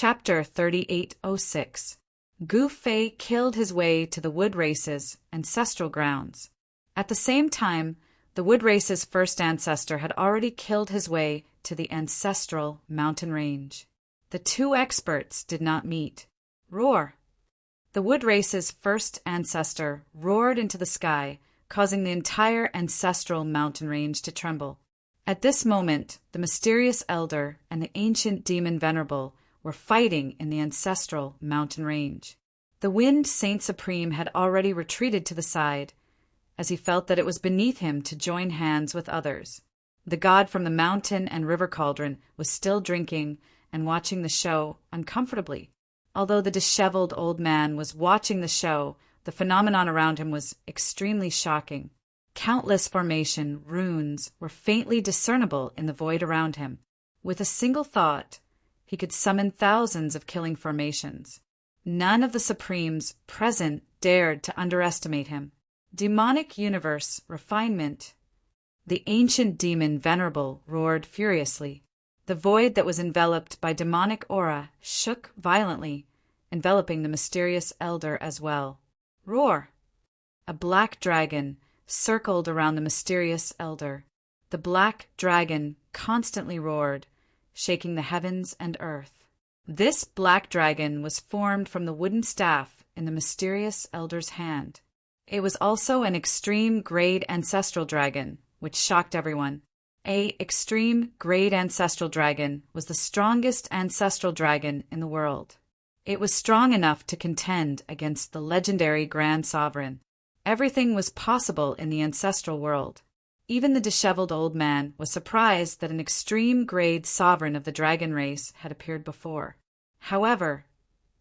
Chapter 3806. Gu Fei killed his way to the Wood Race's ancestral grounds. At the same time, the Wood Race's first ancestor had already killed his way to the ancestral mountain range. The two experts did not meet. Roar! The Wood Race's first ancestor roared into the sky, causing the entire ancestral mountain range to tremble. At this moment, the mysterious elder and the ancient demon Venerable were fighting in the ancestral mountain range. The Wind Saint Supreme had already retreated to the side, as he felt that it was beneath him to join hands with others. The god from the mountain and river cauldron was still drinking and watching the show uncomfortably. Although the disheveled old man was watching the show, the phenomenon around him was extremely shocking. Countless formation runes were faintly discernible in the void around him. With a single thought, he could summon thousands of killing formations. None of the Supremes present dared to underestimate him. Demonic universe refinement. The ancient demon Venerable roared furiously. The void that was enveloped by demonic aura shook violently, enveloping the mysterious elder as well. Roar! A black dragon circled around the mysterious elder. The black dragon constantly roared, shaking the heavens and earth. This black dragon was formed from the wooden staff in the mysterious elder's hand. It was also an extreme grade ancestral dragon, which shocked everyone. A extreme grade ancestral dragon was the strongest ancestral dragon in the world. It was strong enough to contend against the legendary Grand Sovereign. Everything was possible in the ancestral world. Even the disheveled old man was surprised that an extreme-grade sovereign of the dragon race had appeared before. However,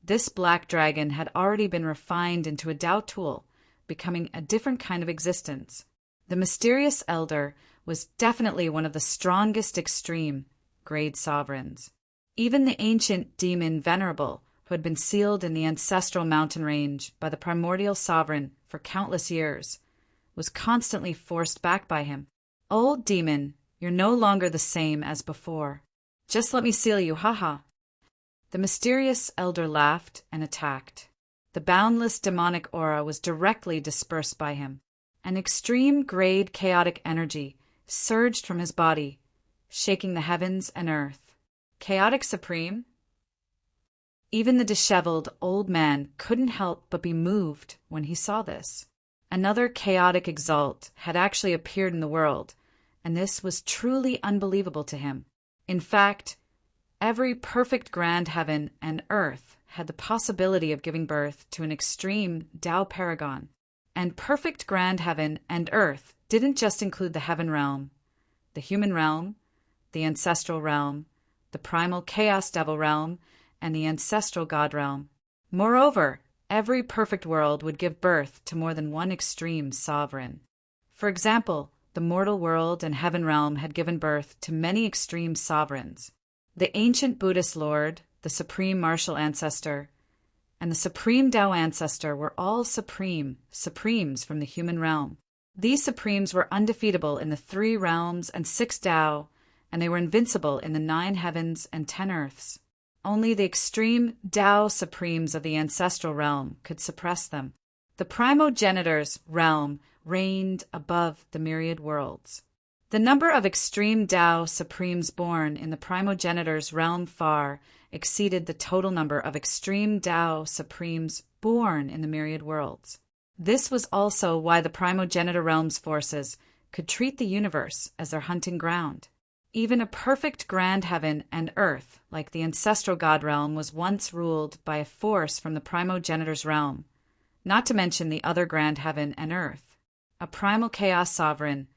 this black dragon had already been refined into a Tao tool, becoming a different kind of existence. The mysterious elder was definitely one of the strongest extreme-grade sovereigns. Even the ancient demon Venerable, who had been sealed in the ancestral mountain range by the primordial sovereign for countless years, was constantly forced back by him. Old demon, you're no longer the same as before. Just let me seal you, haha. The mysterious elder laughed and attacked. The boundless demonic aura was directly dispersed by him. An extreme-grade chaotic energy surged from his body, shaking the heavens and earth. Chaotic Supreme? Even the disheveled old man couldn't help but be moved when he saw this. Another chaotic exalt had actually appeared in the world, and this was truly unbelievable to him. In fact, every perfect grand heaven and earth had the possibility of giving birth to an extreme Tao paragon. And perfect grand heaven and earth didn't just include the heaven realm, the human realm, the ancestral realm, the primal chaos devil realm, and the ancestral god realm. Moreover, every perfect world would give birth to more than one extreme sovereign. For example, the mortal world and heaven realm had given birth to many extreme sovereigns. The ancient Buddhist Lord, the Supreme Martial Ancestor, and the Supreme Tao Ancestor were all supremes from the human realm. These supremes were undefeatable in the 3 realms and 6 Tao, and they were invincible in the 9 heavens and 10 earths. Only the extreme Tao Supremes of the ancestral realm could suppress them. The primogenitor's realm reigned above the myriad worlds. The number of extreme Tao Supremes born in the primogenitor's realm far exceeded the total number of extreme Tao Supremes born in the myriad worlds. This was also why the primogenitor realm's forces could treat the universe as their hunting ground. Even a perfect grand heaven and earth, like the ancestral god realm, was once ruled by a force from the primogenitor's realm, not to mention the other grand heaven and earth. A primal chaos sovereign.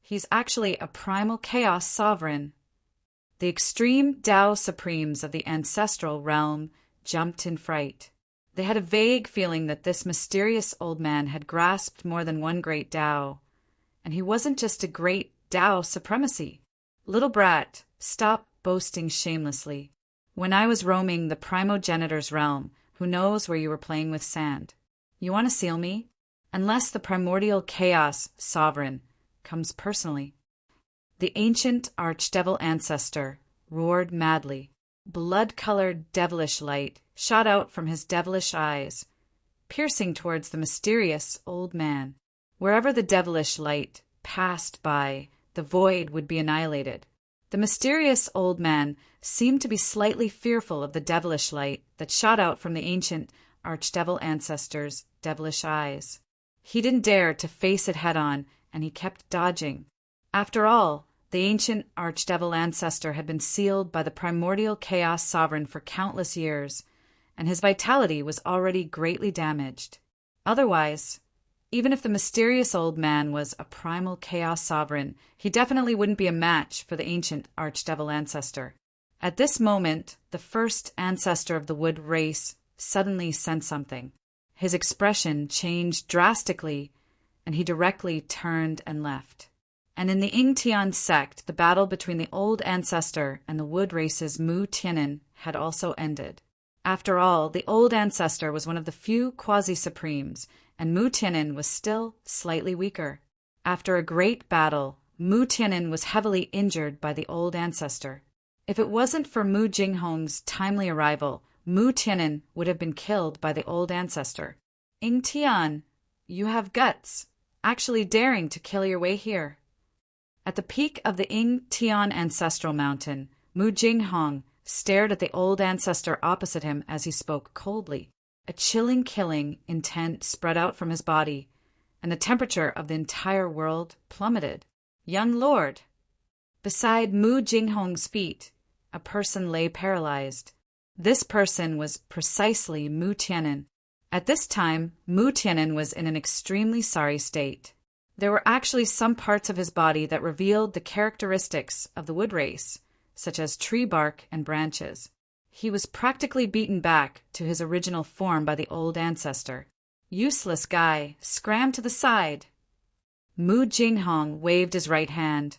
He's actually a primal chaos sovereign. The extreme Tao Supremes of the ancestral realm jumped in fright. They had a vague feeling that this mysterious old man had grasped more than one great Tao, and he wasn't just a great Tao supremacy. Little brat, stop boasting shamelessly. When I was roaming the primogenitor's realm, who knows where you were playing with sand? You want to seal me? Unless the primordial chaos sovereign comes personally. The ancient archdevil ancestor roared madly. blood-colored devilish light shot out from his devilish eyes, piercing towards the mysterious old man. Wherever the devilish light passed by, the void would be annihilated. The mysterious old man seemed to be slightly fearful of the devilish light that shot out from the ancient archdevil ancestor's devilish eyes. He didn't dare to face it head-on, and he kept dodging. After all, the ancient archdevil ancestor had been sealed by the primordial chaos sovereign for countless years, and his vitality was already greatly damaged. Otherwise, even if the mysterious old man was a primal chaos sovereign, he definitely wouldn't be a match for the ancient archdevil ancestor. At this moment, the first ancestor of the wood race suddenly sensed something. His expression changed drastically, and he directly turned and left. And in the Ingtian sect, the battle between the old ancestor and the wood race's Mu Tianin had also ended. After all, the old ancestor was one of the few quasi-supremes, and Mu Tianin was still slightly weaker. After a great battle, Mu Tianin was heavily injured by the old ancestor. If it wasn't for Mu Jinghong's timely arrival, Mu Tianin would have been killed by the old ancestor. Ing Tian, you have guts, actually daring to kill your way here. At the peak of the Ing Tian ancestral mountain, Mu Jinghong stared at the old ancestor opposite him as he spoke coldly. A chilling killing intent spread out from his body, and the temperature of the entire world plummeted. Young lord! Beside Mu Jinghong's feet, a person lay paralyzed. This person was precisely Mu Tianin. At this time, Mu Tianin was in an extremely sorry state. There were actually some parts of his body that revealed the characteristics of the wood race, such as tree bark and branches. He was practically beaten back to his original form by the old ancestor. Useless guy, scram to the side! Mu Jinghong waved his right hand,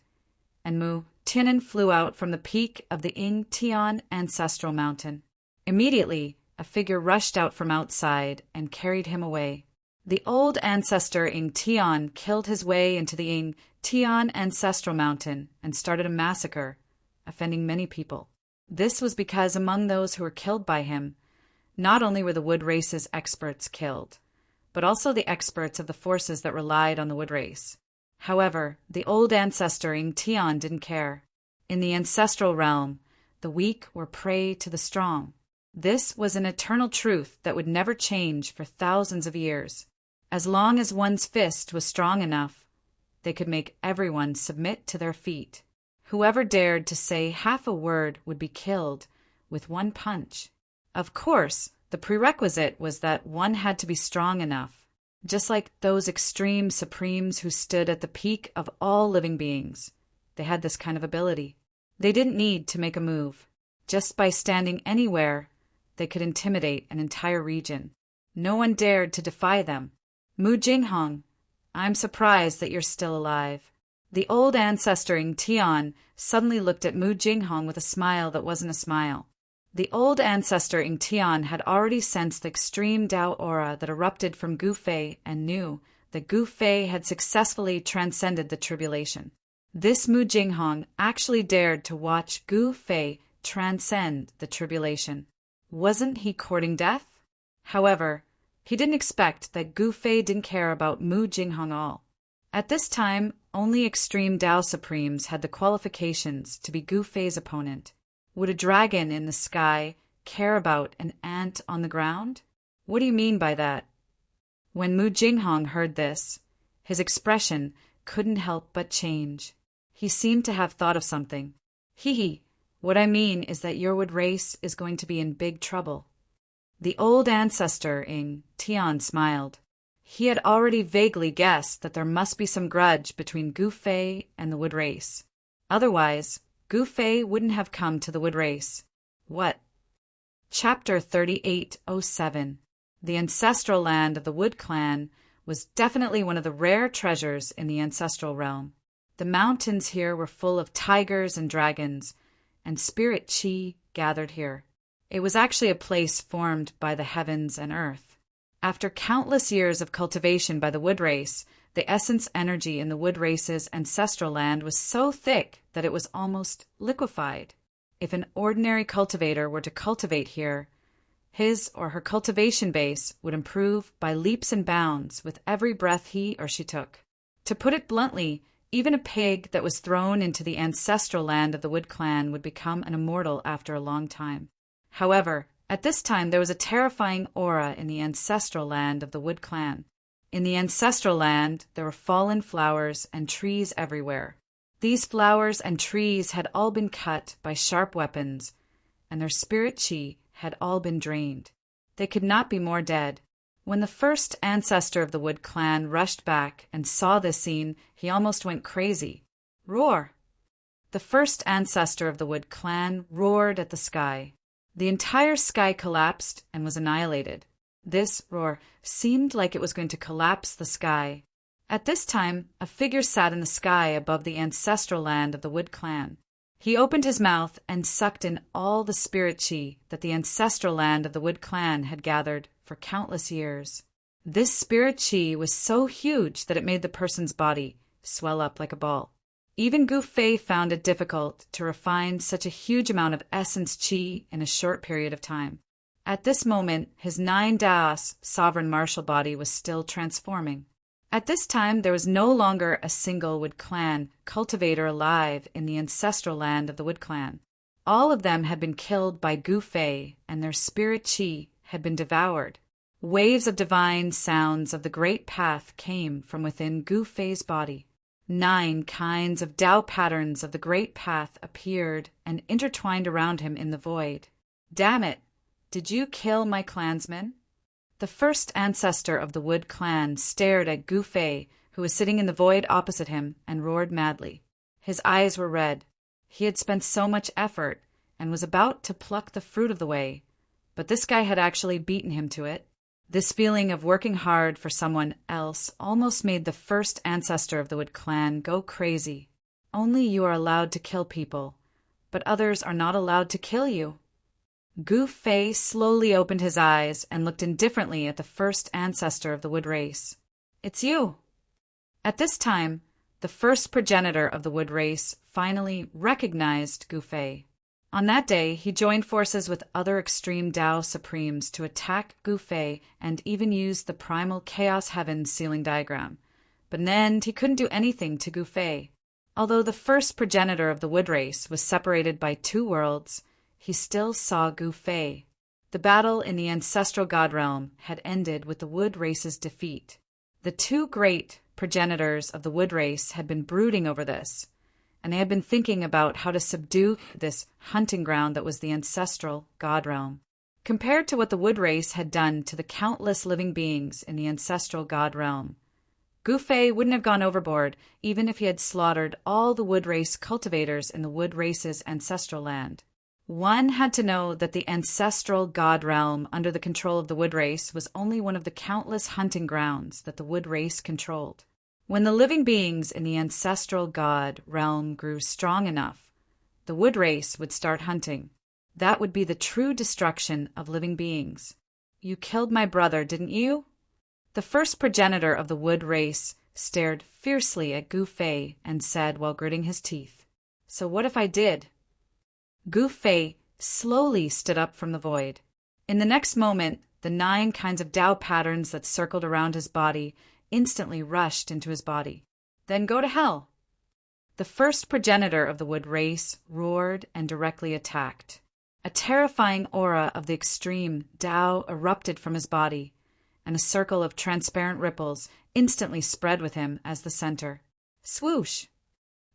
and Mu Tianin flew out from the peak of the Ing Tian ancestral mountain. Immediately, a figure rushed out from outside and carried him away. The old ancestor Ing Tian killed his way into the Ing Tian ancestral mountain and started a massacre, offending many people. This was because among those who were killed by him, not only were the wood race's experts killed, but also the experts of the forces that relied on the wood race. However, the old ancestor Ing Tian didn't care. In the ancestral realm, the weak were prey to the strong. This was an eternal truth that would never change for thousands of years. As long as one's fist was strong enough, they could make everyone submit to their feet. Whoever dared to say half a word would be killed with one punch. Of course, the prerequisite was that one had to be strong enough, just like those extreme supremes who stood at the peak of all living beings. They had this kind of ability. They didn't need to make a move. Just by standing anywhere, they could intimidate an entire region. No one dared to defy them. Mu Jinghong, I'm surprised that you're still alive. The old ancestor Ing Tian suddenly looked at Mu Jinghong with a smile that wasn't a smile. The old ancestor Ing Tian had already sensed the extreme Tao aura that erupted from Gu Fei and knew that Gu Fei had successfully transcended the tribulation. This Mu Jinghong actually dared to watch Gu Fei transcend the tribulation. Wasn't he courting death? However, he didn't expect that Gu Fei didn't care about Mu Jinghong all. At this time, only extreme Tao Supremes had the qualifications to be Gu Fei's opponent. Would a dragon in the sky care about an ant on the ground? What do you mean by that? When Mu Jinghong heard this, his expression couldn't help but change. He seemed to have thought of something. Hee, what I mean is that your wood race is going to be in big trouble. The old ancestor Ing Tian smiled. He had already vaguely guessed that there must be some grudge between Gu Fei and the wood race. Otherwise, Gu Fei wouldn't have come to the wood race. What? Chapter 3807. The ancestral land of the Wood Clan was definitely one of the rare treasures in the ancestral realm. The mountains here were full of tigers and dragons, and spirit chi gathered here. It was actually a place formed by the heavens and earth. After countless years of cultivation by the wood race, the essence energy in the wood race's ancestral land was so thick that it was almost liquefied. If an ordinary cultivator were to cultivate here, his or her cultivation base would improve by leaps and bounds with every breath he or she took. To put it bluntly, even a pig that was thrown into the ancestral land of the Wood Clan would become an immortal after a long time. However, at this time there was a terrifying aura in the ancestral land of the Wood Clan. In the ancestral land, there were fallen flowers and trees everywhere. These flowers and trees had all been cut by sharp weapons, and their spirit chi had all been drained. They could not be more dead. When the first ancestor of the Wood Clan rushed back and saw this scene, he almost went crazy. Roar! The first ancestor of the Wood Clan roared at the sky. The entire sky collapsed and was annihilated. This roar seemed like it was going to collapse the sky. At this time, a figure sat in the sky above the ancestral land of the Wood Clan. He opened his mouth and sucked in all the spirit chi that the ancestral land of the Wood Clan had gathered for countless years. This spirit chi was so huge that it made the person's body swell up like a ball. Even Gu Fei found it difficult to refine such a huge amount of essence chi in a short period of time. At this moment, his 9 Daos sovereign martial body was still transforming. At this time, there was no longer a single Wood Clan cultivator alive in the ancestral land of the Wood Clan. All of them had been killed by Gu Fei, and their spirit chi had been devoured. Waves of divine sounds of the great path came from within Gu Fei's body. 9 kinds of Tao patterns of the great path appeared and intertwined around him in the void. Damn it! Did you kill my clansmen? The first ancestor of the Wood Clan stared at Gu Fei, who was sitting in the void opposite him, and roared madly. His eyes were red. He had spent so much effort and was about to pluck the fruit of the way, but this guy had actually beaten him to it. This feeling of working hard for someone else almost made the first ancestor of the Wood Clan go crazy. Only you are allowed to kill people, but others are not allowed to kill you. Gu Fei slowly opened his eyes and looked indifferently at the first ancestor of the Wood race. It's you! At this time, the first progenitor of the Wood race finally recognized Gu Fei. On that day, he joined forces with other extreme Tao Supremes to attack Gu Fei and even used the primal Chaos Heaven sealing diagram. But in the end, he couldn't do anything to Gu Fei. Although the first progenitor of the Wood race was separated by 2 worlds, he still saw Gu Fei. The battle in the ancestral god realm had ended with the Wood race's defeat. The 2 great progenitors of the Wood race had been brooding over this, and they had been thinking about how to subdue this hunting ground that was the ancestral god realm. Compared to what the Wood race had done to the countless living beings in the ancestral god realm, Gu Fei wouldn't have gone overboard even if he had slaughtered all the Wood race cultivators in the Wood race's ancestral land. One had to know that the ancestral god realm under the control of the Wood race was only one of the countless hunting grounds that the Wood race controlled. When the living beings in the ancestral god realm grew strong enough, the Wood race would start hunting. That would be the true destruction of living beings. You killed my brother, didn't you? The first progenitor of the Wood race stared fiercely at Gu Fei and said while gritting his teeth, "So what if I did?" Gu Fei slowly stood up from the void. In the next moment, the 9 kinds of Tao patterns that circled around his body instantly rushed into his body. Then go to hell. The first progenitor of the Wood race roared and directly attacked. A terrifying aura of the extreme Tao erupted from his body, and a circle of transparent ripples instantly spread with him as the center. Swoosh!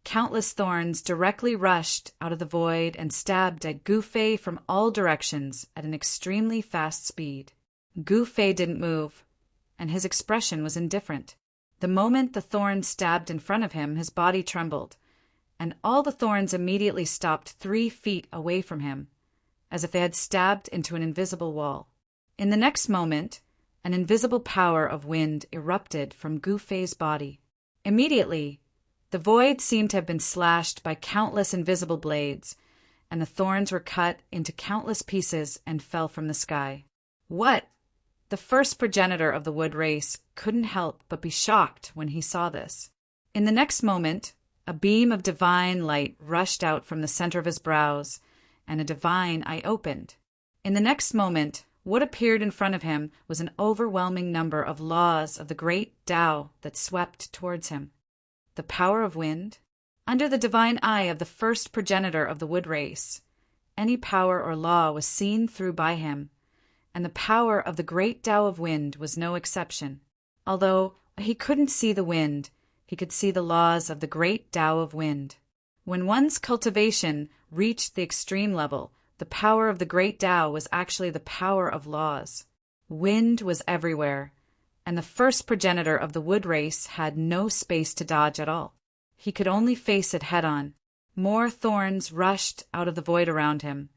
Countless thorns directly rushed out of the void and stabbed at Gu Fei from all directions at an extremely fast speed. Gu Fei didn't move, and his expression was indifferent. The moment the thorns stabbed in front of him, his body trembled, and all the thorns immediately stopped 3 feet away from him, as if they had stabbed into an invisible wall. In the next moment, an invisible power of wind erupted from Gu Fei's body. Immediately, the void seemed to have been slashed by countless invisible blades, and the thorns were cut into countless pieces and fell from the sky. What? The first progenitor of the Wood race couldn't help but be shocked when he saw this. In the next moment, a beam of divine light rushed out from the center of his brows, and a divine eye opened. In the next moment, what appeared in front of him was an overwhelming number of laws of the great Tao that swept towards him. The power of wind, under the divine eye of the first progenitor of the wood race, any power or law was seen through by him, and the power of the great Tao of wind was no exception. Although he couldn't see the wind, he could see the laws of the great Tao of wind. When one's cultivation reached the extreme level, the power of the great Tao was actually the power of laws. Wind was everywhere, and the first progenitor of the wood race had no space to dodge at all. He could only face it head-on. More thorns rushed out of the void around him,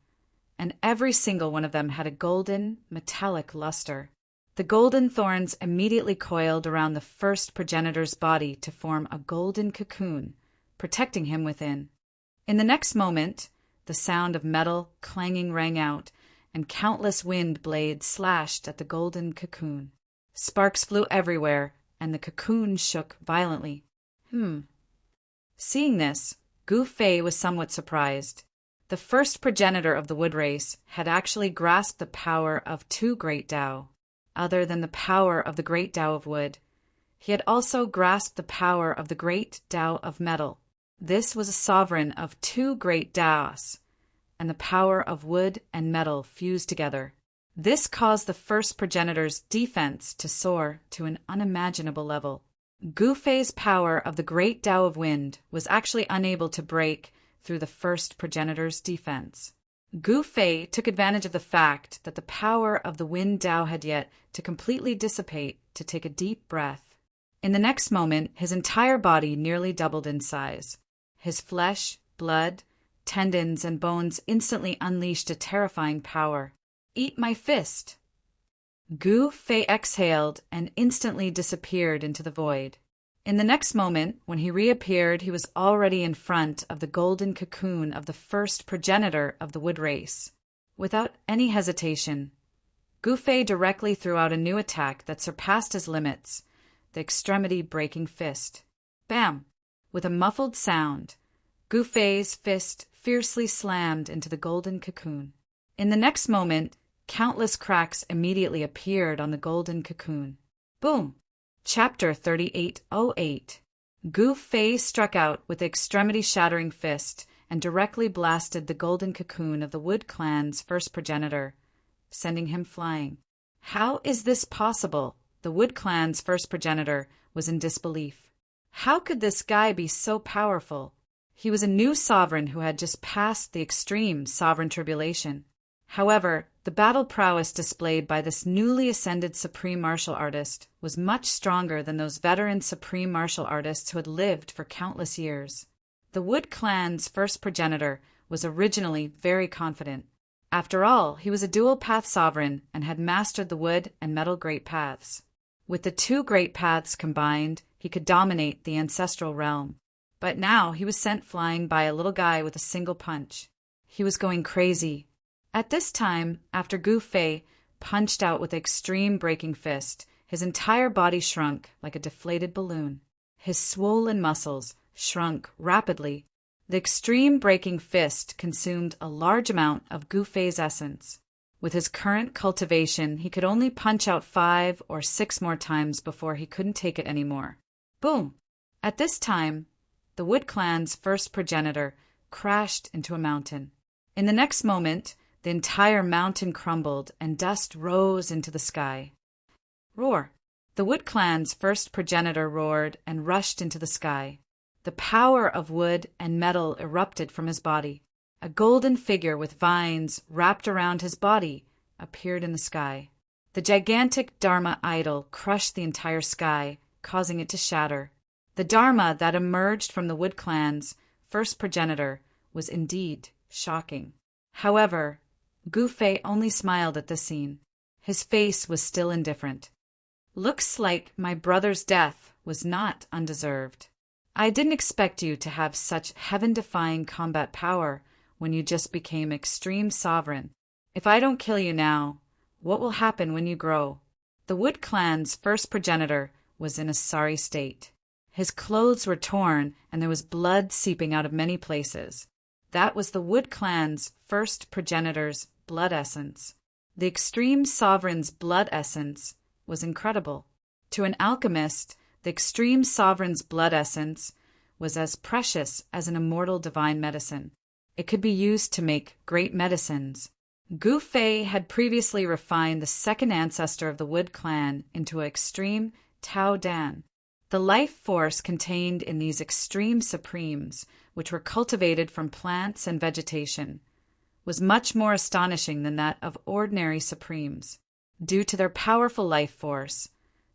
and every single one of them had a golden, metallic luster. The golden thorns immediately coiled around the first progenitor's body to form a golden cocoon, protecting him within. In the next moment, the sound of metal clanging rang out, and countless wind blades slashed at the golden cocoon. Sparks flew everywhere, and the cocoon shook violently. Seeing this, Gu Fei was somewhat surprised. The first progenitor of the wood race had actually grasped the power of two great Tao. Other than the power of the great Tao of wood, he had also grasped the power of the great Tao of metal. This was a sovereign of two great Taos, and the power of wood and metal fused together. This caused the first progenitor's defense to soar to an unimaginable level. Gu Fei's power of the great Tao of wind was actually unable to break through the first progenitor's defense. Gu Fei took advantage of the fact that the power of the wind Tao had yet to completely dissipate to take a deep breath. In the next moment, his entire body nearly doubled in size. His flesh, blood, tendons, and bones instantly unleashed a terrifying power. "Eat my fist!" Gu Fei exhaled and instantly disappeared into the void. In the next moment, when he reappeared, he was already in front of the golden cocoon of the first progenitor of the wood race. Without any hesitation, Gu Fei directly threw out a new attack that surpassed his limits, the extremity-breaking fist. Bam! With a muffled sound, Gu Fei's fist fiercely slammed into the golden cocoon. In the next moment, countless cracks immediately appeared on the golden cocoon. Boom! Chapter 3808. Gu Fei struck out with the extremity-shattering fist and directly blasted the golden cocoon of the Wood Clan's first progenitor, sending him flying. How is this possible? The Wood Clan's first progenitor was in disbelief. How could this guy be so powerful? He was a new sovereign who had just passed the extreme sovereign tribulation. However, the battle prowess displayed by this newly ascended supreme martial artist was much stronger than those veteran supreme martial artists who had lived for countless years. The Wood Clan's first progenitor was originally very confident. After all, he was a dual-path sovereign and had mastered the wood and metal great paths. With the two great paths combined, he could dominate the ancestral realm. But now he was sent flying by a little guy with a single punch. He was going crazy. At this time, after Gu Fei punched out with an extreme breaking fist, his entire body shrunk like a deflated balloon. His swollen muscles shrunk rapidly. The extreme breaking fist consumed a large amount of Gu Fei's essence. With his current cultivation, he could only punch out 5 or 6 more times before he couldn't take it anymore. Boom! At this time, the Wood Clan's first progenitor crashed into a mountain. In the next moment, the entire mountain crumbled and dust rose into the sky. Roar! The Wood Clan's first progenitor roared and rushed into the sky. The power of wood and metal erupted from his body. A golden figure with vines wrapped around his body appeared in the sky. The gigantic Dharma idol crushed the entire sky, causing it to shatter. The Dharma that emerged from the Wood Clan's first progenitor was indeed shocking. However, Gu Fei only smiled at this scene. His face was still indifferent. "Looks like my brother's death was not undeserved. I didn't expect you to have such heaven-defying combat power when you just became extreme sovereign. If I don't kill you now, what will happen when you grow?" The Wood Clan's first progenitor was in a sorry state. His clothes were torn and there was blood seeping out of many places. That was the Wood Clan's first progenitor's blood essence. The extreme sovereign's blood essence was incredible. To an alchemist, the extreme sovereign's blood essence was as precious as an immortal divine medicine. It could be used to make great medicines. Gu Fei had previously refined the second ancestor of the Wood Clan into an extreme Tao Dan. The life force contained in these extreme supremes, which were cultivated from plants and vegetation, was much more astonishing than that of ordinary supremes. Due to their powerful life force,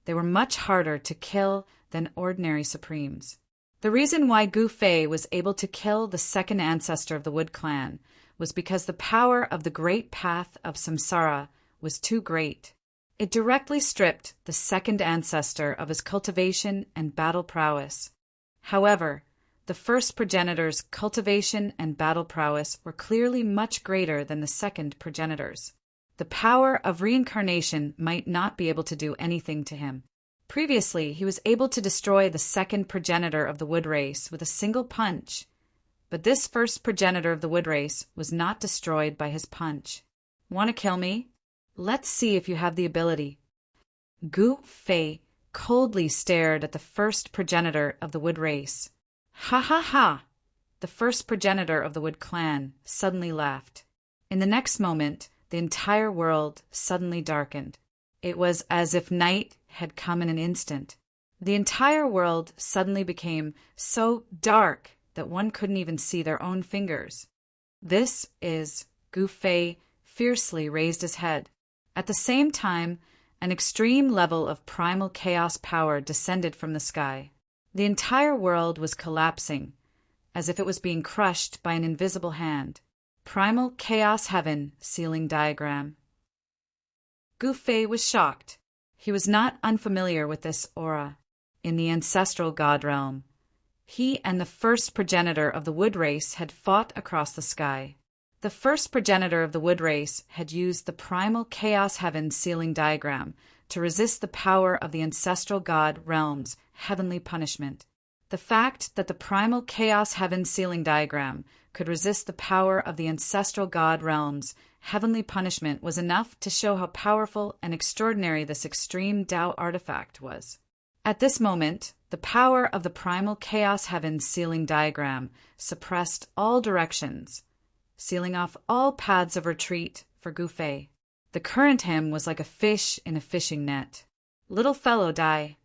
they were much harder to kill than ordinary supremes. The reason why Gu Fei was able to kill the second ancestor of the Wood Clan was because the power of the great path of samsara was too great. It directly stripped the second ancestor of his cultivation and battle prowess. However, the first progenitor's cultivation and battle prowess were clearly much greater than the second progenitor's. The power of reincarnation might not be able to do anything to him. Previously, he was able to destroy the second progenitor of the wood race with a single punch, but this first progenitor of the wood race was not destroyed by his punch. Want to kill me? Let's see if you have the ability. Gu Fei coldly stared at the first progenitor of the wood race. Ha ha ha! The first progenitor of the Wood Clan suddenly laughed. In the next moment, the entire world suddenly darkened. It was as if night had come in an instant. The entire world suddenly became so dark that one couldn't even see their own fingers. This is Gu Fei fiercely raised his head. At the same time, an extreme level of primal chaos power descended from the sky. The entire world was collapsing, as if it was being crushed by an invisible hand. Primal chaos heaven ceiling diagram. Gu Fei was shocked. He was not unfamiliar with this aura. In the ancestral god realm, he and the first progenitor of the wood race had fought across the sky. The first progenitor of the wood race had used the primal chaos heaven ceiling diagram to resist the power of the ancestral god realm's heavenly punishment. The fact that the primal chaos heaven ceiling diagram could resist the power of the ancestral god realm's heavenly punishment was enough to show how powerful and extraordinary this extreme Tao artifact was. At this moment, the power of the primal chaos heaven ceiling diagram suppressed all directions, sealing off all paths of retreat for Gu Fei. The current him was like a fish in a fishing net. Little fellow, die.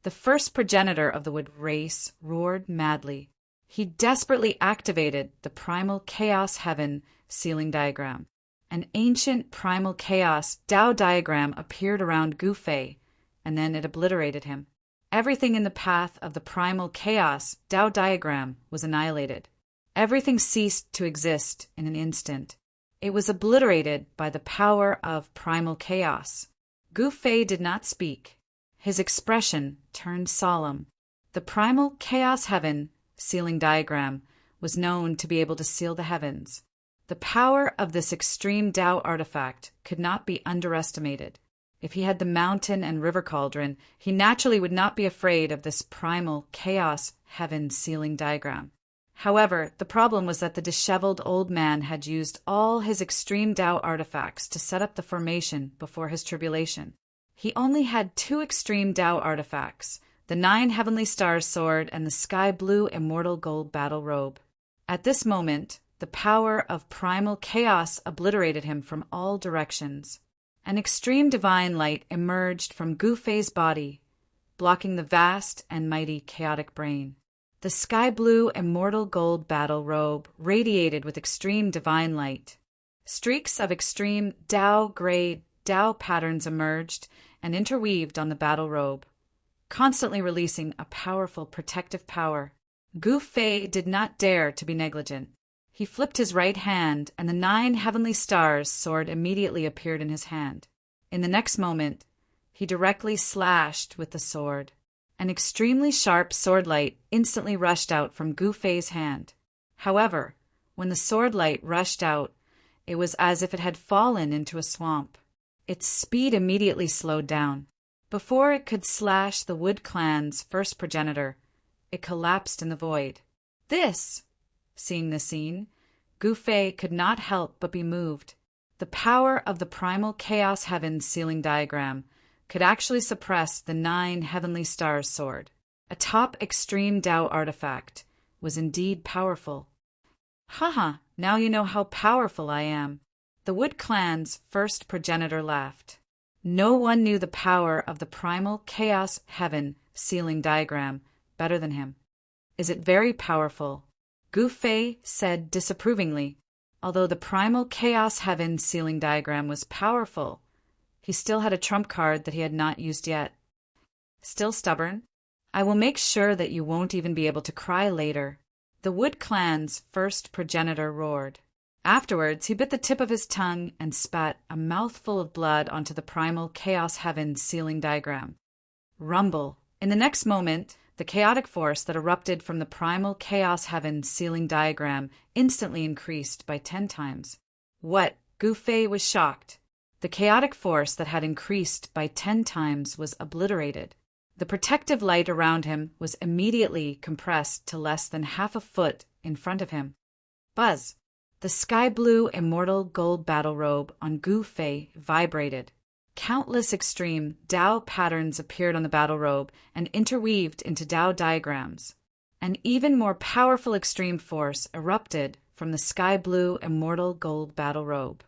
The first progenitor of the wood race roared madly. He desperately activated the primal chaos heaven ceiling diagram. An ancient primal chaos Tao diagram appeared around Gu Fei, and then it obliterated him. Everything in the path of the primal chaos Tao diagram was annihilated. Everything ceased to exist in an instant. It was obliterated by the power of primal chaos. Gu Fei did not speak. His expression turned solemn. The primal chaos heaven ceiling diagram was known to be able to seal the heavens. The power of this extreme Tao artifact could not be underestimated. If he had the mountain and river cauldron, he naturally would not be afraid of this primal chaos heaven ceiling diagram. However, the problem was that the disheveled old man had used all his extreme Tao artifacts to set up the formation before his tribulation. He only had 2 extreme Tao artifacts, the 9 heavenly stars sword and the sky blue immortal gold battle robe. At this moment, the power of primal chaos obliterated him from all directions. An extreme divine light emerged from Gu Fei's body, blocking the vast and mighty chaotic brain. The sky blue immortal gold battle robe radiated with extreme divine light. Streaks of extreme Tao gray Tao patterns emerged and interweaved on the battle robe, constantly releasing a powerful protective power. Gu Fei did not dare to be negligent. He flipped his right hand, and the 9 heavenly stars sword immediately appeared in his hand. In the next moment, he directly slashed with the sword. An extremely sharp sword light instantly rushed out from Gu Fei's hand. However, when the sword light rushed out, it was as if it had fallen into a swamp. Its speed immediately slowed down. Before it could slash the Wood Clan's first progenitor, it collapsed in the void. Seeing the scene, Gu Fei could not help but be moved. The power of the primal chaos heavens ceiling diagram could actually suppress the 9 heavenly stars sword. A top extreme Tao artifact was indeed powerful. Haha, now you know how powerful I am. The Wood clan's first progenitor laughed. No one knew the power of the primal chaos heaven ceiling diagram better than him. Is it very powerful? Gu Fei said disapprovingly. Although the primal chaos heaven ceiling diagram was powerful, he still had a trump card that he had not used yet. Still stubborn? I will make sure that you won't even be able to cry later. The Wood clan's first progenitor roared. Afterwards, he bit the tip of his tongue and spat a mouthful of blood onto the primal chaos heaven ceiling diagram. Rumble. In the next moment, the chaotic force that erupted from the primal chaos heaven ceiling diagram instantly increased by 10 times. What? Gu Fei was shocked. The chaotic force that had increased by 10 times was obliterated. The protective light around him was immediately compressed to less than half a foot in front of him. Buzz. The sky-blue immortal gold battle robe on Gu Fei vibrated. Countless extreme Tao patterns appeared on the battle robe and interweaved into Tao diagrams. An even more powerful extreme force erupted from the sky-blue immortal gold battle robe.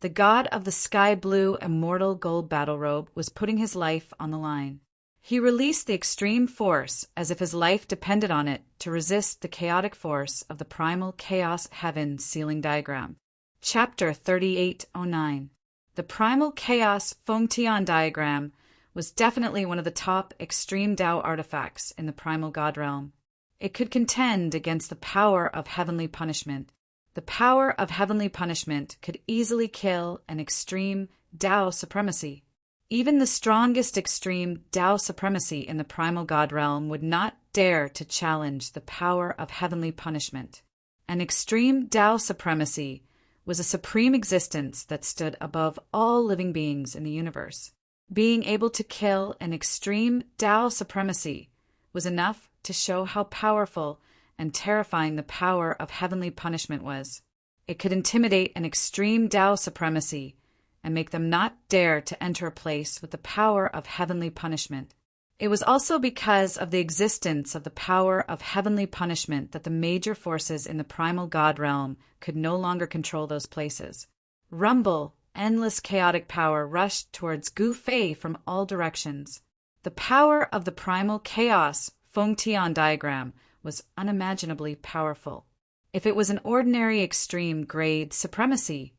The god of the sky-blue immortal gold battle robe was putting his life on the line. He released the extreme force as if his life depended on it to resist the chaotic force of the primal chaos heaven ceiling diagram. Chapter 3809. The primal chaos Fengtian diagram was definitely one of the top extreme Tao artifacts in the primal god realm. It could contend against the power of heavenly punishment. The power of heavenly punishment could easily kill an extreme Tao supremacy. Even the strongest extreme Tao supremacy in the primal god realm would not dare to challenge the power of heavenly punishment. An extreme Tao supremacy was a supreme existence that stood above all living beings in the universe. Being able to kill an extreme Tao supremacy was enough to show how powerful and terrifying the power of heavenly punishment was. It could intimidate an extreme Tao supremacy and make them not dare to enter a place with the power of heavenly punishment. It was also because of the existence of the power of heavenly punishment that the major forces in the primal god realm could no longer control those places. Rumble, endless chaotic power rushed towards Gu Fei from all directions. The power of the primal chaos Fengtian diagram was unimaginably powerful. If it was an ordinary extreme grade supremacy,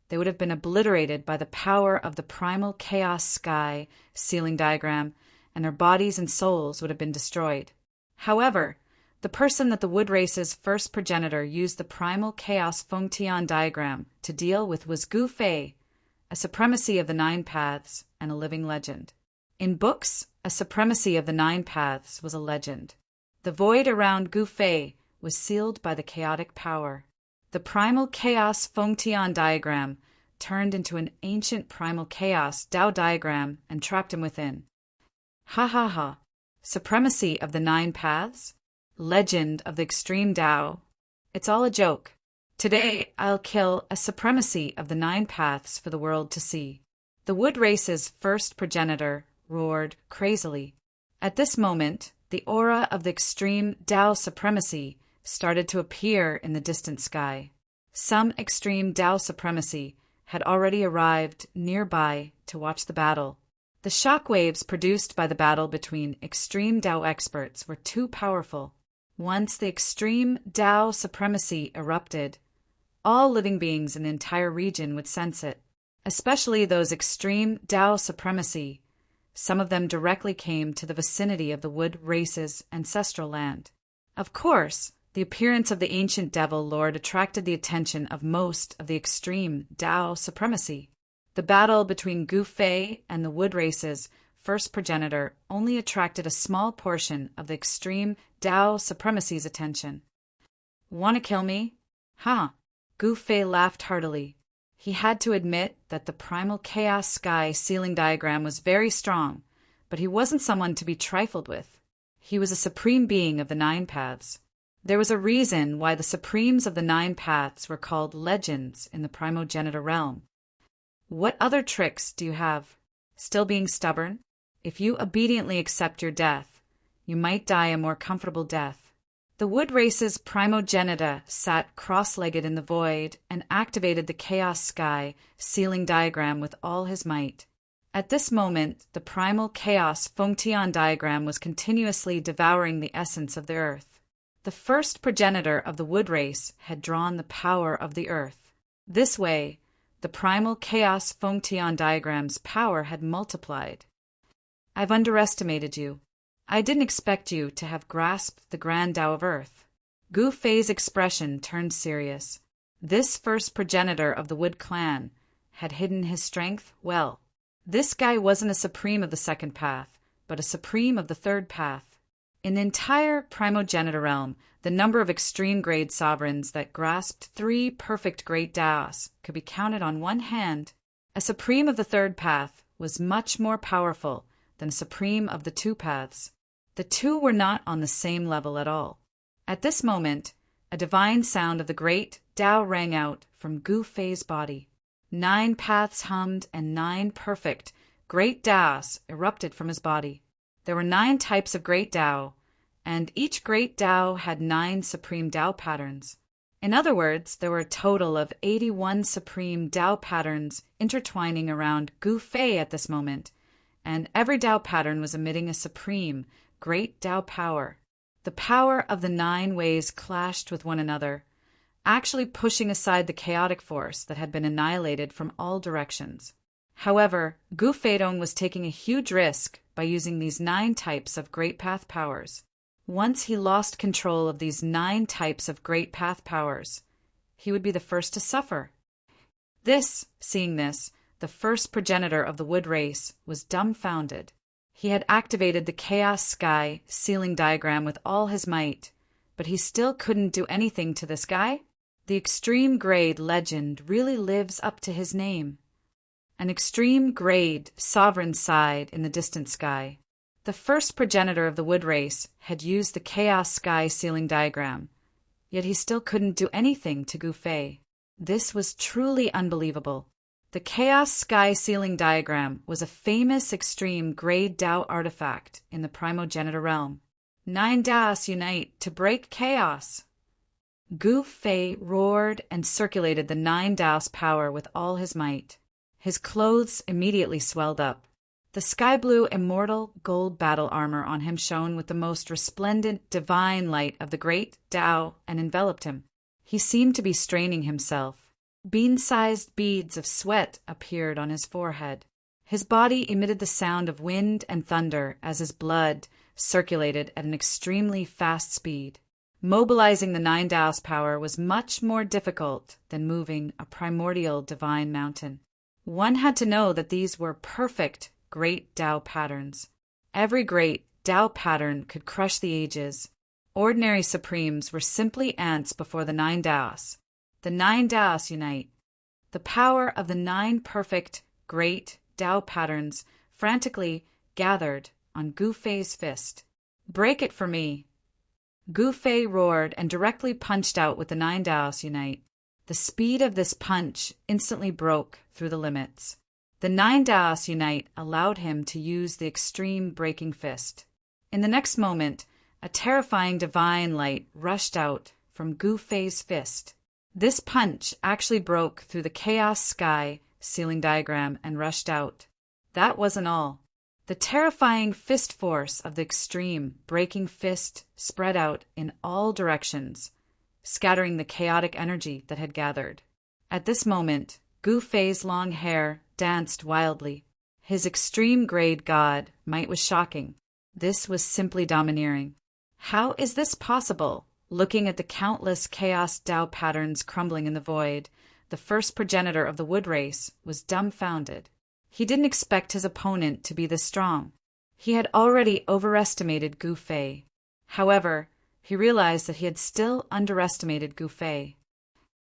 they would have been obliterated by the power of the primal chaos sky ceiling diagram, and their bodies and souls would have been destroyed. However, the person that the Wood race's first progenitor used the primal chaos Fengtian diagram to deal with was Gu Fei, a supremacy of the 9 paths and a living legend. In books, a supremacy of the 9 paths was a legend. The void around Gu Fei was sealed by the chaotic power. The primal chaos Fengtian diagram turned into an ancient primal chaos Tao diagram and trapped him within. Ha ha ha. Supremacy of the 9 paths? Legend of the extreme Tao? It's all a joke. Today I'll kill a supremacy of the 9 paths for the world to see. The Wood race's first progenitor roared crazily. At this moment, the aura of the extreme Tao supremacy started to appear in the distant sky. Some extreme Tao supremacy had already arrived nearby to watch the battle. The shockwaves produced by the battle between extreme Tao experts were too powerful. Once the extreme Tao supremacy erupted, all living beings in the entire region would sense it, especially those extreme Tao supremacy. Some of them directly came to the vicinity of the Wood race's ancestral land. Of course, the appearance of the ancient devil lord attracted the attention of most of the extreme Tao supremacy. The battle between Gu Fei and the Wood race's first progenitor only attracted a small portion of the extreme Tao supremacy's attention. Want to kill me? Huh. Gu Fei laughed heartily. He had to admit that the primal chaos sky ceiling diagram was very strong, but he wasn't someone to be trifled with. He was a supreme being of the 9 paths. There was a reason why the supremes of the 9 paths were called legends in the primogenitor realm. What other tricks do you have? Still being stubborn? If you obediently accept your death, you might die a more comfortable death. The wood race's primogenita sat cross-legged in the void and activated the chaos sky sealing diagram with all his might. At this moment, the primal chaos Fengtian diagram was continuously devouring the essence of the earth. The first progenitor of the wood race had drawn the power of the earth. This way, the primal chaos Fengtian diagram's power had multiplied. I've underestimated you. I didn't expect you to have grasped the grand Tao of earth. Gu Fei's expression turned serious. This first progenitor of the wood clan had hidden his strength well. This guy wasn't a supreme of the 2nd path, but a supreme of the 3rd path. In the entire primogenitor realm, the number of extreme grade sovereigns that grasped 3 perfect great Taos could be counted on one hand. A supreme of the 3rd path was much more powerful than a supreme of the 2 paths. The two were not on the same level at all. At this moment, a divine sound of the great Tao rang out from Gu Fei's body. 9 paths hummed and 9 perfect great Taos erupted from his body. There were 9 types of great Tao, and each great Tao had 9 supreme Tao patterns. In other words, there were a total of 81 supreme Tao patterns intertwining around Gu Fei at this moment, and every Tao pattern was emitting a supreme, great Tao power. The power of the 9 ways clashed with one another, actually pushing aside the chaotic force that had been annihilated from all directions. However, Gu Feidong was taking a huge risk by using these 9 types of Great Path powers. Once he lost control of these 9 types of Great Path powers, he would be the first to suffer. Seeing this, the first progenitor of the wood race was dumbfounded. He had activated the chaos sky sealing diagram with all his might, but he still couldn't do anything to this guy. The extreme grade legend really lives up to his name. An extreme grade sovereign sighed in the distant sky. The first progenitor of the wood race had used the chaos sky sealing diagram, yet he still couldn't do anything to Gu Fei. This was truly unbelievable. The chaos sky sealing diagram was a famous extreme grade Tao artifact in the primogenitor realm. 9 Taos unite to break chaos. Gu Fei roared and circulated the 9 Taos power with all his might. His clothes immediately swelled up. The sky blue immortal gold battle armor on him shone with the most resplendent divine light of the great Tao and enveloped him. He seemed to be straining himself. Bean-sized beads of sweat appeared on his forehead. His body emitted the sound of wind and thunder as his blood circulated at an extremely fast speed. Mobilizing the 9 Taos power was much more difficult than moving a primordial divine mountain. One had to know that these were perfect great Tao patterns. Every great Tao pattern could crush the ages. Ordinary supremes were simply ants before the 9 Taos. The 9 Taos unite. The power of the 9 perfect great Tao patterns frantically gathered on Gu Fei's fist. Break it for me. Gu Fei roared and directly punched out with the 9 Taos unite. The speed of this punch instantly broke through the limits. The 9 Taos unite allowed him to use the extreme breaking fist. In the next moment, a terrifying divine light rushed out from Gu Fei's fist. This punch actually broke through the chaos sky sealing diagram and rushed out. That wasn't all. The terrifying fist force of the extreme breaking fist spread out in all directions, scattering the chaotic energy that had gathered. At this moment, Gu Fei's long hair danced wildly. His extreme grade god might was shocking. This was simply domineering. How is this possible? Looking at the countless chaos Tao patterns crumbling in the void, the first progenitor of the wood race was dumbfounded. He didn't expect his opponent to be this strong. He had already overestimated Gu Fei. However, he realized that he had still underestimated Gu Fei.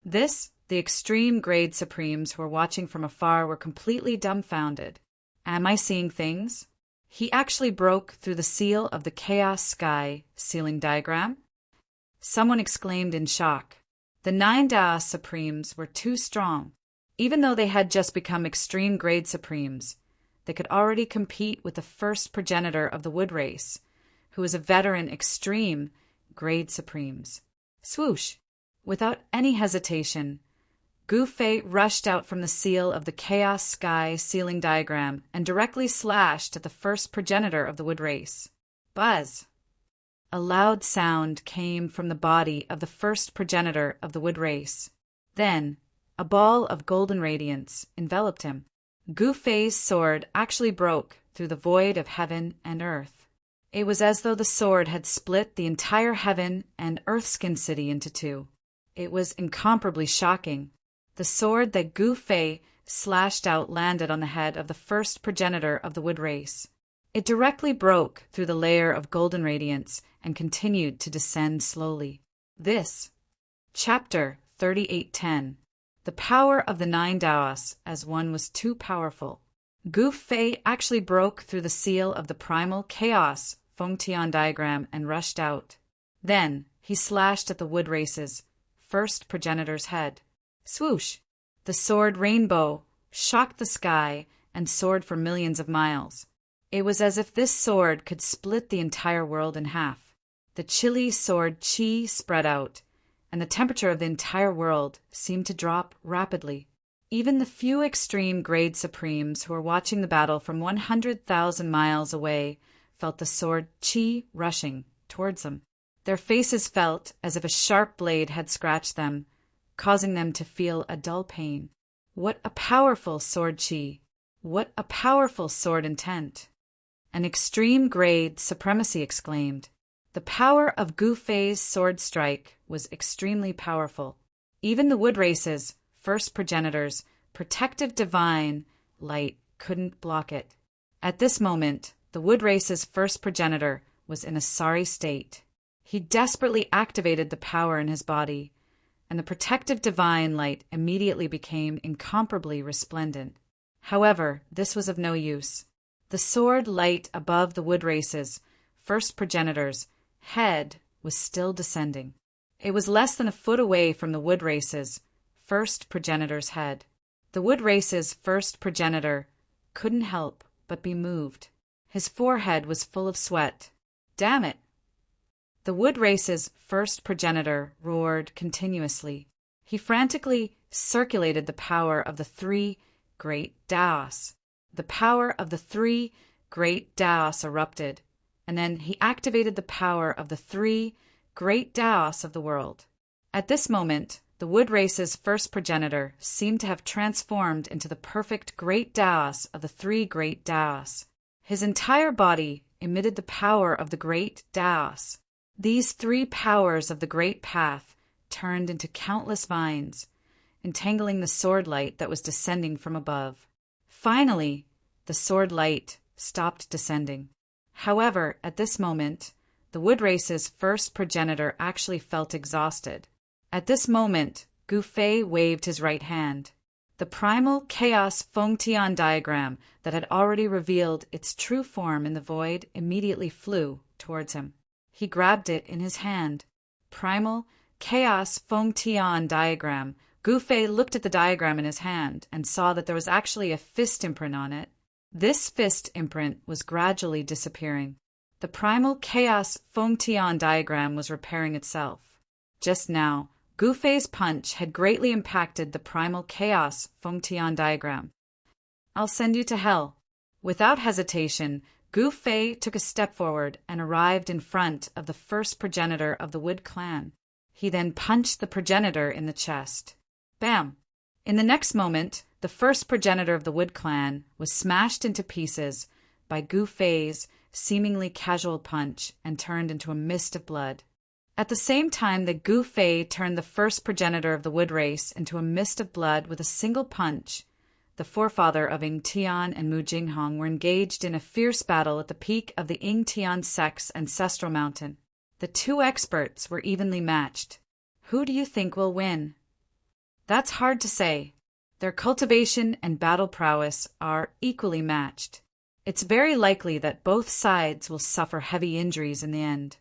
The extreme grade supremes who were watching from afar were completely dumbfounded. Am I seeing things? He actually broke through the seal of the chaos sky sealing diagram. Someone exclaimed in shock. The 9 Daos Supremes were too strong. Even though they had just become extreme grade Supremes, they could already compete with the first progenitor of the wood race, who was a veteran extreme grade Supremes. Swoosh! Without any hesitation, Gu Fei rushed out from the seal of the Chaos Sky ceiling diagram and directly slashed at the first progenitor of the wood race. Buzz! A loud sound came from the body of the first progenitor of the wood race. Then, a ball of golden radiance enveloped him. Gu Fei's sword actually broke through the void of heaven and earth. It was as though the sword had split the entire heaven and earth-skin city into two. It was incomparably shocking. The sword that Gu Fei slashed out landed on the head of the first progenitor of the wood race. It directly broke through the layer of golden radiance and continued to descend slowly. This, Chapter 3810, The Power of the 9 Daos as One Was Too Powerful. Gu Fei actually broke through the seal of the primal chaos Fengtian diagram and rushed out. Then he slashed at the wood race's first progenitor's head. Swoosh! The sword rainbow shocked the sky and soared for millions of miles. It was as if this sword could split the entire world in half. The chilly sword chi spread out, and the temperature of the entire world seemed to drop rapidly. Even the few extreme grade Supremes who were watching the battle from 100,000 miles away felt the sword chi rushing towards them. Their faces felt as if a sharp blade had scratched them, causing them to feel a dull pain. What a powerful sword chi! What a powerful sword intent! An extreme grade supremacy exclaimed. The power of Gu Fei's sword strike was extremely powerful. Even the wood race's first progenitor's protective divine light couldn't block it. At this moment, the wood race's first progenitor was in a sorry state. He desperately activated the power in his body, and the protective divine light immediately became incomparably resplendent. However, this was of no use. The sword light above the wood race's first progenitor's head was still descending. It was less than a foot away from the wood race's first progenitor's head. The wood race's first progenitor couldn't help but be moved. His forehead was full of sweat. Damn it! The wood race's first progenitor roared continuously. He frantically circulated the power of the 3 great Daos. The power of the 3 great Daos erupted, and then he activated the power of the 3 great Daos of the world. At this moment, the wood race's first progenitor seemed to have transformed into the perfect great Daos of the 3 great Daos. His entire body emitted the power of the great Daos. These 3 powers of the great path turned into countless vines, entangling the sword light that was descending from above. Finally, the sword light stopped descending. However, at this moment, the wood race's first progenitor actually felt exhausted. At this moment, Gu Fei waved his right hand. The primal chaos Fengtian diagram that had already revealed its true form in the void immediately flew towards him. He grabbed it in his hand. Primal chaos Fengtian diagram. Gu Fei looked at the diagram in his hand and saw that there was actually a fist imprint on it. This fist imprint was gradually disappearing. The primal chaos Fengtian diagram was repairing itself. Just now, Gu Fei's punch had greatly impacted the primal chaos Fengtian diagram. I'll send you to hell. Without hesitation, Gu Fei took a step forward and arrived in front of the first progenitor of the Wood clan. He then punched the progenitor in the chest. Bam! In the next moment, the first progenitor of the Wood clan was smashed into pieces by Gu Fei's seemingly casual punch and turned into a mist of blood. At the same time that Gu Fei turned the first progenitor of the Wood race into a mist of blood with a single punch, the forefather of Ying Tian and Mu Jinghong were engaged in a fierce battle at the peak of the Ying Tian sect's ancestral mountain. The 2 experts were evenly matched. Who do you think will win? That's hard to say. Their cultivation and battle prowess are equally matched. It's very likely that both sides will suffer heavy injuries in the end.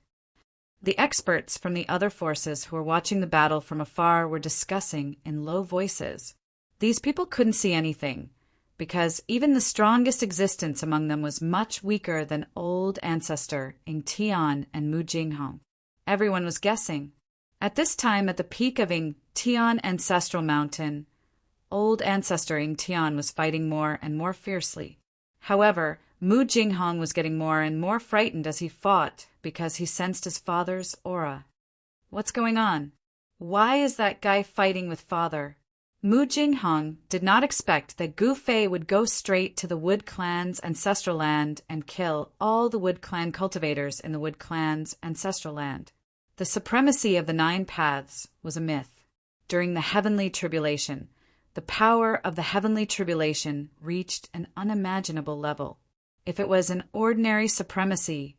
The experts from the other forces who were watching the battle from afar were discussing in low voices. These people couldn't see anything, because even the strongest existence among them was much weaker than old ancestor Ing Tian and Mu Jinghong. Everyone was guessing. At this time, at the peak of Ing Tian Ancestral Mountain, old ancestor Ing Tian was fighting more and more fiercely. However, Mu Jinghong was getting more and more frightened as he fought because he sensed his father's aura. What's going on? Why is that guy fighting with father? Mu Jinghong did not expect that Gu Fei would go straight to the Wood Clan's ancestral land and kill all the Wood Clan cultivators in the Wood Clan's ancestral land. The supremacy of the 9 paths was a myth. During the heavenly tribulation, the power of the heavenly tribulation reached an unimaginable level. If it was an ordinary supremacy,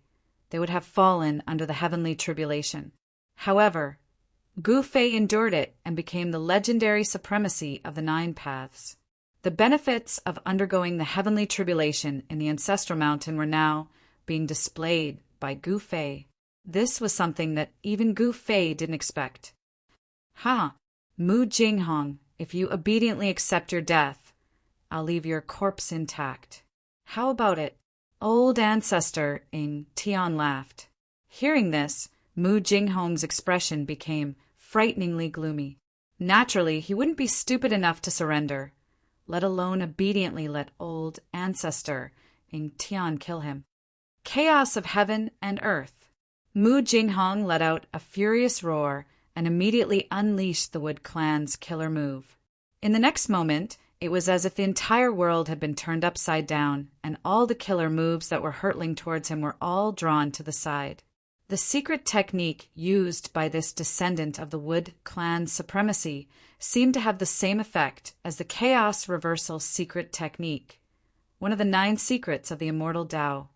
they would have fallen under the heavenly tribulation. However, Gu Fei endured it and became the legendary supremacy of the 9 paths. The benefits of undergoing the heavenly tribulation in the ancestral mountain were now being displayed by Gu Fei. This was something that even Gu Fei didn't expect. Mu Jinghong, if you obediently accept your death, I'll leave your corpse intact. How about it? Old ancestor Ing Tian laughed. Hearing this, Mu Jinghong's expression became frighteningly gloomy. Naturally, he wouldn't be stupid enough to surrender, let alone obediently let old ancestor Ing Tian kill him. Chaos of heaven and earth. Mu Jinghong let out a furious roar and immediately unleashed the Wood Clan's killer move. In the next moment, it was as if the entire world had been turned upside down, and all the killer moves that were hurtling towards him were all drawn to the side. The secret technique used by this descendant of the Wood Clan's supremacy seemed to have the same effect as the chaos reversal secret technique, one of the 9 secrets of the immortal Tao.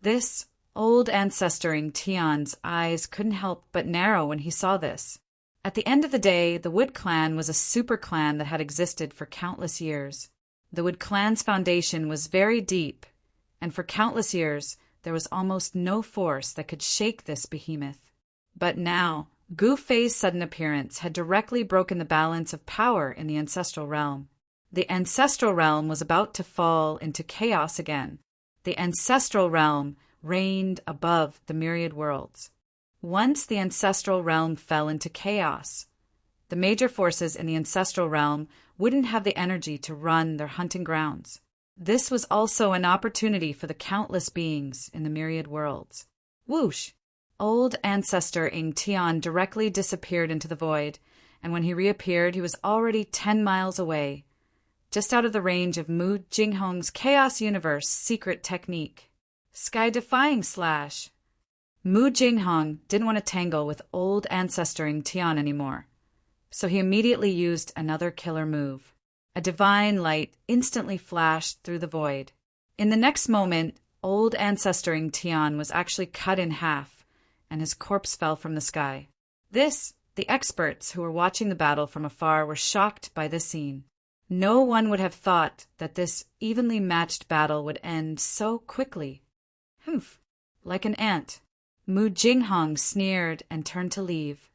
This old ancestor Ing Tian's eyes couldn't help but narrow when he saw this. At the end of the day, the Wood Clan was a super clan that had existed for countless years. The Wood Clan's foundation was very deep, and for countless years there was almost no force that could shake this behemoth. But now, Gu Fei's sudden appearance had directly broken the balance of power in the ancestral realm. The ancestral realm was about to fall into chaos again. The ancestral realm reigned above the myriad worlds. Once the ancestral realm fell into chaos, the major forces in the ancestral realm wouldn't have the energy to run their hunting grounds. This was also an opportunity for the countless beings in the myriad worlds. Whoosh! Old ancestor Ing Tian directly disappeared into the void, and when he reappeared, he was already 10 miles away, just out of the range of Mu Jinghong's Chaos Universe secret technique. Sky-defying slash! Mu Jinghong didn't want to tangle with old ancestor Ing Tian anymore, so he immediately used another killer move. A divine light instantly flashed through the void. In the next moment, old ancestor Ing Tian was actually cut in half, and his corpse fell from the sky. The experts who were watching the battle from afar were shocked by this scene. No one would have thought that this evenly matched battle would end so quickly. Humph! Like an ant. Mu Jinghong sneered and turned to leave.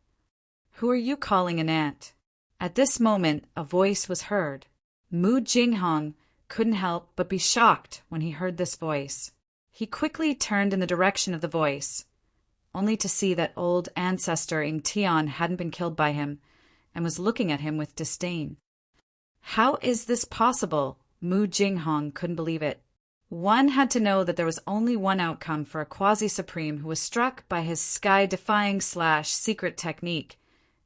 Who are you calling an ant? At this moment, a voice was heard. Mu Jinghong couldn't help but be shocked when he heard this voice. He quickly turned in the direction of the voice, only to see that old ancestor Ing Tian hadn't been killed by him and was looking at him with disdain. How is this possible? Mu Jinghong couldn't believe it. One had to know that there was only one outcome for a quasi-supreme who was struck by his sky-defying slash secret technique,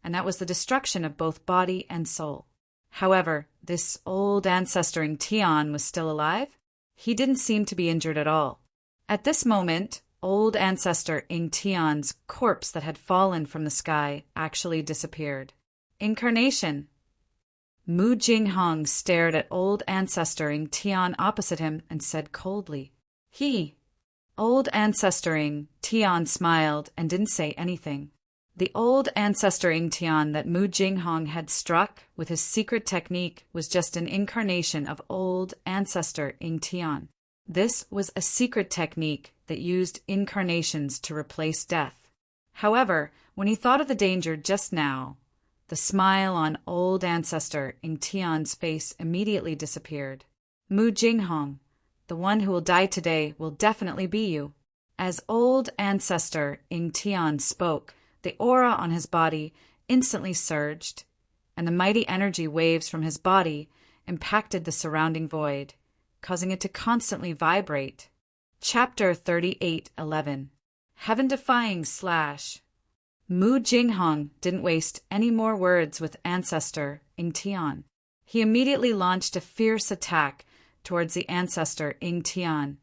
and that was the destruction of both body and soul. However, this old ancestor Ing Tian was still alive. He didn't seem to be injured at all. At this moment, old ancestor Ing Tian's corpse that had fallen from the sky actually disappeared. Incarnation. Mu Jinghong stared at old ancestor Ing Tian opposite him and said coldly, Old ancestor Ing Tian smiled and didn't say anything. The old ancestor Ing Tian that Mu Jinghong had struck with his secret technique was just an incarnation of old ancestor Ing Tian. This was a secret technique that used incarnations to replace death. However, when he thought of the danger just now, the smile on old ancestor Ing Tian's face immediately disappeared. Mu Jinghong, the one who will die today will definitely be you. As old ancestor Ing Tian spoke, the aura on his body instantly surged, and the mighty energy waves from his body impacted the surrounding void, causing it to constantly vibrate. Chapter 38:11 Heaven-defying slash. Mu Jinghong didn't waste any more words with ancestor Ing Tian. He immediately launched a fierce attack towards the ancestor Ing Tian,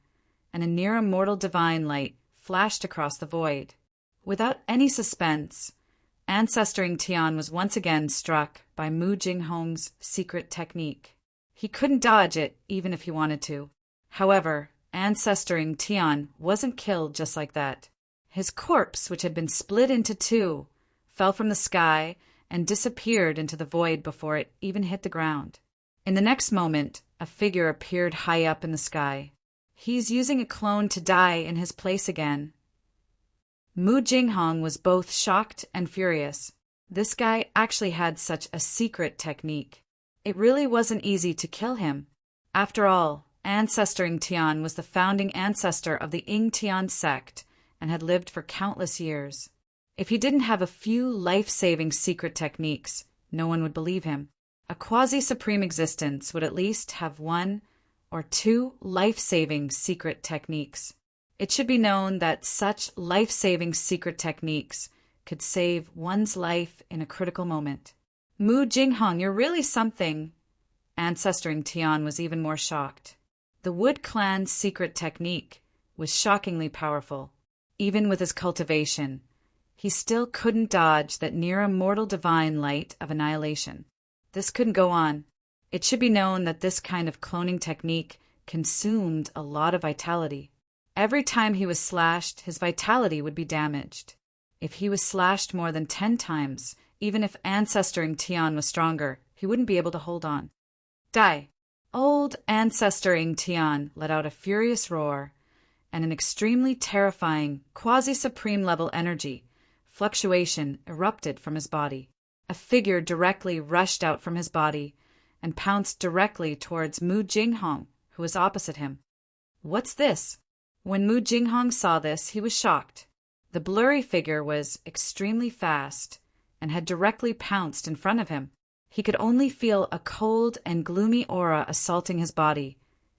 and a near-immortal divine light flashed across the void. Without any suspense, ancestor Ing Tian was once again struck by Mu Jinghong's secret technique. He couldn't dodge it even if he wanted to. However, ancestor Ing Tian wasn't killed just like that. His corpse, which had been split into two, fell from the sky and disappeared into the void before it even hit the ground. In the next moment, a figure appeared high up in the sky. He's using a clone to die in his place again. Mu Jinghong was both shocked and furious. This guy actually had such a secret technique. It really wasn't easy to kill him. After all, ancestor Ing Tian was the founding ancestor of the Ing Tian sect and had lived for countless years. If he didn't have a few life-saving secret techniques, no one would believe him. A quasi-supreme existence would at least have one or two life-saving secret techniques. It should be known that such life-saving secret techniques could save one's life in a critical moment. Mu Jinghong, you're really something. Ancestor Ing Tian was even more shocked. The Wood Clan's secret technique was shockingly powerful. Even with his cultivation, he still couldn't dodge that near-immortal divine light of annihilation. This couldn't go on. It should be known that this kind of cloning technique consumed a lot of vitality. Every time he was slashed, his vitality would be damaged. If he was slashed more than 10 times, even if ancestor Ing Tian was stronger, he wouldn't be able to hold on. Die! Old ancestor Ing Tian let out a furious roar, and an extremely terrifying, quasi-supreme level energy fluctuation erupted from his body. A figure directly rushed out from his body and pounced directly towards Mu Jinghong, who was opposite him. What's this? When Mu Jinghong saw this, he was shocked. The blurry figure was extremely fast and had directly pounced in front of him. He could only feel a cold and gloomy aura assaulting his body,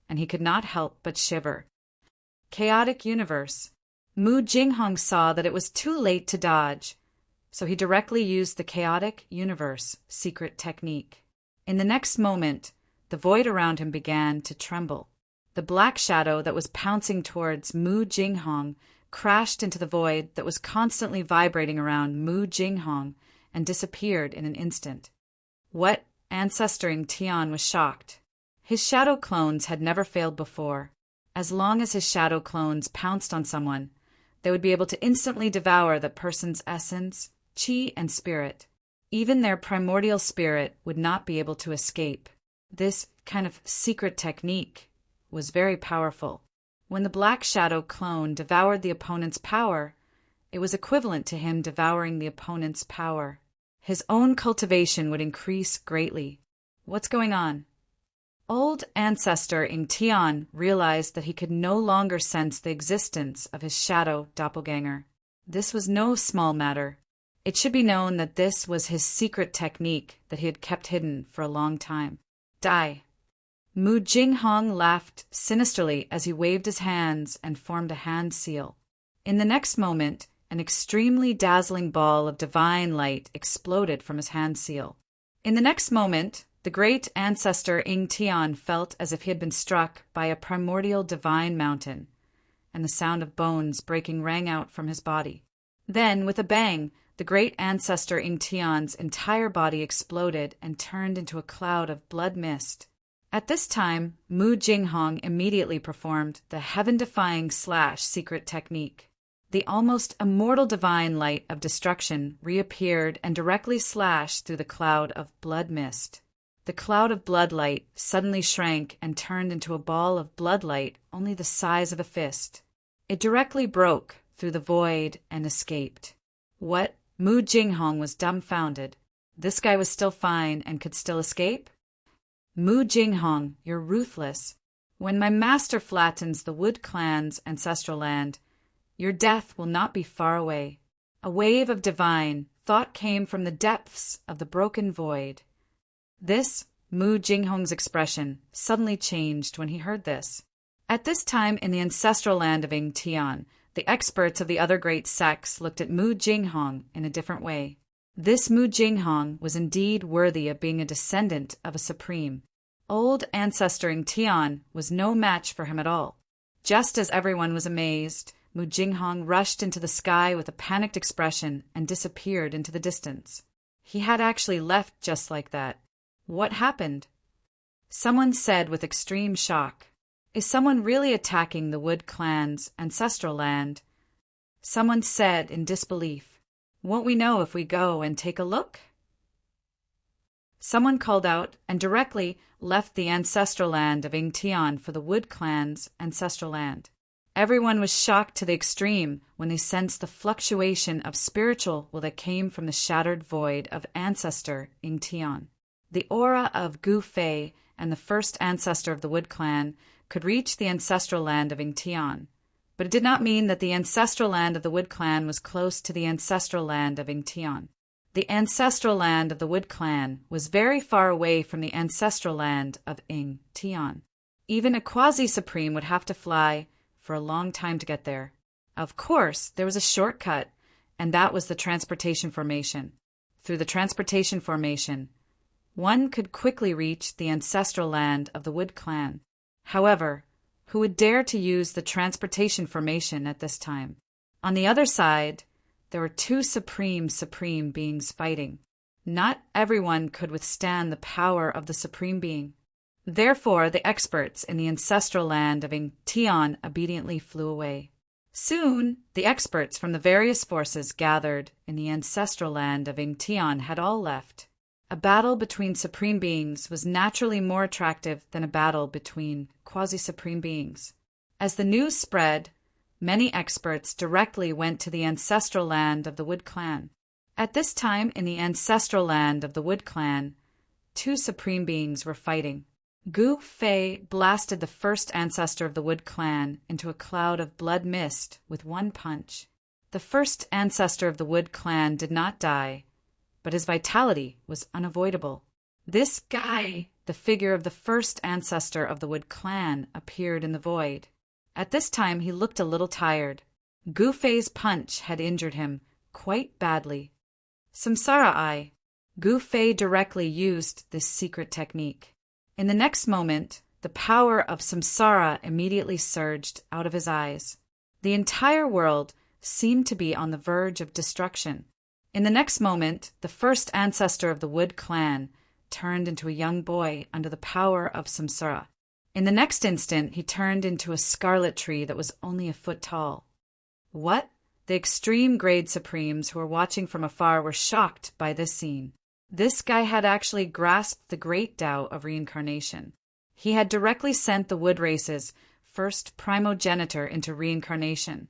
and he could not help but shiver. Chaotic universe. Mu Jinghong saw that it was too late to dodge, so he directly used the chaotic universe secret technique. In the next moment, the void around him began to tremble. The black shadow that was pouncing towards Mu Jinghong crashed into the void that was constantly vibrating around Mu Jinghong and disappeared in an instant. What? Ancestor Ing Tian was shocked. His shadow clones had never failed before. As long as his shadow clones pounced on someone, they would be able to instantly devour that person's essence, chi, and spirit. Even their primordial spirit would not be able to escape. This kind of secret technique was very powerful. When the black shadow clone devoured the opponent's power, it was equivalent to him devouring the opponent's power. His own cultivation would increase greatly. What's going on? Old ancestor Ing Tian realized that he could no longer sense the existence of his shadow doppelganger. This was no small matter. It should be known that this was his secret technique that he had kept hidden for a long time. Die! Mu Jinghong laughed sinisterly as he waved his hands and formed a hand seal. In the next moment, an extremely dazzling ball of divine light exploded from his hand seal. In the next moment, the great ancestor Ing Tian felt as if he had been struck by a primordial divine mountain, and the sound of bones breaking rang out from his body. Then, with a bang, the great ancestor Ing Tian's entire body exploded and turned into a cloud of blood mist. At this time, Mu Jinghong immediately performed the heaven-defying secret technique. The almost immortal divine light of destruction reappeared and directly slashed through the cloud of blood mist. The cloud of blood light suddenly shrank and turned into a ball of blood light only the size of a fist. It directly broke through the void and escaped. What? Mu Jinghong was dumbfounded. This guy was still fine and could still escape? Mu Jinghong, you're ruthless. When my master flattens the Wood Clan's ancestral land, your death will not be far away. A wave of divine thought came from the depths of the broken void. This, Mu Jinghong's expression, suddenly changed when he heard this. At this time in the ancestral land of Ying Tian, the experts of the other great sects looked at Mu Jinghong in a different way. This Mu Jinghong was indeed worthy of being a descendant of a supreme. Old ancestor Ying Tian was no match for him at all. Just as everyone was amazed, Mu Jinghong rushed into the sky with a panicked expression and disappeared into the distance. He had actually left just like that. What happened? Someone said with extreme shock. Is someone really attacking the Wood Clan's ancestral land? Someone said in disbelief. Won't we know if we go and take a look? Someone called out and directly left the ancestral land of Ying Tian for the Wood Clan's ancestral land. Everyone was shocked to the extreme when they sensed the fluctuation of spiritual will that came from the shattered void of ancestor Ying Tian. The aura of Gu Fei and the first ancestor of the Wood Clan could reach the ancestral land of Ying Tian, but it did not mean that the ancestral land of the Wood Clan was close to the ancestral land of Ying Tian. The ancestral land of the Wood Clan was very far away from the ancestral land of Ying Tian. Even a quasi-supreme would have to fly for a long time to get there. Of course, there was a shortcut, and that was the transportation formation. Through the transportation formation, one could quickly reach the ancestral land of the Wood Clan. However, who would dare to use the transportation formation at this time? On the other side, there were two supreme beings fighting. Not everyone could withstand the power of the supreme being. Therefore, the experts in the ancestral land of Ying Tian obediently flew away. Soon, the experts from the various forces gathered in the ancestral land of Ying Tian had all left. A battle between supreme beings was naturally more attractive than a battle between quasi-supreme beings. As the news spread, many experts directly went to the ancestral land of the Wood Clan. At this time in the ancestral land of the Wood Clan, two supreme beings were fighting. Gu Fei blasted the first ancestor of the Wood Clan into a cloud of blood mist with one punch. The first ancestor of the Wood Clan did not die, but his vitality was unavoidable. This guy, the figure of the first ancestor of the Wood Clan, appeared in the void. At this time he looked a little tired. Gu Fei's punch had injured him quite badly. Samsara Eye. Gu Fei directly used this secret technique. In the next moment, the power of Samsara immediately surged out of his eyes. The entire world seemed to be on the verge of destruction. In the next moment, the first ancestor of the Wood Clan turned into a young boy under the power of Samsara. In the next instant, he turned into a scarlet tree that was only a foot tall. What? The extreme grade supremes who were watching from afar were shocked by this scene. This guy had actually grasped the great Tao of reincarnation. He had directly sent the Wood Race's first primogenitor into reincarnation,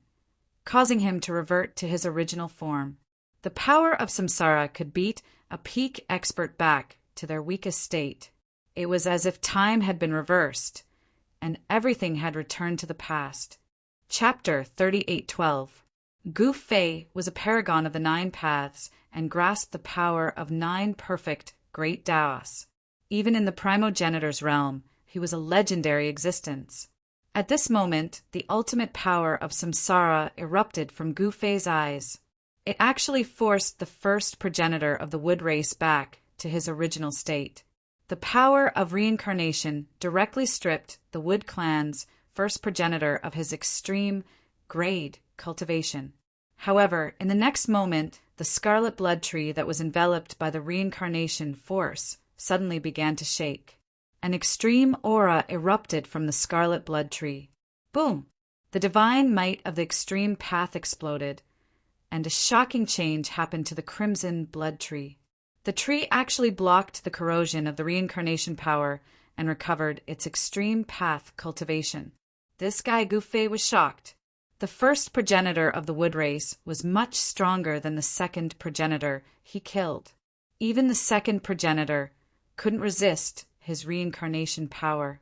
causing him to revert to his original form. The power of Samsara could beat a peak expert back to their weakest state. It was as if time had been reversed, and everything had returned to the past. Chapter 38:12. Gu Fei was a paragon of the 9 paths and grasped the power of 9 perfect great Taos. Even in the primogenitor's realm, he was a legendary existence. At this moment, the ultimate power of Samsara erupted from Gu Fei's eyes. It actually forced the first progenitor of the Wood Race back to his original state. The power of reincarnation directly stripped the Wood Clan's first progenitor of his extreme grade cultivation. However, in the next moment, the scarlet blood tree that was enveloped by the reincarnation force suddenly began to shake. An extreme aura erupted from the scarlet blood tree. Boom! The divine might of the extreme path exploded, and a shocking change happened to the crimson blood tree. The tree actually blocked the corrosion of the reincarnation power and recovered its extreme path cultivation. This guy Gu Fei was shocked. The first progenitor of the wood race was much stronger than the second progenitor he killed. Even the second progenitor couldn't resist his reincarnation power.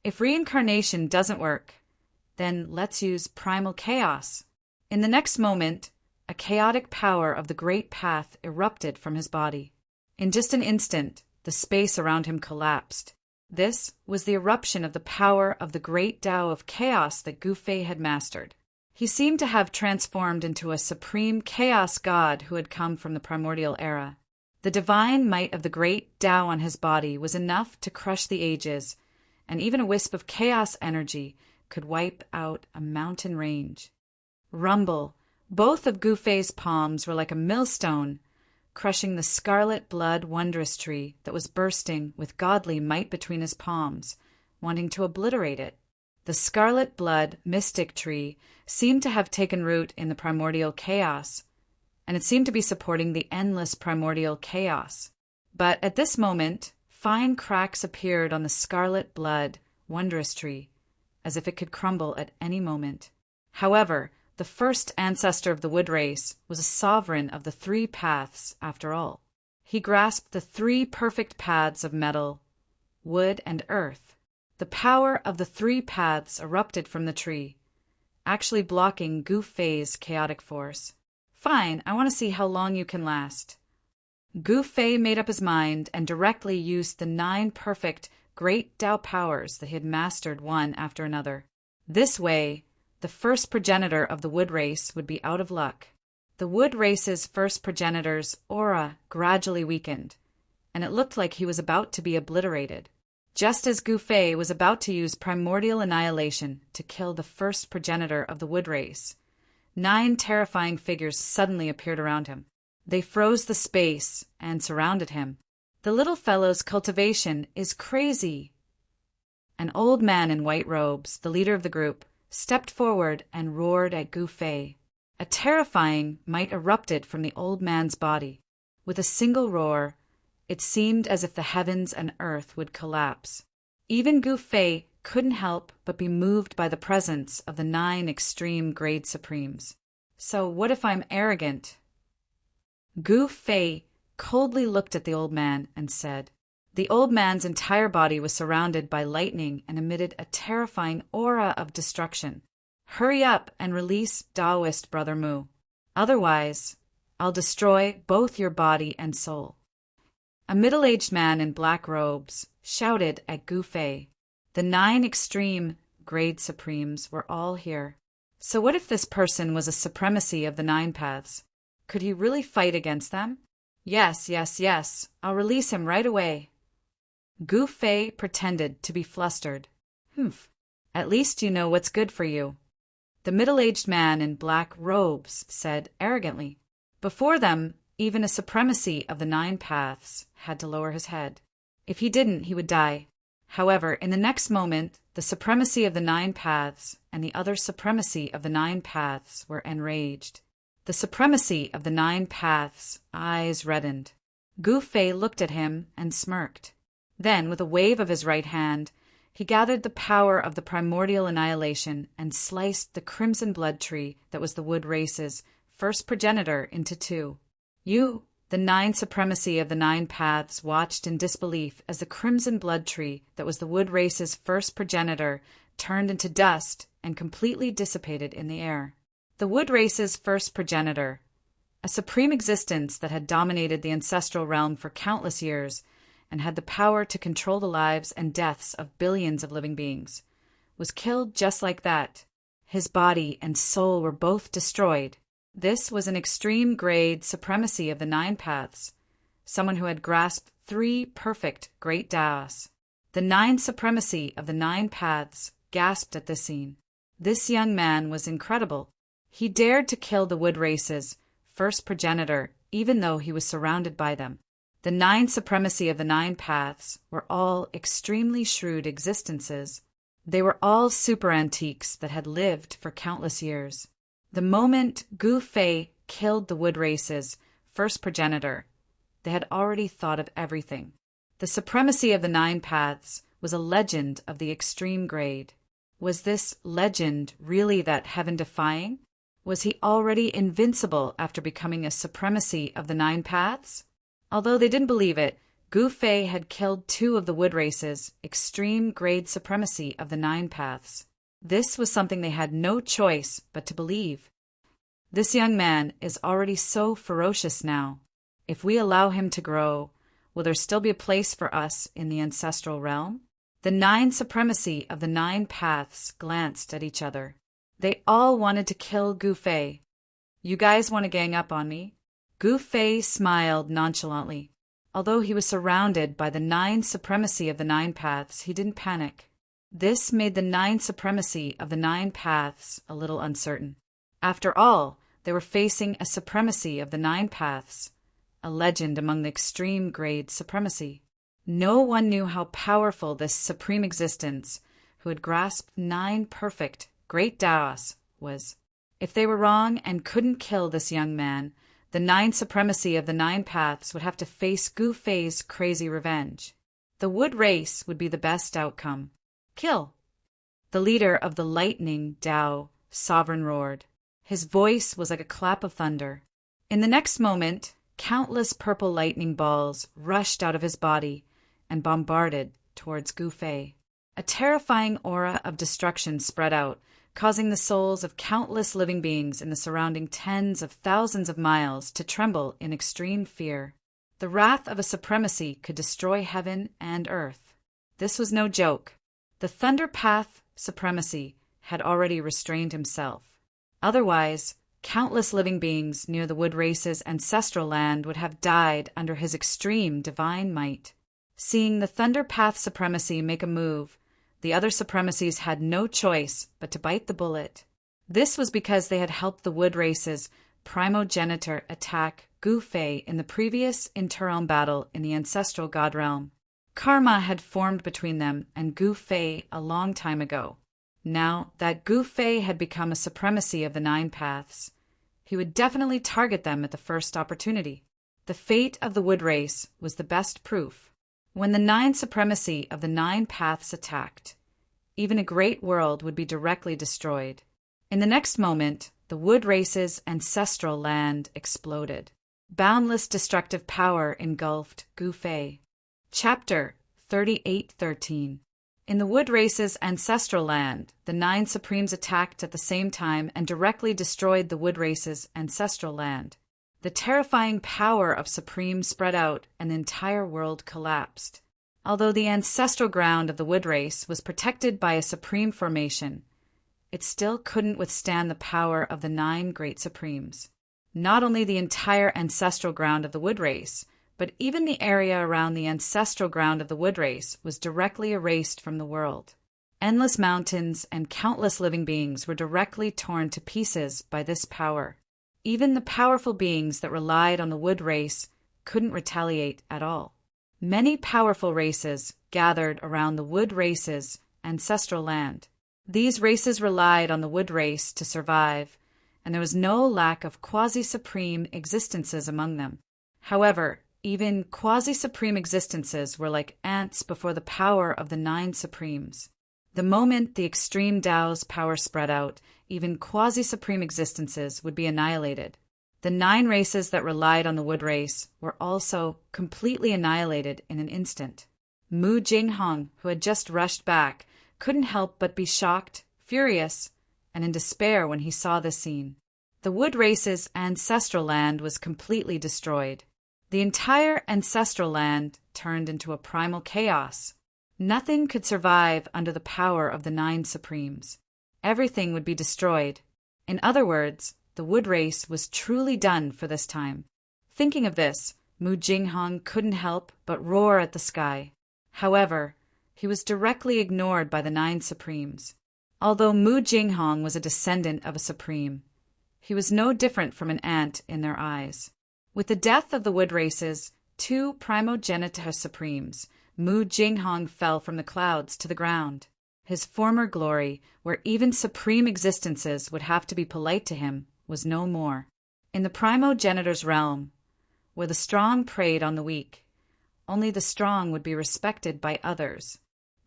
If reincarnation doesn't work, then let's use primal chaos. In the next moment, a chaotic power of the great path erupted from his body. In just an instant, the space around him collapsed. This was the eruption of the power of the great Tao of chaos that Gu Fei had mastered. He seemed to have transformed into a supreme chaos god who had come from the primordial era. The divine might of the great Tao on his body was enough to crush the ages, and even a wisp of chaos energy could wipe out a mountain range. Rumble! Both of Gu Fei's palms were like a millstone, crushing the scarlet blood wondrous tree that was bursting with godly might between his palms, wanting to obliterate it. The scarlet blood mystic tree seemed to have taken root in the primordial chaos, and it seemed to be supporting the endless primordial chaos. But at this moment, fine cracks appeared on the scarlet blood wondrous tree, as if it could crumble at any moment. However, the first ancestor of the wood race was a sovereign of the three paths after all. He grasped the three perfect paths of metal, wood, and earth. The power of the three paths erupted from the tree, actually blocking Gu Fei's chaotic force. Fine, I want to see how long you can last. Gu Fei made up his mind and directly used the 9 perfect great Tao powers that he had mastered one after another. This way, the first progenitor of the wood race would be out of luck. The wood race's first progenitor's aura gradually weakened, and it looked like he was about to be obliterated. Just as Gu Fei was about to use primordial annihilation to kill the first progenitor of the wood race, 9 terrifying figures suddenly appeared around him. They froze the space and surrounded him. The little fellow's cultivation is crazy. An old man in white robes, the leader of the group, stepped forward and roared at Gu Fei. A terrifying might erupted from the old man's body. With a single roar, it seemed as if the heavens and earth would collapse. Even Gu Fei couldn't help but be moved by the presence of the 9 extreme grade supremes. So what if I'm arrogant? Gu Fei coldly looked at the old man and said. The old man's entire body was surrounded by lightning and emitted a terrifying aura of destruction. Hurry up and release Taoist Brother Mu. Otherwise, I'll destroy both your body and soul. A middle-aged man in black robes shouted at Gu Fei. The 9 extreme grade supremes were all here. So what if this person was a supremacy of the 9 paths? Could he really fight against them? Yes, yes, yes. I'll release him right away. Gu Fei pretended to be flustered. Humph. At least you know what's good for you. The middle-aged man in black robes said arrogantly. Before them, even a supremacy of the 9 paths had to lower his head. If he didn't, he would die. However, in the next moment, the supremacy of the 9 paths and the other supremacy of the 9 paths were enraged. The supremacy of the 9 paths' eyes reddened. Gu Fei looked at him and smirked. Then, with a wave of his right hand, he gathered the power of the primordial annihilation and sliced the crimson blood tree that was the wood race's first progenitor into 2. You, the 9 supremacy of the 9 paths, watched in disbelief as the crimson blood tree that was the wood race's first progenitor turned into dust and completely dissipated in the air. The wood race's first progenitor, a supreme existence that had dominated the ancestral realm for countless years and had the power to control the lives and deaths of billions of living beings, was killed just like that. His body and soul were both destroyed. This was an extreme grade supremacy of the 9 paths, someone who had grasped 3 perfect great Taos. The 9 supremacy of the 9 paths gasped at this scene. This young man was incredible. He dared to kill the wood race's first progenitor, even though he was surrounded by them. The 9 supremacy of the 9 paths were all extremely shrewd existences. They were all super antiques that had lived for countless years. The moment Gu Fei killed the wood race's first progenitor, they had already thought of everything. The supremacy of the 9 paths was a legend of the extreme grade. Was this legend really that heaven-defying? Was he already invincible after becoming a supremacy of the nine paths? Although they didn't believe it, Gu Fei had killed 2 of the wood races, extreme grade supremacy of the nine paths. This was something they had no choice but to believe. This young man is already so ferocious now. If we allow him to grow, will there still be a place for us in the ancestral realm? The 9 supremacy of the 9 paths glanced at each other. They all wanted to kill Gu Fei. You guys want to gang up on me? Gu Fei smiled nonchalantly. Although he was surrounded by the 9 supremacy of the 9 paths, he didn't panic. This made the 9 supremacy of the 9 paths a little uncertain. After all, they were facing a supremacy of the 9 paths, a legend among the extreme grade supremacy. No one knew how powerful this supreme existence, who had grasped 9 perfect, great Taoists, was. If they were wrong and couldn't kill this young man, the 9 supremacy of the 9 paths would have to face Gu Fei's crazy revenge. The wood race would be the best outcome. Kill! The leader of the lightning Tao sovereign roared. His voice was like a clap of thunder. In the next moment, countless purple lightning balls rushed out of his body and bombarded towards Gu Fei. A terrifying aura of destruction spread out, causing the souls of countless living beings in the surrounding tens of thousands of miles to tremble in extreme fear. The wrath of a supremacy could destroy heaven and earth. This was no joke. The Thunder Path supremacy had already restrained himself. Otherwise, countless living beings near the wood race's ancestral land would have died under his extreme divine might. Seeing the Thunder Path supremacy make a move, the other supremacies had no choice but to bite the bullet. This was because they had helped the wood race's primogenitor attack Gu Fei in the previous interrealm battle in the ancestral god realm. Karma had formed between them and Gu Fei a long time ago. Now that Gu Fei had become a supremacy of the 9 paths, he would definitely target them at the first opportunity. The fate of the wood race was the best proof. When the 9 supremacy of the 9 paths attacked, even a great world would be directly destroyed. In the next moment, the wood race's ancestral land exploded. Boundless destructive power engulfed Gu Fei. Chapter 38:13. In the wood race's ancestral land, the 9 supremes attacked at the same time and directly destroyed the wood race's ancestral land. The terrifying power of Supreme spread out and the entire world collapsed. Although the ancestral ground of the wood race was protected by a Supreme formation, it still couldn't withstand the power of the 9 great Supremes. Not only the entire ancestral ground of the wood race, but even the area around the ancestral ground of the wood race was directly erased from the world. Endless mountains and countless living beings were directly torn to pieces by this power. Even the powerful beings that relied on the wood race couldn't retaliate at all. Many powerful races gathered around the wood race's ancestral land. These races relied on the wood race to survive, and there was no lack of quasi-supreme existences among them. However, even quasi-supreme existences were like ants before the power of the 9 supremes. The moment the extreme Tao's power spread out, even quasi-supreme existences would be annihilated. The 9 races that relied on the wood race were also completely annihilated in an instant. Mu Jinghong, who had just rushed back, couldn't help but be shocked, furious, and in despair when he saw this scene. The wood race's ancestral land was completely destroyed. The entire ancestral land turned into a primal chaos. Nothing could survive under the power of the 9 supremes. Everything would be destroyed. In other words, the wood race was truly done for this time. Thinking of this, Mu Jinghong couldn't help but roar at the sky. However, he was directly ignored by the 9 supremes. Although Mu Jinghong was a descendant of a supreme, he was no different from an ant in their eyes. With the death of the wood race's 2 primogenitor supremes, Mu Jinghong fell from the clouds to the ground. His former glory, where even supreme existences would have to be polite to him, was no more. In the primogenitor's realm, where the strong preyed on the weak, only the strong would be respected by others.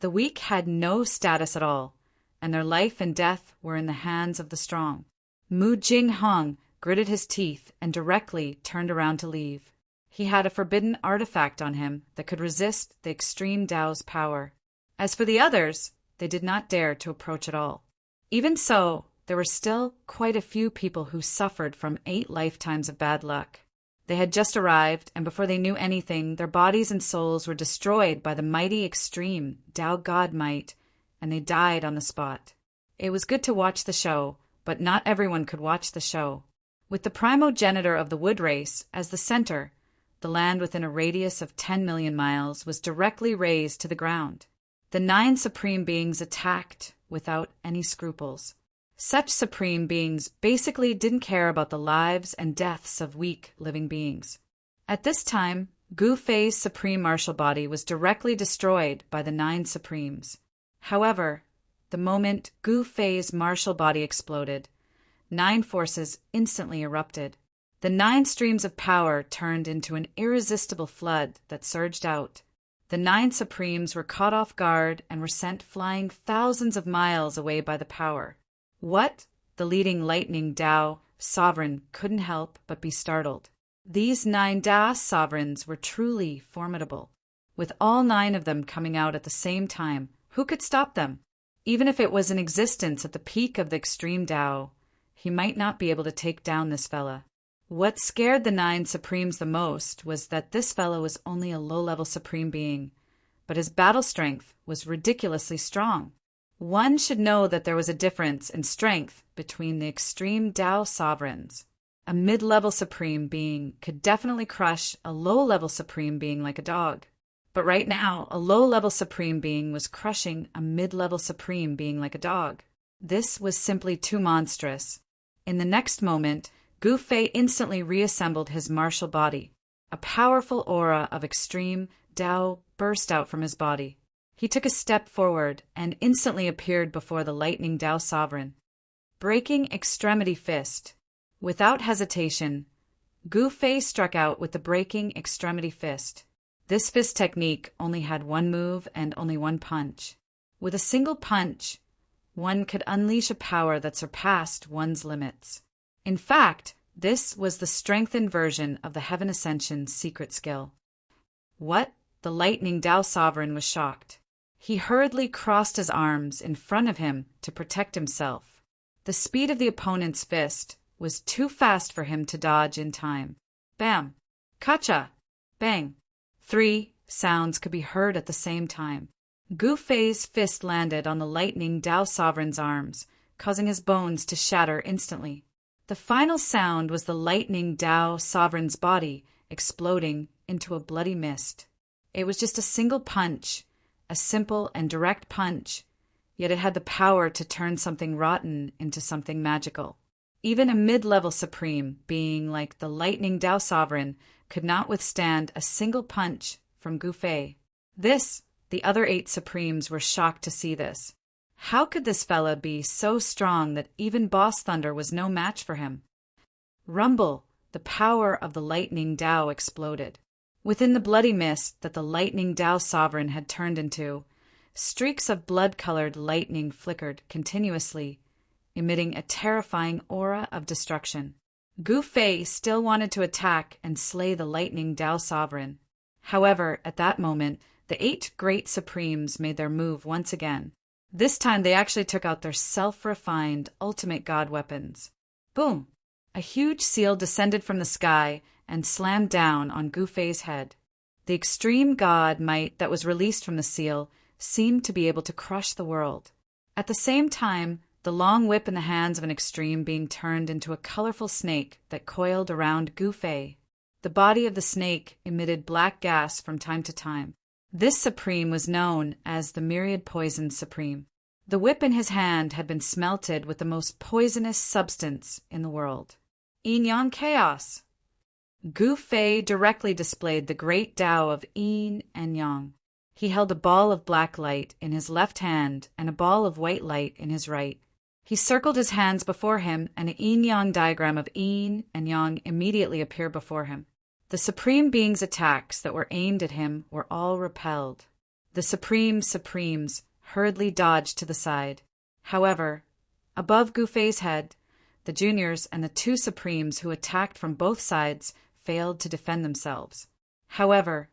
The weak had no status at all, and their life and death were in the hands of the strong. Mu Jing Hong gritted his teeth and directly turned around to leave. He had a forbidden artifact on him that could resist the extreme Tao's power. As for the others, they did not dare to approach at all. Even so, there were still quite a few people who suffered from 8 lifetimes of bad luck. They had just arrived, and before they knew anything, their bodies and souls were destroyed by the mighty extreme Tao God might, and they died on the spot. It was good to watch the show, but not everyone could watch the show. With the primogenitor of the wood race as the center, the land within a radius of 10 million miles was directly razed to the ground. The 9 supreme beings attacked without any scruples. Such supreme beings basically didn't care about the lives and deaths of weak living beings. At this time, Gu Fei's supreme martial body was directly destroyed by the 9 supremes. However, the moment Gu Fei's martial body exploded, 9 forces instantly erupted. The 9 streams of power turned into an irresistible flood that surged out. The 9 supremes were caught off guard and were sent flying thousands of miles away by the power. What? The leading lightning Tao sovereign couldn't help but be startled. These 9 Tao sovereigns were truly formidable. With all 9 of them coming out at the same time, who could stop them? Even if it was in existence at the peak of the extreme Tao, he might not be able to take down this fella. What scared the 9 supremes the most was that this fellow was only a low-level supreme being, but his battle strength was ridiculously strong. One should know that there was a difference in strength between the extreme Tao sovereigns. A mid-level supreme being could definitely crush a low-level supreme being like a dog. But right now, a low-level supreme being was crushing a mid-level supreme being like a dog. This was simply too monstrous. In the next moment, Gu Fei instantly reassembled his martial body. A powerful aura of extreme Tao burst out from his body. He took a step forward and instantly appeared before the lightning Tao sovereign. Breaking extremity fist. Without hesitation, Gu Fei struck out with the breaking extremity fist. This fist technique only had one move and only one punch. With a single punch, one could unleash a power that surpassed one's limits. In fact, this was the strengthened version of the Heaven Ascension's secret skill. What? The lightning Tao sovereign was shocked. He hurriedly crossed his arms in front of him to protect himself. The speed of the opponent's fist was too fast for him to dodge in time. Bam! Kacha! Bang! 3 sounds could be heard at the same time. Gu Fei's fist landed on the lightning Tao sovereign's arms, causing his bones to shatter instantly. The final sound was the lightning Tao sovereign's body exploding into a bloody mist. It was just a single punch, a simple and direct punch, yet it had the power to turn something rotten into something magical. Even a mid-level supreme being like the lightning Tao sovereign could not withstand a single punch from Gu Fei. The other 8 supremes were shocked to see this. How could this fella be so strong that even Boss Thunder was no match for him? Rumble, the power of the lightning Tao exploded. Within the bloody mist that the lightning Tao sovereign had turned into, streaks of blood-colored lightning flickered continuously, emitting a terrifying aura of destruction. Gu Fei still wanted to attack and slay the lightning Tao sovereign. However, at that moment, the 8 great supremes made their move once again. This time they actually took out their self-refined ultimate god weapons. Boom! A huge seal descended from the sky and slammed down on Gu Fei's head. The extreme god might that was released from the seal seemed to be able to crush the world. At the same time, the long whip in the hands of an extreme being turned into a colorful snake that coiled around Gu Fei. The body of the snake emitted black gas from time to time. This supreme was known as the Myriad Poison Supreme. The whip in his hand had been smelted with the most poisonous substance in the world. Yin-Yang Chaos! Gu Fei directly displayed the great Tao of Yin and Yang. He held a ball of black light in his left hand and a ball of white light in his right. He circled his hands before him, and a yin-yang diagram of yin and yang immediately appeared before him. The Supreme Being's attacks that were aimed at him were all repelled. The Supremes hurriedly dodged to the side. However, above Gu Fei's head, the juniors and the two supremes who attacked from both sides failed to defend themselves. However,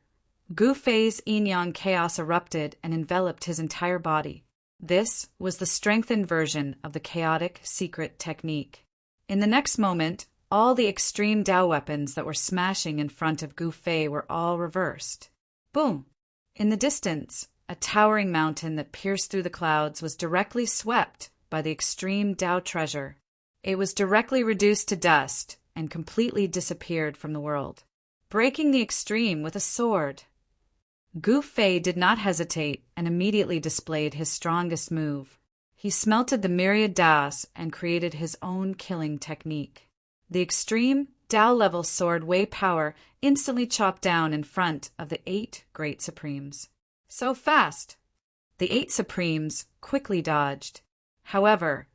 Gu Fei's yin-yang chaos erupted and enveloped his entire body. This was the strengthened version of the chaotic secret technique. In the next moment, all the extreme Tao weapons that were smashing in front of Gu Fei were all reversed. Boom! In the distance, a towering mountain that pierced through the clouds was directly swept by the extreme Tao treasure. It was directly reduced to dust and completely disappeared from the world, breaking the extreme with a sword. Gu Fei did not hesitate and immediately displayed his strongest move. He smelted the myriad Taos and created his own killing technique. The extreme Tao-level sword Wei power instantly chopped down in front of the 8 great supremes. So fast! The 8 supremes quickly dodged. However,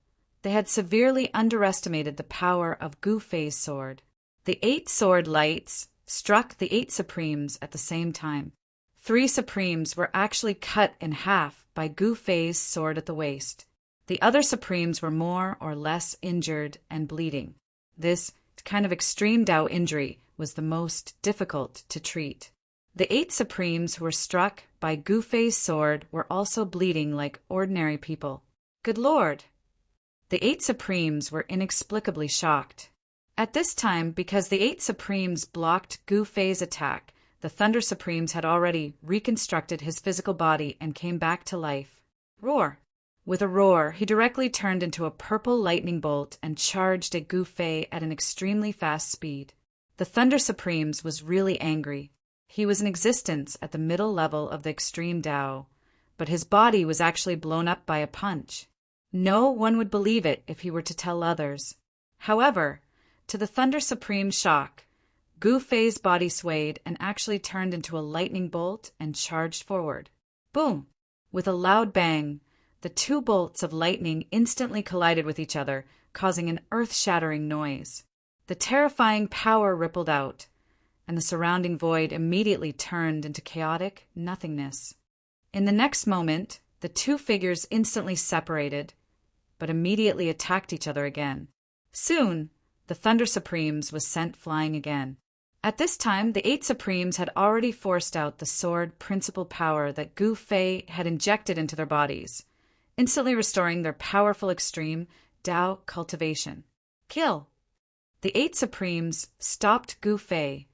they had severely underestimated the power of Gu Fei's sword. The 8 sword lights struck the 8 supremes at the same time. 3 supremes were actually cut in half by Gu Fei's sword at the waist. The other supremes were more or less injured and bleeding. This kind of extreme Tao injury was the most difficult to treat. The 8 supremes who were struck by Gu Fei's sword were also bleeding like ordinary people. Good Lord! The 8 supremes were inexplicably shocked. At this time, because the 8 supremes blocked Gu Fei's attack, the Thunder Supremes had already reconstructed his physical body and came back to life. Roar! With a roar, he directly turned into a purple lightning bolt and charged at Gu Fei at an extremely fast speed. The Thunder Supremes was really angry. He was in existence at the middle level of the extreme Tao, but his body was actually blown up by a punch. No one would believe it if he were to tell others. However, to the Thunder Supreme's shock, Gu Fei's body swayed and actually turned into a lightning bolt and charged forward. Boom! With a loud bang, the 2 bolts of lightning instantly collided with each other, causing an earth-shattering noise. The terrifying power rippled out, and the surrounding void immediately turned into chaotic nothingness. In the next moment, the 2 figures instantly separated, but immediately attacked each other again. Soon, the Thunder Supremes was sent flying again. At this time, the 8 Supremes had already forced out the sword principal power that Gu Fei had injected into their bodies, instantly restoring their powerful extreme Tao cultivation. Kill! The 8 Supremes stopped Gu Fei,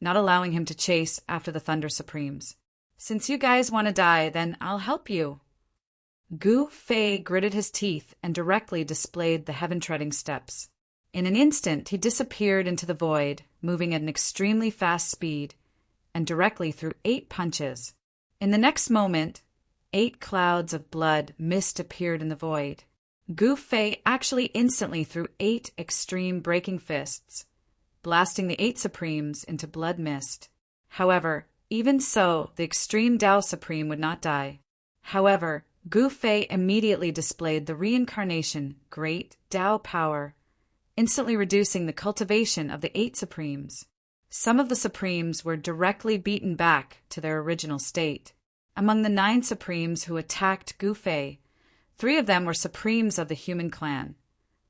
not allowing him to chase after the Thunder Supremes. Since you guys want to die, then I'll help you. Gu Fei gritted his teeth and directly displayed the heaven-treading steps. In an instant, he disappeared into the void, moving at an extremely fast speed, and directly threw 8 punches. In the next moment, 8 clouds of blood mist appeared in the void. Gu Fei actually instantly threw 8 extreme breaking fists, blasting the 8 Supremes into blood mist. However, even so, the extreme Tao Supreme would not die. However, Gu Fei immediately displayed the reincarnation Great Tao power, instantly reducing the cultivation of the 8 Supremes. Some of the Supremes were directly beaten back to their original state. Among the 9 Supremes who attacked Gu Fei, 3 of them were Supremes of the human clan,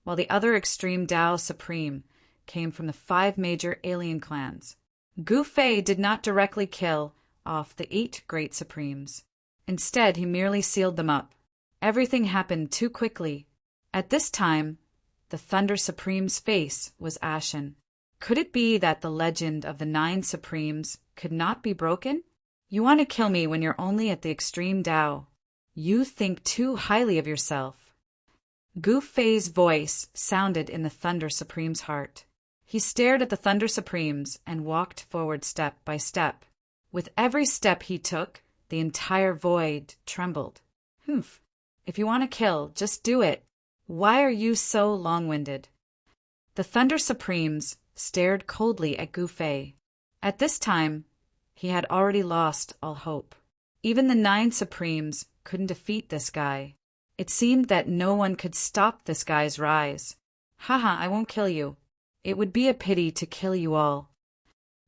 while the other extreme Tao Supreme came from the 5 major alien clans. Gu Fei did not directly kill off the 8 great Supremes. Instead, he merely sealed them up. Everything happened too quickly. At this time, the Thunder Supreme's face was ashen. Could it be that the legend of the 9 Supremes could not be broken? You want to kill me when you're only at the extreme Tao. You think too highly of yourself. Gu Fei's voice sounded in the Thunder Supreme's heart. He stared at the Thunder Supremes and walked forward step by step. With every step he took, the entire void trembled. Humph. If you want to kill, just do it. Why are you so long-winded? The Thunder Supremes stared coldly at Gu Fei. At this time, he had already lost all hope. Even the 9 Supremes couldn't defeat this guy. It seemed that no one could stop this guy's rise. Haha, I won't kill you. It would be a pity to kill you all.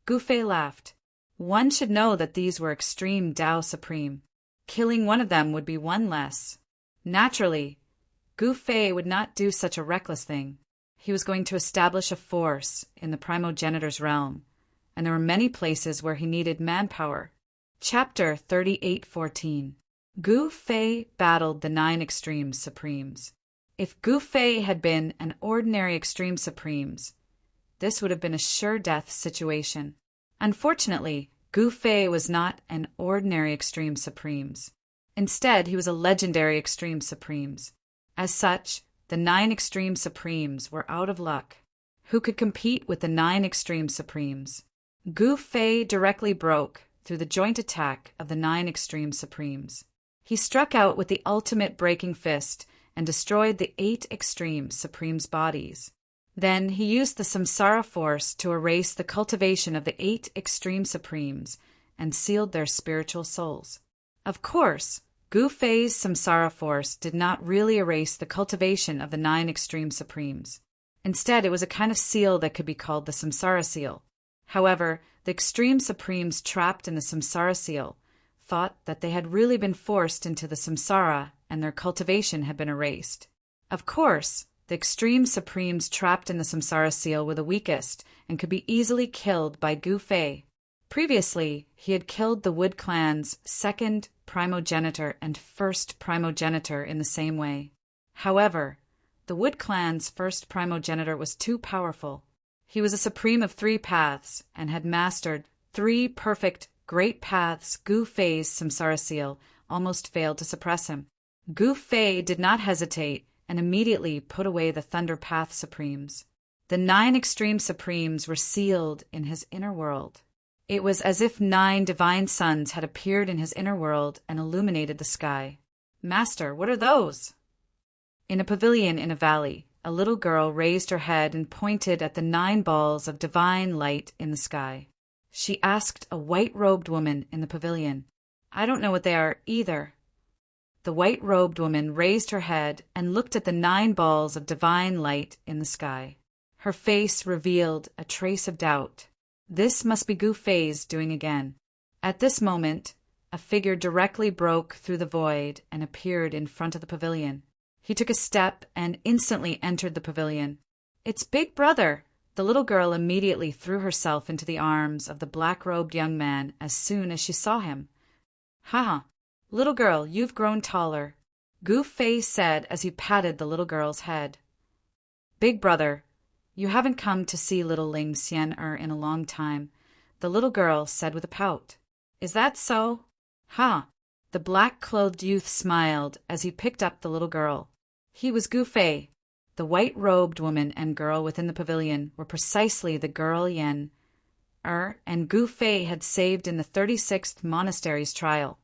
Gu Fei laughed. One should know that these were extreme Tao Supreme. Killing one of them would be one less. Naturally, Gu Fei would not do such a reckless thing. He was going to establish a force in the primogenitor's realm, and there were many places where he needed manpower. Chapter 38:14. Gu Fei battled the 9 Extreme Supremes. If Gu Fei had been an ordinary Extreme Supremes, this would have been a sure death situation. Unfortunately, Gu Fei was not an ordinary Extreme Supremes. Instead, he was a legendary Extreme Supremes. As such, the 9 Extreme Supremes were out of luck. Who could compete with the 9 Extreme Supremes? Gu Fei directly broke through the joint attack of the 9 Extreme Supremes. He struck out with the ultimate breaking fist and destroyed the 8 Extreme Supremes' bodies. Then he used the Samsara force to erase the cultivation of the 8 Extreme Supremes and sealed their spiritual souls. Of course, Gu Fei's Samsara force did not really erase the cultivation of the 9 Extreme Supremes. Instead, it was a kind of seal that could be called the Samsara seal. However, the Extreme Supremes trapped in the Samsara seal thought that they had really been forced into the Samsara and their cultivation had been erased. Of course, the Extreme Supremes trapped in the Samsara seal were the weakest and could be easily killed by Gu Fei. Previously, he had killed the Wood clan's 2nd primogenitor and 1st primogenitor in the same way. However, the Wood clan's 1st primogenitor was too powerful. He was a supreme of 3 paths and had mastered 3 perfect great paths. Gu Fei's Samsara seal almost failed to suppress him. Gu Fei did not hesitate and immediately put away the Thunder Path Supremes. The 9 Extreme Supremes were sealed in his inner world. It was as if 9 divine suns had appeared in his inner world and illuminated the sky. Master, what are those? In a pavilion in a valley, a little girl raised her head and pointed at the 9 balls of divine light in the sky. She asked a white-robed woman in the pavilion, "I don't know what they are either." The white-robed woman raised her head and looked at the 9 balls of divine light in the sky. Her face revealed a trace of doubt. This must be Gu Fei's doing again. At this moment, a figure directly broke through the void and appeared in front of the pavilion. He took a step and instantly entered the pavilion. "It's Big Brother!" The little girl immediately threw herself into the arms of the black-robed young man as soon as she saw him. "Ha! Little girl, you've grown taller," Gu Fei said as he patted the little girl's head. "Big Brother, you haven't come to see little Ling Xian in a long time," the little girl said with a pout. "Is that so?" "Ha!" The black-clothed youth smiled as he picked up the little girl. He was Gu Fei. The white-robed woman and girl within the pavilion were precisely the girl Yen and Gu Fei had saved in the 36th monastery's trial.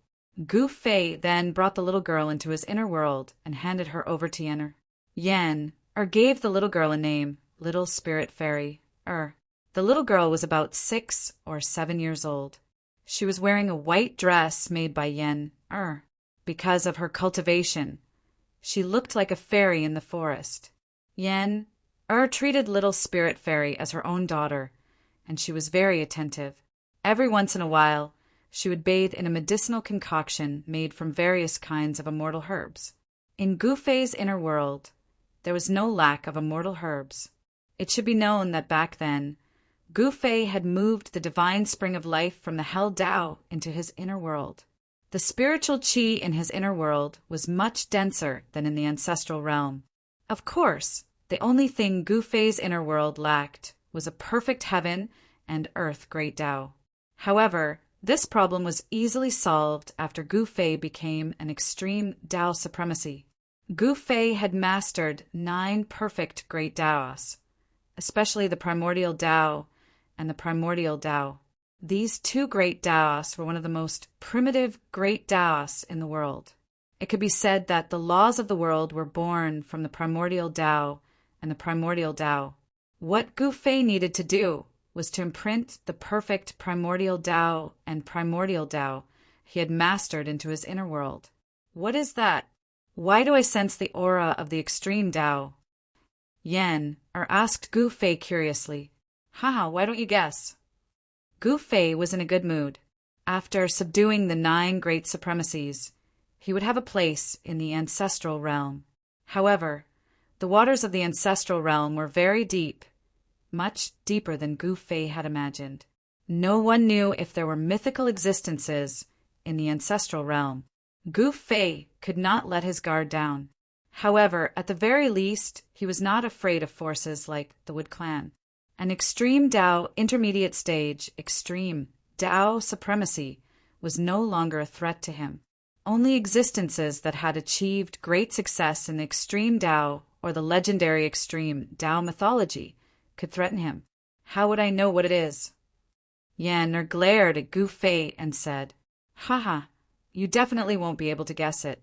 Gu Fei then brought the little girl into his inner world and handed her over to Yen gave the little girl a name, Little Spirit Fairy. The little girl was about 6 or 7 years old. She was wearing a white dress made by Yen Because of her cultivation, she looked like a fairy in the forest. Yen treated Little Spirit Fairy as her own daughter, and she was very attentive. Every once in a while, she would bathe in a medicinal concoction made from various kinds of immortal herbs. In Gu Fei's inner world, there was no lack of immortal herbs. It should be known that back then, Gu Fei had moved the divine spring of life from the Hell Tao into his inner world. The spiritual qi in his inner world was much denser than in the ancestral realm. Of course, the only thing Gu Fei's inner world lacked was a perfect heaven and earth great Tao. However, this problem was easily solved after Gu Fei became an extreme Tao supremacy. Gu Fei had mastered 9 perfect great Taos, especially the primordial Tao and the primordial Tao. These 2 great Taos were one of the most primitive great Taos in the world. It could be said that the laws of the world were born from the primordial Tao and the primordial Tao. What Gu Fei needed to do was to imprint the perfect primordial Tao and primordial Tao he had mastered into his inner world. What is that? Why do I sense the aura of the extreme Tao? Yen asked Gu Fei curiously. Haha, why don't you guess? Gu Fei was in a good mood. After subduing the 9 great supremacies, he would have a place in the ancestral realm. However, the waters of the ancestral realm were very deep, much deeper than Gu Fei had imagined. No one knew if there were mythical existences in the ancestral realm. Gu Fei could not let his guard down. However, at the very least, he was not afraid of forces like the Wood Clan. An extreme Tao intermediate stage, extreme Tao supremacy, was no longer a threat to him. Only existences that had achieved great success in the extreme Tao or the legendary extreme Tao mythology could threaten him. How would I know what it is? Yan glared at Gu Fei and said, "Haha, you definitely won't be able to guess it."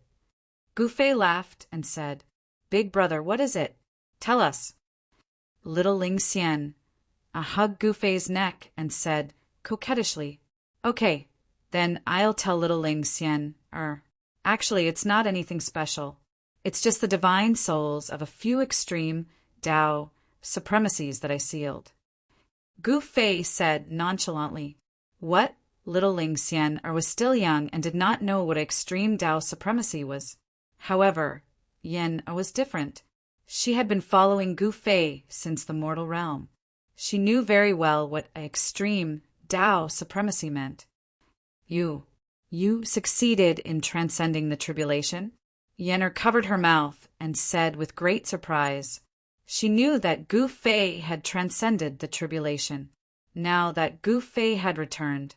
Gu Fei laughed and said, "Big brother, what is it? Tell us." Little Ling Xian hugged Gu Fei's neck and said coquettishly, "Okay, then I'll tell little Ling Xian. Actually, it's not anything special. It's just the divine souls of a few extreme Tao supremacies that I sealed." Gu Fei said nonchalantly, "What?" Little Ling Xian was still young and did not know what extreme Tao supremacy was. However, Yen was different. She had been following Gu Fei since the mortal realm. She knew very well what extreme Tao supremacy meant. You succeeded in transcending the tribulation?" Yenner covered her mouth and said with great surprise. She knew that Gu Fei had transcended the tribulation. Now that Gu Fei had returned,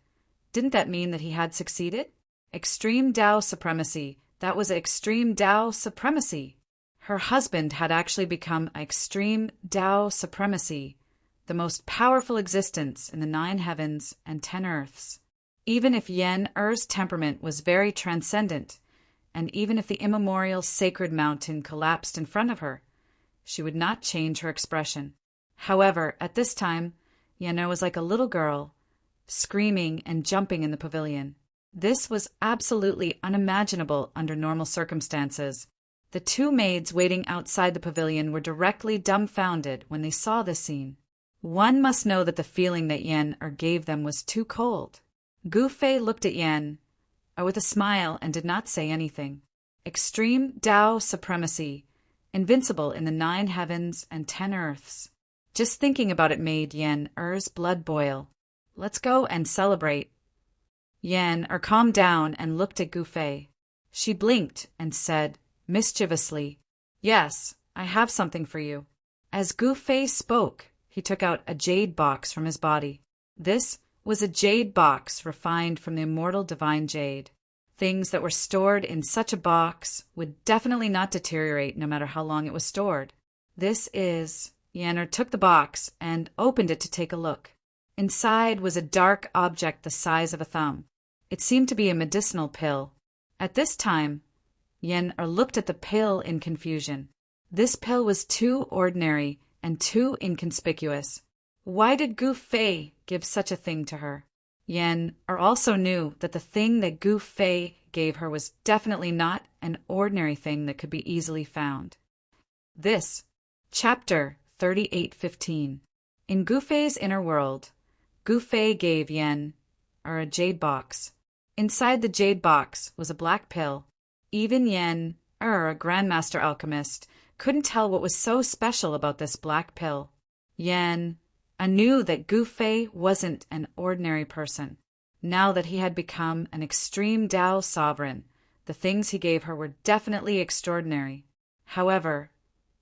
didn't that mean that he had succeeded? Extreme Tao supremacy, that was extreme Tao supremacy. Her husband had actually become extreme Tao supremacy, the most powerful existence in the 9 heavens and 10 earths. Even if Yen Er's temperament was very transcendent, and even if the immemorial sacred mountain collapsed in front of her, she would not change her expression. However, at this time, Yen Er was like a little girl, screaming and jumping in the pavilion. This was absolutely unimaginable under normal circumstances. The 2 maids waiting outside the pavilion were directly dumbfounded when they saw this scene. One must know that the feeling that Yen Er gave them was too cold. Gu Fei looked at Yen with a smile and did not say anything. Extreme Tao supremacy, invincible in the 9 heavens and 10 earths. Just thinking about it made Yen Er's blood boil. Let's go and celebrate. Yen Er calmed down and looked at Gu Fei. She blinked and said mischievously, "Yes, I have something for you." As Gu Fei spoke, he took out a jade box from his body. This was a jade box refined from the immortal divine jade. Things that were stored in such a box would definitely not deteriorate no matter how long it was stored. Yanner took the box and opened it to take a look. Inside was a dark object the size of a thumb. It seemed to be a medicinal pill. At this time, Yanner looked at the pill in confusion. This pill was too ordinary and too inconspicuous. Why did Gu Fei give such a thing to her? Yen also knew that the thing that Gu Fei gave her was definitely not an ordinary thing that could be easily found. This, Chapter 3815. In Gu Fei's inner world, Gu Fei gave Yen a jade box. Inside the jade box was a black pill. Even Yen, a grandmaster alchemist, couldn't tell what was so special about this black pill. Yen knew that Gu Fei wasn't an ordinary person. Now that he had become an extreme Tao sovereign, the things he gave her were definitely extraordinary. However,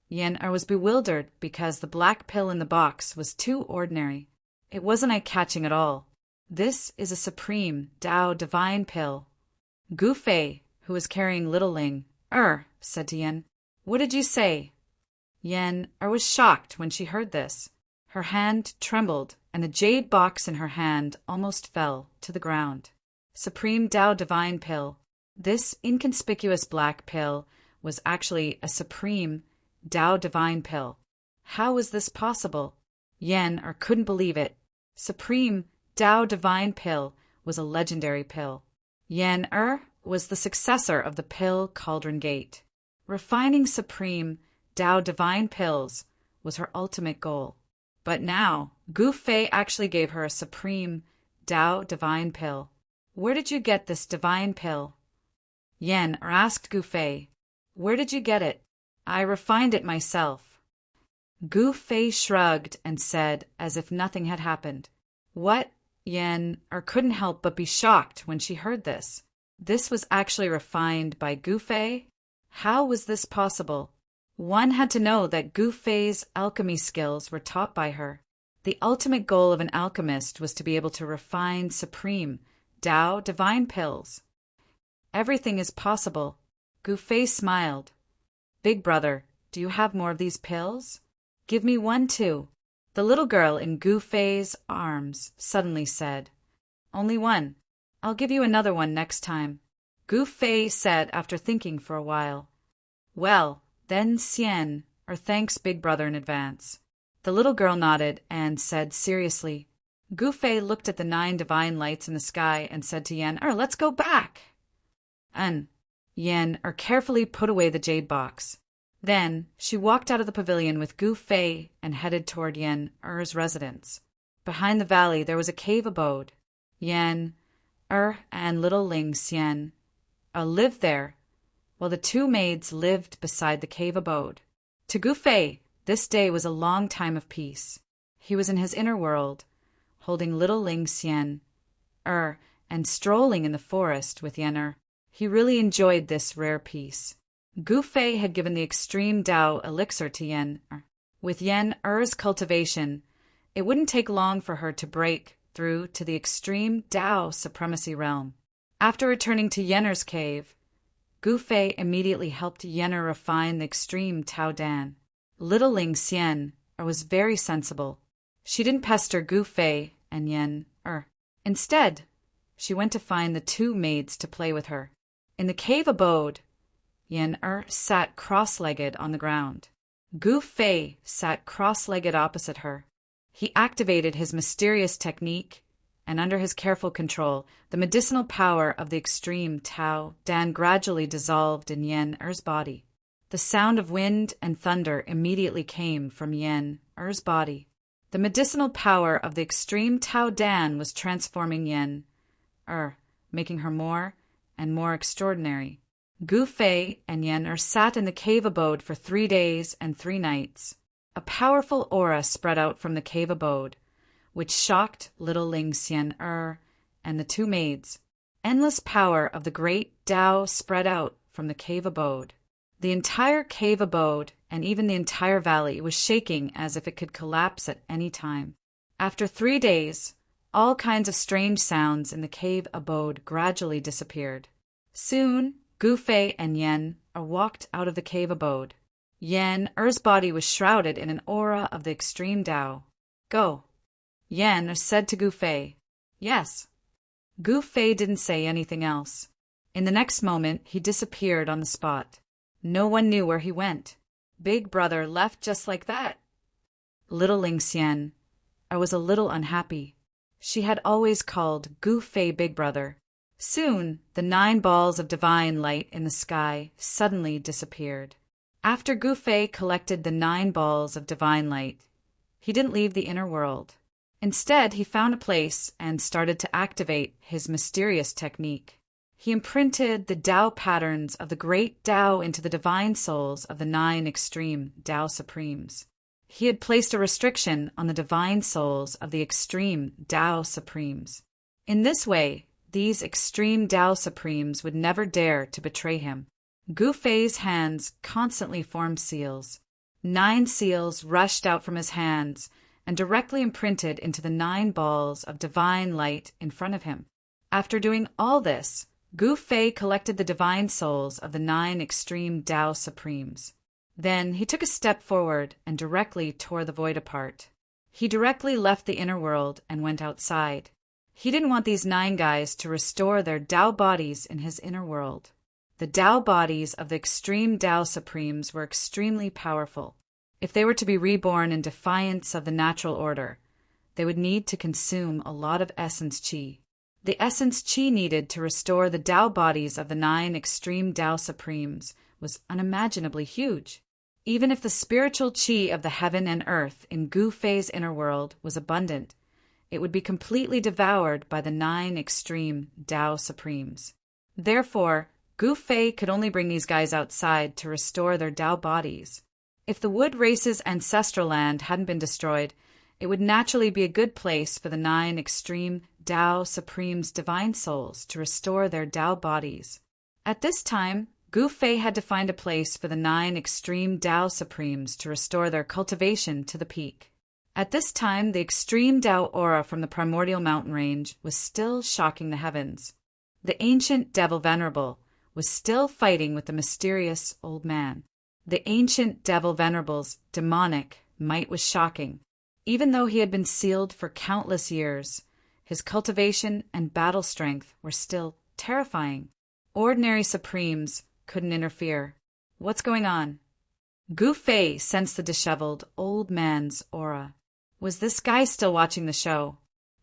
Yen was bewildered because the black pill in the box was too ordinary. It wasn't eye-catching at all. This is a supreme Tao divine pill. Gu Fei, who was carrying little Ling, said to Yen, "What did you say?" Yen was shocked when she heard this. Her hand trembled, and the jade box in her hand almost fell to the ground. Supreme Tao divine pill. This inconspicuous black pill was actually a supreme Tao divine pill. How was this possible? Yen couldn't believe it. Supreme Tao divine pill was a legendary pill. Yen was the successor of the pill Cauldron Gate. Refining supreme Tao divine pills was her ultimate goal. But now, Gu Fei actually gave her a supreme Tao divine pill. Where did you get this divine pill? Yen asked Gu Fei, "Where did you get it?" I refined it myself. Gu Fei shrugged and said, as if nothing had happened. What? Yen couldn't help but be shocked when she heard this. This was actually refined by Gu Fei? How was this possible? One had to know that Gu Fei's alchemy skills were taught by her. The ultimate goal of an alchemist was to be able to refine supreme, Tao divine pills. Everything is possible. Gu Fei smiled. Big brother, do you have more of these pills? Give me one too. The little girl in Gu Fei's arms suddenly said, Only one. I'll give you another one next time. Gu Fei said after thinking for a while. Well, then Xian, thanks big brother in advance. The little girl nodded and said seriously. Gu Fei looked at the 9 divine lights in the sky and said to Yen, let's go back. Yen carefully put away the jade box. Then she walked out of the pavilion with Gu Fei and headed toward Yen-er's residence. Behind the valley there was a cave abode. Yen-er and little Ling Xian lived there, while the 2 maids lived beside the cave abode. To Gu Fei, this day was a long time of peace. He was in his inner world, holding little Ling Xian and strolling in the forest with Yen-er. He really enjoyed this rare peace. Gu Fei had given the extreme Tao elixir to Yen-er. With Yen-er's cultivation, it wouldn't take long for her to break through to the extreme Tao supremacy realm. After returning to Yen-er's cave, Gu Fei immediately helped Yen-er refine the extreme Tao Dan. Little Ling Xian was very sensible. She didn't pester Gu Fei and Yen-er. Instead, she went to find the 2 maids to play with her. In the cave abode, Yen-er sat cross-legged on the ground. Gu Fei sat cross-legged opposite her. He activated his mysterious technique, and under his careful control, the medicinal power of the extreme Tao Dan gradually dissolved in Yen-er's body. The sound of wind and thunder immediately came from Yen-er's body. The medicinal power of the extreme Tao Dan was transforming Yen-er, making her more and more extraordinary. Gu Fei and Yen-er sat in the cave abode for 3 days and 3 nights. A powerful aura spread out from the cave abode, which shocked little Ling Xian and the 2 maids. Endless power of the great Tao spread out from the cave abode. The entire cave abode and even the entire valley was shaking as if it could collapse at any time. After 3 days, all kinds of strange sounds in the cave abode gradually disappeared. Soon, Gu Fei and Yen-er walked out of the cave abode. Yen-er's body was shrouded in an aura of the extreme Tao. Go. Yen-er said to Gu Fei. Yes. Gu Fei didn't say anything else. In the next moment, he disappeared on the spot. No one knew where he went. Big brother left just like that. Little Ling Xian was a little unhappy. She had always called Gu Fei Big Brother. Soon, the 9 balls of divine light in the sky suddenly disappeared. After Gu Fei collected the 9 balls of divine light, he didn't leave the inner world. Instead, he found a place and started to activate his mysterious technique. He imprinted the Tao patterns of the great Tao into the divine souls of the 9 extreme Tao Supremes. He had placed a restriction on the divine souls of the extreme Tao Supremes. In this way, these extreme Tao Supremes would never dare to betray him. Gu Fei's hands constantly formed seals. 9 seals rushed out from his hands and directly imprinted into the 9 balls of divine light in front of him. After doing all this, Gu Fei collected the divine souls of the 9 extreme Tao Supremes. Then he took a step forward and directly tore the void apart. He directly left the inner world and went outside. He didn't want these 9 guys to restore their Tao bodies in his inner world. The Tao bodies of the extreme Tao Supremes were extremely powerful. If they were to be reborn in defiance of the natural order, they would need to consume a lot of essence qi. The essence qi needed to restore the Tao bodies of the 9 extreme Tao Supremes was unimaginably huge. Even if the spiritual qi of the heaven and earth in Gu Fei's inner world was abundant, it would be completely devoured by the 9 extreme Tao Supremes. Therefore, Gu Fei could only bring these guys outside to restore their Tao bodies. If the wood race's ancestral land hadn't been destroyed, it would naturally be a good place for the 9 extreme Tao Supreme's divine souls to restore their Tao bodies. At this time, Gu Fei had to find a place for the 9 extreme Tao Supremes to restore their cultivation to the peak. At this time, the extreme Tao aura from the primordial mountain range was still shocking the heavens. The ancient devil Venerable was still fighting with the mysterious old man. The ancient devil Venerable's demonic might was shocking. Even though he had been sealed for countless years, his cultivation and battle strength were still terrifying. Ordinary Supremes couldn't interfere. What's going on? Gu Fei sensed the disheveled old man's aura. Was this guy still watching the show?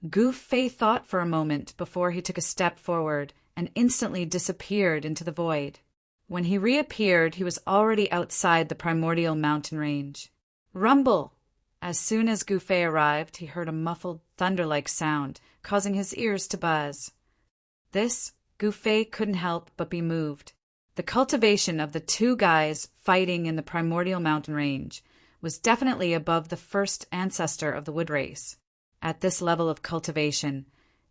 Gu Fei thought for a moment before he took a step forward and instantly disappeared into the void. When he reappeared, he was already outside the primordial mountain range. Rumble! As soon as Gu Fei arrived, he heard a muffled thunder-like sound, causing his ears to buzz. This, Gu Fei couldn't help but be moved. The cultivation of the 2 guys fighting in the primordial mountain range was definitely above the first ancestor of the wood race. At this level of cultivation,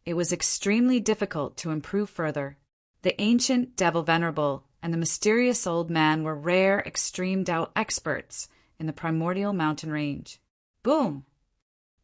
it was extremely difficult to improve further. The ancient devil Venerable and the mysterious old man were rare extreme Tao experts in the primordial mountain range. Boom!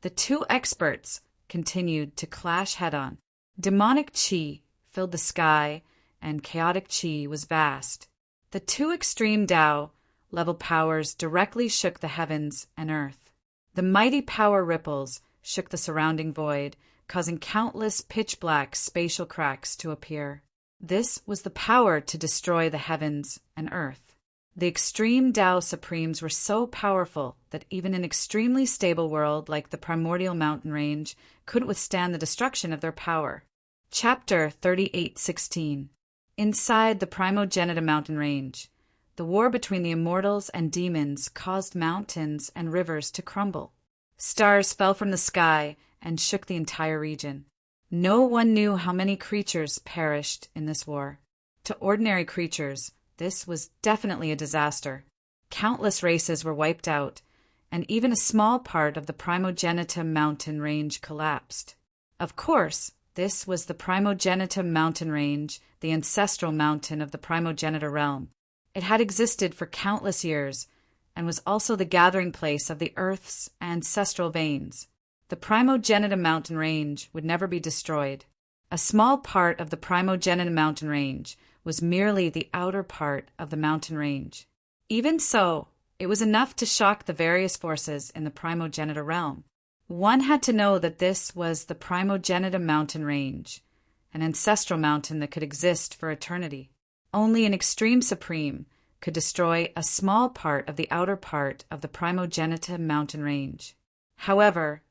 The 2 experts continued to clash head-on. Demonic chi filled the sky, and chaotic chi was vast. The 2 extreme Tao level powers directly shook the heavens and earth. The mighty power ripples shook the surrounding void, causing countless pitch-black spatial cracks to appear. This was the power to destroy the heavens and earth. The extreme Tao Supremes were so powerful that even an extremely stable world like the primordial mountain range couldn't withstand the destruction of their power. Chapter 38:16. Inside the Primogenitor mountain range, the war between the immortals and demons caused mountains and rivers to crumble. Stars fell from the sky and shook the entire region. No one knew how many creatures perished in this war. To ordinary creatures, this was definitely a disaster. Countless races were wiped out, and even a small part of the Primogenitor mountain range collapsed. Of course, this was the Primogenitor mountain range, the ancestral mountain of the Primogenitor realm. It had existed for countless years, and was also the gathering place of the Earth's ancestral veins. The Primogenitor mountain range would never be destroyed. A small part of the Primogenitor mountain range was merely the outer part of the mountain range. Even so, it was enough to shock the various forces in the Primogenitor realm. One had to know that this was the Primogenitor mountain range, an ancestral mountain that could exist for eternity. Only an extreme supreme could destroy a small part of the outer part of the Primogenitor mountain range. However,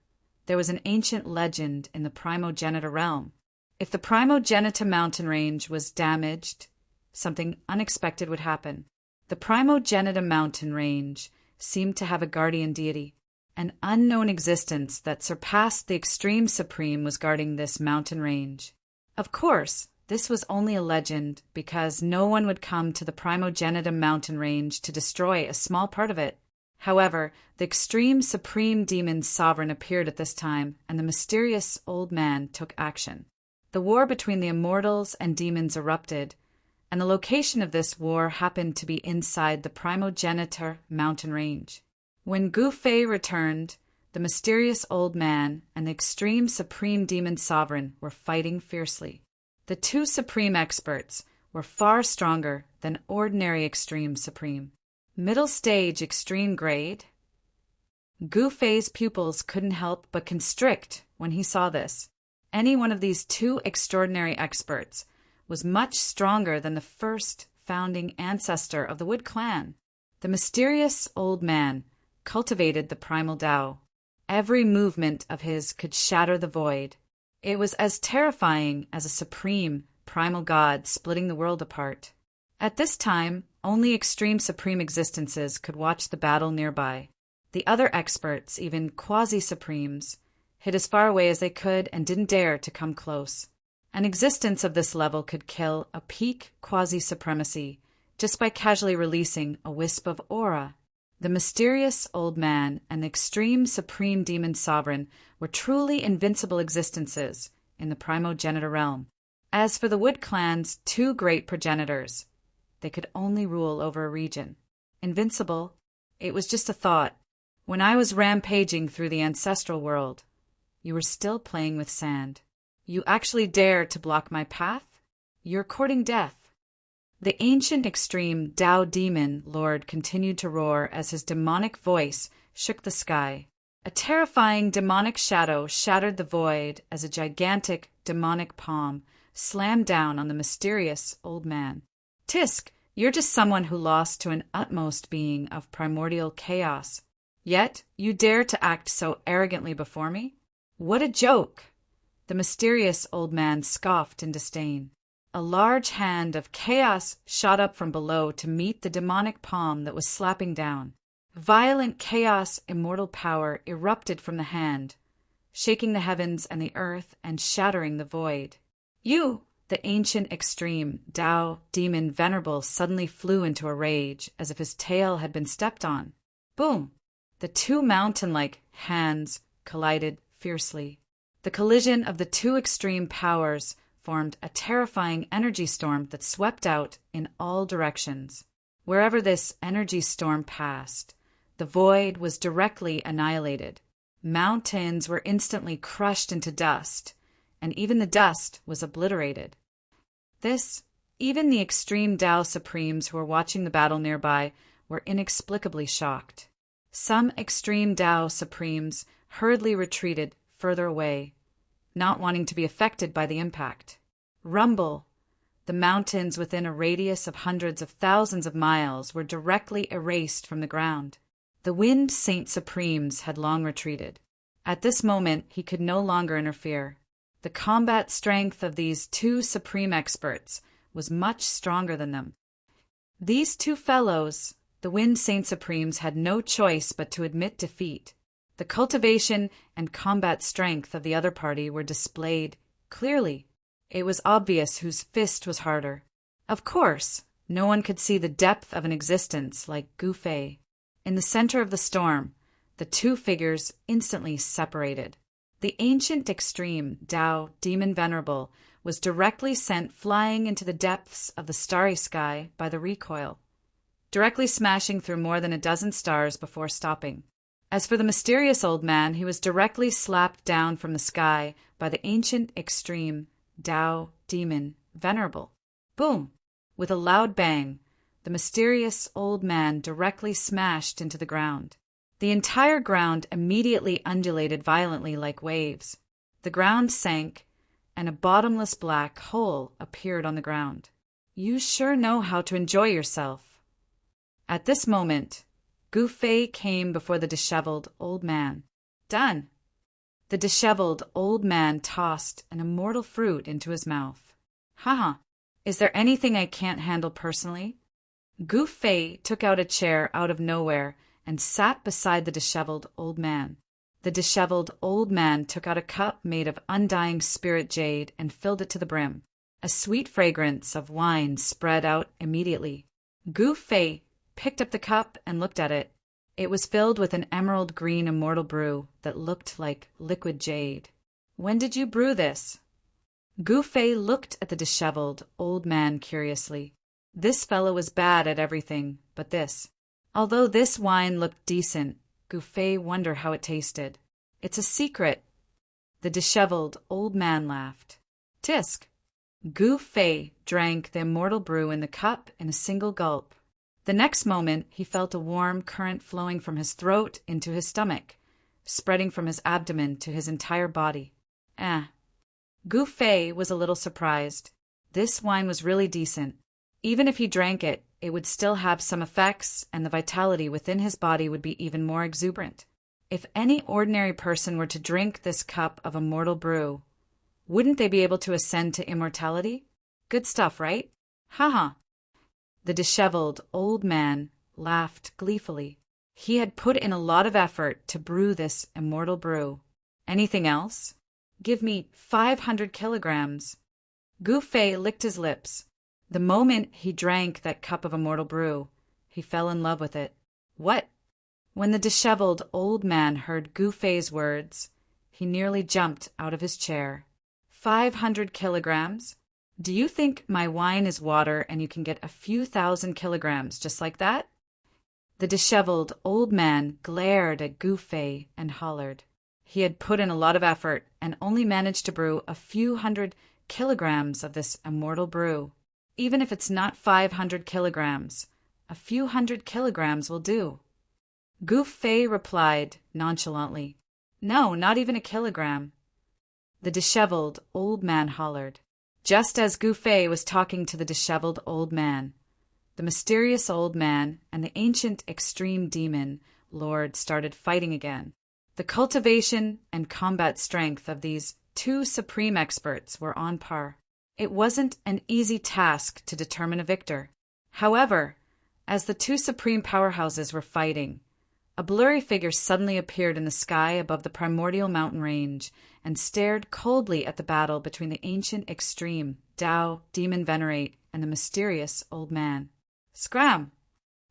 there was an ancient legend in the Primogenitor realm. If the Primogenitor mountain range was damaged, something unexpected would happen. The Primogenitor mountain range seemed to have a guardian deity. An unknown existence that surpassed the extreme supreme was guarding this mountain range. Of course, this was only a legend because no one would come to the Primogenitor mountain range to destroy a small part of it. However, the extreme supreme demon sovereign appeared at this time, and the mysterious old man took action. The war between the immortals and demons erupted, and the location of this war happened to be inside the Primogenitor mountain range. When Gu Fei returned, the mysterious old man and the extreme supreme demon sovereign were fighting fiercely. The 2 supreme experts were far stronger than ordinary extreme supreme. Middle stage extreme grade? Gu Fei's pupils couldn't help but constrict when he saw this. Any one of these 2 extraordinary experts was much stronger than the first founding ancestor of the Wood Clan. The mysterious old man cultivated the primal Tao. Every movement of his could shatter the void. It was as terrifying as a supreme, primal god splitting the world apart. At this time, only extreme supreme existences could watch the battle nearby. The other experts, even quasi-supremes, hid as far away as they could and didn't dare to come close. An existence of this level could kill a peak quasi-supremacy just by casually releasing a wisp of aura. The mysterious old man and the extreme supreme demon sovereign were truly invincible existences in the primogenitor realm. As for the Wood Clan's two great progenitors, they could only rule over a region. Invincible? It was just a thought. When I was rampaging through the ancestral world, you were still playing with sand. You actually dare to block my path? You're courting death. The ancient extreme Tao demon lord continued to roar as his demonic voice shook the sky. A terrifying demonic shadow shattered the void as a gigantic demonic palm slammed down on the mysterious old man. Tisk, you're just someone who lost to an utmost being of primordial chaos. Yet you dare to act so arrogantly before me? What a joke! The mysterious old man scoffed in disdain. A large hand of chaos shot up from below to meet the demonic palm that was slapping down. Violent chaos immortal power erupted from the hand, shaking the heavens and the earth and shattering the void. You, the ancient extreme Tao demon Venerable, suddenly flew into a rage as if his tail had been stepped on. Boom! The two mountain-like hands collided fiercely. The collision of the two extreme powers formed a terrifying energy storm that swept out in all directions. Wherever this energy storm passed, the void was directly annihilated. Mountains were instantly crushed into dust, and even the dust was obliterated. Even the extreme Tao Supremes who were watching the battle nearby were inexplicably shocked. Some extreme Tao Supremes hurriedly retreated further away, not wanting to be affected by the impact. Rumble! The mountains within a radius of hundreds of thousands of miles were directly erased from the ground. The Wind Saint Supremes had long retreated. At this moment, he could no longer interfere. The combat strength of these two supreme experts was much stronger than them. These two fellows, the Wind Saint Supremes, had no choice but to admit defeat. The cultivation and combat strength of the other party were displayed clearly. It was obvious whose fist was harder. Of course, no one could see the depth of an existence like Gu Fei. In the center of the storm, the two figures instantly separated. The ancient extreme Tao demon Venerable was directly sent flying into the depths of the starry sky by the recoil, directly smashing through more than a dozen stars before stopping. As for the mysterious old man, he was directly slapped down from the sky by the ancient extreme Tao demon Venerable. Boom! With a loud bang, the mysterious old man directly smashed into the ground. The entire ground immediately undulated violently like waves. The ground sank, and a bottomless black hole appeared on the ground. You sure know how to enjoy yourself. At this moment, Gu Fei came before the disheveled old man. Done! The disheveled old man tossed an immortal fruit into his mouth. Haha, is there anything I can't handle personally? Gu Fei took out a chair out of nowhere and sat beside the disheveled old man. The disheveled old man took out a cup made of undying spirit jade and filled it to the brim. A sweet fragrance of wine spread out immediately. Gu Fei picked up the cup and looked at it. It was filled with an emerald green immortal brew that looked like liquid jade. When did you brew this? Gu Fei looked at the disheveled old man curiously. This fellow was bad at everything but this. Although this wine looked decent, Gu Fei wondered how it tasted. It's a secret. The disheveled old man laughed. Tisk! Gu Fei drank the immortal brew in the cup in a single gulp. The next moment, he felt a warm current flowing from his throat into his stomach, spreading from his abdomen to his entire body. Gu Fei was a little surprised. This wine was really decent. Even if he drank it, it would still have some effects, and the vitality within his body would be even more exuberant. If any ordinary person were to drink this cup of immortal brew, wouldn't they be able to ascend to immortality? Good stuff, right? Haha. The disheveled old man laughed gleefully. He had put in a lot of effort to brew this immortal brew. Anything else? Give me 500 kilograms. Gu Fei licked his lips. The moment he drank that cup of immortal brew, he fell in love with it. What? When the disheveled old man heard Gu Fei's words, he nearly jumped out of his chair. 500 kilograms? Do you think my wine is water and you can get a few thousand kilograms just like that? The disheveled old man glared at Gu Fei and hollered. He had put in a lot of effort and only managed to brew a few hundred kilograms of this immortal brew. Even if it's not 500 kilograms, a few hundred kilograms will do. Gu Fei replied nonchalantly, "No, not even a kilogram." The disheveled old man hollered. Just as Gu Fei was talking to the disheveled old man, the mysterious old man and the ancient extreme demon lord started fighting again. The cultivation and combat strength of these two supreme experts were on par. It wasn't an easy task to determine a victor. However, as the two supreme powerhouses were fighting, a blurry figure suddenly appeared in the sky above the primordial mountain range and stared coldly at the battle between the ancient extreme Tao demon venerate and the mysterious old man. Scram!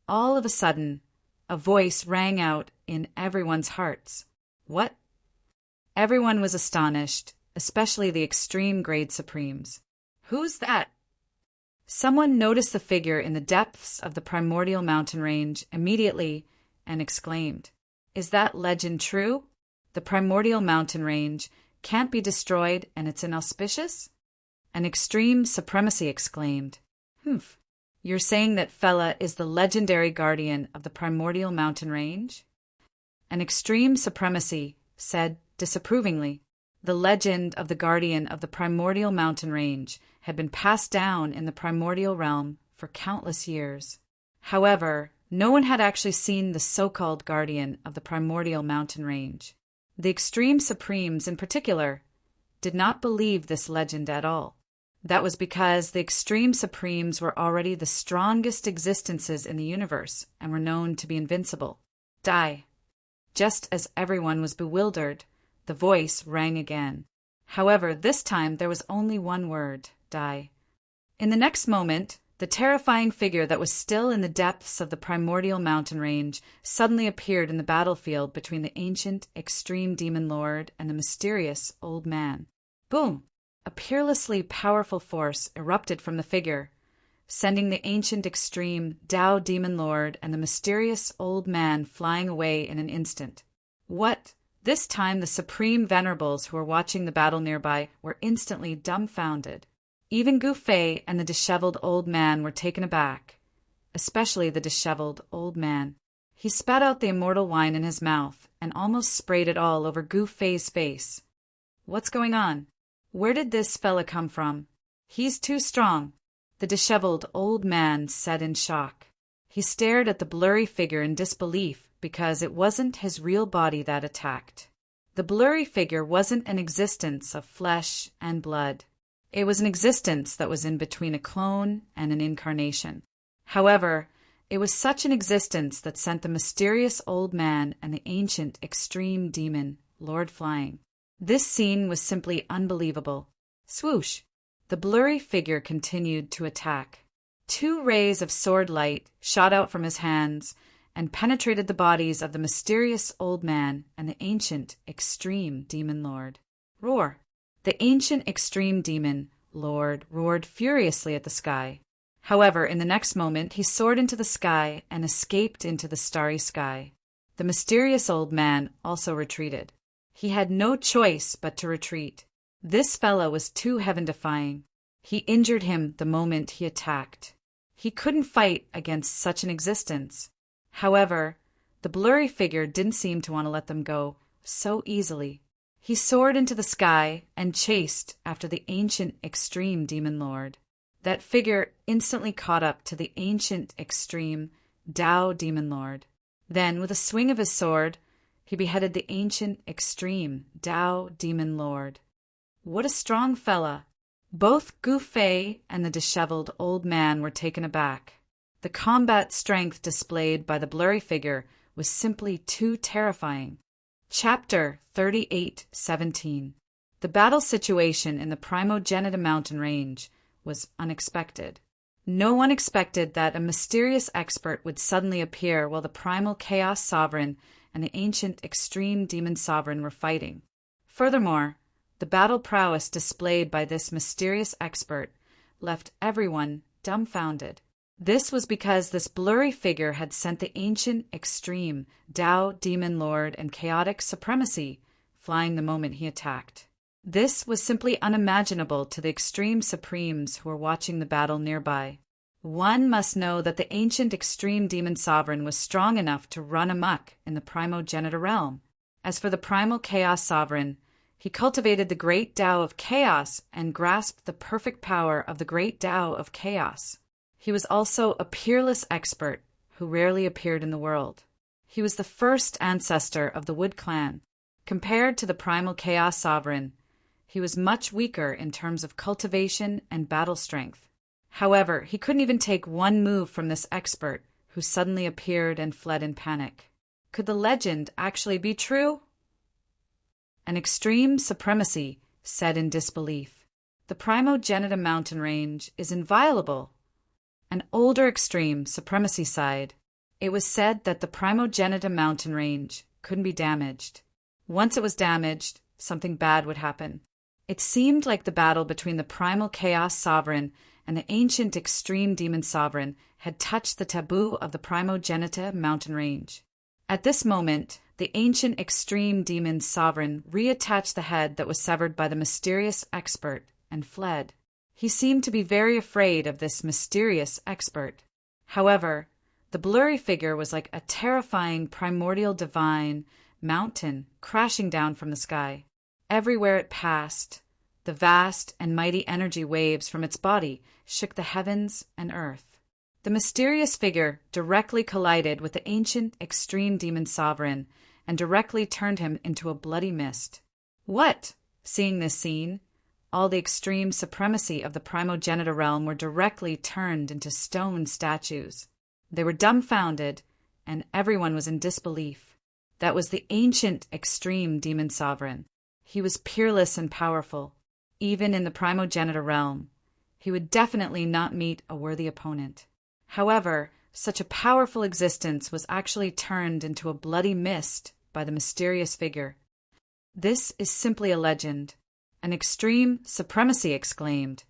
All of a sudden, a voice rang out in everyone's hearts. What? Everyone was astonished, especially the extreme grade supremes. Who's that? Someone noticed the figure in the depths of the primordial mountain range immediately and exclaimed, "Is that legend true? The primordial mountain range can't be destroyed and it's inauspicious?" An extreme supremacy exclaimed, "Humph, you're saying that fella is the legendary guardian of the primordial mountain range?" An extreme supremacy said disapprovingly, "The legend of the guardian of the primordial mountain range had been passed down in the primordial realm for countless years. However, no one had actually seen the so-called guardian of the primordial mountain range. The extreme supremes in particular did not believe this legend at all. That was because the extreme supremes were already the strongest existences in the universe and were known to be invincible. Die." Just as everyone was bewildered, the voice rang again. However, this time there was only one word, die. In the next moment, the terrifying figure that was still in the depths of the primordial mountain range suddenly appeared in the battlefield between the ancient extreme demon lord and the mysterious old man. Boom! A peerlessly powerful force erupted from the figure, sending the ancient extreme Tao demon lord and the mysterious old man flying away in an instant. What? This time the supreme venerables who were watching the battle nearby were instantly dumbfounded. Even Gu Fei and the disheveled old man were taken aback, especially the disheveled old man. He spat out the immortal wine in his mouth and almost sprayed it all over Gu Fei's face. "What's going on? Where did this fella come from? He's too strong," the disheveled old man said in shock. He stared at the blurry figure in disbelief because it wasn't his real body that attacked. The blurry figure wasn't an existence of flesh and blood. It was an existence that was in between a clone and an incarnation. However, it was such an existence that sent the mysterious old man and the ancient extreme demon lord flying. This scene was simply unbelievable. Swoosh! The blurry figure continued to attack. 2 rays of sword light shot out from his hands and penetrated the bodies of the mysterious old man and the ancient extreme demon lord. Roar! The ancient extreme demon lord roared furiously at the sky. However, in the next moment, he soared into the sky and escaped into the starry sky. The mysterious old man also retreated. He had no choice but to retreat. This fellow was too heaven-defying. He injured him the moment he attacked. He couldn't fight against such an existence. However, the blurry figure didn't seem to want to let them go so easily. He soared into the sky and chased after the ancient extreme demon lord. That figure instantly caught up to the ancient extreme Tao demon lord. Then, with a swing of his sword, he beheaded the ancient extreme Tao demon lord. What a strong fella! Both Gu Fei and the disheveled old man were taken aback. The combat strength displayed by the blurry figure was simply too terrifying. Chapter 38:17. The battle situation in the Primogenitor mountain range was unexpected. No one expected that a mysterious expert would suddenly appear while the primal Chaos Sovereign and the ancient Extreme Demon Sovereign were fighting. Furthermore, the battle prowess displayed by this mysterious expert left everyone dumbfounded. This was because this blurry figure had sent the ancient Extreme Tao Demon Lord and Chaotic Supremacy flying the moment he attacked. This was simply unimaginable to the Extreme Supremes who were watching the battle nearby. One must know that the ancient Extreme Demon Sovereign was strong enough to run amok in the Primogenitor realm. As for the Primal Chaos Sovereign, he cultivated the great Tao of Chaos and grasped the perfect power of the great Tao of Chaos. He was also a peerless expert who rarely appeared in the world. He was the first ancestor of the Wood Clan. Compared to the Primal Chaos Sovereign, he was much weaker in terms of cultivation and battle strength. However, he couldn't even take one move from this expert, who suddenly appeared and fled in panic. Could the legend actually be true? An Extreme Supremacy said in disbelief. The Primogenitor mountain range is inviolable. An older Extreme Supremacy sighed. It was said that the Primogenitor mountain range couldn't be damaged. Once it was damaged, something bad would happen. It seemed like the battle between the Primal Chaos Sovereign and the ancient Extreme Demon Sovereign had touched the taboo of the Primogenitor mountain range. At this moment, the ancient Extreme Demon Sovereign reattached the head that was severed by the mysterious expert and fled. He seemed to be very afraid of this mysterious expert. However, the blurry figure was like a terrifying primordial divine mountain crashing down from the sky. Everywhere it passed, the vast and mighty energy waves from its body shook the heavens and earth. The mysterious figure directly collided with the ancient Extreme Demon Sovereign and directly turned him into a bloody mist. What? Seeing this scene, all the Extreme Supremacy of the Primogenitor realm were directly turned into stone statues. They were dumbfounded, and everyone was in disbelief. That was the ancient Extreme Demon Sovereign. He was peerless and powerful. Even in the Primogenitor realm, he would definitely not meet a worthy opponent. However, such a powerful existence was actually turned into a bloody mist by the mysterious figure. This is simply a legend. An Extreme Supremacy exclaimed.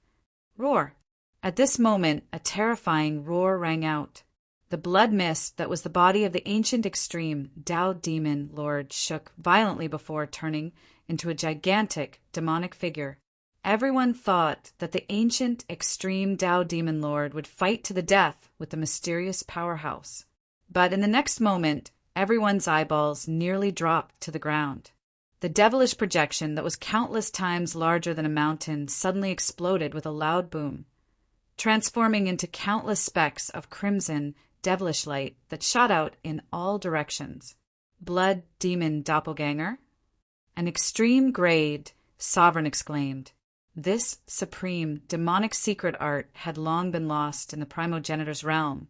Roar! At this moment, a terrifying roar rang out. The blood mist that was the body of the ancient Extreme Tao Demon Lord shook violently before turning into a gigantic demonic figure. Everyone thought that the ancient Extreme Tao Demon Lord would fight to the death with the mysterious powerhouse. But in the next moment, everyone's eyeballs nearly dropped to the ground. The devilish projection that was countless times larger than a mountain suddenly exploded with a loud boom, transforming into countless specks of crimson, devilish light that shot out in all directions. Blood demon doppelganger? An extreme grade, Sovereign exclaimed. This supreme, demonic secret art had long been lost in the Primogenitor's realm,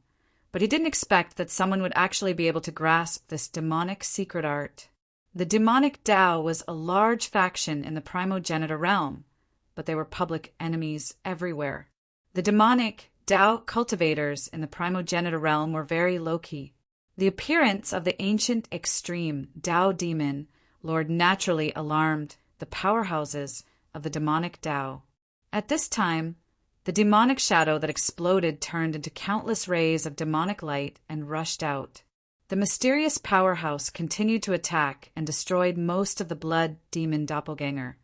but he didn't expect that someone would actually be able to grasp this demonic secret art. The demonic Tao was a large faction in the Primogenitor realm, but they were public enemies everywhere. The demonic Tao cultivators in the Primogenitor realm were very low-key. The appearance of the ancient Extreme Tao Demon Lord naturally alarmed the powerhouses of the demonic Tao. At this time, the demonic shadow that exploded turned into countless rays of demonic light and rushed out. The mysterious powerhouse continued to attack and destroyed most of the blood demon doppelganger,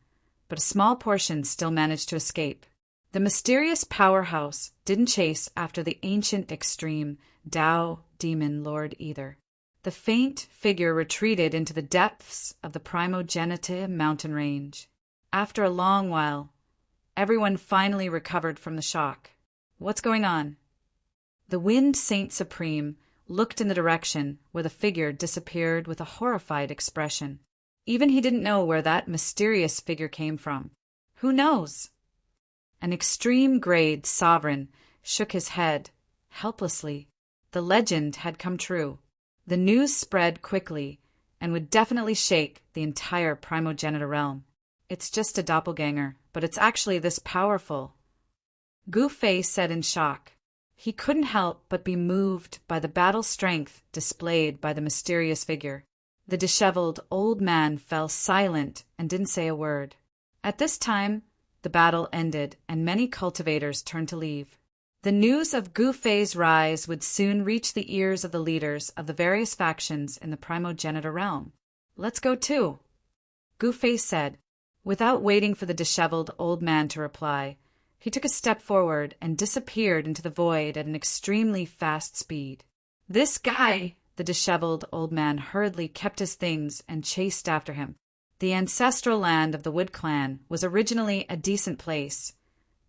but a small portion still managed to escape. The mysterious powerhouse didn't chase after the ancient Extreme Tao Demon Lord either. The faint figure retreated into the depths of the Primogenitor mountain range. After a long while, everyone finally recovered from the shock. What's going on? The Wind Saint Supreme looked in the direction where the figure disappeared with a horrified expression. Even he didn't know where that mysterious figure came from. Who knows? An extreme grade Sovereign shook his head, helplessly. The legend had come true. The news spread quickly and would definitely shake the entire Primogenitor realm. It's just a doppelganger, but it's actually this powerful," Gu Fei said in shock. He couldn't help but be moved by the battle strength displayed by the mysterious figure. The disheveled old man fell silent and didn't say a word. At this time, the battle ended and many cultivators turned to leave. The news of Gu Fei's rise would soon reach the ears of the leaders of the various factions in the primogenitor realm. "Let's go too," Gu Fei said. Without waiting for the disheveled old man to reply, he took a step forward and disappeared into the void at an extremely fast speed. "This guy," the disheveled old man hurriedly kept his things and chased after him. The ancestral land of the Wood Clan was originally a decent place,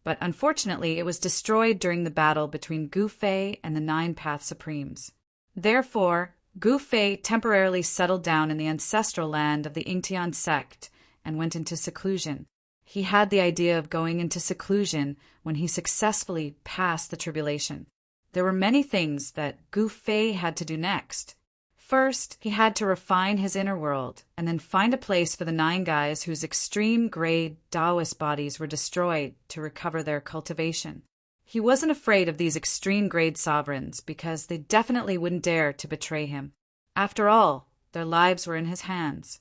but unfortunately it was destroyed during the battle between Gu Fei and the Nine Path Supremes. Therefore, Gu Fei temporarily settled down in the ancestral land of the Yingtian sect and went into seclusion. He had the idea of going into seclusion when he successfully passed the tribulation. There were many things that Gu Fei had to do next. First, he had to refine his inner world and then find a place for the 9 guys whose extreme-grade Taoist bodies were destroyed to recover their cultivation. He wasn't afraid of these extreme-grade sovereigns because they definitely wouldn't dare to betray him. After all, their lives were in his hands.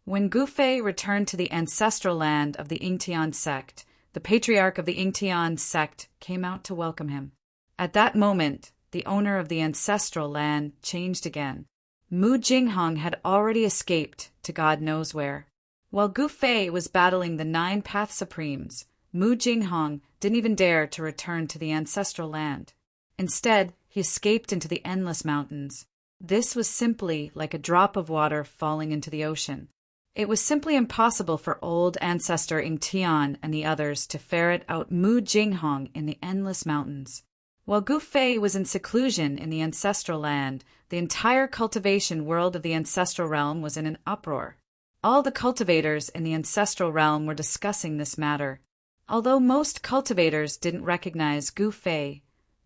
When Gu Fei returned to the ancestral land of the Yingtian sect, the patriarch of the Yingtian sect came out to welcome him. At that moment, the owner of the ancestral land changed again. Mu Jinghong had already escaped to God knows where. While Gu Fei was battling the 9 Path Supremes, Mu Jinghong didn't even dare to return to the ancestral land. Instead, he escaped into the endless mountains. This was simply like a drop of water falling into the ocean. It was simply impossible for old ancestor Yingtian and the others to ferret out Mu Jinghong in the endless mountains. While Gu Fei was in seclusion in the ancestral land, the entire cultivation world of the ancestral realm was in an uproar. All the cultivators in the ancestral realm were discussing this matter. Although most cultivators didn't recognize Gu Fei,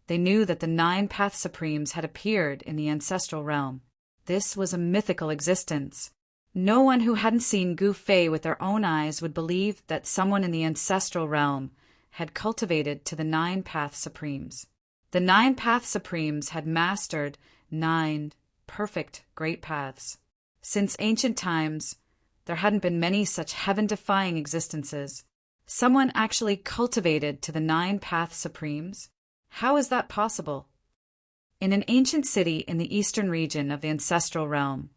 they knew that the 9 Path Supremes had appeared in the ancestral realm. This was a mythical existence. No one who hadn't seen Gu Fei with their own eyes would believe that someone in the ancestral realm had cultivated to the 9 Path Supremes. The 9 Path Supremes had mastered 9 perfect great paths. Since ancient times, there hadn't been many such heaven-defying existences. Someone actually cultivated to the 9 Path Supremes? How is that possible? In an ancient city in the eastern region of the ancestral realm,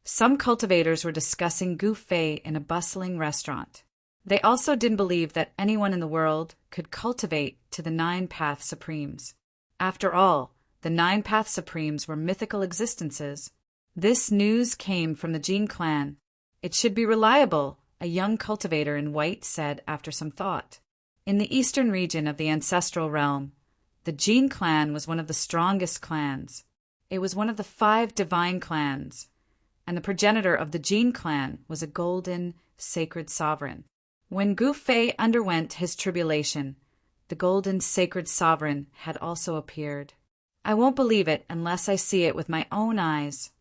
some cultivators were discussing Gu Fei in a bustling restaurant. They also didn't believe that anyone in the world could cultivate to the 9 Path Supremes. After all, the 9 Path Supremes were mythical existences. This news came from the Jin clan. "It should be reliable," a young cultivator in white said after some thought. In the eastern region of the ancestral realm, the Jin clan was one of the strongest clans. It was one of the 5 divine clans, and the progenitor of the Jin clan was a golden, sacred sovereign. When Gu Fei underwent his tribulation, the golden, sacred sovereign had also appeared. I won't believe it unless I see it with my own eyes.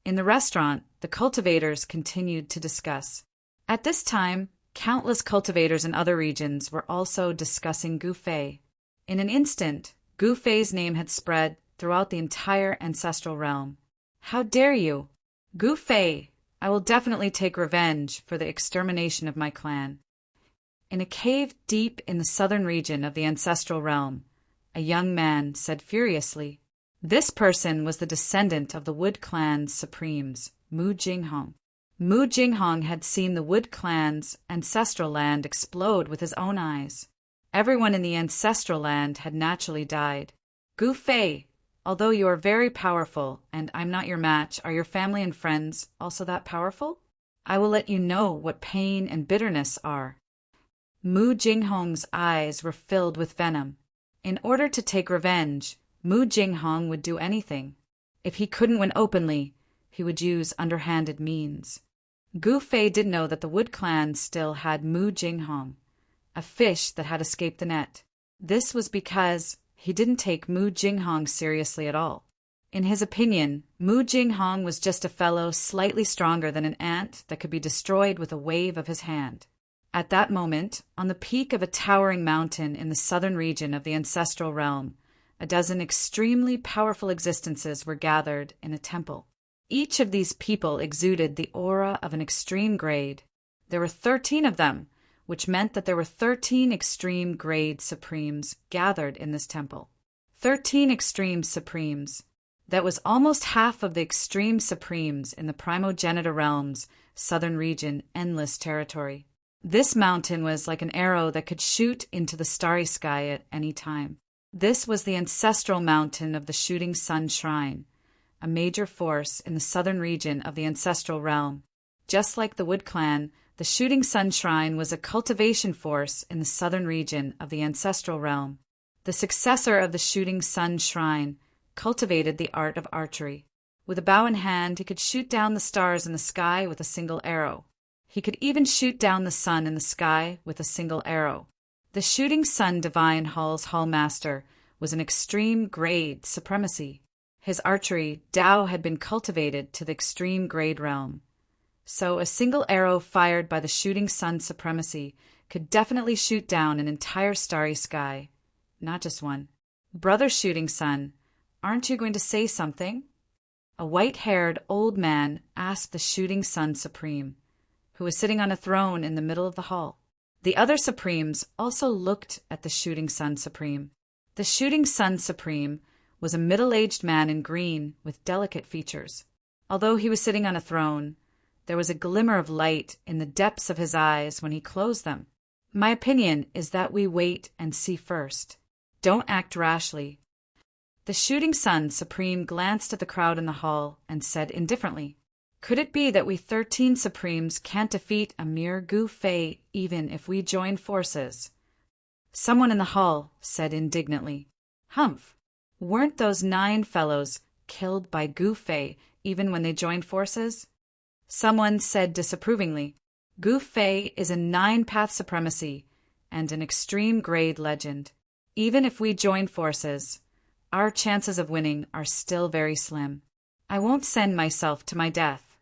In the restaurant, the cultivators continued to discuss. At this time, countless cultivators in other regions were also discussing Gu Fei. In an instant, Gu Fei's name had spread throughout the entire ancestral realm. "How dare you! Gu Fei, I will definitely take revenge for the extermination of my clan." In a cave deep in the southern region of the ancestral realm, a young man said furiously. This person was the descendant of the Wood Clan's Supremes, Mu Jinghong. Mu Jinghong had seen the Wood Clan's ancestral land explode with his own eyes. Everyone in the ancestral land had naturally died. "Gu Fei, although you are very powerful and I'm not your match, are your family and friends also that powerful? I will let you know what pain and bitterness are." Mu Jinghong's eyes were filled with venom. In order to take revenge, Mu Jinghong would do anything. If he couldn't win openly, he would use underhanded means. Gu Fei didn't know that the Wood Clan still had Mu Jinghong, a fish that had escaped the net. This was because he didn't take Mu Jinghong seriously at all. In his opinion, Mu Jinghong was just a fellow slightly stronger than an ant that could be destroyed with a wave of his hand. At that moment, on the peak of a towering mountain in the southern region of the ancestral realm, a dozen extremely powerful existences were gathered in a temple. Each of these people exuded the aura of an extreme grade. There were 13 of them, which meant that there were 13 extreme grade supremes gathered in this temple. 13 extreme supremes. That was almost half of the extreme supremes in the primogenitor realm's southern region endless territory. This mountain was like an arrow that could shoot into the starry sky at any time. This was the ancestral mountain of the Shooting Sun Shrine, a major force in the southern region of the ancestral realm. Just like the Wood Clan, the Shooting Sun Shrine was a cultivation force in the southern region of the ancestral realm. The successor of the Shooting Sun Shrine cultivated the art of archery. With a bow in hand, he could shoot down the stars in the sky with a single arrow. He could even shoot down the sun in the sky with a single arrow. The Shooting Sun Divine Hall's Hallmaster was an extreme grade supremacy. His archery, Tao, had been cultivated to the extreme grade realm. So a single arrow fired by the Shooting Sun supremacy could definitely shoot down an entire starry sky. Not just one. Brother Shooting Sun, aren't you going to say something? A white-haired old man asked the Shooting Sun Supreme, who was sitting on a throne in the middle of the hall. The other Supremes also looked at the Shooting Sun Supreme. The Shooting Sun Supreme was a middle-aged man in green with delicate features. Although he was sitting on a throne, there was a glimmer of light in the depths of his eyes when he closed them. My opinion is that we wait and see first. Don't act rashly. The Shooting Sun Supreme glanced at the crowd in the hall and said indifferently, "Could it be that we 13 Supremes can't defeat a mere Gu Fei even if we join forces?" Someone in the hall said indignantly, "Humph! Weren't those 9 fellows killed by Gu Fei even when they joined forces?" Someone said disapprovingly, "Gu Fei is a 9-path supremacy and an extreme grade legend. Even if we join forces, our chances of winning are still very slim. I won't send myself to my death."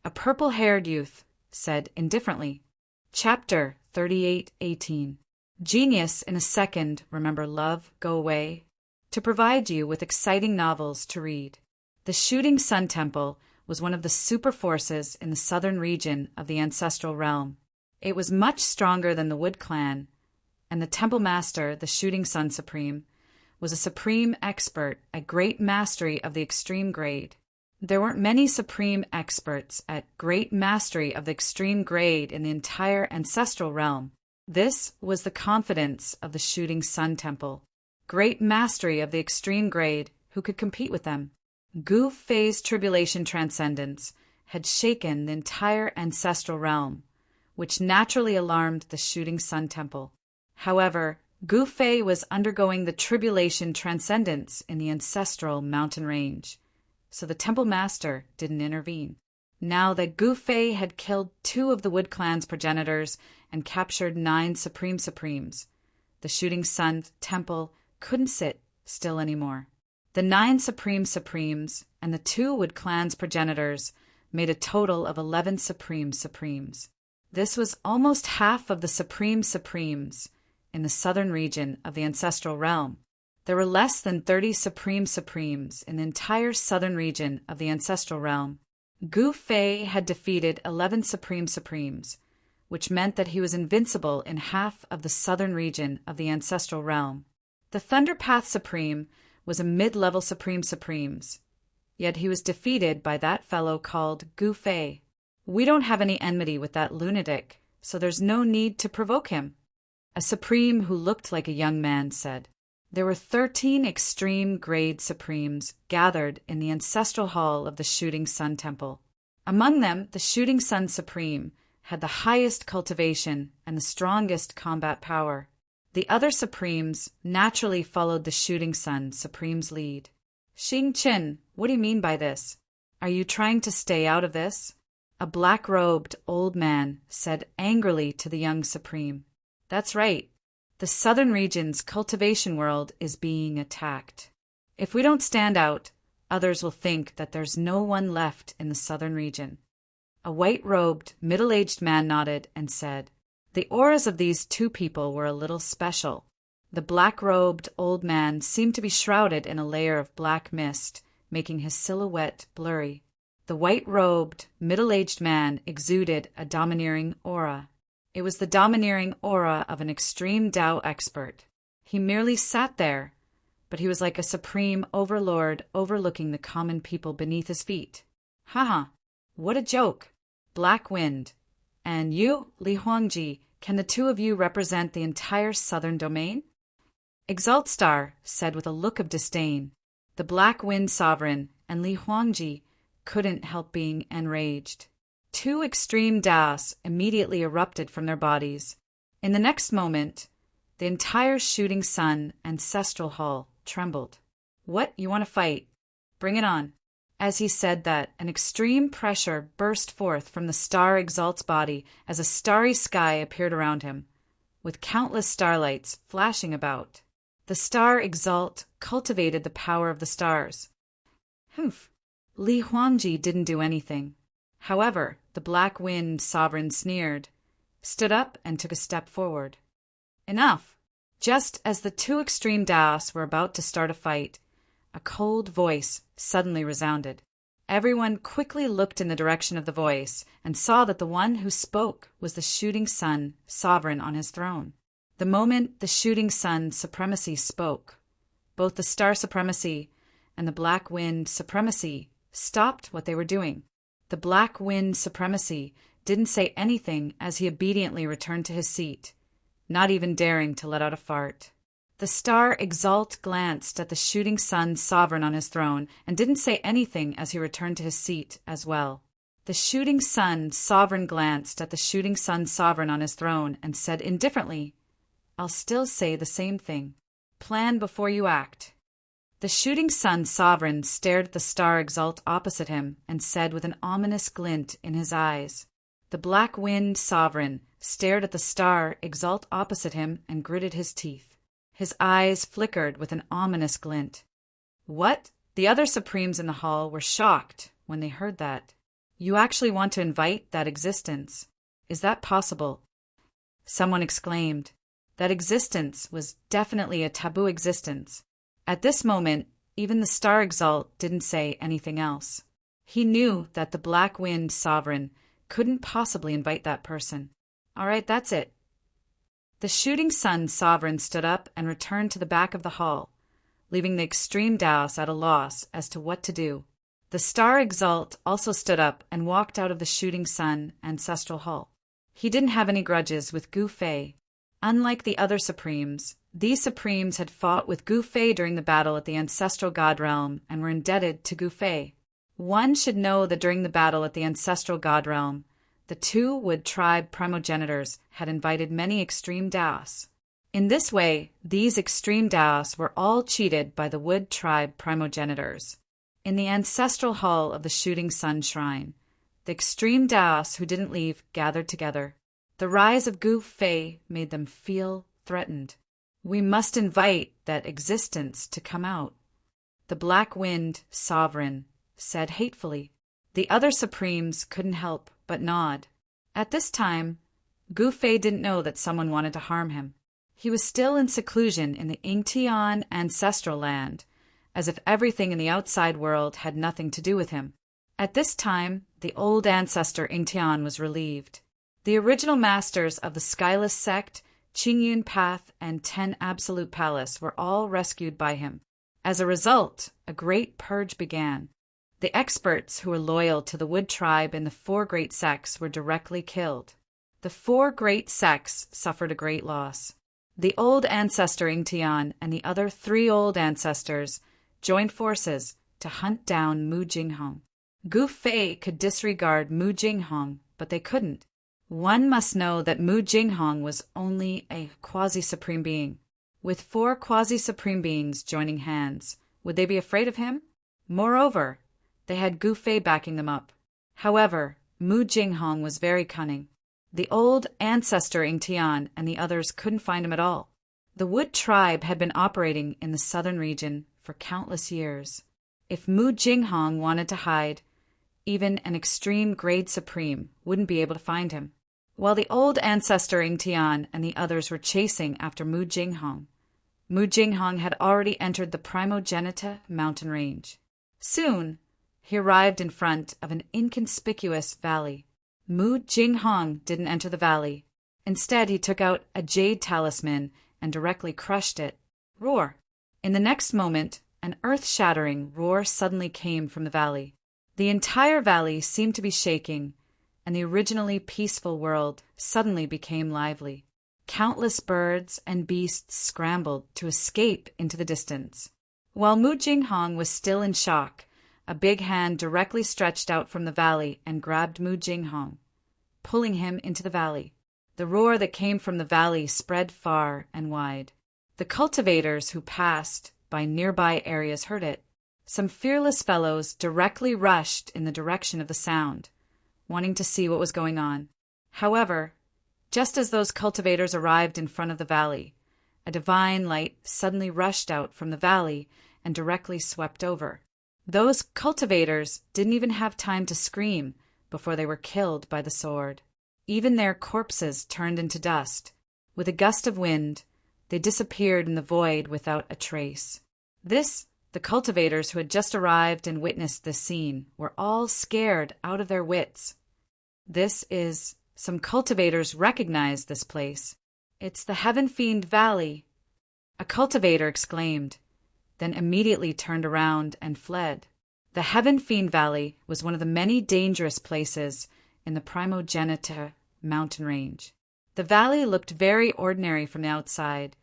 A purple-haired youth said indifferently, Chapter 38:18. Genius in a second, remember love, go away, to provide you with exciting novels to read. The Shooting Sun Temple was one of the super forces in the southern region of the ancestral realm. It was much stronger than the Wood Clan, and the temple master, the Shooting Sun Supreme, was a supreme expert at great mastery of the extreme grade. There weren't many supreme experts at great mastery of the extreme grade in the entire ancestral realm. This was the confidence of the Shooting Sun Temple. Great mastery of the extreme grade, who could compete with them? Gu Fei's tribulation transcendence had shaken the entire ancestral realm, which naturally alarmed the Shooting Sun Temple. However, Gu Fei was undergoing the tribulation transcendence in the ancestral mountain range, so the temple master didn't intervene. Now that Gu Fei had killed 2 of the Wood Clan's progenitors and captured 9 Supremes, the Shooting Sun Temple couldn't sit still anymore. The 9 Supremes and the 2 Wood Clan's progenitors made a total of 11 Supremes. This was almost half of the Supremes in the southern region of the ancestral realm. There were less than 30 Supremes in the entire southern region of the ancestral realm. Gu Fei had defeated 11 Supremes, which meant that he was invincible in half of the southern region of the ancestral realm. The Thunderpath Supreme was a mid-level Supremes, yet he was defeated by that fellow called Gu Fei. "We don't have any enmity with that lunatic, so there's no need to provoke him," a Supreme who looked like a young man said. There were 13 extreme grade Supremes gathered in the ancestral hall of the Shooting Sun Temple. Among them, the Shooting Sun Supreme had the highest cultivation and the strongest combat power. The other Supremes naturally followed the Shooting Sun Supreme's lead. "Xing Qin, what do you mean by this? Are you trying to stay out of this?" A black-robed old man said angrily to the young Supreme. "That's right. The southern region's cultivation world is being attacked. If we don't stand out, others will think that there's no one left in the southern region." A white-robed, middle-aged man nodded and said, The auras of these two people were a little special. The black-robed old man seemed to be shrouded in a layer of black mist, making his silhouette blurry. The white-robed, middle-aged man exuded a domineering aura. It was the domineering aura of an extreme Tao expert. He merely sat there, but he was like a supreme overlord overlooking the common people beneath his feet. Haha, what a joke! Black Wind. And you, Li Huangji, can the two of you represent the entire southern domain? Exalt Star said with a look of disdain. The Black Wind Sovereign and Li Huangji couldn't help being enraged. Two extreme Daos immediately erupted from their bodies. In the next moment, the entire Shooting Sun ancestral hall trembled. What, you want to fight? Bring it on. As he said that, an extreme pressure burst forth from the Star Exalt's body as a starry sky appeared around him, with countless starlights flashing about. The Star Exalt cultivated the power of the stars. Humph! Li Huangji didn't do anything. However, the Black Wind Sovereign sneered, stood up and took a step forward. Enough! Just as the two extreme Daos were about to start a fight, a cold voice suddenly resounded. Everyone quickly looked in the direction of the voice and saw that the one who spoke was the Shooting Sun Sovereign on his throne. The moment the Shooting Sun Supremacy spoke, both the Star Supremacy and the Black Wind Supremacy stopped what they were doing. The Black Wind Supremacy didn't say anything as he obediently returned to his seat, not even daring to let out a fart. The Star Exalt glanced at the Shooting Sun Sovereign on his throne and didn't say anything as he returned to his seat as well. The Shooting Sun Sovereign glanced at the Shooting Sun Sovereign on his throne and said indifferently, "I'll still say the same thing. Plan before you act." The Shooting Sun Sovereign stared at the Star Exalt opposite him and said with an ominous glint in his eyes. The Black Wind Sovereign stared at the Star Exalt opposite him and gritted his teeth. His eyes flickered with an ominous glint. What? The other Supremes in the hall were shocked when they heard that. You actually want to invite that existence? Is that possible? Someone exclaimed. That existence was definitely a taboo existence. At this moment, even the Star Exalt didn't say anything else. He knew that the Black Wind Sovereign couldn't possibly invite that person. All right, that's it. The Shooting Sun Sovereign stood up and returned to the back of the hall, leaving the extreme Daos at a loss as to what to do. The Star Exalt also stood up and walked out of the Shooting Sun ancestral hall. He didn't have any grudges with Gu Fei. Unlike the other Supremes, these Supremes had fought with Gu Fei during the battle at the Ancestral God Realm and were indebted to Gu Fei. One should know that during the battle at the Ancestral God Realm, the two Wood Tribe primogenitors had invited many extreme Daos. In this way, these extreme Daos were all cheated by the Wood Tribe primogenitors. In the Ancestral Hall of the Shooting Sun Shrine, the extreme Daos who didn't leave gathered together. The rise of Gu Fei made them feel threatened. We must invite that existence to come out, the Black Wind Sovereign said hatefully. The other Supremes couldn't help but nod. At this time, Gu Fei didn't know that someone wanted to harm him. He was still in seclusion in the Ingtian ancestral land, as if everything in the outside world had nothing to do with him. At this time, the old ancestor Ingtian was relieved. The original masters of the Skyless Sect, Qingyun Path, and 10 Absolute Palace were all rescued by him. As a result, a great purge began. The experts who were loyal to the Wood Tribe in the 4 great sects were directly killed. The 4 great sects suffered a great loss. The old ancestor Ingtian and the other 3 old ancestors joined forces to hunt down Mu Jinghong. Gu Fei could disregard Mu Jinghong, but they couldn't. One must know that Mu Jinghong was only a quasi-supreme being. With 4 quasi-supreme beings joining hands, would they be afraid of him? Moreover, they had Gu Fei backing them up. However, Mu Jinghong was very cunning. The old ancestor Ingtian and the others couldn't find him at all. The Wood Tribe had been operating in the southern region for countless years. If Mu Jinghong wanted to hide, even an extreme grade supreme wouldn't be able to find him. while the old ancestor Ingtian and the others were chasing after Mu Jinghong. Mu Jinghong had already entered the Primogenita mountain range. Soon, he arrived in front of an inconspicuous valley. Mu Jinghong didn't enter the valley. Instead, he took out a jade talisman and directly crushed it. Roar! In the next moment, an earth-shattering roar suddenly came from the valley. The entire valley seemed to be shaking, and the originally peaceful world suddenly became lively. Countless birds and beasts scrambled to escape into the distance. While Mu Jinghong was still in shock, a big hand directly stretched out from the valley and grabbed Mu Jinghong, pulling him into the valley. The roar that came from the valley spread far and wide. The cultivators who passed by nearby areas heard it. Some fearless fellows directly rushed in the direction of the sound, wanting to see what was going on. However, just as those cultivators arrived in front of the valley, a divine light suddenly rushed out from the valley and directly swept over. Those cultivators didn't even have time to scream before they were killed by the sword. Even their corpses turned into dust. With a gust of wind, they disappeared in the void without a trace. The cultivators who had just arrived and witnessed this scene were all scared out of their wits. Some cultivators recognized this place. "It's the Heaven Fiend Valley," a cultivator exclaimed, then immediately turned around and fled. The Heaven Fiend Valley was one of the many dangerous places in the Primogenita mountain range. The valley looked very ordinary from the outside,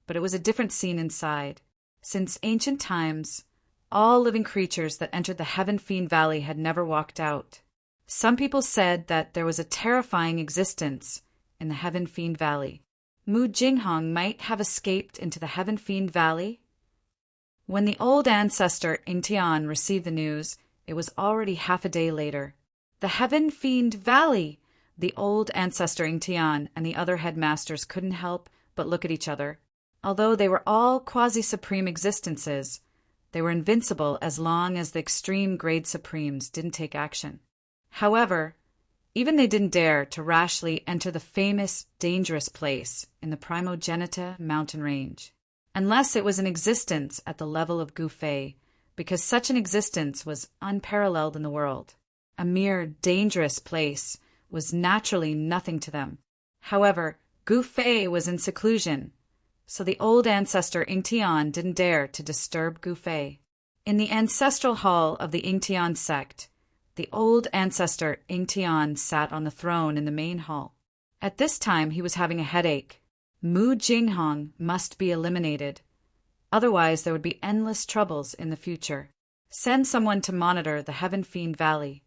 but it was a different scene inside. Since ancient times, all living creatures that entered the Heaven Fiend Valley had never walked out. Some people said that there was a terrifying existence in the Heaven Fiend Valley. Mu Jinghong might have escaped into the Heaven Fiend Valley. When the old ancestor Ingtian received the news, it was already half a day later. The Heaven Fiend Valley! The old ancestor Ingtian and the other headmasters couldn't help but look at each other. Although they were all quasi-supreme existences, they were invincible as long as the extreme grade supremes didn't take action. However, even they didn't dare to rashly enter the famous, dangerous place in the Primogenita mountain range, unless it was an existence at the level of Gu Fei, because such an existence was unparalleled in the world. A mere dangerous place was naturally nothing to them. However, Gu Fei was in seclusion, so the old ancestor Ingtian didn't dare to disturb Gu Fei. In the ancestral hall of the Ingtian sect, the old ancestor Ingtian sat on the throne in the main hall. At this time he was having a headache. Mu Jinghong must be eliminated. Otherwise there would be endless troubles in the future. Send someone to monitor the Heaven Fiend Valley.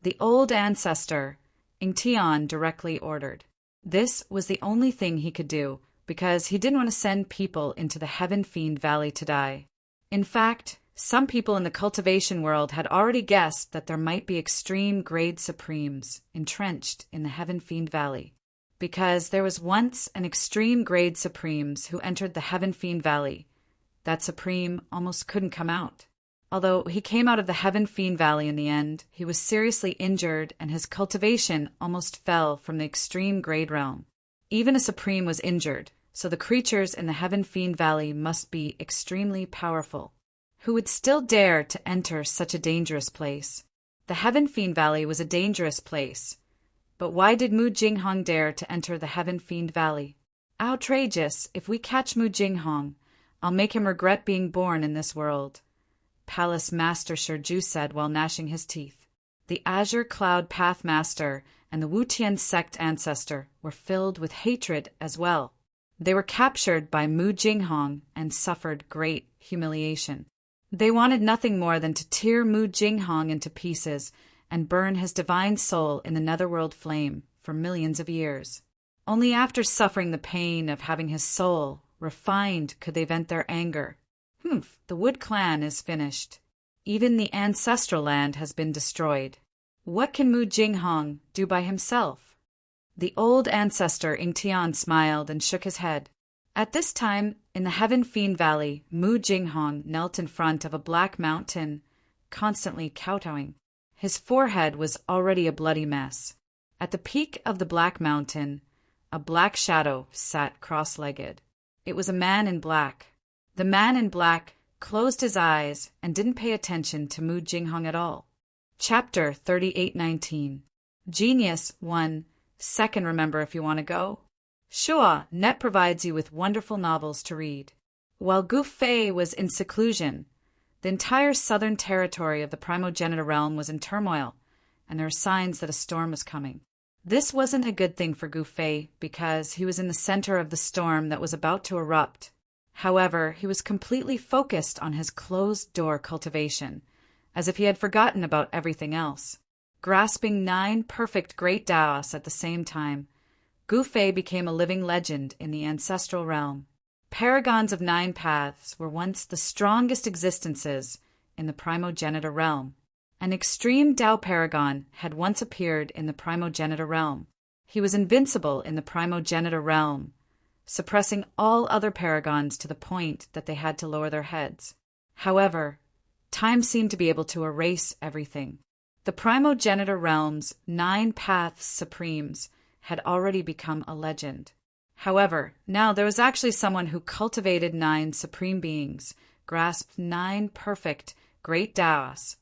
The old ancestor Ingtian directly ordered. This was the only thing he could do, because he didn't want to send people into the Heaven Fiend Valley to die. In fact, some people in the cultivation world had already guessed that there might be extreme grade supremes entrenched in the Heaven Fiend Valley, because there was once an extreme grade supremes who entered the Heaven Fiend Valley. That supreme almost couldn't come out. Although he came out of the Heaven Fiend Valley in the end, he was seriously injured and his cultivation almost fell from the extreme grade realm. Even a supreme was injured, so the creatures in the Heaven Fiend Valley must be extremely powerful. Who would still dare to enter such a dangerous place? The Heaven Fiend Valley was a dangerous place. But why did Mu Jinghong dare to enter the Heaven Fiend Valley? Outrageous! If we catch Mu Jinghong, I'll make him regret being born in this world, Palace Master Shiju said while gnashing his teeth. The Azure Cloud Path Master and the Wutian sect ancestor were filled with hatred as well. They were captured by Mu Jinghong and suffered great humiliation. They wanted nothing more than to tear Mu Jinghong into pieces and burn his divine soul in the netherworld flame for millions of years. Only after suffering the pain of having his soul refined could they vent their anger. The Wood Clan is finished. Even the ancestral land has been destroyed. What can Mu Jinghong do by himself? The old ancestor Ingtian smiled and shook his head. At this time, in the Heaven Fiend Valley, Mu Jinghong knelt in front of a black mountain, constantly kowtowing. His forehead was already a bloody mess. At the peak of the Black Mountain, a black shadow sat cross-legged. It was a man in black. The man in black closed his eyes and didn't pay attention to Mu Jinghong at all. Chapter 3819. Genius 1. Second, remember if you want to go. Sure, Net provides you with wonderful novels to read. While Gu Fei was in seclusion, the entire southern territory of the Primogenitor realm was in turmoil, and there were signs that a storm was coming. This wasn't a good thing for Gu Fei because he was in the center of the storm that was about to erupt. However, he was completely focused on his closed-door cultivation, as if he had forgotten about everything else. Grasping 9 perfect great Taoists at the same time, Gu Fei became a living legend in the ancestral realm. Paragons of 9 paths were once the strongest existences in the Primogenitor realm. An extreme Tao paragon had once appeared in the Primogenitor realm. He was invincible in the Primogenitor realm, suppressing all other paragons to the point that they had to lower their heads. However, time seemed to be able to erase everything. The Primogenitor realm's 9 paths supremes had already become a legend. However, now there was actually someone who cultivated 9 supreme beings, grasped 9 perfect great Taoists,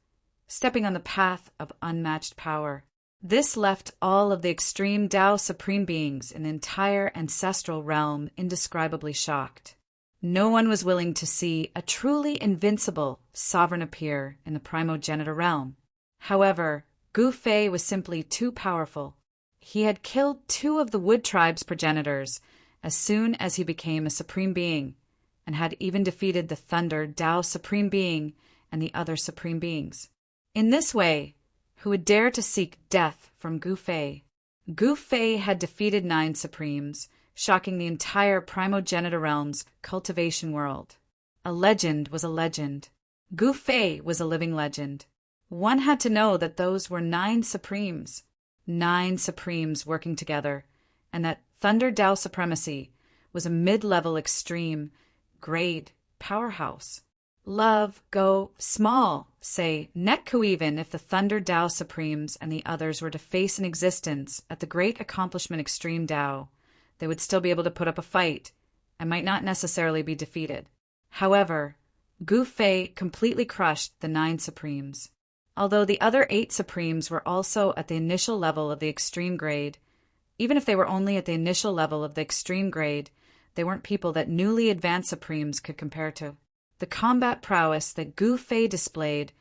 stepping on the path of unmatched power. This left all of the extreme Tao supreme beings in the entire ancestral realm indescribably shocked. No one was willing to see a truly invincible sovereign appear in the Primogenitor realm. However, Gu Fei was simply too powerful. He had killed 2 of the Wood Tribe's progenitors as soon as he became a supreme being, and had even defeated the Thunder Tao supreme being and the other supreme beings. In this way, who would dare to seek death from Gu Fei? Gu Fei had defeated 9 supremes, shocking the entire Primogenitor realm's cultivation world. A legend was a legend. Gu Fei was a living legend. One had to know that those were 9 supremes. 9 supremes working together, and that Thunder Tao supremacy was a mid-level extreme grade powerhouse. Love, go small, say Netku even if the Thunder Tao supremes and the others were to face an existence at the great accomplishment extreme Tao, they would still be able to put up a fight and might not necessarily be defeated. However, Gu Fei completely crushed the 9 supremes. Although the other 8 supremes were also at the initial level of the extreme grade, even if they were only at the initial level of the extreme grade, they weren't people that newly advanced supremes could compare to. The combat prowess that Gu Fei displayed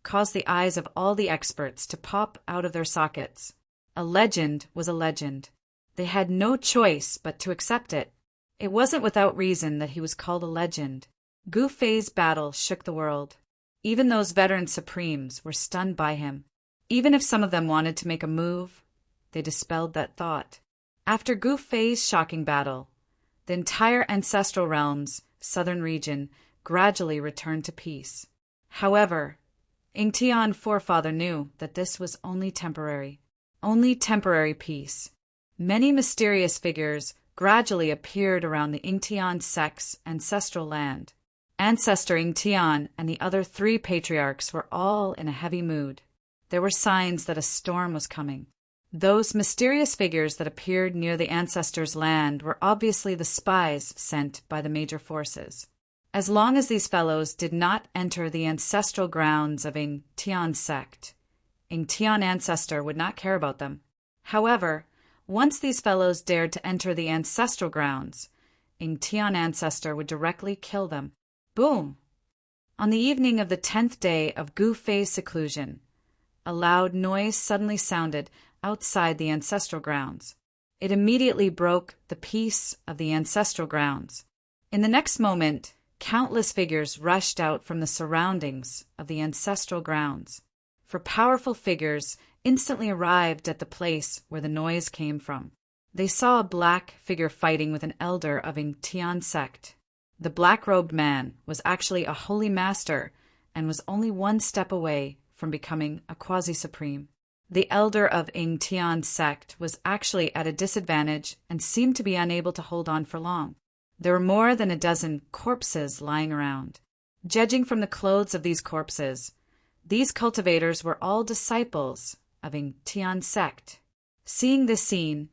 caused the eyes of all the experts to pop out of their sockets. A legend was a legend. They had no choice but to accept it. It wasn't without reason that he was called a legend. Gu Fei's battle shook the world. Even those veteran supremes were stunned by him. Even if some of them wanted to make a move, they dispelled that thought. After Gu Fei's shocking battle, the entire ancestral realm's southern region gradually returned to peace. However, Yingtian forefather knew that this was only temporary peace. Many mysterious figures gradually appeared around the Yingtian sect's ancestral land. Ancestor Yingtian and the other 3 patriarchs were all in a heavy mood. There were signs that a storm was coming. Those mysterious figures that appeared near the ancestors' land were obviously the spies sent by the major forces. As long as these fellows did not enter the ancestral grounds of Yingtian sect, Yingtian ancestor would not care about them. However, once these fellows dared to enter the ancestral grounds, Yingtian ancestor would directly kill them. Boom! On the evening of the 10th day of Gu Fei's seclusion, a loud noise suddenly sounded outside the ancestral grounds. It immediately broke the peace of the ancestral grounds. In the next moment, countless figures rushed out from the surroundings of the ancestral grounds. For powerful figures instantly arrived at the place where the noise came from. They saw a black figure fighting with an elder of Yingtian sect. The black-robed man was actually a holy master and was only 1 step away from becoming a quasi-supreme. The elder of Yingtian sect was actually at a disadvantage and seemed to be unable to hold on for long. There were more than a dozen corpses lying around. Judging from the clothes of these corpses, these cultivators were all disciples of Yingtian sect. Seeing this scene,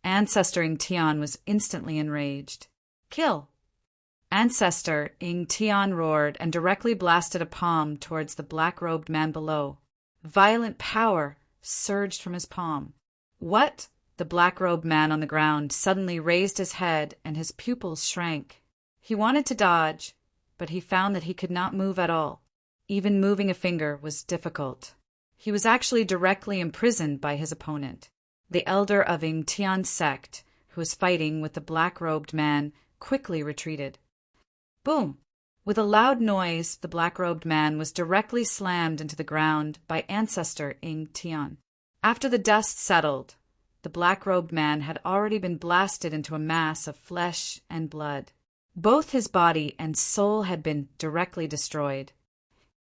Ancestor Ing Tian was instantly enraged. Kill! Ancestor Ing Tian roared and directly blasted a palm towards the black-robed man below. Violent power surged from his palm. What? The black-robed man on the ground suddenly raised his head and his pupils shrank. He wanted to dodge, but he found that he could not move at all. Even moving a finger was difficult. He was actually directly imprisoned by his opponent. The elder of Ing Tian's sect, who was fighting with the black-robed man, quickly retreated. Boom! With a loud noise, the black-robed man was directly slammed into the ground by Ancestor Ing Tian. After the dust settled, the black-robed man had already been blasted into a mass of flesh and blood. Both his body and soul had been directly destroyed.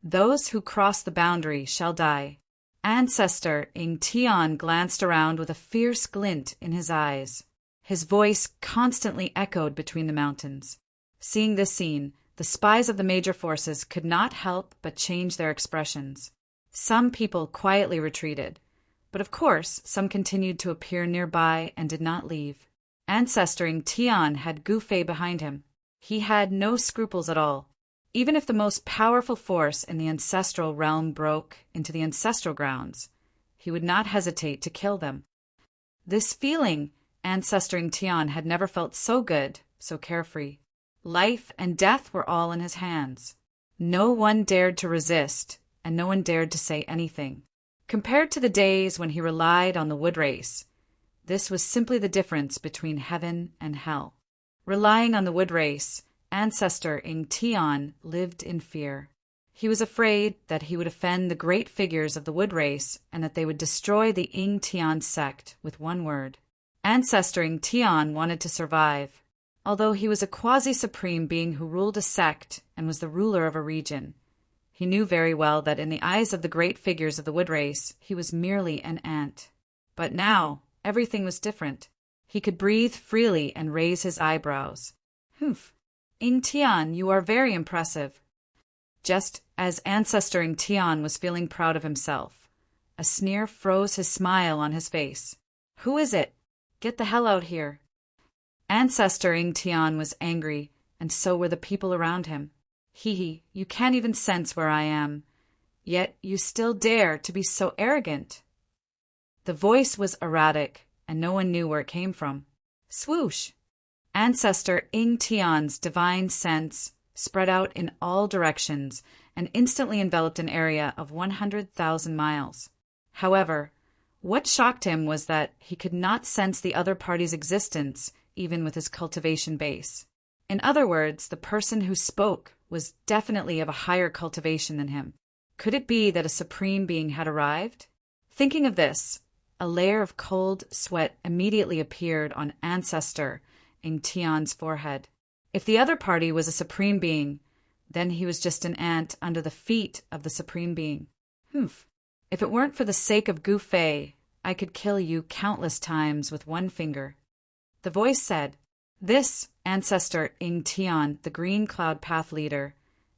Those who cross the boundary shall die. Ancestor Ing Tian glanced around with a fierce glint in his eyes. His voice constantly echoed between the mountains. Seeing this scene, the spies of the major forces could not help but change their expressions. Some people quietly retreated, but of course some continued to appear nearby and did not leave. Ancestor Ing Tian had Gu Fei behind him. He had no scruples at all. Even if the most powerful force in the ancestral realm broke into the ancestral grounds, he would not hesitate to kill them. This feeling Ancestor Ing Tian had never felt so good, so carefree. Life and death were all in his hands. No one dared to resist, and no one dared to say anything. Compared to the days when he relied on the wood race, this was simply the difference between heaven and hell. Relying on the wood race, Ancestor Ing Tian lived in fear. He was afraid that he would offend the great figures of the wood race and that they would destroy the Ing Tian sect with one word. Ancestor Ing Tian wanted to survive. Although he was a quasi-supreme being who ruled a sect and was the ruler of a region, he knew very well that in the eyes of the great figures of the wood race, he was merely an ant. But now, everything was different. He could breathe freely and raise his eyebrows. Humph! Ing Tian, you are very impressive. Just as Ancestor Ing Tian was feeling proud of himself, a sneer froze his smile on his face. Who is it? Get the hell out here. Ancestor Ing Tian was angry, and so were the people around him. Hee, you can't even sense where I am. Yet you still dare to be so arrogant. The voice was erratic, and no one knew where it came from. Swoosh! Ancestor Ing Tian's divine sense spread out in all directions and instantly enveloped an area of 100,000 miles. However, what shocked him was that he could not sense the other party's existence even with his cultivation base. In other words, the person who spoke was definitely of a higher cultivation than him. Could it be that a supreme being had arrived? Thinking of this, a layer of cold sweat immediately appeared on Ancestor Ing Tian's forehead. If the other party was a supreme being, then he was just an ant under the feet of the supreme being. Humph. If it weren't for the sake of Gu Fei, I could kill you countless times with one finger. The voice said, This, Ancestor Ing Tian, the Green Cloud Path leader,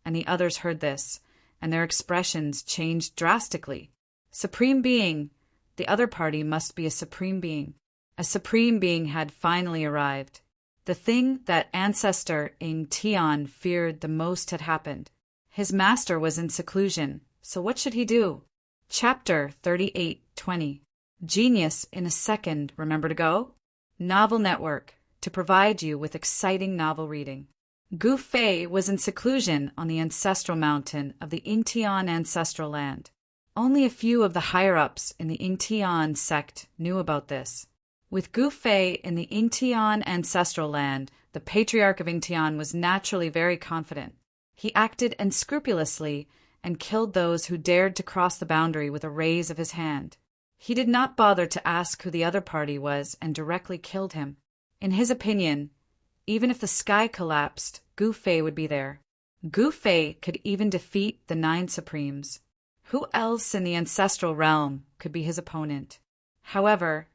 and the others heard this, and their expressions changed drastically. Supreme being, the other party must be a supreme being. A supreme being had finally arrived. The thing that Ancestor Ing Tian feared the most had happened. His master was in seclusion, so what should he do? Chapter 38:20. Genius in a second, remember to go? Novel Network, to provide you with exciting novel reading. Gu Fei was in seclusion on the ancestral mountain of the Ing Tian ancestral land. Only a few of the higher-ups in the Ing Tian sect knew about this. With Gu Fei in the Ing Tian ancestral land, the patriarch of Ing Tian was naturally very confident. He acted unscrupulously and killed those who dared to cross the boundary with a raise of his hand. He did not bother to ask who the other party was and directly killed him. In his opinion, even if the sky collapsed, Gu Fei would be there. Gu Fei could even defeat the 9 Supremes. Who else in the ancestral realm could be his opponent? However,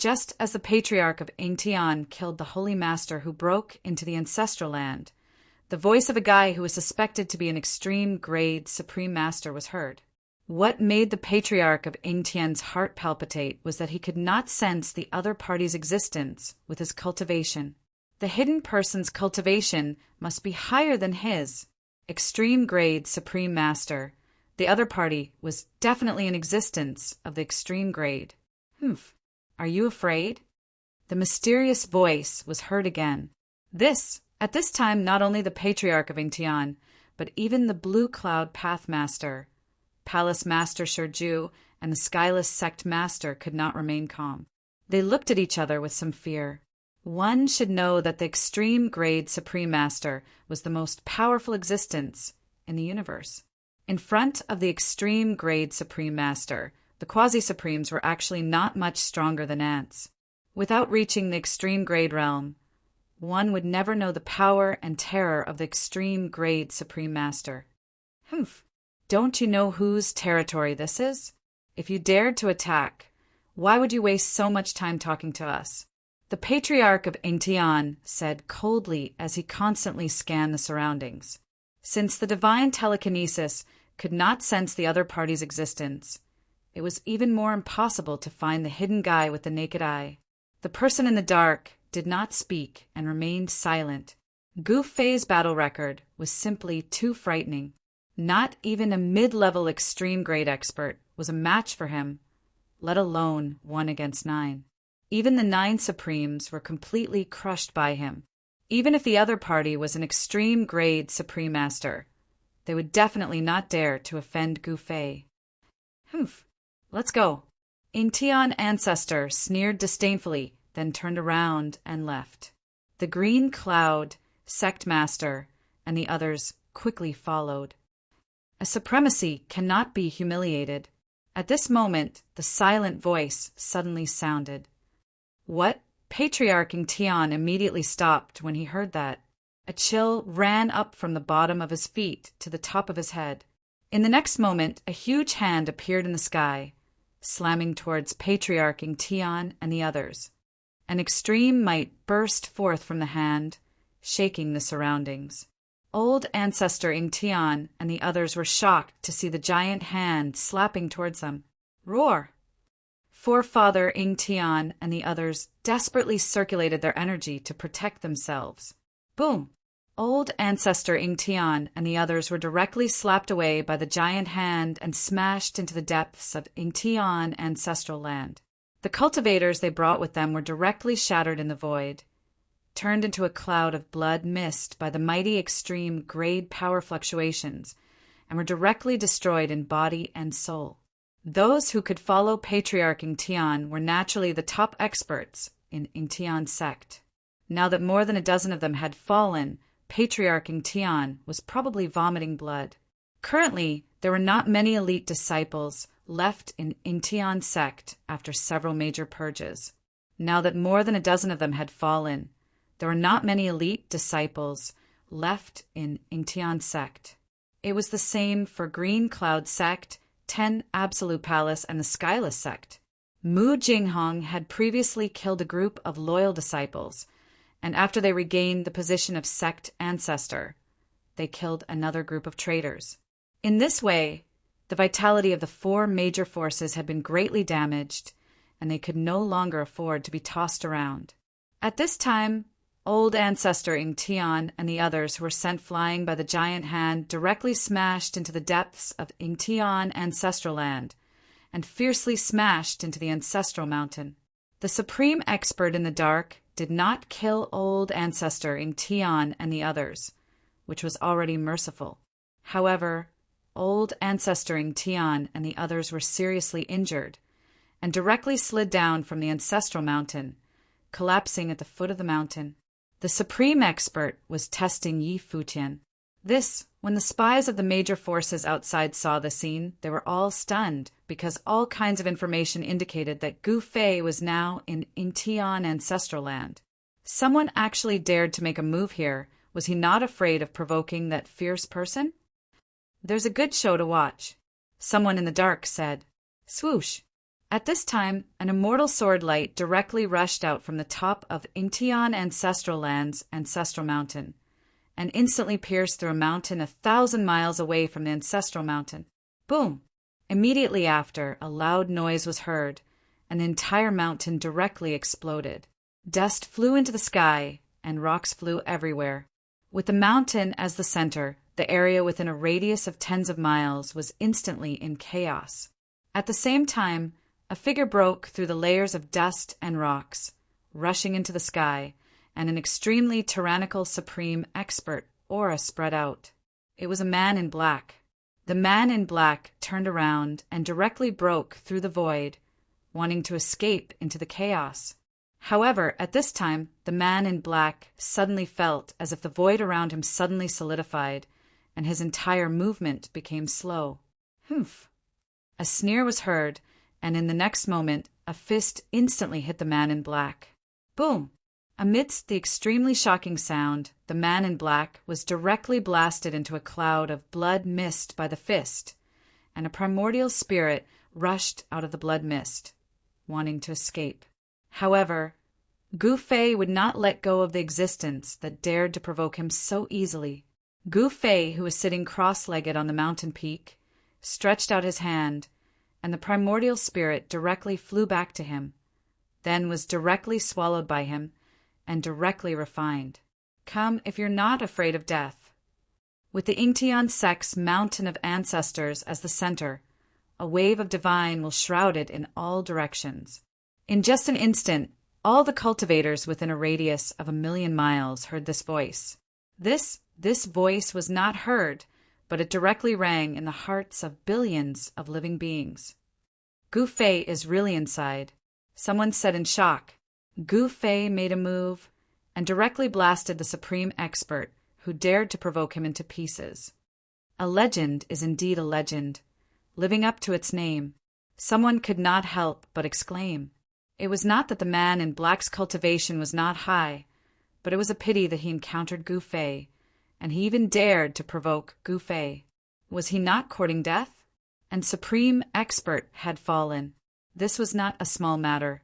just as the patriarch of Ing Tian killed the holy master who broke into the ancestral land, the voice of a guy who was suspected to be an extreme grade supreme master was heard. What made the patriarch of Ingtian's heart palpitate was that he could not sense the other party's existence with his cultivation. The hidden person's cultivation must be higher than his. Extreme grade Supreme Master. The other party was definitely in existence of the extreme grade. Humph. Are you afraid? The mysterious voice was heard again. At this time, not only the patriarch of Ingtian, but even the Blue Cloud Pathmaster, Palace Master Shurju, and the Skyless Sect Master could not remain calm. They looked at each other with some fear. One should know that the extreme grade Supreme Master was the most powerful existence in the universe. In front of the extreme grade Supreme Master, the Quasi-Supremes were actually not much stronger than ants. Without reaching the extreme grade realm, one would never know the power and terror of the extreme grade Supreme Master. Humph. Don't you know whose territory this is? If you dared to attack, why would you waste so much time talking to us? The Patriarch of Ingtian said coldly as he constantly scanned the surroundings. Since the divine telekinesis could not sense the other party's existence, it was even more impossible to find the hidden guy with the naked eye. The person in the dark did not speak and remained silent. Gu Fei's battle record was simply too frightening. Not even a mid-level extreme grade expert was a match for him, let alone 1 against 9. Even the 9 Supremes were completely crushed by him. Even if the other party was an extreme grade Supreme Master, they would definitely not dare to offend Gu Fei. Humph, let's go. Ingtian Ancestor sneered disdainfully, then turned around and left. The Green Cloud Sect Master and the others quickly followed. A supremacy cannot be humiliated. At this moment, the silent voice suddenly sounded. What? Patriarch Ingtian immediately stopped when he heard that. A chill ran up from the bottom of his feet to the top of his head. In the next moment, a huge hand appeared in the sky, slamming towards Patriarch Ingtian and the others. An extreme might burst forth from the hand, shaking the surroundings. Old Ancestor Ingtian and the others were shocked to see the giant hand slapping towards them. Roar! Forefather Ingtian and the others desperately circulated their energy to protect themselves. Boom! Old Ancestor Ingtian and the others were directly slapped away by the giant hand and smashed into the depths of Ingtian ancestral land. The cultivators they brought with them were directly shattered in the void, turned into a cloud of blood mist by the mighty extreme grade power fluctuations, and were directly destroyed in body and soul. Those who could follow Patriarch Ingtian were naturally the top experts in Ingtian's sect. Now that more than a dozen of them had fallen, Patriarch Ingtian was probably vomiting blood. Currently, there were not many elite disciples left in Ingtian's sect after several major purges. Now that more than a dozen of them had fallen, there were not many elite disciples left in Ingtian's sect. It was the same for Green Cloud Sect, 10 Absolute Palace, and the Skyless Sect. Mu Jinghong had previously killed a group of loyal disciples, and after they regained the position of sect ancestor, they killed another group of traitors. In this way, the vitality of the 4 major forces had been greatly damaged, and they could no longer afford to be tossed around. At this time, Old Ancestor Ingtian and the others who were sent flying by the giant hand directly smashed into the depths of Ingtian ancestral land and fiercely smashed into the ancestral mountain. The supreme expert in the dark did not kill Old Ancestor Ingtian and the others, which was already merciful. However, Old Ancestor Ingtian and the others were seriously injured and directly slid down from the ancestral mountain, collapsing at the foot of the mountain. The supreme expert was testing Yi Futian. When the spies of the major forces outside saw the scene, they were all stunned because all kinds of information indicated that Gu Fei was now in Ingtian ancestral land. Someone actually dared to make a move here. Was he not afraid of provoking that fierce person? There's a good show to watch. Someone in the dark said. Swoosh! At this time, an immortal sword light directly rushed out from the top of Ingtian ancestral land's ancestral mountain, and instantly pierced through a mountain 1,000 miles away from the ancestral mountain. Boom! Immediately after, a loud noise was heard, and the entire mountain directly exploded. Dust flew into the sky, and rocks flew everywhere. With the mountain as the center, the area within a radius of tens of miles was instantly in chaos. At the same time, a figure broke through the layers of dust and rocks, rushing into the sky, and an extremely tyrannical supreme expert aura spread out. It was a man in black. The man in black turned around and directly broke through the void, wanting to escape into the chaos. However, at this time, the man in black suddenly felt as if the void around him suddenly solidified, and his entire movement became slow. Humph! A sneer was heard, and in the next moment, a fist instantly hit the man in black. Boom! Amidst the extremely shocking sound, the man in black was directly blasted into a cloud of blood mist by the fist, and a primordial spirit rushed out of the blood mist, wanting to escape. However, Gu Fei would not let go of the existence that dared to provoke him so easily. Gu Fei, who was sitting cross-legged on the mountain peak, stretched out his hand, and the primordial spirit directly flew back to him, then was directly swallowed by him, and directly refined. Come if you're not afraid of death. With the Ingtian sect's mountain of ancestors as the center, a wave of divine will shroud it in all directions. In just an instant, all the cultivators within a radius of 1,000,000 miles heard this voice. This voice was not heard, but it directly rang in the hearts of billions of living beings. Gu Fei is really inside. Someone said in shock. Gu Fei made a move and directly blasted the supreme expert who dared to provoke him into pieces. A legend is indeed a legend, living up to its name. Someone could not help but exclaim. It was not that the man in black's cultivation was not high, but it was a pity that he encountered Gu Fei, and he even dared to provoke Gu Fei. Was he not courting death? And supreme expert had fallen. This was not a small matter,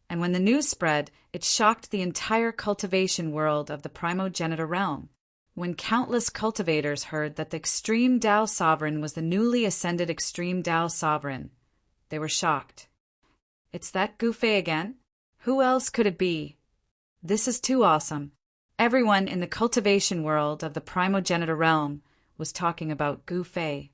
and when the news spread, it shocked the entire cultivation world of the primogenitor realm. When countless cultivators heard that the extreme Tao sovereign was the newly ascended extreme Tao sovereign, they were shocked. It's that Gu Fei again? Who else could it be? This is too awesome. Everyone in the cultivation world of the primogenitor realm was talking about Gu Fei.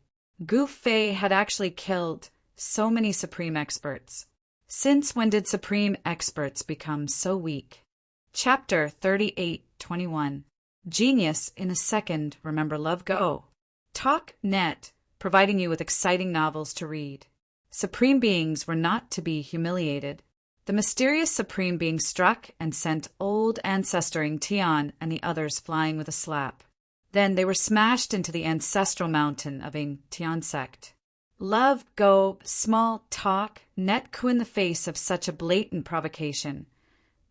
Gu Fei had actually killed so many supreme experts. Since when did supreme experts become so weak? Chapter 38:21. Genius in a Second. Remember, love, go. Talk.net, providing you with exciting novels to read. Supreme beings were not to be humiliated. The mysterious supreme being struck and sent old ancestor Ingtian and the others flying with a slap. Then they were smashed into the ancestral mountain of Ingtian sect. Love, go, small talk, net coup in the face of such a blatant provocation.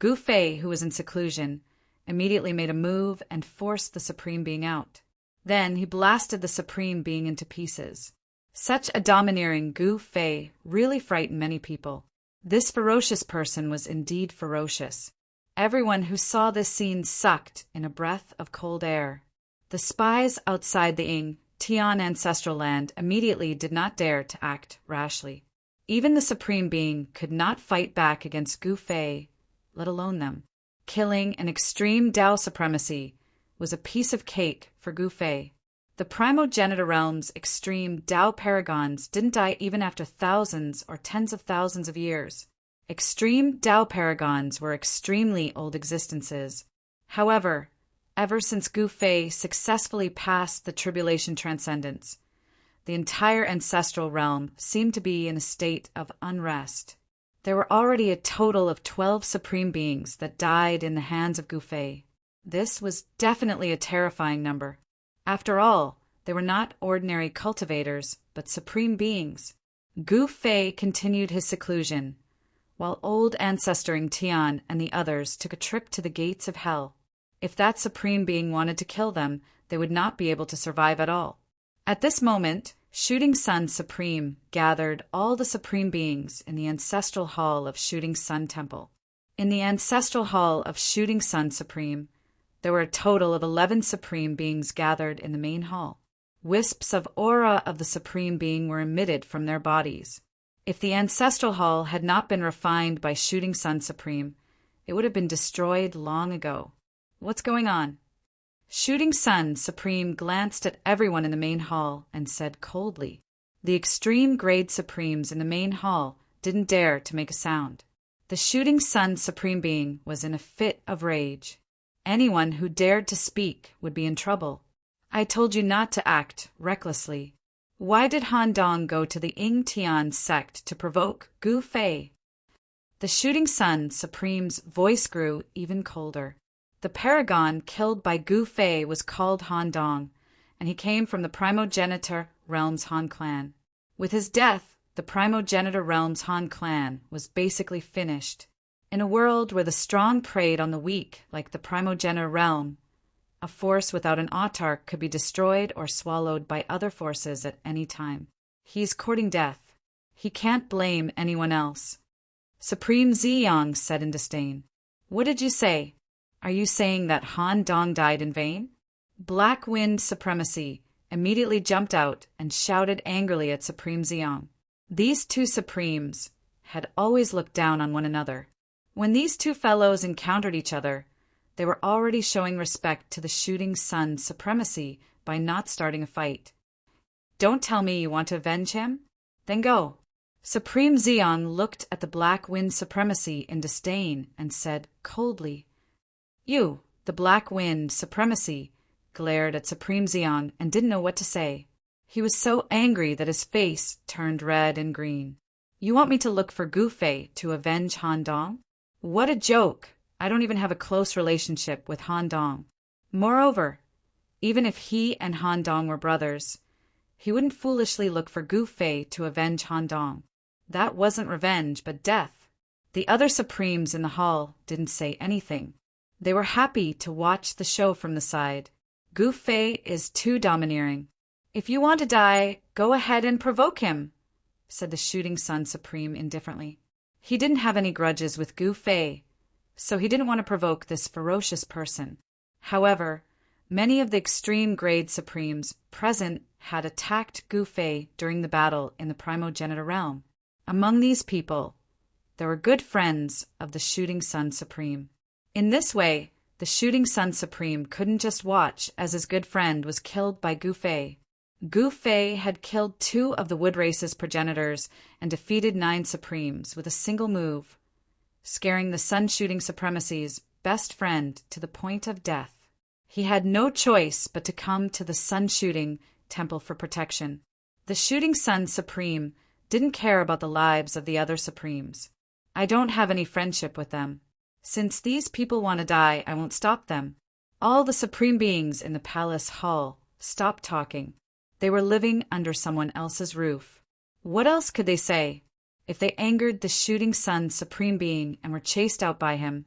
Gu Fei, who was in seclusion, immediately made a move and forced the supreme being out. Then he blasted the supreme being into pieces. Such a domineering Gu Fei really frightened many people. This ferocious person was indeed ferocious. Everyone who saw this scene sucked in a breath of cold air. The spies outside the Ingtian ancestral land immediately did not dare to act rashly. Even the supreme being could not fight back against Gu Fei, let alone them. Killing an extreme Tao supremacy was a piece of cake for Gu Fei. The primogenitor realm's extreme Tao paragons didn't die even after thousands or tens of thousands of years. Extreme Tao paragons were extremely old existences. However, ever since Gu Fei successfully passed the tribulation transcendence, the entire ancestral realm seemed to be in a state of unrest. There were already a total of 12 supreme beings that died in the hands of Gu Fei. This was definitely a terrifying number. After all, they were not ordinary cultivators, but supreme beings. Gu Fei continued his seclusion, while old ancestor Ingtian and the others took a trip to the gates of hell. If that supreme being wanted to kill them, they would not be able to survive at all. At this moment, Shooting Sun Supreme gathered all the supreme beings in the ancestral hall of Shooting Sun Temple. In the ancestral hall of Shooting Sun Supreme, there were a total of 11 supreme beings gathered in the main hall. Wisps of aura of the Supreme Being were emitted from their bodies. If the ancestral hall had not been refined by Shooting Sun Supreme, it would have been destroyed long ago. What's going on? Shooting Sun Supreme glanced at everyone in the main hall and said coldly. The extreme grade Supremes in the main hall didn't dare to make a sound. The Shooting Sun Supreme Being was in a fit of rage. Anyone who dared to speak would be in trouble. I told you not to act recklessly. Why did Han Dong go to the Ying Tian sect to provoke Gu Fei? The Shooting Sun Supreme's voice grew even colder. The paragon killed by Gu Fei was called Han Dong, and he came from the primogenitor realm's Han clan. With his death, the primogenitor realm's Han clan was basically finished. In a world where the strong preyed on the weak like the primogenitor realm, a force without an autarch could be destroyed or swallowed by other forces at any time. He's courting death. He can't blame anyone else. Supreme Ziyang said in disdain. What did you say? Are you saying that Han Dong died in vain? Black Wind Supremacy immediately jumped out and shouted angrily at Supreme Ziyang. These two Supremes had always looked down on one another. When these two fellows encountered each other, they were already showing respect to the Shooting Sun Supremacy by not starting a fight. Don't tell me you want to avenge him? Then go. Supreme Ziyang looked at the Black Wind Supremacy in disdain and said coldly. You, the Black Wind Supremacy, glared at Supreme Ziyang and didn't know what to say. He was so angry that his face turned red and green. You want me to look for Gu Fei to avenge Han Dong? What a joke! I don't even have a close relationship with Han Dong. Moreover, even if he and Han Dong were brothers, he wouldn't foolishly look for Gu Fei to avenge Han Dong. That wasn't revenge, but death. The other Supremes in the hall didn't say anything. They were happy to watch the show from the side. Gu Fei is too domineering. If you want to die, go ahead and provoke him, said the Shooting Sun Supreme indifferently. He didn't have any grudges with Gu Fei, so he didn't want to provoke this ferocious person. However, many of the extreme grade Supremes present had attacked Gu Fei during the battle in the primogenitor realm. Among these people, there were good friends of the Shooting Sun Supreme. In this way, the Shooting Sun Supreme couldn't just watch as his good friend was killed by Gu Fei. Gu Fei had killed 2 of the Wood Race's progenitors and defeated 9 Supremes with a single move, scaring the Sun Shooting Supremacy's best friend to the point of death. He had no choice but to come to the Sun Shooting Temple for protection. The Shooting Sun Supreme didn't care about the lives of the other Supremes. I don't have any friendship with them. Since these people want to die, I won't stop them. All the Supreme Beings in the palace hall stopped talking. They were living under someone else's roof. What else could they say? If they angered the Shooting Sun Supreme Being and were chased out by him,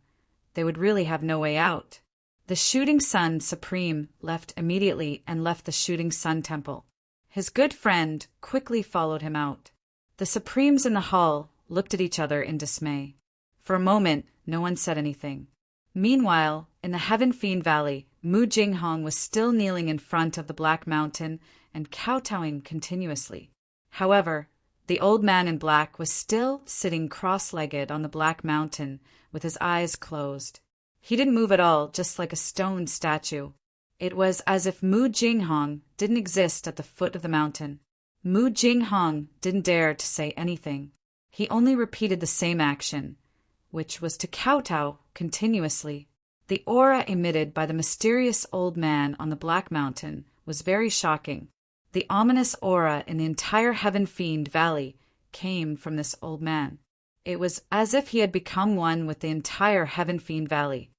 they would really have no way out. The Shooting Sun Supreme left immediately and left the Shooting Sun Temple. His good friend quickly followed him out. The Supremes in the hall looked at each other in dismay. For a moment, no one said anything. Meanwhile, in the Heaven Fiend Valley, Mu Jinghong was still kneeling in front of the Black Mountain and kowtowing continuously. However, the old man in black was still sitting cross-legged on the Black Mountain with his eyes closed. He didn't move at all, just like a stone statue. It was as if Mu Jinghong didn't exist at the foot of the mountain. Mu Jinghong didn't dare to say anything. He only repeated the same action, which was to kowtow continuously. The aura emitted by the mysterious old man on the Black Mountain was very shocking. The ominous aura in the entire Heaven Fiend Valley came from this old man. It was as if he had become one with the entire Heaven Fiend Valley.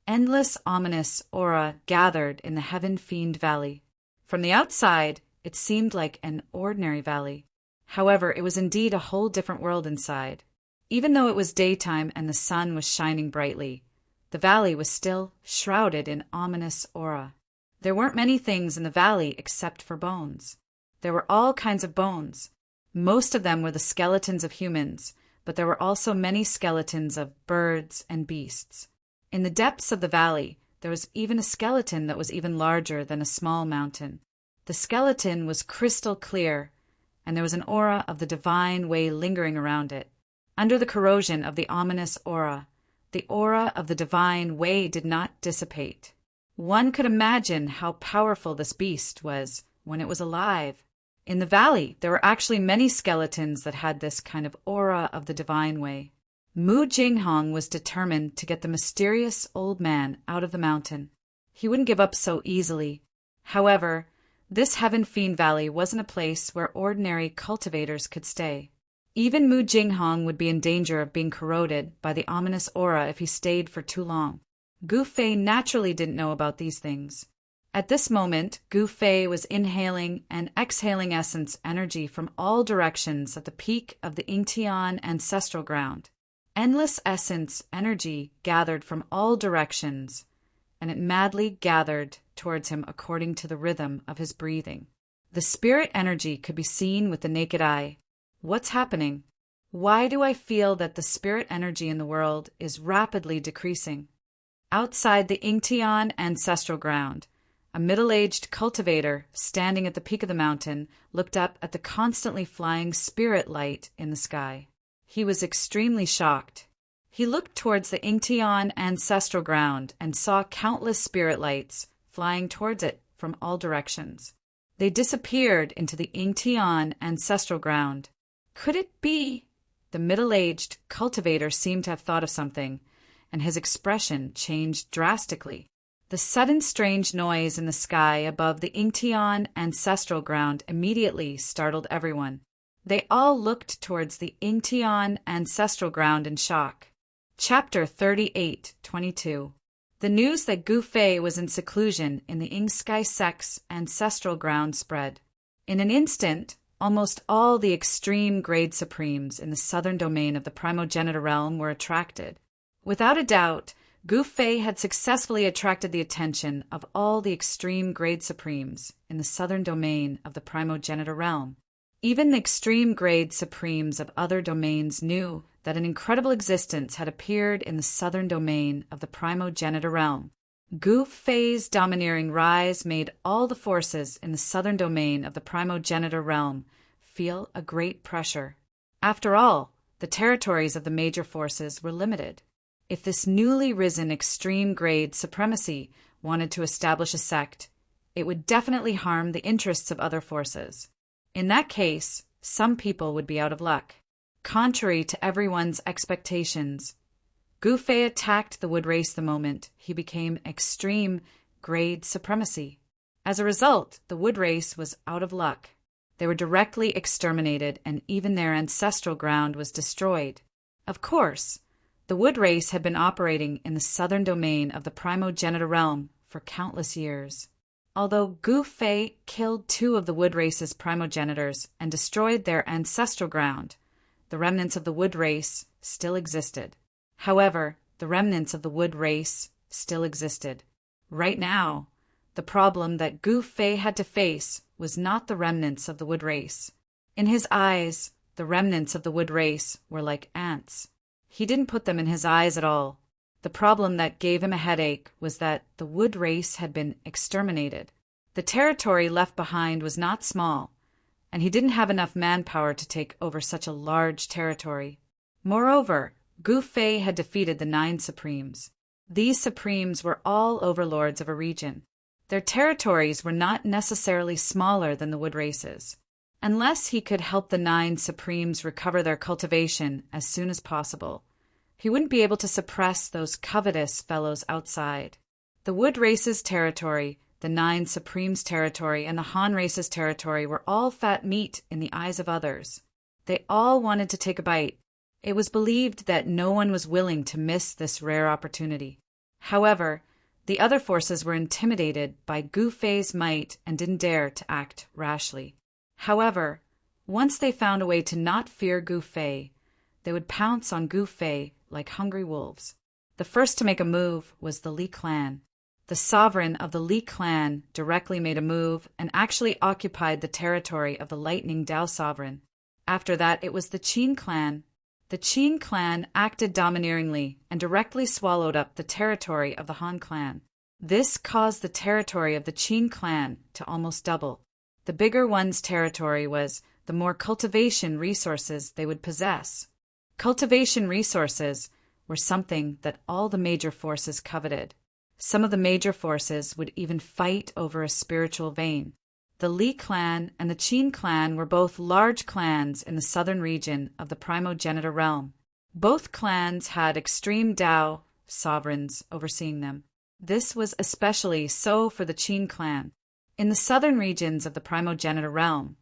Endless ominous aura gathered in the Heaven Fiend Valley. From the outside, it seemed like an ordinary valley. However, it was indeed a whole different world inside. Even though it was daytime and the sun was shining brightly, the valley was still shrouded in ominous aura. There weren't many things in the valley except for bones. There were all kinds of bones. Most of them were the skeletons of humans, but there were also many skeletons of birds and beasts. In the depths of the valley, there was even a skeleton that was even larger than a small mountain. The skeleton was crystal clear, and there was an aura of the divine way lingering around it. Under the corrosion of the ominous aura, the aura of the divine way did not dissipate. One could imagine how powerful this beast was when it was alive. In the valley, there were actually many skeletons that had this kind of aura of the divine way. Mu Jinghong was determined to get the mysterious old man out of the mountain. He wouldn't give up so easily. However, this Heaven Fiend Valley wasn't a place where ordinary cultivators could stay. Even Mu Jinghong would be in danger of being corroded by the ominous aura if he stayed for too long. Gu Fei naturally didn't know about these things. At this moment, Gu Fei was inhaling and exhaling essence energy from all directions at the peak of the Yingtian ancestral ground. Endless essence energy gathered from all directions, and it madly gathered towards him according to the rhythm of his breathing. The spirit energy could be seen with the naked eye. What's happening? Why do I feel that the spirit energy in the world is rapidly decreasing? Outside the Yingtian ancestral ground, a middle-aged cultivator standing at the peak of the mountain looked up at the constantly flying spirit light in the sky. He was extremely shocked. He looked towards the Yingtian ancestral ground and saw countless spirit lights flying towards it from all directions. They disappeared into the Yingtian ancestral ground. Could it be? The middle-aged cultivator seemed to have thought of something, and his expression changed drastically. The sudden strange noise in the sky above the Yingtian ancestral ground immediately startled everyone. They all looked towards the Yingtian ancestral ground in shock. Chapter 38:22. The news that Gu Fei was in seclusion in the Yingsky sect's ancestral ground spread. In an instant, almost all the extreme grade supremes in the southern domain of the primogenitor realm were attracted. Without a doubt, Gu Fei had successfully attracted the attention of all the extreme grade supremes in the southern domain of the primogenitor realm. Even the extreme grade supremes of other domains knew that an incredible existence had appeared in the southern domain of the primogenitor realm. Gu Fei's domineering rise made all the forces in the southern domain of the primogenitor realm feel a great pressure. After all, the territories of the major forces were limited. If this newly risen extreme grade supremacy wanted to establish a sect, it would definitely harm the interests of other forces. In that case, some people would be out of luck. Contrary to everyone's expectations, Gu Fei attacked the wood race the moment he became extreme grade supremacy. As a result, the wood race was out of luck. They were directly exterminated, and even their ancestral ground was destroyed. Of course, the wood race had been operating in the southern domain of the primogenitor realm for countless years. Although Gu Fei killed 2 of the wood race's primogenitors and destroyed their ancestral ground, the remnants of the wood race still existed. However, the remnants of the wood race still existed. Right now, the problem that Gu Fei had to face was not the remnants of the wood race. In his eyes, the remnants of the wood race were like ants. He didn't put them in his eyes at all. The problem that gave him a headache was that the wood race had been exterminated. The territory left behind was not small, and he didn't have enough manpower to take over such a large territory. Moreover, Gu Fei had defeated the 9 supremes. These supremes were all overlords of a region. Their territories were not necessarily smaller than the wood races. Unless he could help the 9 supremes recover their cultivation as soon as possible, he wouldn't be able to suppress those covetous fellows outside. The wood race's territory, the 9 supremes' territory, and the Han race's territory were all fat meat in the eyes of others. They all wanted to take a bite. It was believed that no one was willing to miss this rare opportunity. However, the other forces were intimidated by Gu Fei's might and didn't dare to act rashly. However, once they found a way to not fear Gu Fei, they would pounce on Gu Fei like hungry wolves. The first to make a move was the Li clan. The sovereign of the Li clan directly made a move and actually occupied the territory of the Lightning Dao sovereign. After that, it was the Qin clan. The Qin clan acted domineeringly and directly swallowed up the territory of the Han clan. This caused the territory of the Qin clan to almost double. The bigger one's territory was, the more cultivation resources they would possess. Cultivation resources were something that all the major forces coveted. Some of the major forces would even fight over a spiritual vein. The Li clan and the Qin clan were both large clans in the southern region of the primogenitor realm. Both clans had extreme Dao sovereigns overseeing them. This was especially so for the Qin clan. In the southern regions of the primogenitor realm,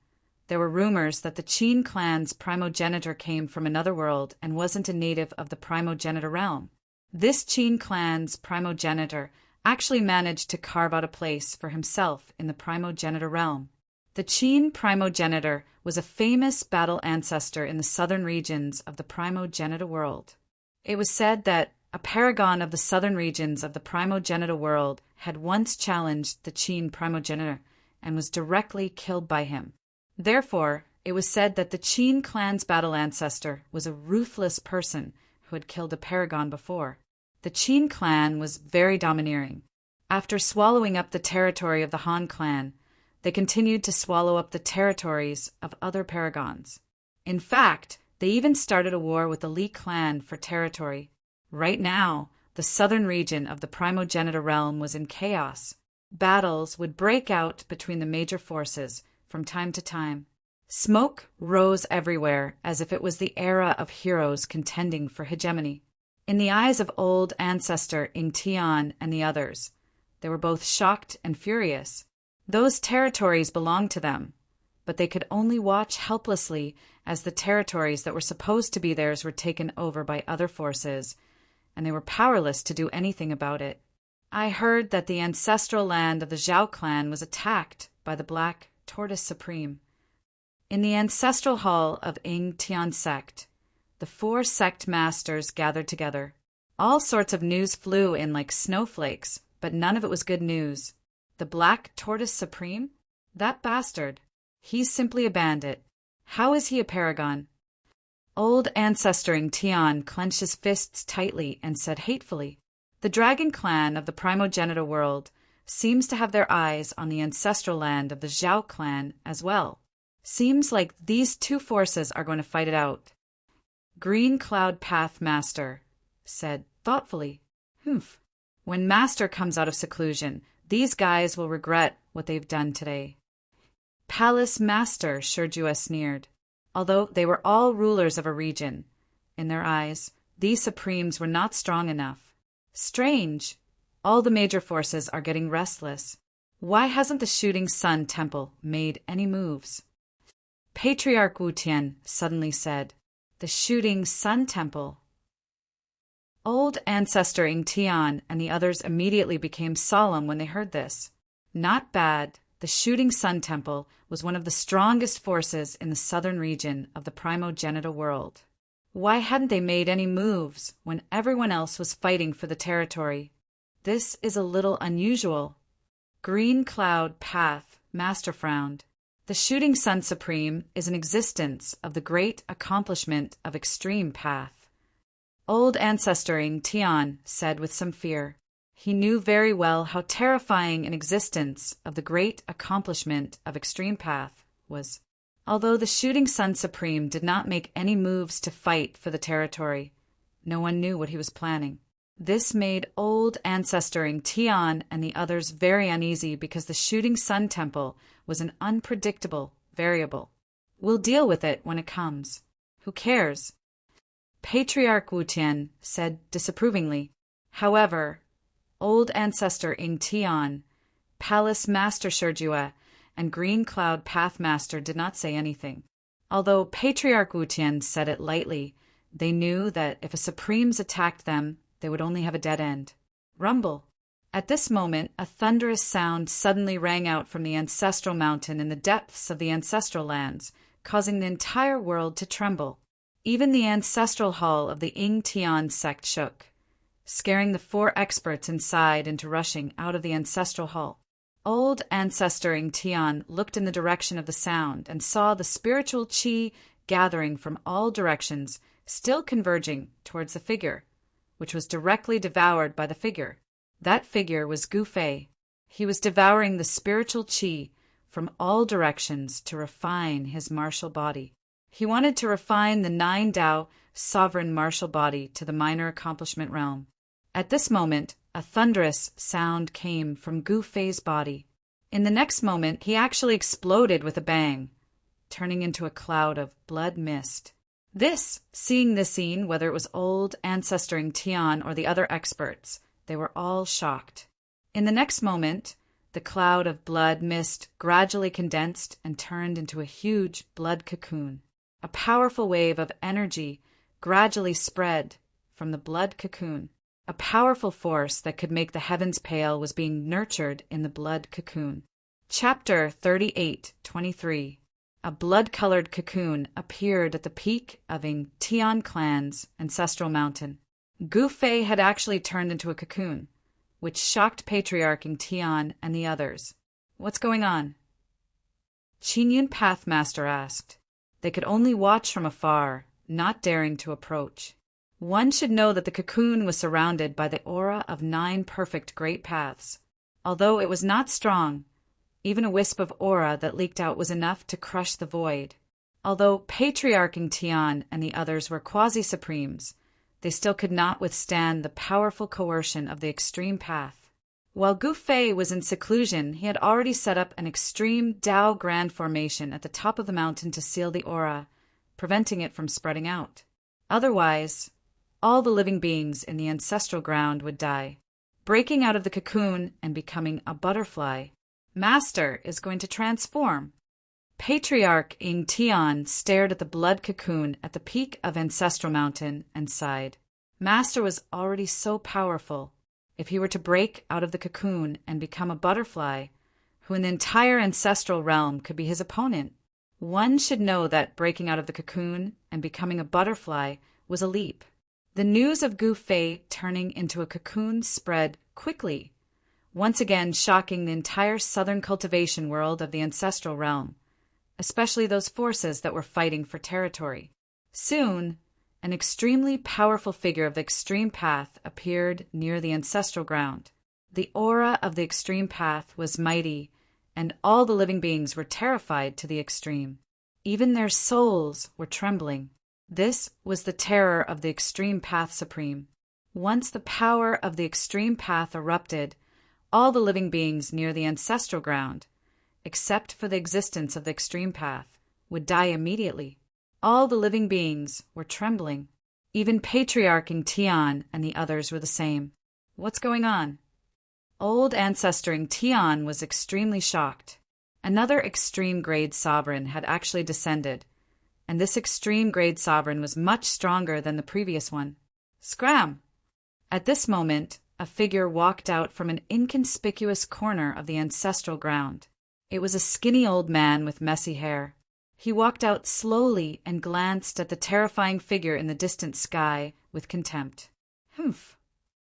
there were rumors that the Qin clan's primogenitor came from another world and wasn't a native of the primogenitor realm. This Qin clan's primogenitor actually managed to carve out a place for himself in the primogenitor realm. The Qin primogenitor was a famous battle ancestor in the southern regions of the primogenitor world. It was said that a paragon of the southern regions of the primogenitor world had once challenged the Qin primogenitor and was directly killed by him. Therefore, it was said that the Qin clan's battle ancestor was a ruthless person who had killed a paragon before. The Qin clan was very domineering. After swallowing up the territory of the Han clan, they continued to swallow up the territories of other paragons. In fact, they even started a war with the Li clan for territory. Right now, the southern region of the primogenitor realm was in chaos. Battles would break out between the major forces from time to time. Smoke rose everywhere as if it was the era of heroes contending for hegemony. In the eyes of old ancestor Ing Tian and the others, they were both shocked and furious. Those territories belonged to them, but they could only watch helplessly as the territories that were supposed to be theirs were taken over by other forces, and they were powerless to do anything about it. I heard that the ancestral land of the Zhao clan was attacked by the Black Tortoise Supreme. In the ancestral hall of Ing Tian sect, the 4 sect masters gathered together. All sorts of news flew in like snowflakes, but none of it was good news. The Black Tortoise Supreme? That bastard. He's simply a bandit. How is he a paragon? Old ancestor Ing Tian clenched his fists tightly and said hatefully, "The dragon clan of the primogenitor world seems to have their eyes on the ancestral land of the Zhao clan as well. Seems like these two forces are going to fight it out." Green Cloud Path Master said thoughtfully, "Humph. When Master comes out of seclusion, these guys will regret what they've done today." Palace Master Shurjua sneered. Although they were all rulers of a region, in their eyes, these supremes were not strong enough. Strange. All the major forces are getting restless. Why hasn't the Shooting Sun Temple made any moves? Patriarch Wu Tian suddenly said, "The Shooting Sun Temple." Old ancestor Ing Tian and the others immediately became solemn when they heard this. Not bad. The Shooting Sun Temple was one of the strongest forces in the southern region of the primogenitor world. Why hadn't they made any moves when everyone else was fighting for the territory? This is a little unusual. Green Cloud Path Master frowned. The Shooting Sun Supreme is an existence of the great accomplishment of extreme path. Old ancestor Ing Tian said with some fear. He knew very well how terrifying an existence of the great accomplishment of extreme path was. Although the Shooting Sun Supreme did not make any moves to fight for the territory, no one knew what he was planning. This made old ancestor Ing Tian and the others very uneasy because the Shooting Sun Temple was an unpredictable variable. We'll deal with it when it comes. Who cares? Patriarch Wu Tian said disapprovingly. However, old ancestor Ing Tian, Palace Master Shurjua, and Green Cloud Path Master did not say anything. Although Patriarch Wu Tian said it lightly, they knew that if a Supremes attacked them, they would only have a dead end. Rumble. At this moment, a thunderous sound suddenly rang out from the ancestral mountain in the depths of the ancestral lands, causing the entire world to tremble. Even the ancestral hall of the Ing Tian sect shook, scaring the 4 experts inside into rushing out of the ancestral hall. Old ancestor Ing Tian looked in the direction of the sound and saw the spiritual qi gathering from all directions, still converging towards the figure, which was directly devoured by the figure. That figure was Gu Fei. He was devouring the spiritual qi from all directions to refine his martial body. He wanted to refine the 9 Tao sovereign martial body to the minor accomplishment realm. At this moment, a thunderous sound came from Gu Fei's body. In the next moment, he actually exploded with a bang, turning into a cloud of blood mist. Seeing this scene, whether it was old ancestoring Tian or the other experts, they were all shocked. In the next moment, the cloud of blood mist gradually condensed and turned into a huge blood cocoon. A powerful wave of energy gradually spread from the blood cocoon. A powerful force that could make the heavens pale was being nurtured in the blood cocoon. Chapter 38:23. A blood-colored cocoon appeared at the peak of Ng Tian clan's ancestral mountain. Gu Fei had actually turned into a cocoon, which shocked Patriarch Ng Tian and the others. What's going on? Qin Yun Pathmaster asked. They could only watch from afar, not daring to approach. One should know that the cocoon was surrounded by the aura of 9 perfect great paths. Although it was not strong, even a wisp of aura that leaked out was enough to crush the void. Although Patriarch Ng Tian and the others were quasi-supremes, they still could not withstand the powerful coercion of the extreme path. While Gu Fei was in seclusion, he had already set up an extreme Tao Grand formation at the top of the mountain to seal the aura, preventing it from spreading out. Otherwise, all the living beings in the ancestral ground would die. Breaking out of the cocoon and becoming a butterfly, Master is going to transform. Patriarch Ng Tian stared at the blood cocoon at the peak of Ancestral Mountain and sighed. Master was already so powerful. If he were to break out of the cocoon and become a butterfly, who in the entire ancestral realm could be his opponent? One should know that breaking out of the cocoon and becoming a butterfly was a leap. The news of Gu Fei turning into a cocoon spread quickly, once again shocking the entire southern cultivation world of the ancestral realm, especially those forces that were fighting for territory. Soon, an extremely powerful figure of the extreme path appeared near the ancestral ground. The aura of the extreme path was mighty, and all the living beings were terrified to the extreme. Even their souls were trembling. This was the terror of the extreme path supreme. Once the power of the extreme path erupted, all the living beings near the ancestral ground, except for the existence of the extreme path, would die immediately. All the living beings were trembling. Even Patriarch Ng Tian and the others were the same. What's going on? Old ancestor Ng Tian was extremely shocked. Another extreme grade sovereign had actually descended, and this extreme grade sovereign was much stronger than the previous one. Scram! At this moment, a figure walked out from an inconspicuous corner of the ancestral ground. It was a skinny old man with messy hair. He walked out slowly and glanced at the terrifying figure in the distant sky with contempt. Humph!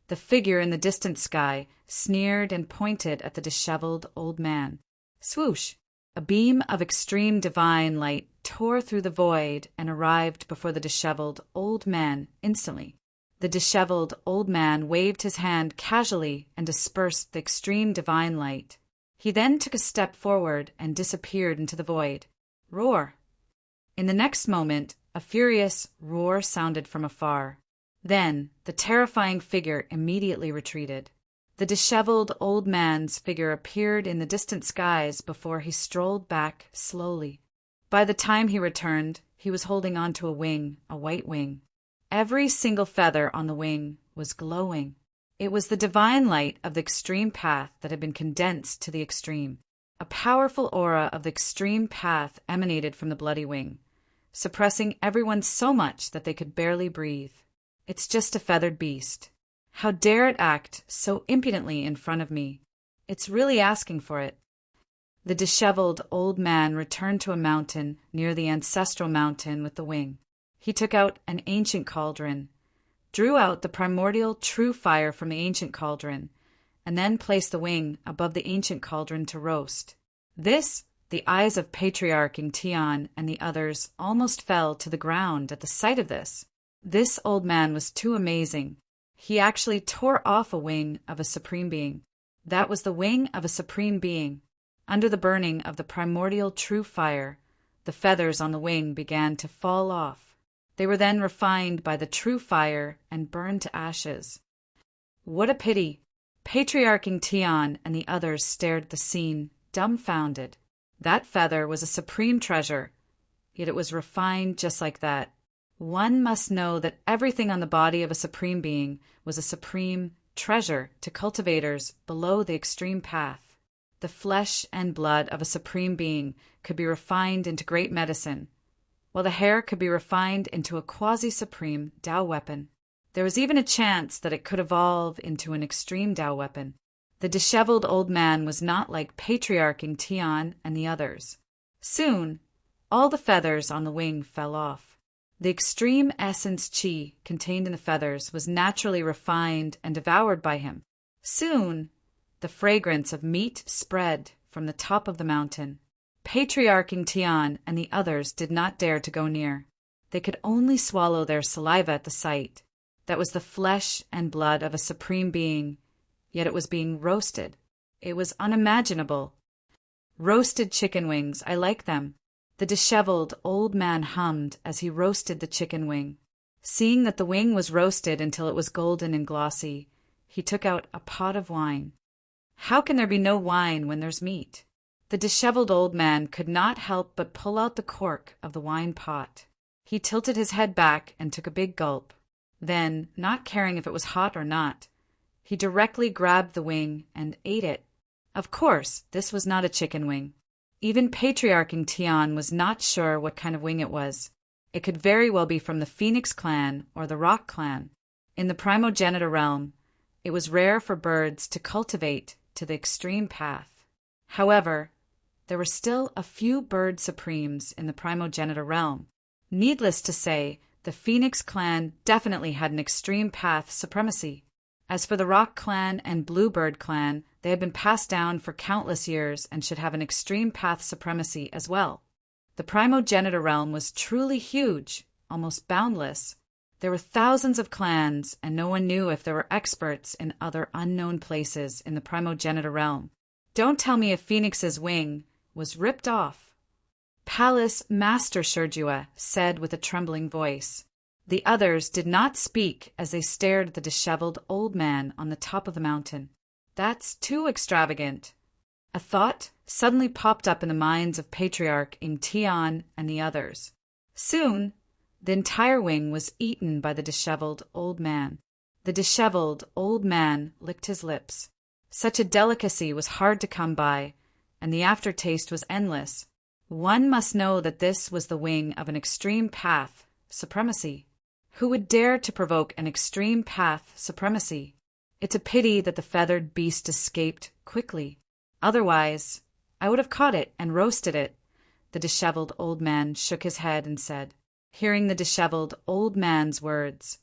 The figure in the distant sky sneered and pointed at the disheveled old man. Swoosh! A beam of extreme divine light tore through the void and arrived before the disheveled old man instantly. The disheveled old man waved his hand casually and dispersed the extreme divine light. He then took a step forward and disappeared into the void. Roar! In the next moment, a furious roar sounded from afar. Then, the terrifying figure immediately retreated. The disheveled old man's figure appeared in the distant skies before he strolled back slowly. By the time he returned, he was holding onto a wing, a white wing. Every single feather on the wing was glowing. It was the divine light of the extreme path that had been condensed to the extreme. A powerful aura of the extreme path emanated from the bloody wing, suppressing everyone so much that they could barely breathe. It's just a feathered beast. How dare it act so impudently in front of me? It's really asking for it. The disheveled old man returned to a mountain near the ancestral mountain with the wing. He took out an ancient cauldron, drew out the primordial true fire from the ancient cauldron, and then placed the wing above the ancient cauldron to roast. The eyes of Patriarch Ng Tian and the others almost fell to the ground at the sight of this. This old man was too amazing. He actually tore off a wing of a supreme being. That was the wing of a supreme being. Under the burning of the primordial true fire, the feathers on the wing began to fall off. They were then refined by the true fire and burned to ashes. What a pity! Patriarch Tian and the others stared at the scene, dumbfounded. That feather was a supreme treasure, yet it was refined just like that. One must know that everything on the body of a supreme being was a supreme treasure to cultivators below the extreme path. The flesh and blood of a supreme being could be refined into great medicine, while the hair could be refined into a quasi-supreme Tao weapon. There was even a chance that it could evolve into an extreme Tao weapon. The disheveled old man was not like Patriarch Tian and the others. Soon, all the feathers on the wing fell off. The extreme essence qi contained in the feathers was naturally refined and devoured by him. Soon, the fragrance of meat spread from the top of the mountain. Patriarch Tian and the others did not dare to go near. They could only swallow their saliva at the sight. That was the flesh and blood of a supreme being, yet it was being roasted. It was unimaginable. Roasted chicken wings, I like them. The disheveled old man hummed as he roasted the chicken wing. Seeing that the wing was roasted until it was golden and glossy, he took out a pot of wine. How can there be no wine when there's meat? The disheveled old man could not help but pull out the cork of the wine pot. He tilted his head back and took a big gulp. Then, not caring if it was hot or not, he directly grabbed the wing and ate it. Of course, this was not a chicken wing. Even Patriarch Tian was not sure what kind of wing it was. It could very well be from the Phoenix clan or the Rock clan. In the primogenitor realm, it was rare for birds to cultivate to the extreme path. However, there were still a few bird supremes in the primogenitor realm. Needless to say, the Phoenix clan definitely had an extreme path supremacy. As for the Rock clan and Bluebird clan, they had been passed down for countless years and should have an extreme path supremacy as well. The primogenitor realm was truly huge, almost boundless. There were thousands of clans, and no one knew if there were experts in other unknown places in the primogenitor realm. Don't tell me if Phoenix's wing was ripped off. Palace Master Shurjua said with a trembling voice. The others did not speak as they stared at the disheveled old man on the top of the mountain. That's too extravagant. A thought suddenly popped up in the minds of Patriarch Tian and the others. Soon, the entire wing was eaten by the disheveled old man. The disheveled old man licked his lips. Such a delicacy was hard to come by, and the aftertaste was endless. One must know that this was the wing of an extreme path supremacy. Who would dare to provoke an extreme path supremacy? It's a pity that the feathered beast escaped quickly. Otherwise, I would have caught it and roasted it. The disheveled old man shook his head and said. Hearing the disheveled old man's words,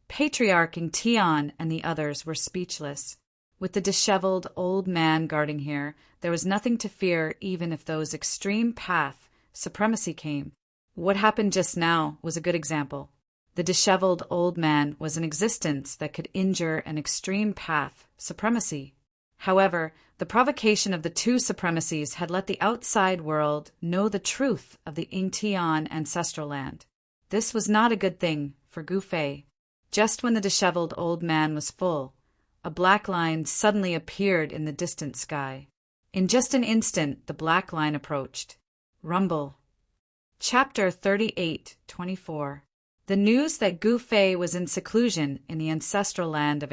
Patriarch Tian and the others were speechless. With the disheveled old man guarding here, there was nothing to fear even if those extreme path supremacy came. What happened just now was a good example. The disheveled old man was an existence that could injure an extreme path supremacy. However, the provocation of the two supremacies had let the outside world know the truth of the Ingtian ancestral land. This was not a good thing for Gu Fei. Just when the disheveled old man was full, a black line suddenly appeared in the distant sky. In just an instant, the black line approached. Rumble. Chapter 38:24. The news that Gu Fei was in seclusion in the ancestral land of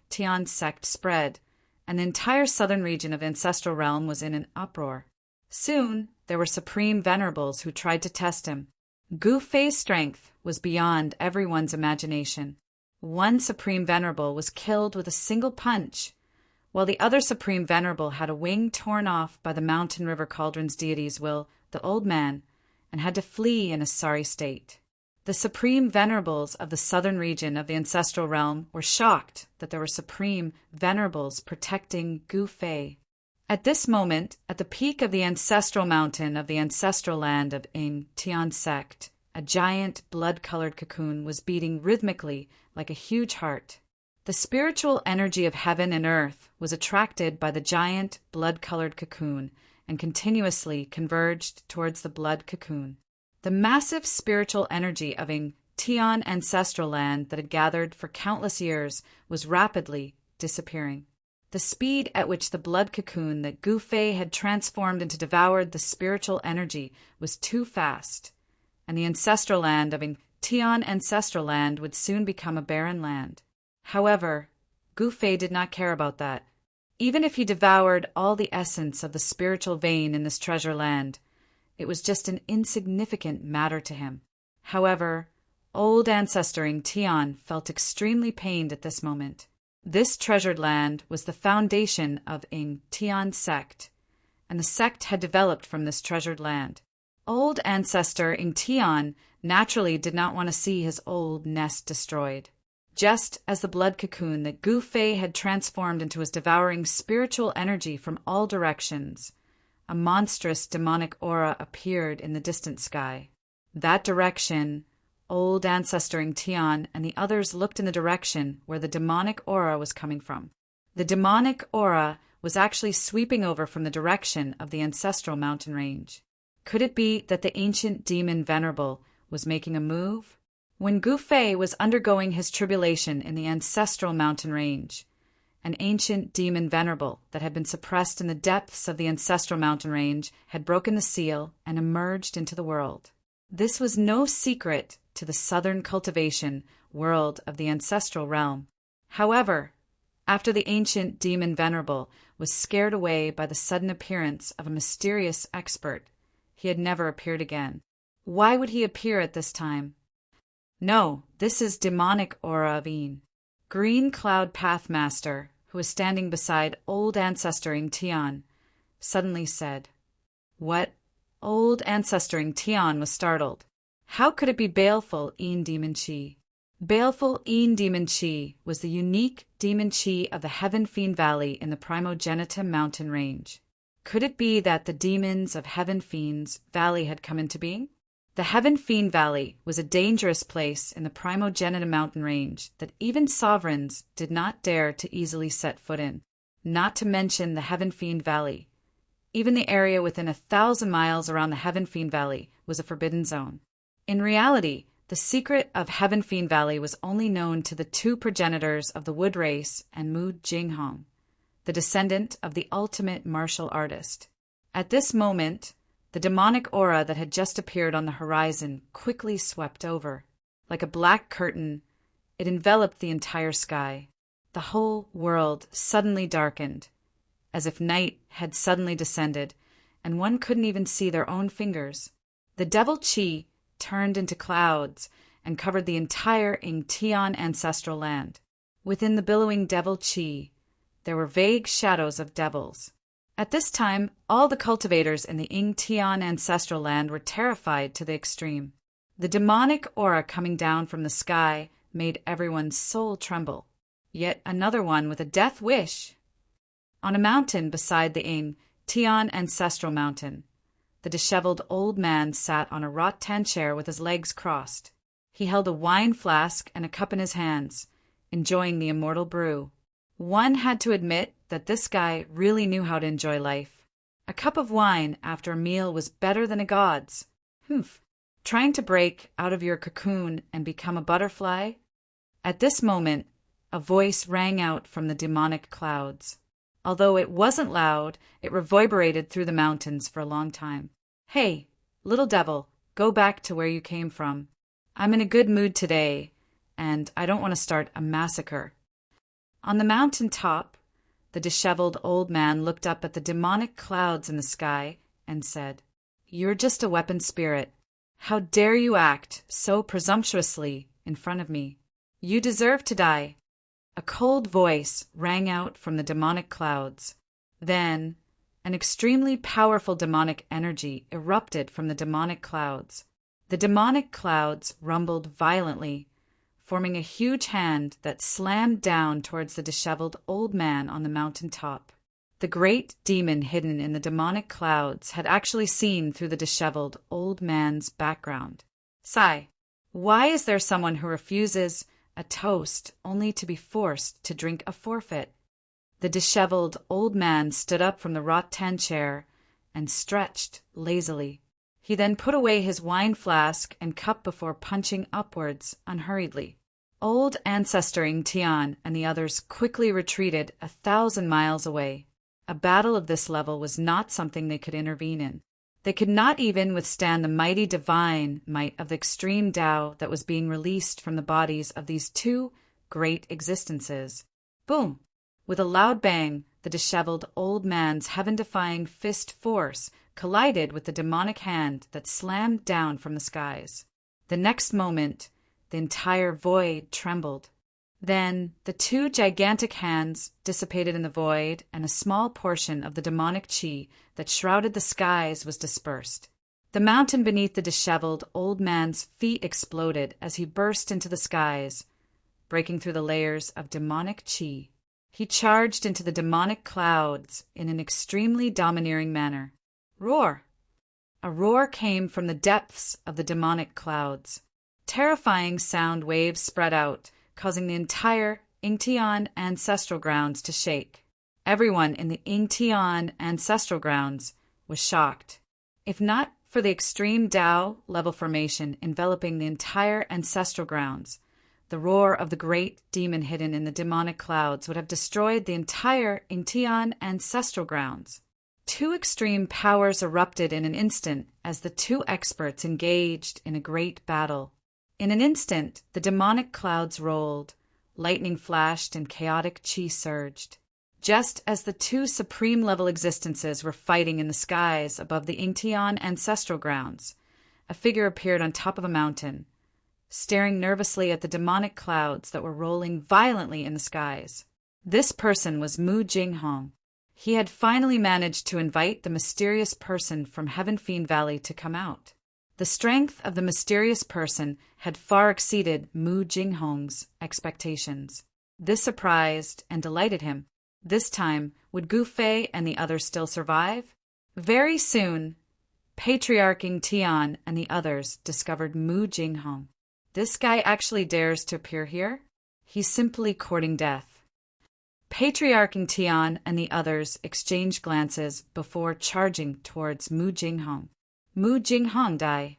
Tian sect spread, and the entire southern region of the ancestral realm was in an uproar. Soon, there were supreme venerables who tried to test him. Gu Fei's strength was beyond everyone's imagination. One supreme venerable was killed with a single punch, while the other supreme venerable had a wing torn off by the mountain river cauldron's deity's will, the old man, and had to flee in a sorry state. The supreme venerables of the southern region of the ancestral realm were shocked that there were supreme venerables protecting Gu Fei. At this moment, at the peak of the ancestral mountain of the ancestral land of Tian sect, a giant blood-colored cocoon was beating rhythmically like a huge heart. The spiritual energy of heaven and earth was attracted by the giant blood-colored cocoon and continuously converged towards the blood cocoon. The massive spiritual energy of Tian ancestral land that had gathered for countless years was rapidly disappearing. The speed at which the blood cocoon that Gu Fei had transformed into devoured the spiritual energy was too fast, and the ancestral land of Tian ancestral land would soon become a barren land. However, Gu Fei did not care about that. Even if he devoured all the essence of the spiritual vein in this treasure land, it was just an insignificant matter to him. However, old ancestor Tian felt extremely pained at this moment. This treasured land was the foundation of Tian sect, and the sect had developed from this treasured land. Old ancestor Tian naturally did not want to see his old nest destroyed. Just as the blood cocoon that Gu Fei had transformed into was devouring spiritual energy from all directions, a monstrous demonic aura appeared in the distant sky. That direction, old ancestor Tian and the others looked in the direction where the demonic aura was coming from. The demonic aura was actually sweeping over from the direction of the ancestral mountain range. Could it be that the ancient demon Venerable was making a move? When Gu Fei was undergoing his tribulation in the ancestral mountain range, an ancient demon Venerable that had been suppressed in the depths of the ancestral mountain range had broken the seal and emerged into the world. This was no secret to the southern cultivation world of the ancestral realm. However, after the ancient demon Venerable was scared away by the sudden appearance of a mysterious expert, he had never appeared again. Why would he appear at this time? No, this is demonic aura of Green Cloud Pathmaster, who was standing beside old ancestor Tian, suddenly said, "What?" Old ancestor Tian was startled. How could it be baleful Demon Chi? Baleful Demon Chi was the unique demon chi of the Heaven Fiend Valley in the Primogenitum mountain range. Could it be that the demons of Heaven Fiend's Valley had come into being? The Heaven Fiend Valley was a dangerous place in the Primogenitum mountain range that even sovereigns did not dare to easily set foot in, not to mention the Heaven Fiend Valley. Even the area within 1,000 miles around the Heaven Fiend Valley was a forbidden zone. In reality, the secret of Heaven Fiend Valley was only known to the two progenitors of the wood race and Mu Jinghong, the descendant of the ultimate martial artist. At this moment, the demonic aura that had just appeared on the horizon quickly swept over. Like a black curtain, it enveloped the entire sky. The whole world suddenly darkened, as if night had suddenly descended, and one couldn't even see their own fingers. The devil Chi turned into clouds and covered the entire Tian ancestral land. Within the billowing devil Chi, there were vague shadows of devils. At this time, all the cultivators in the Tian ancestral land were terrified to the extreme. The demonic aura coming down from the sky made everyone's soul tremble. Yet another one with a death wish. On a mountain beside the Tian ancestral mountain, the disheveled old man sat on a rattan chair with his legs crossed. He held a wine flask and a cup in his hands, enjoying the immortal brew. One had to admit that this guy really knew how to enjoy life. A cup of wine after a meal was better than a god's. Trying to break out of your cocoon and become a butterfly? At this moment, a voice rang out from the demonic clouds. Although it wasn't loud, it reverberated through the mountains for a long time. "Hey, little devil, go back to where you came from. I'm in a good mood today, and I don't want to start a massacre." On the mountain top, the disheveled old man looked up at the demonic clouds in the sky and said, "You're just a weapon spirit. How dare you act so presumptuously in front of me? You deserve to die." A cold voice rang out from the demonic clouds. Then, an extremely powerful demonic energy erupted from the demonic clouds. The demonic clouds rumbled violently, forming a huge hand that slammed down towards the disheveled old man on the mountain top. The great demon hidden in the demonic clouds had actually seen through the disheveled old man's background. "Sigh, why is there someone who refuses a toast only to be forced to drink a forfeit?" The disheveled old man stood up from the rattan chair and stretched lazily. He then put away his wine flask and cup before punching upwards unhurriedly. Old Ancestor Ingtian and the others quickly retreated 1,000 miles away. A battle of this level was not something they could intervene in. They could not even withstand the mighty divine might of the extreme Tao that was being released from the bodies of these two great existences. Boom! With a loud bang, the disheveled old man's heaven-defying fist force collided with the demonic hand that slammed down from the skies. The next moment, the entire void trembled. Then the two gigantic hands dissipated in the void, and a small portion of the demonic chi that shrouded the skies was dispersed. The mountain beneath the disheveled old man's feet exploded as he burst into the skies, breaking through the layers of demonic chi. He charged into the demonic clouds in an extremely domineering manner. Roar! A roar came from the depths of the demonic clouds. Terrifying sound waves spread out, causing the entire Ingtian ancestral grounds to shake. Everyone in the Ingtian ancestral grounds was shocked. If not for the extreme Tao level formation enveloping the entire ancestral grounds, the roar of the great demon hidden in the demonic clouds would have destroyed the entire Ingtian ancestral grounds. Two extreme powers erupted in an instant as the two experts engaged in a great battle. In an instant, the demonic clouds rolled, lightning flashed, and chaotic chi surged. Just as the two supreme-level existences were fighting in the skies above the Ingtian ancestral grounds, a figure appeared on top of a mountain, staring nervously at the demonic clouds that were rolling violently in the skies. This person was Mu Jinghong. He had finally managed to invite the mysterious person from Heaven Fiend Valley to come out. The strength of the mysterious person had far exceeded Mu Jinghong's expectations. This surprised and delighted him. This time, would Gu Fei and the others still survive? Very soon, Patriarch Ingtian and the others discovered Mu Jinghong. This guy actually dares to appear here? He's simply courting death. Patriarch Ingtian and the others exchanged glances before charging towards Mu Jinghong. Mu Jinghong die.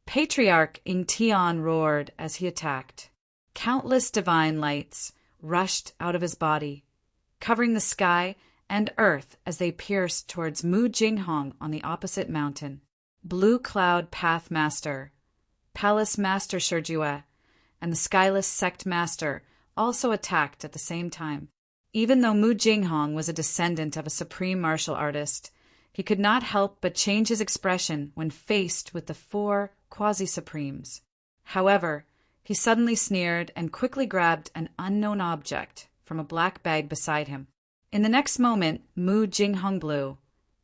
Patriarch Ingtian roared as he attacked. Countless divine lights rushed out of his body, covering the sky and earth as they pierced towards Mu Jinghong on the opposite mountain. Blue Cloud Path Master, Palace Master Shijue, and the Skyless Sect Master also attacked at the same time. Even though Mu Jinghong was a descendant of a supreme martial artist, he could not help but change his expression when faced with the four quasi-supremes. However, he suddenly sneered and quickly grabbed an unknown object from a black bag beside him. In the next moment, Mu Jinghong blew,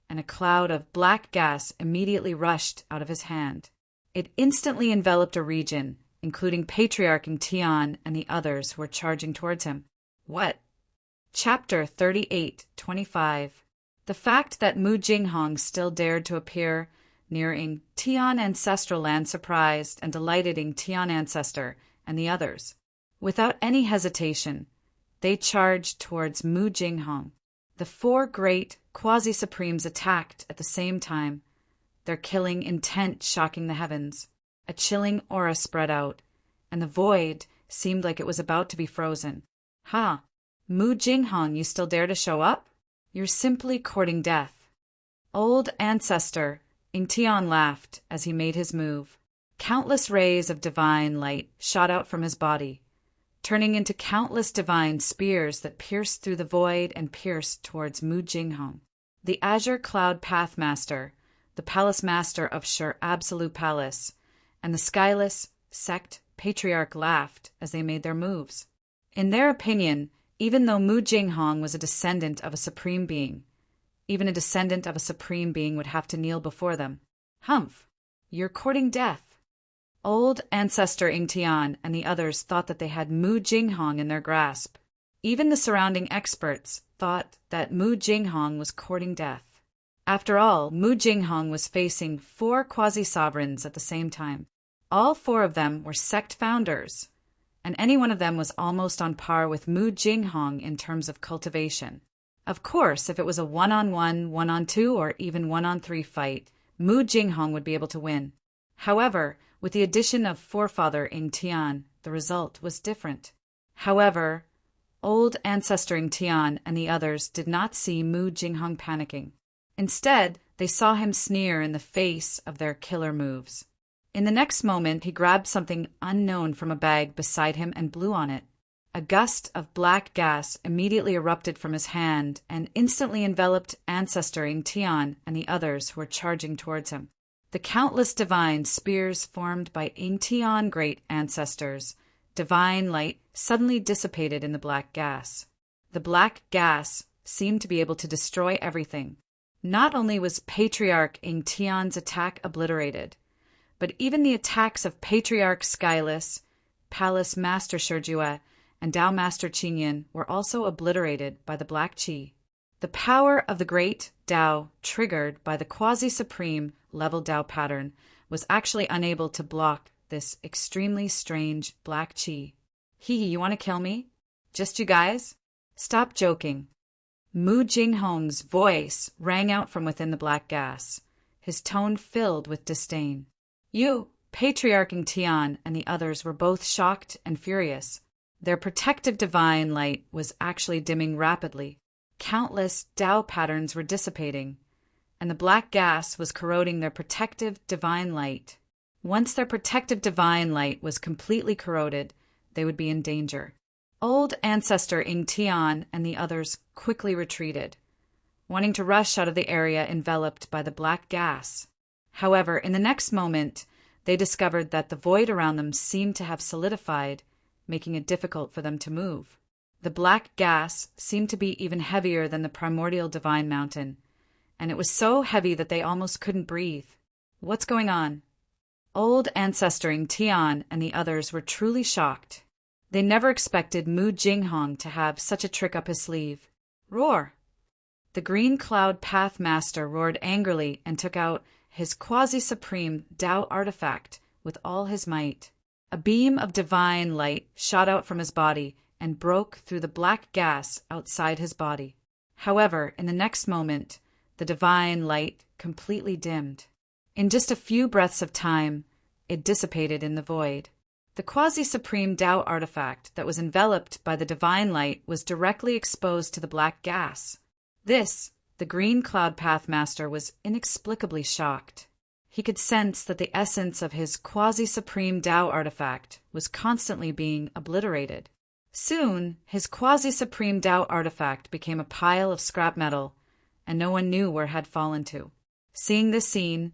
and a cloud of black gas immediately rushed out of his hand. It instantly enveloped a region, including Patriarch Ingtian and the others who were charging towards him. What? Chapter 38:25. The fact that Mu Jinghong still dared to appear near Ingtian ancestral land surprised and delighted Ingtian ancestor and the others. Without any hesitation, they charged towards Mu Jinghong. The four great quasi-supremes attacked at the same time, their killing intent shocking the heavens. A chilling aura spread out, and the void seemed like it was about to be frozen. Ha! Mu Jinghong, you still dare to show up? You're simply courting death. Old Ancestor Ingtian laughed as he made his move. Countless rays of divine light shot out from his body, turning into countless divine spears that pierced through the void and pierced towards Mu Jinghong. The Azure Cloud Path Master, the Palace Master of Sure Absolute Palace, and the Skyless Sect Patriarch laughed as they made their moves. In their opinion, even though Mu Jinghong was a descendant of a supreme being, even a descendant of a supreme being would have to kneel before them. Humph! You're courting death. Old Ancestor Ingtian and the others thought that they had Mu Jinghong in their grasp. Even the surrounding experts thought that Mu Jinghong was courting death. After all, Mu Jinghong was facing four quasi-sovereigns at the same time. All four of them were sect founders, and any one of them was almost on par with Mu Jinghong in terms of cultivation. Of course, if it was a one-on-one, one-on-two, or even one-on-three fight, Mu Jinghong would be able to win. However, with the addition of forefather Ing Tian, the result was different. However, old ancestor Ing Tian and the others did not see Mu Jinghong panicking. Instead, they saw him sneer in the face of their killer moves. In the next moment, he grabbed something unknown from a bag beside him and blew on it. A gust of black gas immediately erupted from his hand and instantly enveloped ancestor Ing Tian and the others who were charging towards him. The countless divine spears formed by Ing Tian great ancestors, divine light suddenly dissipated in the black gas. The black gas seemed to be able to destroy everything. Not only was Patriarch Ing Tian's attack obliterated, but even the attacks of Patriarch Skyless, Palace Master Shijue, and Tao Master Qingyan were also obliterated by the black qi. The power of the great Tao, triggered by the quasi-supreme level Tao pattern, was actually unable to block this extremely strange black qi. Hee, you want to kill me? Just you guys? Stop joking. Mu Jinghong's voice rang out from within the black gas, his tone filled with disdain. You, Patriarch Ing Tian, and the others were both shocked and furious. Their protective divine light was actually dimming rapidly. Countless Tao patterns were dissipating, and the black gas was corroding their protective divine light. Once their protective divine light was completely corroded, they would be in danger. Old ancestor Ing Tian and the others quickly retreated, wanting to rush out of the area enveloped by the black gas. However, in the next moment, they discovered that the void around them seemed to have solidified, making it difficult for them to move. The black gas seemed to be even heavier than the primordial divine mountain, and it was so heavy that they almost couldn't breathe. What's going on? Old ancestor Ing Tian and the others were truly shocked. They never expected Mu Jinghong to have such a trick up his sleeve. Roar! The green cloud path master roared angrily and took out his quasi-supreme Tao artifact with all his might. A beam of divine light shot out from his body and broke through the black gas outside his body. However, in the next moment, the divine light completely dimmed. In just a few breaths of time, it dissipated in the void. The quasi-supreme Tao artifact that was enveloped by the divine light was directly exposed to the black gas. This, the green cloud path master was inexplicably shocked. He could sense that the essence of his quasi-supreme Tao artifact was constantly being obliterated. Soon, his quasi-supreme Tao artifact became a pile of scrap metal, and no one knew where it had fallen to. Seeing this scene,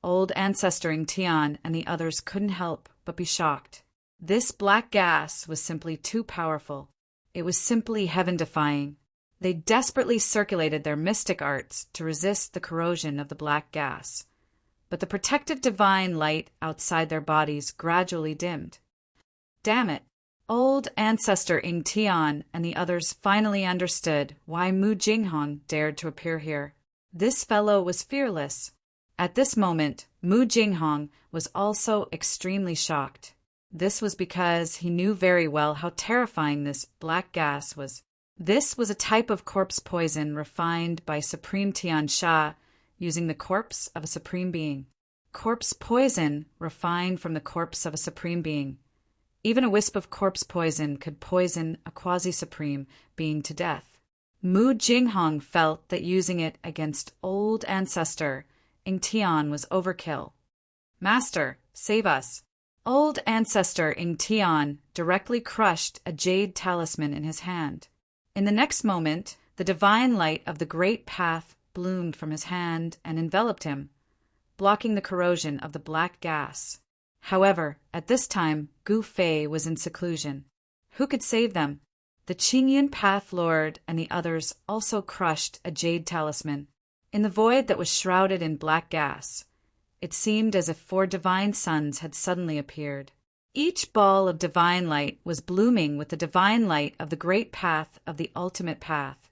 old ancestor Ing Tian and the others couldn't help but be shocked. This black gas was simply too powerful. It was simply heaven-defying. They desperately circulated their mystic arts to resist the corrosion of the black gas, but the protective divine light outside their bodies gradually dimmed. Damn it! Old ancestor Ing Tian and the others finally understood why Mu Jinghong dared to appear here. This fellow was fearless. At this moment, Mu Jinghong was also extremely shocked. This was because he knew very well how terrifying this black gas was. This was a type of corpse poison refined by Supreme Tian Sha using the corpse of a supreme being. Corpse poison refined from the corpse of a supreme being. Even a wisp of corpse poison could poison a quasi-supreme being to death. Mu Jinghong felt that using it against old ancestor Ing Tian was overkill. Master, save us! Old ancestor Ing Tian directly crushed a jade talisman in his hand. In the next moment, the divine light of the great path bloomed from his hand and enveloped him, blocking the corrosion of the black gas. However, at this time, Gu Fei was in seclusion. Who could save them? The Qingyan Path Lord and the others also crushed a jade talisman. In the void that was shrouded in black gas, it seemed as if 4 divine suns had suddenly appeared. Each ball of divine light was blooming with the divine light of the great path of the ultimate path,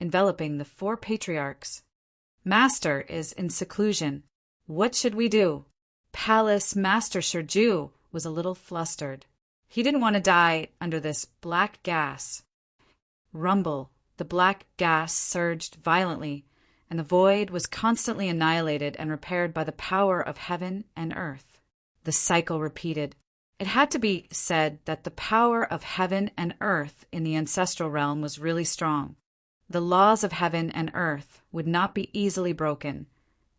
enveloping the 4 patriarchs. Master is in seclusion. What should we do? Palace Master Shiju was a little flustered. He didn't want to die under this black gas. Rumble, the black gas surged violently, and the void was constantly annihilated and repaired by the power of heaven and earth. The cycle repeated. It had to be said that the power of heaven and earth in the ancestral realm was really strong. The laws of heaven and earth would not be easily broken,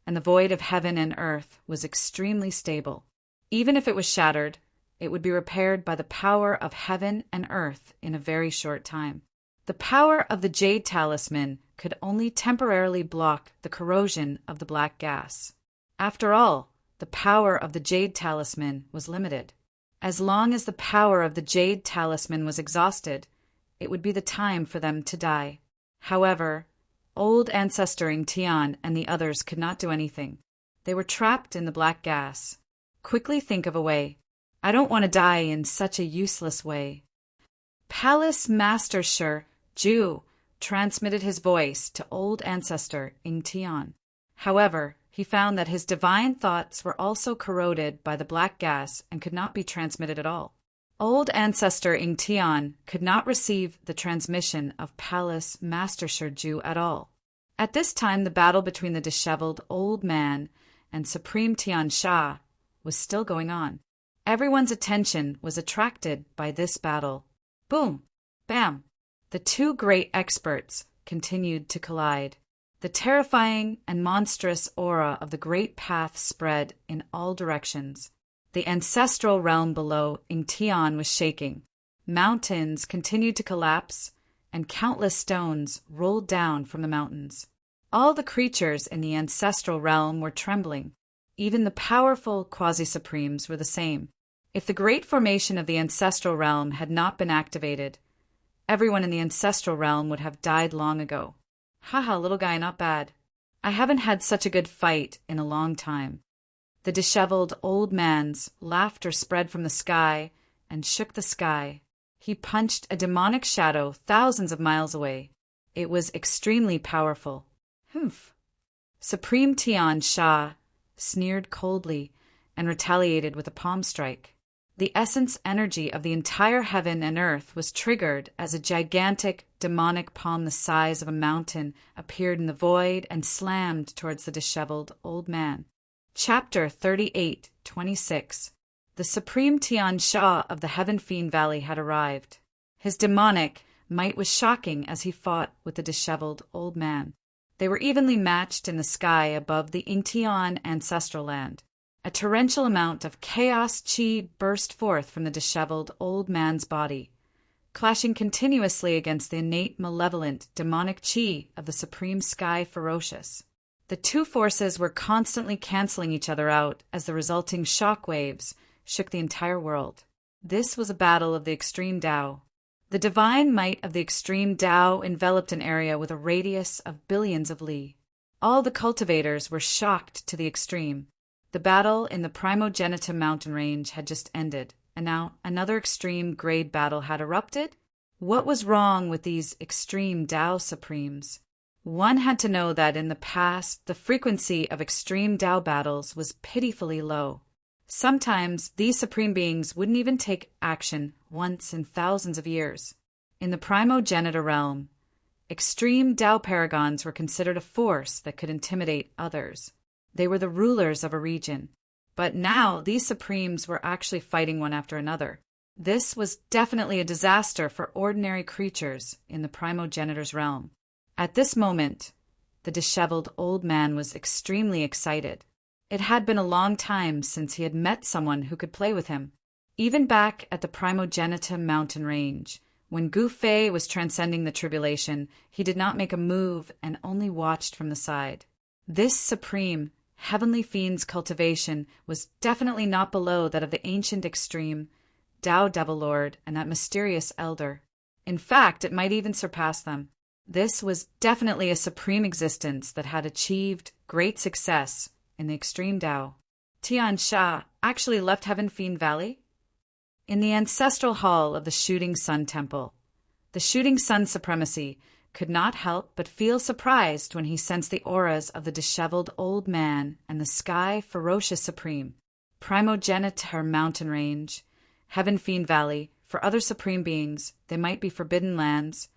and the void of heaven and earth was extremely stable. Even if it was shattered, it would be repaired by the power of heaven and earth in a very short time. The power of the jade talisman could only temporarily block the corrosion of the black gas. After all, the power of the jade talisman was limited. As long as the power of the jade talisman was exhausted, it would be the time for them to die. However, old ancestor Ing Tian and the others could not do anything. They were trapped in the black gas. Quickly think of a way. I don't want to die in such a useless way. Palace Master Shi Ju transmitted his voice to old ancestor Ing Tian. However, he found that his divine thoughts were also corroded by the black gas and could not be transmitted at all. Old ancestor Ing Tian could not receive the transmission of Palace Master Shi Ju at all. At this time, the battle between the disheveled old man and Supreme Tian Sha was still going on. Everyone's attention was attracted by this battle. Boom! Bam! The two great experts continued to collide. The terrifying and monstrous aura of the great path spread in all directions. The ancestral realm below Ing Tian was shaking. Mountains continued to collapse, and countless stones rolled down from the mountains. All the creatures in the ancestral realm were trembling. Even the powerful quasi-supremes were the same. If the great formation of the ancestral realm had not been activated, everyone in the ancestral realm would have died long ago. Haha, little guy, not bad. I haven't had such a good fight in a long time. The disheveled old man's laughter spread from the sky and shook the sky. He punched a demonic shadow thousands of miles away. It was extremely powerful. Humph. Supreme Tian Sha sneered coldly and retaliated with a palm strike. The essence energy of the entire heaven and earth was triggered as a gigantic demonic palm the size of a mountain appeared in the void and slammed towards the disheveled old man. Chapter 38:26. The Supreme Tian Sha of the Heaven Fiend Valley had arrived. His demonic might was shocking as he fought with the disheveled old man. They were evenly matched in the sky above the Ing Tian ancestral land. A torrential amount of chaos chi burst forth from the disheveled old man's body, clashing continuously against the innate malevolent demonic chi of the Supreme Sky Ferocious. The two forces were constantly canceling each other out as the resulting shock waves shook the entire world. This was a battle of the extreme Tao. The divine might of the extreme Tao enveloped an area with a radius of billions of li. All the cultivators were shocked to the extreme. The battle in the Primogenitum mountain range had just ended, and now another extreme grade battle had erupted? What was wrong with these extreme Tao Supremes? One had to know that in the past, the frequency of extreme Tao battles was pitifully low. Sometimes these supreme beings wouldn't even take action once in thousands of years. In the primogenitor realm, extreme Tao paragons were considered a force that could intimidate others. They were the rulers of a region. But now these supremes were actually fighting one after another. This was definitely a disaster for ordinary creatures in the primogenitor's realm. At this moment, the disheveled old man was extremely excited. It had been a long time since he had met someone who could play with him. Even back at the Primogenitum mountain range, when Gu Fei was transcending the tribulation, he did not make a move and only watched from the side. This supreme, heavenly fiend's cultivation was definitely not below that of the ancient extreme, Tao Devil Lord and that mysterious elder. In fact, it might even surpass them. This was definitely a supreme existence that had achieved great success in the extreme Tao. Tian Sha actually left Heaven Fiend Valley? In the ancestral hall of the Shooting Sun Temple, the Shooting Sun Supremacy could not help but feel surprised when he sensed the auras of the disheveled old man and the Sky Ferocious Supreme, Primogenitor Mountain Range, Heaven Fiend Valley. For other supreme beings, they might be forbidden lands,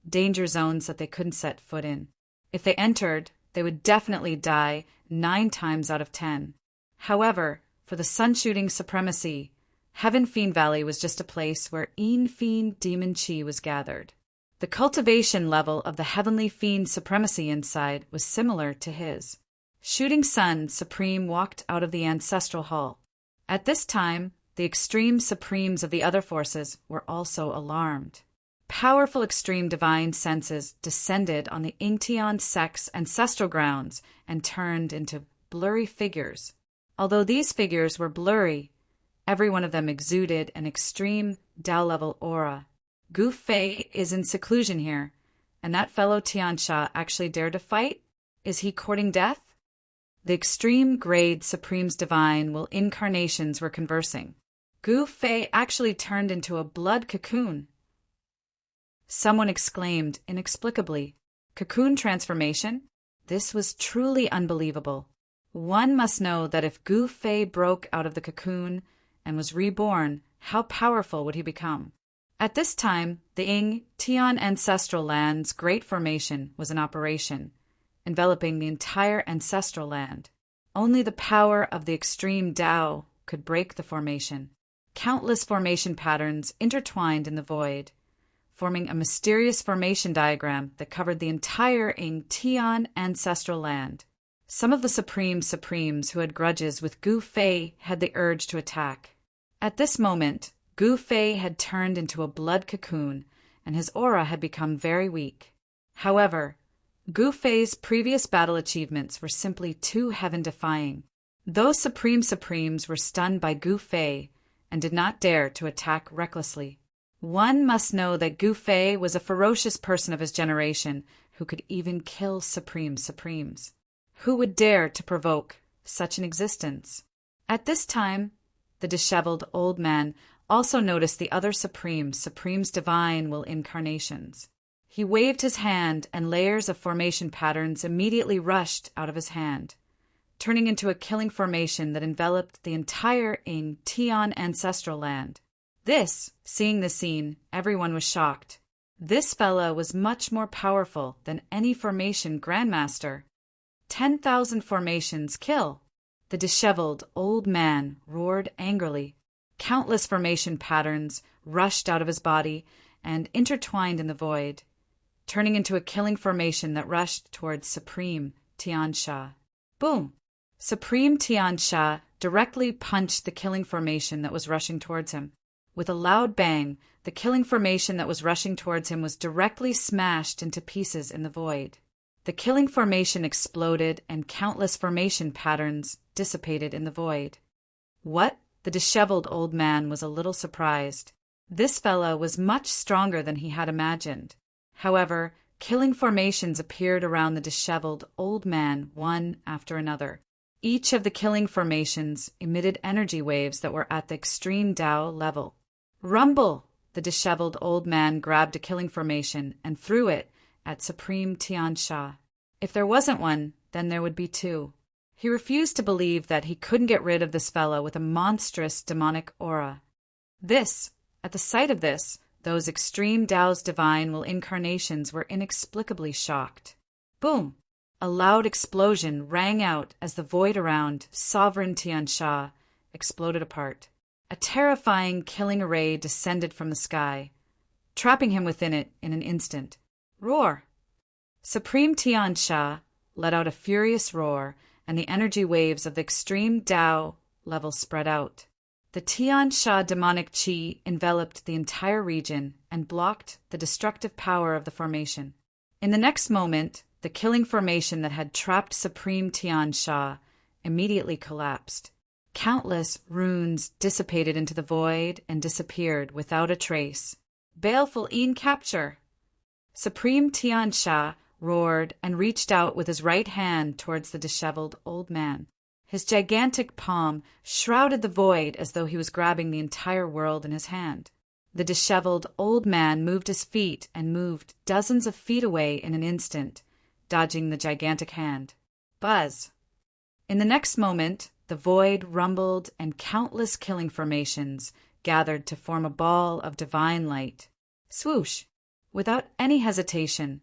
danger zones that they couldn't set foot in. If they entered, they would definitely die 9 times out of 10. However, for the sun-shooting supremacy, Heaven Fiend Valley was just a place where Een Fiend Demon Chi was gathered. The cultivation level of the Heavenly Fiend supremacy inside was similar to his. Shooting Sun Supreme walked out of the Ancestral Hall. At this time, the extreme supremes of the other forces were also alarmed. Powerful extreme divine senses descended on the Ingtian sect's ancestral grounds and turned into blurry figures. Although these figures were blurry, every one of them exuded an extreme Tao-level aura. Gu Fei is in seclusion here, and that fellow Tiansha actually dared to fight? Is he courting death? The extreme grade Supremes Divine while incarnations were conversing. Gu Fei actually turned into a blood cocoon. Someone exclaimed inexplicably, "Cocoon transformation?" This was truly unbelievable. One must know that if Gu Fei broke out of the cocoon and was reborn, how powerful would he become? At this time, the Ing Tian ancestral land's Great Formation was in operation, enveloping the entire ancestral land. Only the power of the extreme Tao could break the formation. Countless formation patterns intertwined in the void, forming a mysterious formation diagram that covered the entire Ing Tian ancestral land. Some of the Supremes who had grudges with Gu Fei had the urge to attack. At this moment, Gu Fei had turned into a blood cocoon, and his aura had become very weak. However, Gu Fei's previous battle achievements were simply too heaven-defying. Those Supremes were stunned by Gu Fei and did not dare to attack recklessly. One must know that Gu Fei was a ferocious person of his generation who could even kill Supremes. Who would dare to provoke such an existence? At this time, the disheveled old man also noticed the other Supremes Divine will incarnations. He waved his hand, and layers of formation patterns immediately rushed out of his hand, turning into a killing formation that enveloped the entire Ing Tian ancestral land. Seeing the scene, everyone was shocked. This fella was much more powerful than any formation grandmaster. 10,000 formations kill. The disheveled old man roared angrily. Countless formation patterns rushed out of his body and intertwined in the void, turning into a killing formation that rushed towards Supreme Tiansha. Boom! Supreme Tiansha directly punched the killing formation that was rushing towards him. With a loud bang, the killing formation that was rushing towards him was directly smashed into pieces in the void. The killing formation exploded and countless formation patterns dissipated in the void. What? The disheveled old man was a little surprised. This fellow was much stronger than he had imagined. However, killing formations appeared around the disheveled old man one after another. Each of the killing formations emitted energy waves that were at the extreme Tao level. Rumble! The disheveled old man grabbed a killing formation and threw it at Supreme Tiansha. If there wasn't one, then there would be two. He refused to believe that he couldn't get rid of this fellow with a monstrous demonic aura. At the sight of this, those extreme Tao's divine will incarnations were inexplicably shocked. Boom! A loud explosion rang out as the void around Sovereign Tiansha exploded apart. A terrifying killing array descended from the sky, trapping him within it in an instant. Roar! Supreme Tiansha let out a furious roar, and the energy waves of the extreme Tao level spread out. The Tiansha demonic chi enveloped the entire region and blocked the destructive power of the formation. In the next moment, the killing formation that had trapped Supreme Tiansha immediately collapsed. Countless runes dissipated into the void and disappeared without a trace. Baleful Een capture! Supreme Tiansha roared and reached out with his right hand towards the disheveled old man. His gigantic palm shrouded the void as though he was grabbing the entire world in his hand. The disheveled old man moved his feet and moved dozens of feet away in an instant, dodging the gigantic hand. Buzz! In the next moment, the void rumbled and countless killing formations gathered to form a ball of divine light. Swoosh! Without any hesitation,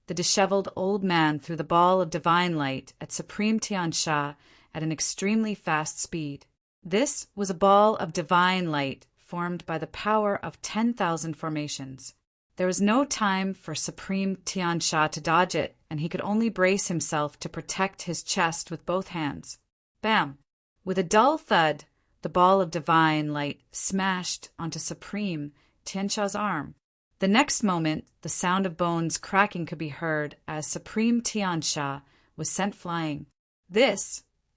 the disheveled old man threw the ball of divine light at Supreme Tian Sha at an extremely fast speed. This was a ball of divine light formed by the power of 10,000 formations. There was no time for Supreme Tian Sha to dodge it, and he could only brace himself to protect his chest with both hands. Bam! With a dull thud, the ball of divine light smashed onto Supreme Tian Sha's arm. The next moment, the sound of bones cracking could be heard as Supreme Tian Sha was sent flying.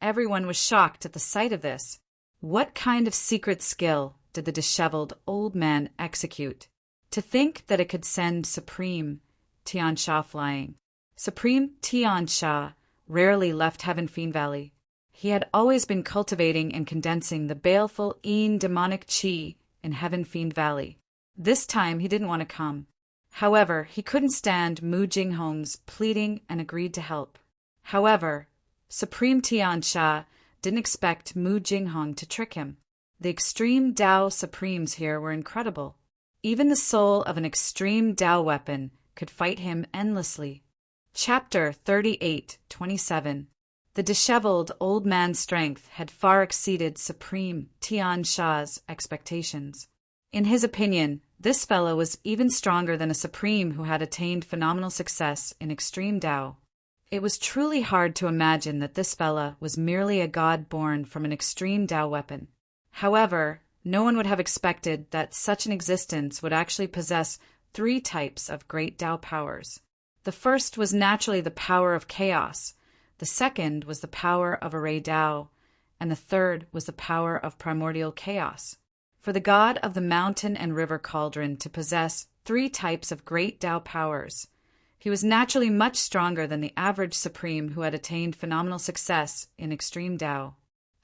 Everyone was shocked at the sight of this. What kind of secret skill did the disheveled old man execute? To think that it could send Supreme Tian Sha flying. Supreme Tian Sha rarely left Heaven Fiend Valley. He had always been cultivating and condensing the baleful Yin demonic chi in Heaven Fiend Valley. This time he didn't want to come. However, he couldn't stand Mu Jinghong's pleading and agreed to help. However, Supreme Tian Sha didn't expect Mu Jinghong to trick him. The extreme Dao Supremes here were incredible. Even the soul of an extreme Dao weapon could fight him endlessly. Chapter 38:27. The disheveled old man's strength had far exceeded Supreme Tian Sha's expectations. In his opinion, this fellow was even stronger than a Supreme who had attained phenomenal success in extreme Dao. It was truly hard to imagine that this fella was merely a god born from an extreme Dao weapon. However, no one would have expected that such an existence would actually possess 3 types of great Dao powers. The first was naturally the power of chaos, the second was the power of array Dao, and the third was the power of primordial chaos. For the god of the mountain and river cauldron to possess 3 types of great Dao powers, he was naturally much stronger than the average Supreme who had attained phenomenal success in extreme Dao.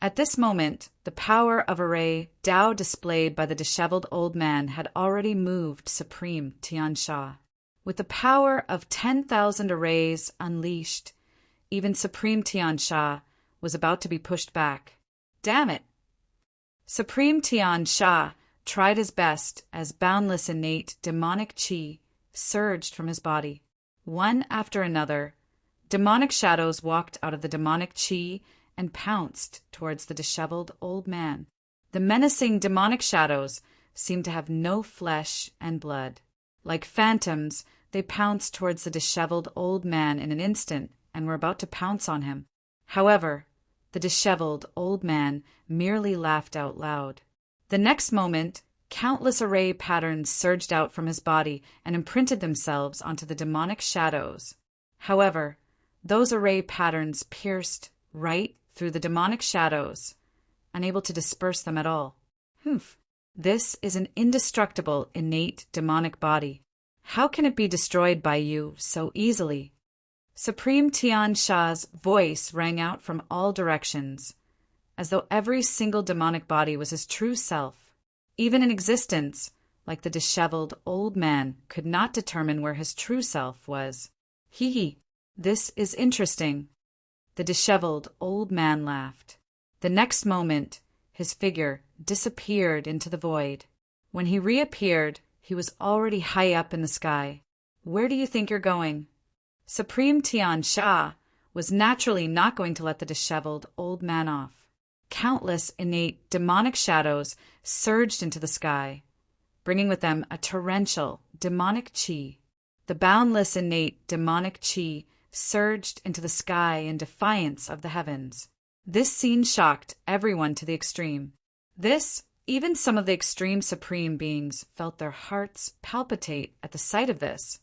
At this moment, the power of array Dao displayed by the disheveled old man had already moved Supreme Tian Sha. With the power of 10,000 arrays unleashed, even Supreme Tian Sha was about to be pushed back. Damn it! Supreme Tian Sha tried his best as boundless innate demonic chi surged from his body. One after another, demonic shadows walked out of the demonic chi and pounced towards the disheveled old man. The menacing demonic shadows seemed to have no flesh and blood. Like phantoms, they pounced towards the disheveled old man in an instant and were about to pounce on him. However, the disheveled old man merely laughed out loud. The next moment, countless array patterns surged out from his body and imprinted themselves onto the demonic shadows. However, those array patterns pierced right through the demonic shadows, unable to disperse them at all. This is an indestructible innate demonic body. How can it be destroyed by you so easily? Supreme Tian Sha's voice rang out from all directions, as though every single demonic body was his true self. Even in existence, like the disheveled old man, could not determine where his true self was. This is interesting. The disheveled old man laughed. The next moment, his figure disappeared into the void. When he reappeared, he was already high up in the sky. Where do you think you're going? Supreme Tian Sha was naturally not going to let the disheveled old man off. Countless innate demonic shadows surged into the sky, bringing with them a torrential demonic chi. The boundless innate demonic chi surged into the sky in defiance of the heavens. This scene shocked everyone to the extreme. Even some of the extreme supreme beings felt their hearts palpitate at the sight of this.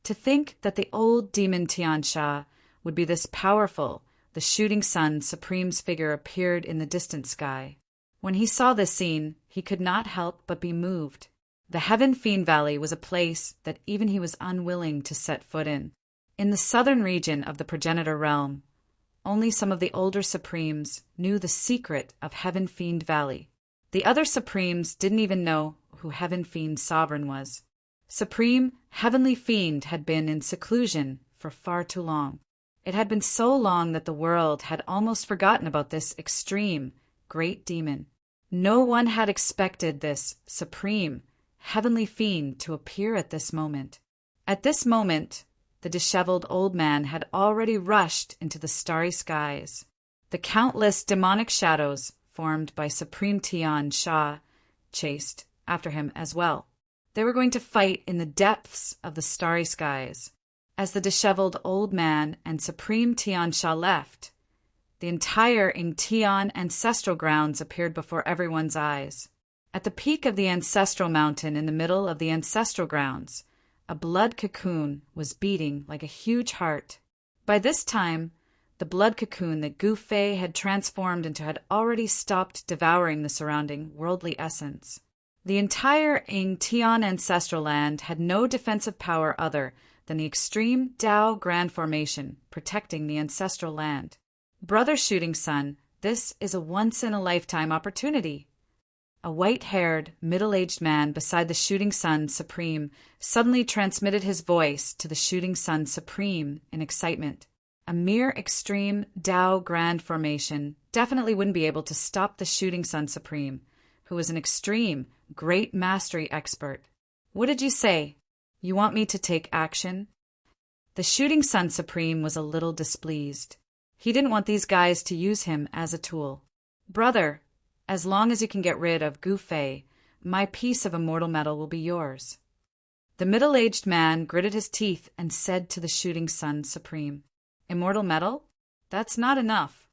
To think that the old demon Tian Sha would be this powerful, the shooting sun supreme's figure appeared in the distant sky. When he saw this scene, he could not help but be moved. The Heaven Fiend Valley was a place that even he was unwilling to set foot in. In the southern region of the progenitor realm, only some of the older supremes knew the secret of Heaven Fiend Valley. The other supremes didn't even know who Heaven Fiend's sovereign was. Supreme Heavenly Fiend had been in seclusion for far too long. It had been so long that the world had almost forgotten about this extreme, great demon. No one had expected this Supreme heavenly fiend to appear at this moment. At this moment, the disheveled old man had already rushed into the starry skies. The countless demonic shadows formed by Supreme Tian Sha chased after him as well. They were going to fight in the depths of the starry skies. As the disheveled old man and Supreme Tian Sha left, the entire Tian ancestral grounds appeared before everyone's eyes. At the peak of the ancestral mountain in the middle of the ancestral grounds, a blood cocoon was beating like a huge heart. By this time, the blood cocoon that Gu Fei had transformed into had already stopped devouring the surrounding worldly essence. The entire Tian ancestral land had no defensive power other than the extreme Tao Grand Formation protecting the ancestral land. Brother Shooting Sun, this is a once-in-a-lifetime opportunity. A white-haired, middle-aged man beside the Shooting Sun Supreme suddenly transmitted his voice to the Shooting Sun Supreme in excitement. A mere extreme Tao Grand Formation definitely wouldn't be able to stop the Shooting Sun Supreme, who was an extreme, great mastery expert. What did you say? You want me to take action? The Shooting Sun Supreme was a little displeased. He didn't want these guys to use him as a tool. Brother, as long as you can get rid of Gu Fei, my piece of immortal metal will be yours. The middle-aged man gritted his teeth and said to the Shooting Sun Supreme, Immortal metal? That's not enough.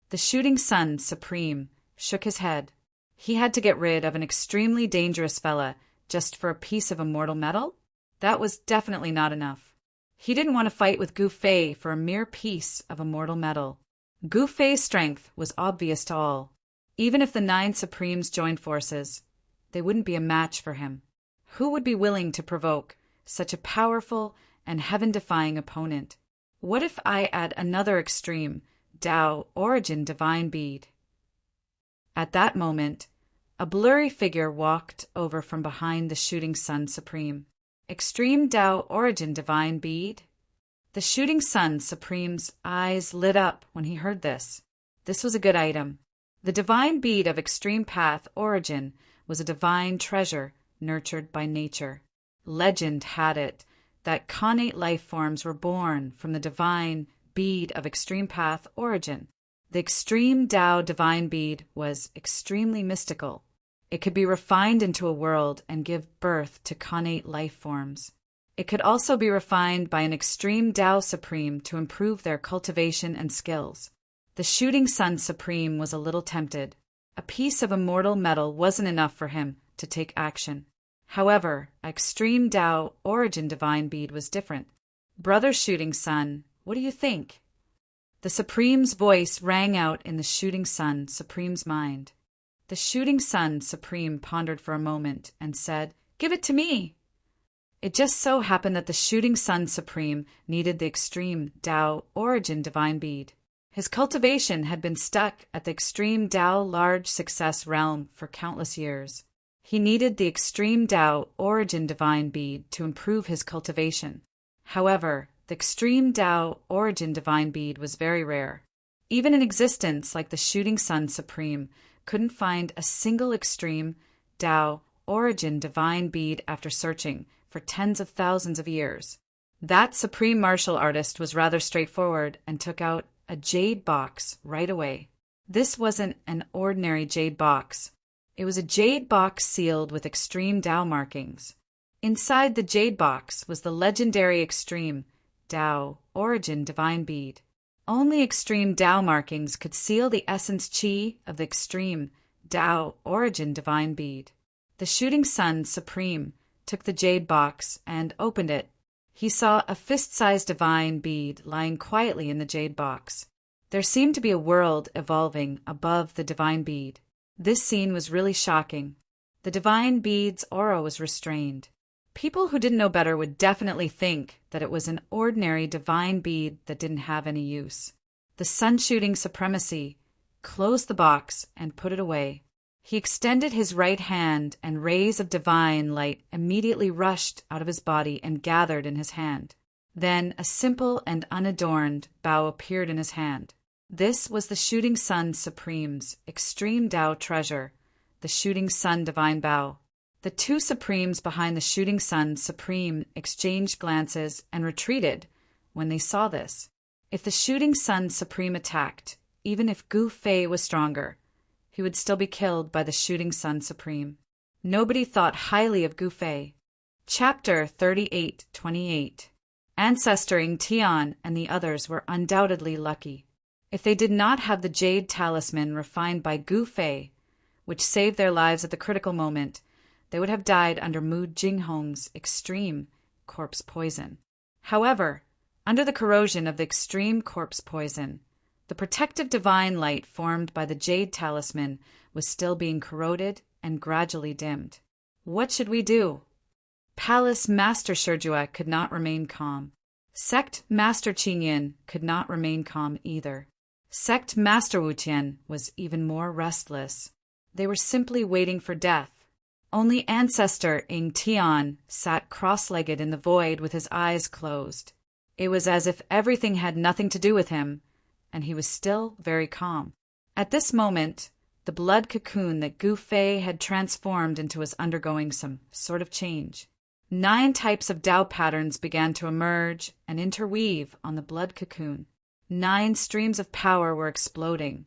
The Shooting Sun Supreme shook his head. He had to get rid of an extremely dangerous fella just for a piece of immortal metal? That was definitely not enough. He didn't want to fight with Gu Fei for a mere piece of immortal metal. Gu Fei's strength was obvious to all. Even if the 9 Supremes joined forces, they wouldn't be a match for him. Who would be willing to provoke such a powerful and heaven-defying opponent? What if I add another extreme, Tao Origin Divine Bead? At that moment, a blurry figure walked over from behind the Shooting Sun Supreme. Extreme Tao Origin Divine Bead? The Shooting Sun Supreme's eyes lit up when he heard this. This was a good item. The divine bead of Extreme Path Origin was a divine treasure nurtured by nature. Legend had it that connate life forms were born from the divine bead of Extreme Path Origin. The Extreme Tao Divine Bead was extremely mystical. It could be refined into a world and give birth to connate life forms. It could also be refined by an Extreme Tao Supreme to improve their cultivation and skills. The Shooting Sun Supreme was a little tempted. A piece of immortal metal wasn't enough for him to take action. However, Extreme Tao Origin Divine Bead was different. Brother Shooting Sun, what do you think? The Supreme's voice rang out in the Shooting Sun Supreme's mind. The Shooting Sun Supreme pondered for a moment and said, Give it to me! It just so happened that the Shooting Sun Supreme needed the Extreme Tao Origin Divine Bead. His cultivation had been stuck at the Extreme Tao Large Success realm for countless years. He needed the Extreme Tao Origin Divine Bead to improve his cultivation. However, the Extreme Tao Origin Divine Bead was very rare. Even an existence like the Shooting Sun Supreme couldn't find a single Extreme Tao Origin Divine Bead after searching for tens of thousands of years. That supreme martial artist was rather straightforward and took out a jade box right away. This wasn't an ordinary jade box. It was a jade box sealed with extreme Tao markings. Inside the jade box was the legendary Extreme Tao Origin Divine Bead. Only extreme Tao markings could seal the essence chi of the Extreme Tao Origin Divine Bead. The Shooting Sun Supreme took the jade box and opened it. He saw a fist-sized divine bead lying quietly in the jade box. There seemed to be a world evolving above the divine bead. This scene was really shocking. The divine bead's aura was restrained. People who didn't know better would definitely think that it was an ordinary divine bead that didn't have any use. The sun-shooting supremacy closed the box and put it away. He extended his right hand, and rays of divine light immediately rushed out of his body and gathered in his hand. Then a simple and unadorned bow appeared in his hand. This was the Shooting Sun Supreme's Extreme Tao treasure, the Shooting Sun Divine Bow. The two Supremes behind the shooting sun Supreme exchanged glances and retreated when they saw this. If the shooting sun Supreme attacked, even if Gu Fei was stronger, he would still be killed by the shooting sun Supreme. Nobody thought highly of Gu Fei. Chapter 38:28. Ancestor Ying Tian and the others were undoubtedly lucky. If they did not have the jade talisman refined by Gu Fei, which saved their lives at the critical moment, they would have died under Mu Jinghong's extreme corpse poison. However, under the corrosion of the extreme corpse poison, the protective divine light formed by the jade talisman was still being corroded and gradually dimmed. What should we do? Palace Master Shijue could not remain calm. Sect Master Qingyan could not remain calm either. Sect Master Wutian was even more restless. They were simply waiting for death. Only Ancestor Ying Tian sat cross-legged in the void with his eyes closed. It was as if everything had nothing to do with him, and he was still very calm. At this moment, the blood cocoon that Gu Fei had transformed into was undergoing some sort of change. 9 types of Tao patterns began to emerge and interweave on the blood cocoon. 9 streams of power were exploding,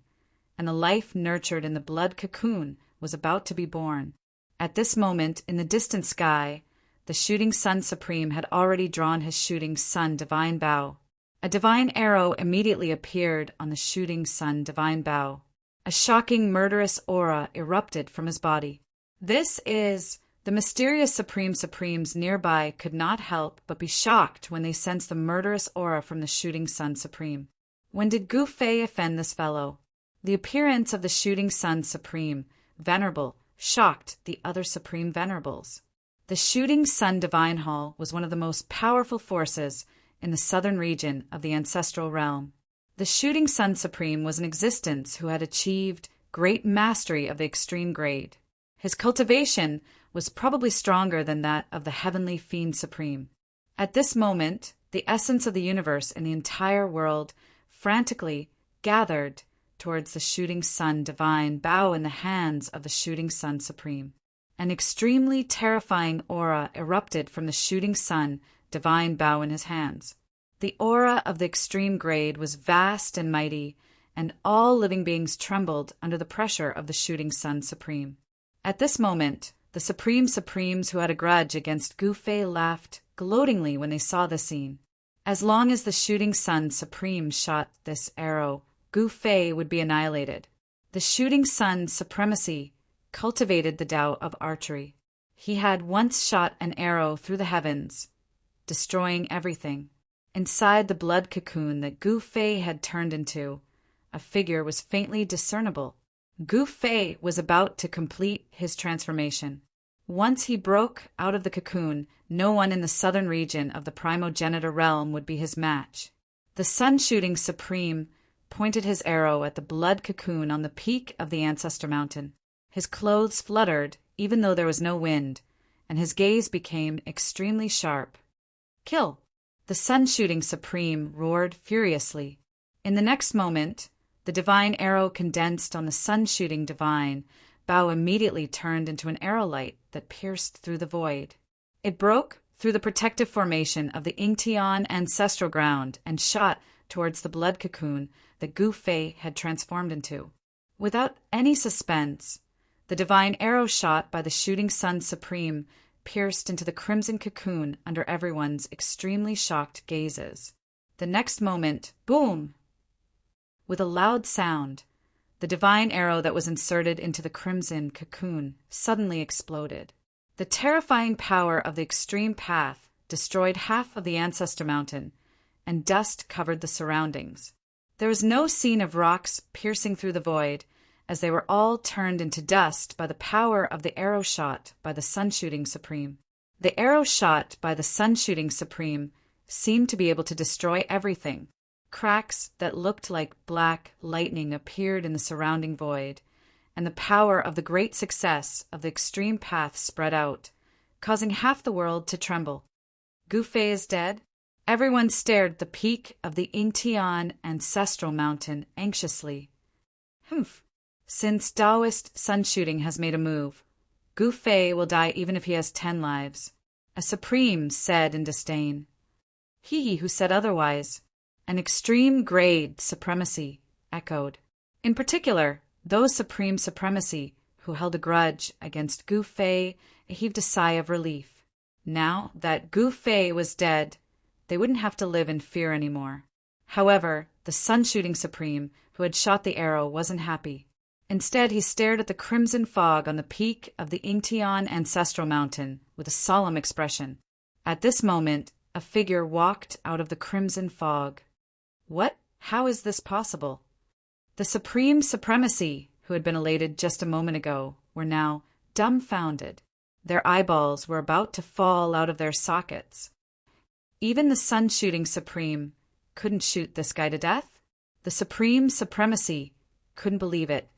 and the life nurtured in the blood cocoon was about to be born. At this moment, in the distant sky, the shooting sun Supreme had already drawn his shooting sun divine bow. A divine arrow immediately appeared on the shooting sun divine bow. A shocking, murderous aura erupted from his body. This is... The mysterious Supremes nearby could not help but be shocked when they sensed the murderous aura from the shooting sun Supreme. When did Gu Fei offend this fellow? The appearance of the shooting sun Supreme, Venerable, shocked the other Supreme Venerables. The shooting sun Divine Hall was one of the most powerful forces in the southern region of the ancestral realm. The shooting sun Supreme was an existence who had achieved great mastery of the extreme grade. His cultivation was probably stronger than that of the heavenly Fiend Supreme. At this moment, the essence of the universe and the entire world frantically gathered towards the shooting sun divine bow in the hands of the shooting sun Supreme. An extremely terrifying aura erupted from the shooting sun divine bow in his hands. The aura of the extreme grade was vast and mighty, and all living beings trembled under the pressure of the shooting sun Supreme. At this moment, the Supremes who had a grudge against Gu Fei laughed gloatingly when they saw the scene. As long as the shooting sun Supreme shot this arrow, Gu Fei would be annihilated. The shooting sun supremacy cultivated the Tao of archery. He had once shot an arrow through the heavens, destroying everything. Inside the blood cocoon that Gu Fei had turned into, a figure was faintly discernible. Gu Fei was about to complete his transformation. Once he broke out of the cocoon, no one in the southern region of the primogenitor realm would be his match. The sun-shooting Supreme pointed his arrow at the blood cocoon on the peak of the Ancestor Mountain. His clothes fluttered, even though there was no wind, and his gaze became extremely sharp. Kill! The sun-shooting Supreme roared furiously. In the next moment, the divine arrow condensed on the sun-shooting divine bow immediately turned into an arrow light that pierced through the void. It broke through the protective formation of the Yingtian ancestral ground and shot towards the blood cocoon that Gu Fei had transformed into. Without any suspense, the divine arrow shot by the shooting sun Supreme pierced into the crimson cocoon under everyone's extremely shocked gazes. The next moment, boom! With a loud sound, the divine arrow that was inserted into the crimson cocoon suddenly exploded. The terrifying power of the extreme path destroyed half of the Ancestor Mountain, and dust covered the surroundings. There was no scene of rocks piercing through the void, as they were all turned into dust by the power of the arrow shot by the sun-shooting Supreme. The arrow shot by the sun-shooting Supreme seemed to be able to destroy everything. Cracks that looked like black lightning appeared in the surrounding void, and the power of the great success of the extreme path spread out, causing half the world to tremble. Gu Fei is dead? Everyone stared at the peak of the Yingtian ancestral mountain anxiously. Humph! Since Taoist sun-shooting has made a move, Gu Fei will die even if he has 10 lives. A Supreme said in disdain. He who said otherwise, an extreme grade supremacy, echoed. In particular, those supreme supremacy who held a grudge against Gu Fei heaved a sigh of relief. Now that Gu Fei was dead, they wouldn't have to live in fear anymore. However, the sun-shooting Supreme who had shot the arrow wasn't happy. Instead, he stared at the crimson fog on the peak of the Ingtian ancestral mountain with a solemn expression. At this moment, a figure walked out of the crimson fog. What? How is this possible? The supreme supremacy, who had been elated just a moment ago, were now dumbfounded. Their eyeballs were about to fall out of their sockets. Even the sun-shooting Supreme couldn't shoot this guy to death? The supreme supremacy couldn't believe it.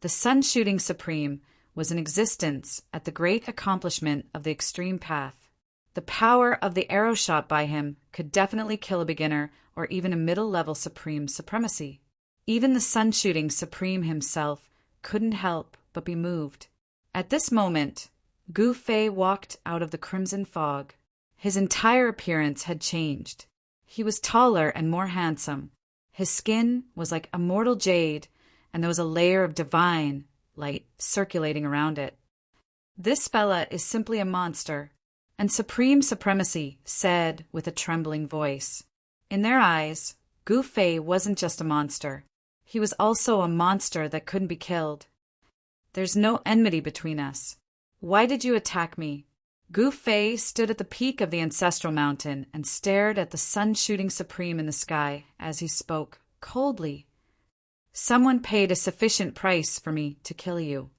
The sun-shooting Supreme was in existence at the great accomplishment of the extreme path. The power of the arrow shot by him could definitely kill a beginner or even a middle-level supreme supremacy. Even the sun-shooting Supreme himself couldn't help but be moved. At this moment, Gu Fei walked out of the crimson fog. His entire appearance had changed. He was taller and more handsome. His skin was like immortal jade, and there was a layer of divine light circulating around it. This fella is simply a monster, and Supreme Supremacy said with a trembling voice. In their eyes, Gu Fei wasn't just a monster. He was also a monster that couldn't be killed. There's no enmity between us. Why did you attack me? Gu Fei stood at the peak of the ancestral mountain and stared at the sun-shooting Supreme in the sky as he spoke coldly. Someone paid a sufficient price for me to kill you.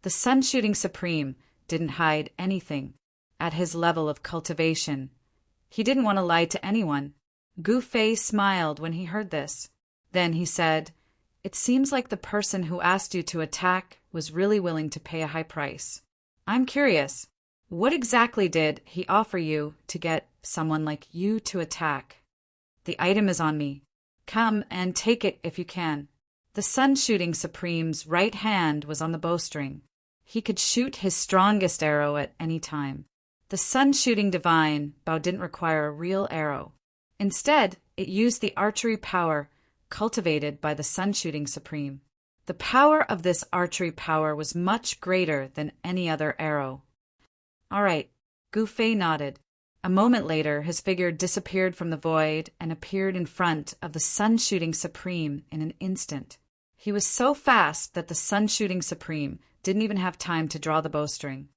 The sun-shooting Supreme didn't hide anything at his level of cultivation. He didn't want to lie to anyone. Gu Fei smiled when he heard this. Then he said, "It seems like the person who asked you to attack was really willing to pay a high price. I'm curious, what exactly did he offer you to get someone like you to attack? The item is on me. Come and take it if you can." The sun-shooting Supreme's right hand was on the bowstring. He could shoot his strongest arrow at any time. The sun-shooting divine bow didn't require a real arrow. Instead, it used the archery power cultivated by the sun-shooting Supreme. The power of this archery power was much greater than any other arrow. All right, Gu Fei nodded. A moment later, his figure disappeared from the void and appeared in front of the sun-shooting Supreme in an instant. He was so fast that the sun-shooting Supreme didn't even have time to draw the bowstring.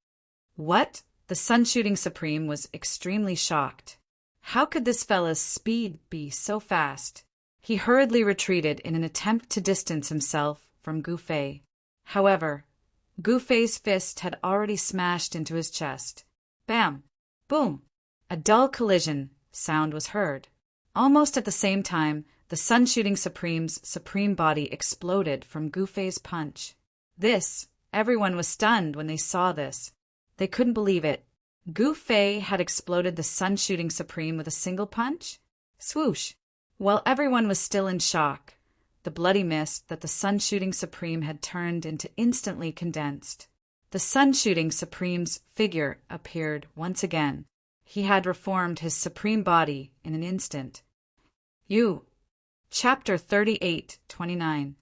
What? The sun-shooting Supreme was extremely shocked. How could this fella's speed be so fast? He hurriedly retreated in an attempt to distance himself from Gu Fei. However, Gu Fei's fist had already smashed into his chest. Bam! Boom! A dull collision sound was heard. Almost at the same time, the sun-shooting Supreme's supreme body exploded from Gu Fei's punch. Everyone was stunned when they saw this. They couldn't believe it. Gu Fei had exploded the sun-shooting Supreme with a single punch? Swoosh! While everyone was still in shock, the bloody mist that the sun-shooting Supreme had turned into instantly condensed. The sun-shooting Supreme's figure appeared once again. He had reformed his supreme body in an instant. Chapter 38-29.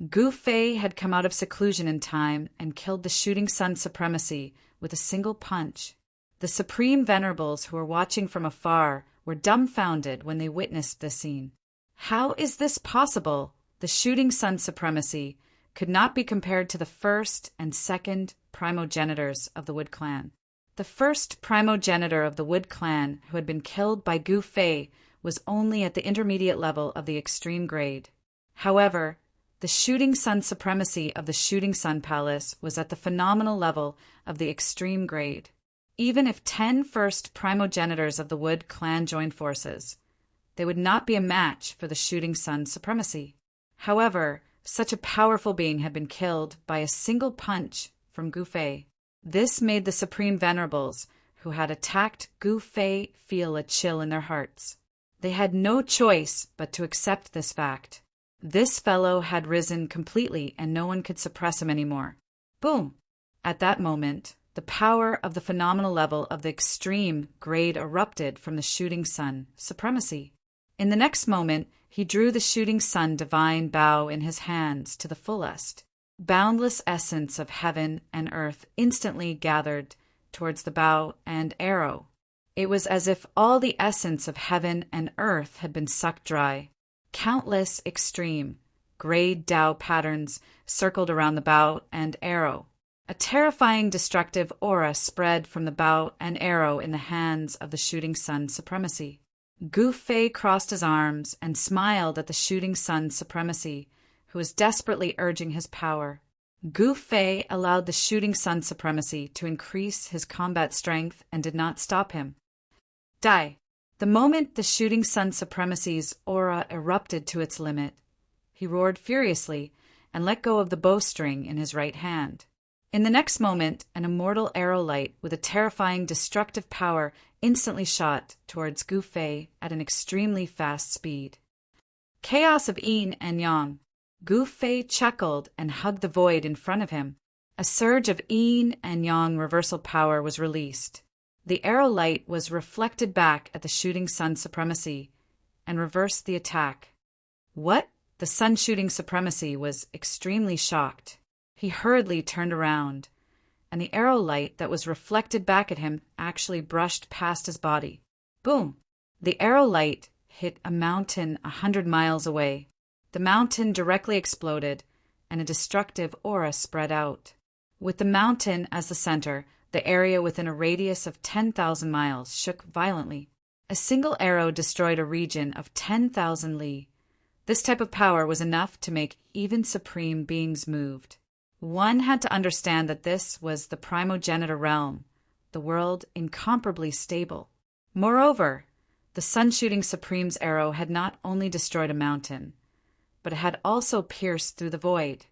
Gu Fei had come out of seclusion in time and killed the shooting sun supremacy with a single punch. The supreme venerables who were watching from afar were dumbfounded when they witnessed this scene. How is this possible? The shooting sun supremacy could not be compared to the first and second primogenitors of the Wood Clan. The first primogenitor of the Wood Clan who had been killed by Gu Fei was only at the intermediate level of the extreme grade. However, the shooting sun supremacy of the shooting sun palace was at the phenomenal level of the extreme grade. Even if 10 first primogenitors of the Wood Clan joined forces, they would not be a match for the shooting sun supremacy. However, such a powerful being had been killed by a single punch from Gu Fei. This made the supreme venerables who had attacked Gu Fei feel a chill in their hearts. They had no choice but to accept this fact. This fellow had risen completely and no one could suppress him anymore. Boom! At that moment, the the power of the phenomenal level of the extreme grade erupted from the shooting sun supremacy. In the next moment, he drew the shooting sun divine bow in his hands to the fullest. Boundless essence of heaven and earth instantly gathered towards the bow and arrow. It was as if all the essence of heaven and earth had been sucked dry. Countless extreme, grade Tao patterns circled around the bow and arrow. A terrifying destructive aura spread from the bow and arrow in the hands of the shooting sun supremacy. Gu Fei crossed his arms and smiled at the shooting sun supremacy, who was desperately urging his power. Gu Fei allowed the shooting sun supremacy to increase his combat strength and did not stop him. Die. The moment the shooting sun supremacy's aura erupted to its limit, he roared furiously and let go of the bowstring in his right hand. In the next moment, an immortal arrow light with a terrifying destructive power instantly shot towards Gu Fei at an extremely fast speed. Chaos of yin and yang. Gu Fei chuckled and hugged the void in front of him. A surge of yin and yang reversal power was released. The arrow light was reflected back at the shooting sun supremacy and reversed the attack. What? The sun shooting supremacy was extremely shocked. He hurriedly turned around, and the arrow light that was reflected back at him actually brushed past his body. Boom! The arrow light hit a mountain 100 miles away. The mountain directly exploded, and a destructive aura spread out. With the mountain as the center, the area within a radius of 10,000 miles shook violently. A single arrow destroyed a region of 10,000 li. This type of power was enough to make even supreme beings moved. One had to understand that this was the primogenitor realm, the world incomparably stable. Moreover, the sun-shooting Supreme's arrow had not only destroyed a mountain, but it had also pierced through the void.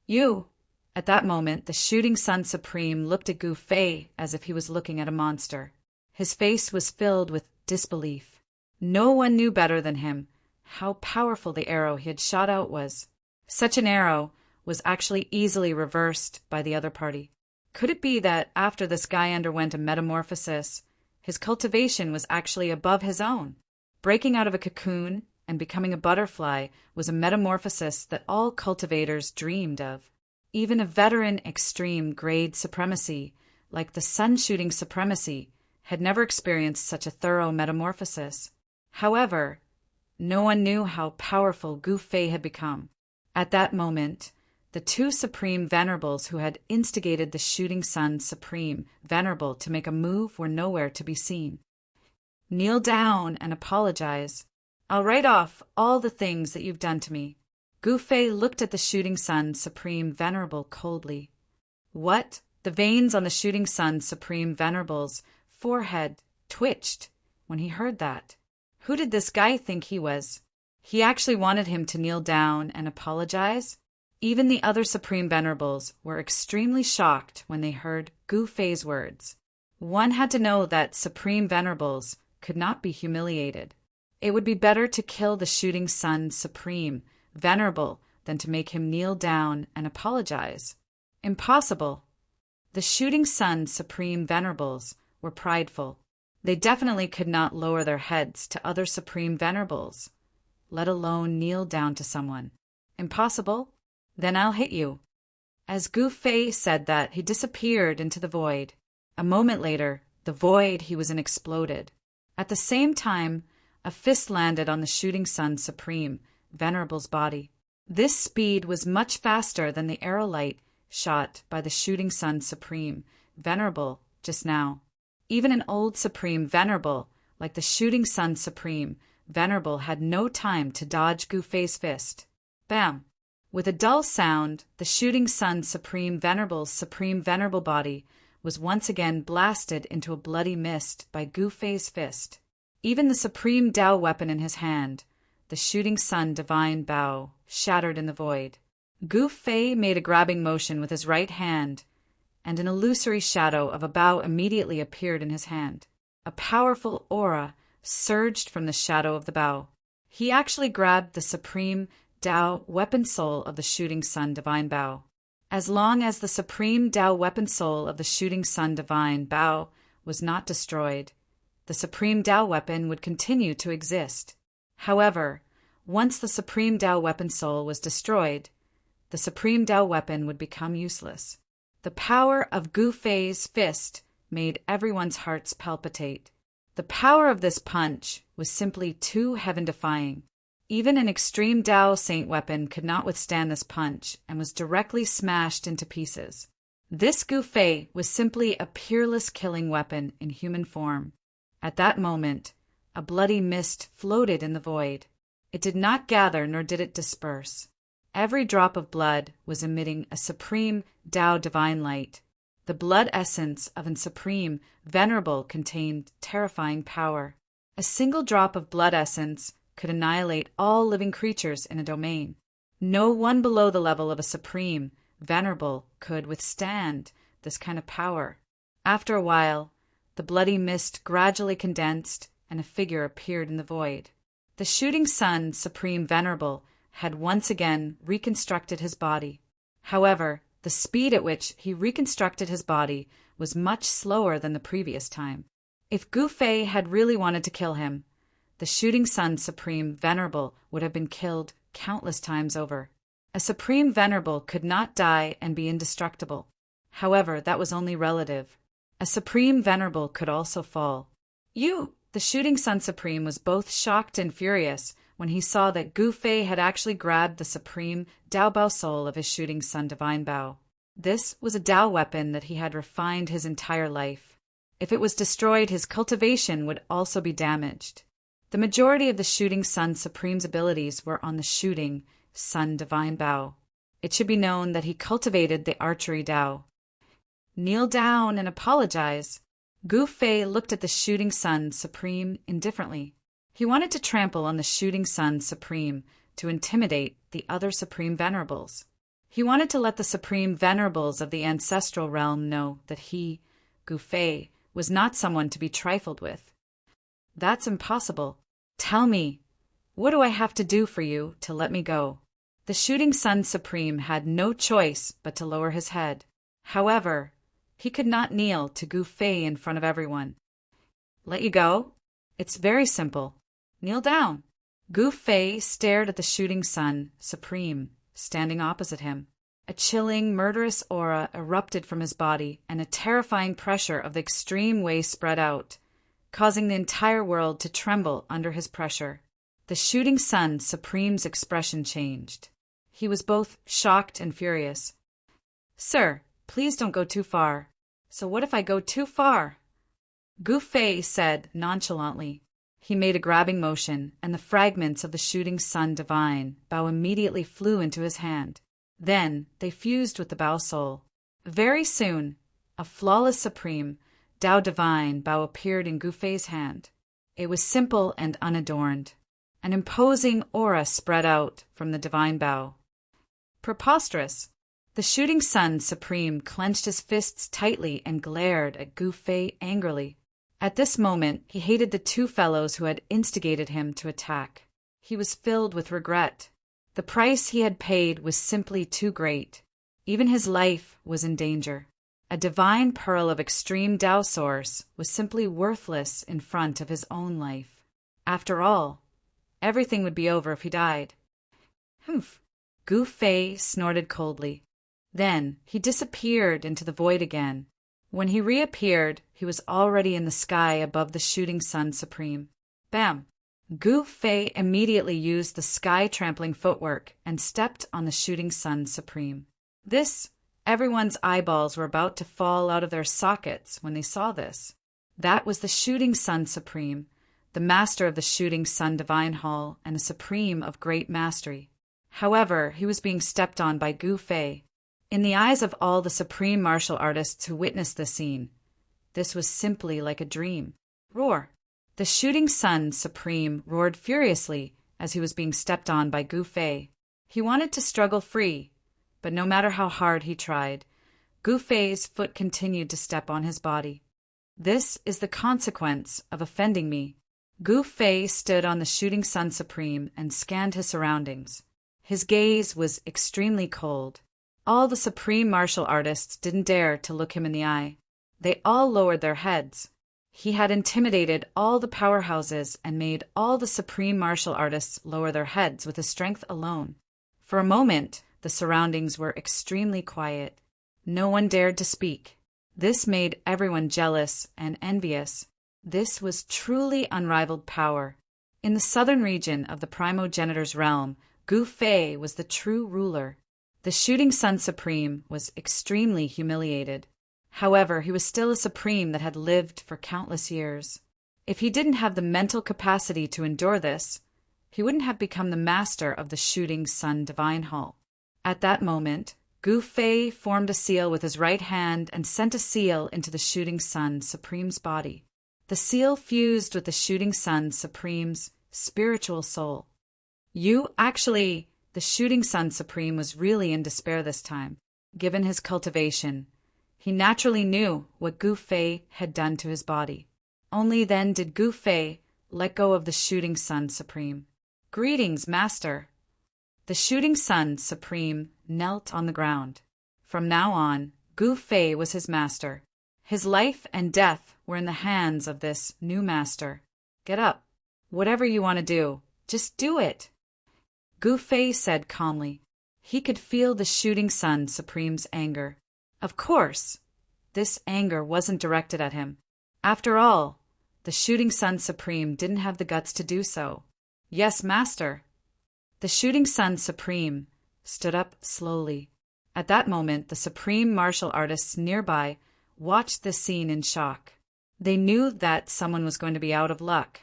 You! At that moment, the shooting Sun Supreme looked at Gu Fei as if he was looking at a monster. His face was filled with disbelief. No one knew better than him how powerful the arrow he had shot out was. Such an arrow was actually easily reversed by the other party. Could it be that after this guy underwent a metamorphosis, his cultivation was actually above his own? Breaking out of a cocoon and becoming a butterfly was a metamorphosis that all cultivators dreamed of. Even a veteran extreme grade supremacy, like the sun-shooting supremacy, had never experienced such a thorough metamorphosis. However, no one knew how powerful Gu Fei had become. At that moment, the two Supreme Venerables who had instigated the Shooting Sun Supreme Venerable to make a move were nowhere to be seen. Kneel down and apologize. I'll write off all the things that you've done to me. Gu Fei looked at the Shooting Sun Supreme Venerable coldly. What? The veins on the Shooting Sun Supreme Venerable's forehead twitched when he heard that. Who did this guy think he was? He actually wanted him to kneel down and apologize? Even the other Supreme Venerables were extremely shocked when they heard Gu Fei's words. One had to know that Supreme Venerables could not be humiliated. It would be better to kill the Shooting Sun Supreme Venerable than to make him kneel down and apologize. Impossible. The Shooting Sun Supreme Venerables were prideful. They definitely could not lower their heads to other Supreme Venerables, let alone kneel down to someone. Impossible? Then I'll hit you. As Gu Fei said that, he disappeared into the void. A moment later, the void he was in exploded. At the same time, a fist landed on the Shooting Sun Supreme Venerable's body. This speed was much faster than the arrow light shot by the Shooting Sun Supreme Venerable just now. Even an old Supreme Venerable, like the Shooting Sun Supreme Venerable, had no time to dodge Gu Fei's fist. Bam! With a dull sound, the Shooting Sun Supreme Venerable's Supreme Venerable body was once again blasted into a bloody mist by Gu Fei's fist. Even the Supreme Tao weapon in his hand, the Shooting Sun Divine Bow, shattered in the void. Gu Fei made a grabbing motion with his right hand, and an illusory shadow of a bow immediately appeared in his hand. A powerful aura surged from the shadow of the bow. He actually grabbed the Supreme Tao weapon soul of the Shooting Sun Divine Bow. As long as the supreme Tao weapon soul of the shooting sun divine Bao was not destroyed, the supreme Tao weapon would continue to exist. However, once the supreme Tao weapon soul was destroyed, the supreme Tao weapon would become useless. The power of Gu Fei's fist made everyone's hearts palpitate. The power of this punch was simply too heaven-defying. Even an extreme Tao saint weapon could not withstand this punch and was directly smashed into pieces. This Gu Fei was simply a peerless killing weapon in human form. At that moment, a bloody mist floated in the void. It did not gather nor did it disperse. Every drop of blood was emitting a supreme Tao divine light. The blood essence of a supreme Venerable contained terrifying power. A single drop of blood essence could annihilate all living creatures in a domain. No one below the level of a supreme Venerable could withstand this kind of power. After a while, the bloody mist gradually condensed and a figure appeared in the void. The shooting sun supreme Venerable had once again reconstructed his body. However, the speed at which he reconstructed his body was much slower than the previous time. If Gu Fei had really wanted to kill him, the shooting sun supreme Venerable would have been killed countless times over. A supreme Venerable could not die and be indestructible. However, that was only relative. A supreme Venerable could also fall. The shooting sun supreme was both shocked and furious when he saw that Gu Fei had actually grabbed the supreme Tao Bao soul of his shooting sun divine Bao. This was a Tao weapon that he had refined his entire life. If it was destroyed, his cultivation would also be damaged. The majority of the shooting sun supreme's abilities were on the shooting sun divine Bao. It should be known that he cultivated the archery Tao. Kneel down and apologize. Gu Fei looked at the shooting sun supreme indifferently. He wanted to trample on the shooting sun supreme to intimidate the other supreme venerables. He wanted to let the supreme venerables of the ancestral realm know that he, Gu Fei, was not someone to be trifled with. That's impossible. Tell me, what do I have to do for you to let me go? The shooting sun supreme had no choice but to lower his head. However, he could not kneel to Gu Fei in front of everyone. Let you go? It's very simple. Kneel down. Gu Fei stared at the shooting sun supreme, standing opposite him. A chilling, murderous aura erupted from his body, and a terrifying pressure of the extreme way spread out, causing the entire world to tremble under his pressure. The shooting sun supreme's expression changed. He was both shocked and furious. Sir, please don't go too far. So what if I go too far? Gu Fei said nonchalantly. He made a grabbing motion, and the fragments of the shooting sun divine Bao immediately flew into his hand. Then they fused with the Bao soul. Very soon, a flawless supreme Tao divine Bao appeared in Gu Fei's hand. It was simple and unadorned. An imposing aura spread out from the divine Bao. Preposterous! The shooting sun supreme clenched his fists tightly and glared at Gu Fei angrily. At this moment, he hated the two fellows who had instigated him to attack. He was filled with regret. The price he had paid was simply too great. Even his life was in danger. A divine pearl of extreme Tao source was simply worthless in front of his own life. After all, everything would be over if he died. Humph! Gu Fei snorted coldly. Then he disappeared into the void again. When he reappeared, he was already in the sky above the shooting sun supreme. Bam! Gu Fei immediately used the sky-trampling footwork and stepped on the shooting sun supreme. Everyone's eyeballs were about to fall out of their sockets when they saw this. That was the shooting sun supreme, the master of the shooting sun divine hall and a supreme of great mastery. However, he was being stepped on by Gu Fei. In the eyes of all the supreme martial artists who witnessed the scene, this was simply like a dream. Roar! The shooting sun supreme roared furiously as he was being stepped on by Gu Fei. He wanted to struggle free, but no matter how hard he tried, Gu Fei's foot continued to step on his body. This is the consequence of offending me. Gu Fei stood on the shooting sun supreme and scanned his surroundings. His gaze was extremely cold. All the supreme martial artists didn't dare to look him in the eye. They all lowered their heads. He had intimidated all the powerhouses and made all the supreme martial artists lower their heads with his strength alone. For a moment, the surroundings were extremely quiet. No one dared to speak. This made everyone jealous and envious. This was truly unrivaled power. In the southern region of the primogenitor's realm, Gu Fei was the true ruler. The Shooting Sun Supreme was extremely humiliated. However, he was still a supreme that had lived for countless years. If he didn't have the mental capacity to endure this, he wouldn't have become the master of the Shooting Sun Divine Hall. At that moment, Gu Fei formed a seal with his right hand and sent a seal into the Shooting Sun Supreme's body. The seal fused with the Shooting Sun Supreme's spiritual soul. The Shooting Sun Supreme was really in despair this time. Given his cultivation, he naturally knew what Gu Fei had done to his body. Only then did Gu Fei let go of the Shooting Sun Supreme. "Greetings, Master." The Shooting Sun Supreme knelt on the ground. From now on, Gu Fei was his master. His life and death were in the hands of this new master. "Get up. Whatever you want to do, just do it," Gu Fei said calmly. He could feel the Shooting Sun Supreme's anger. Of course, this anger wasn't directed at him. After all, the Shooting Sun Supreme didn't have the guts to do so. "Yes, Master." The Shooting Sun Supreme stood up slowly. At that moment, the supreme martial artists nearby watched this scene in shock. They knew that someone was going to be out of luck.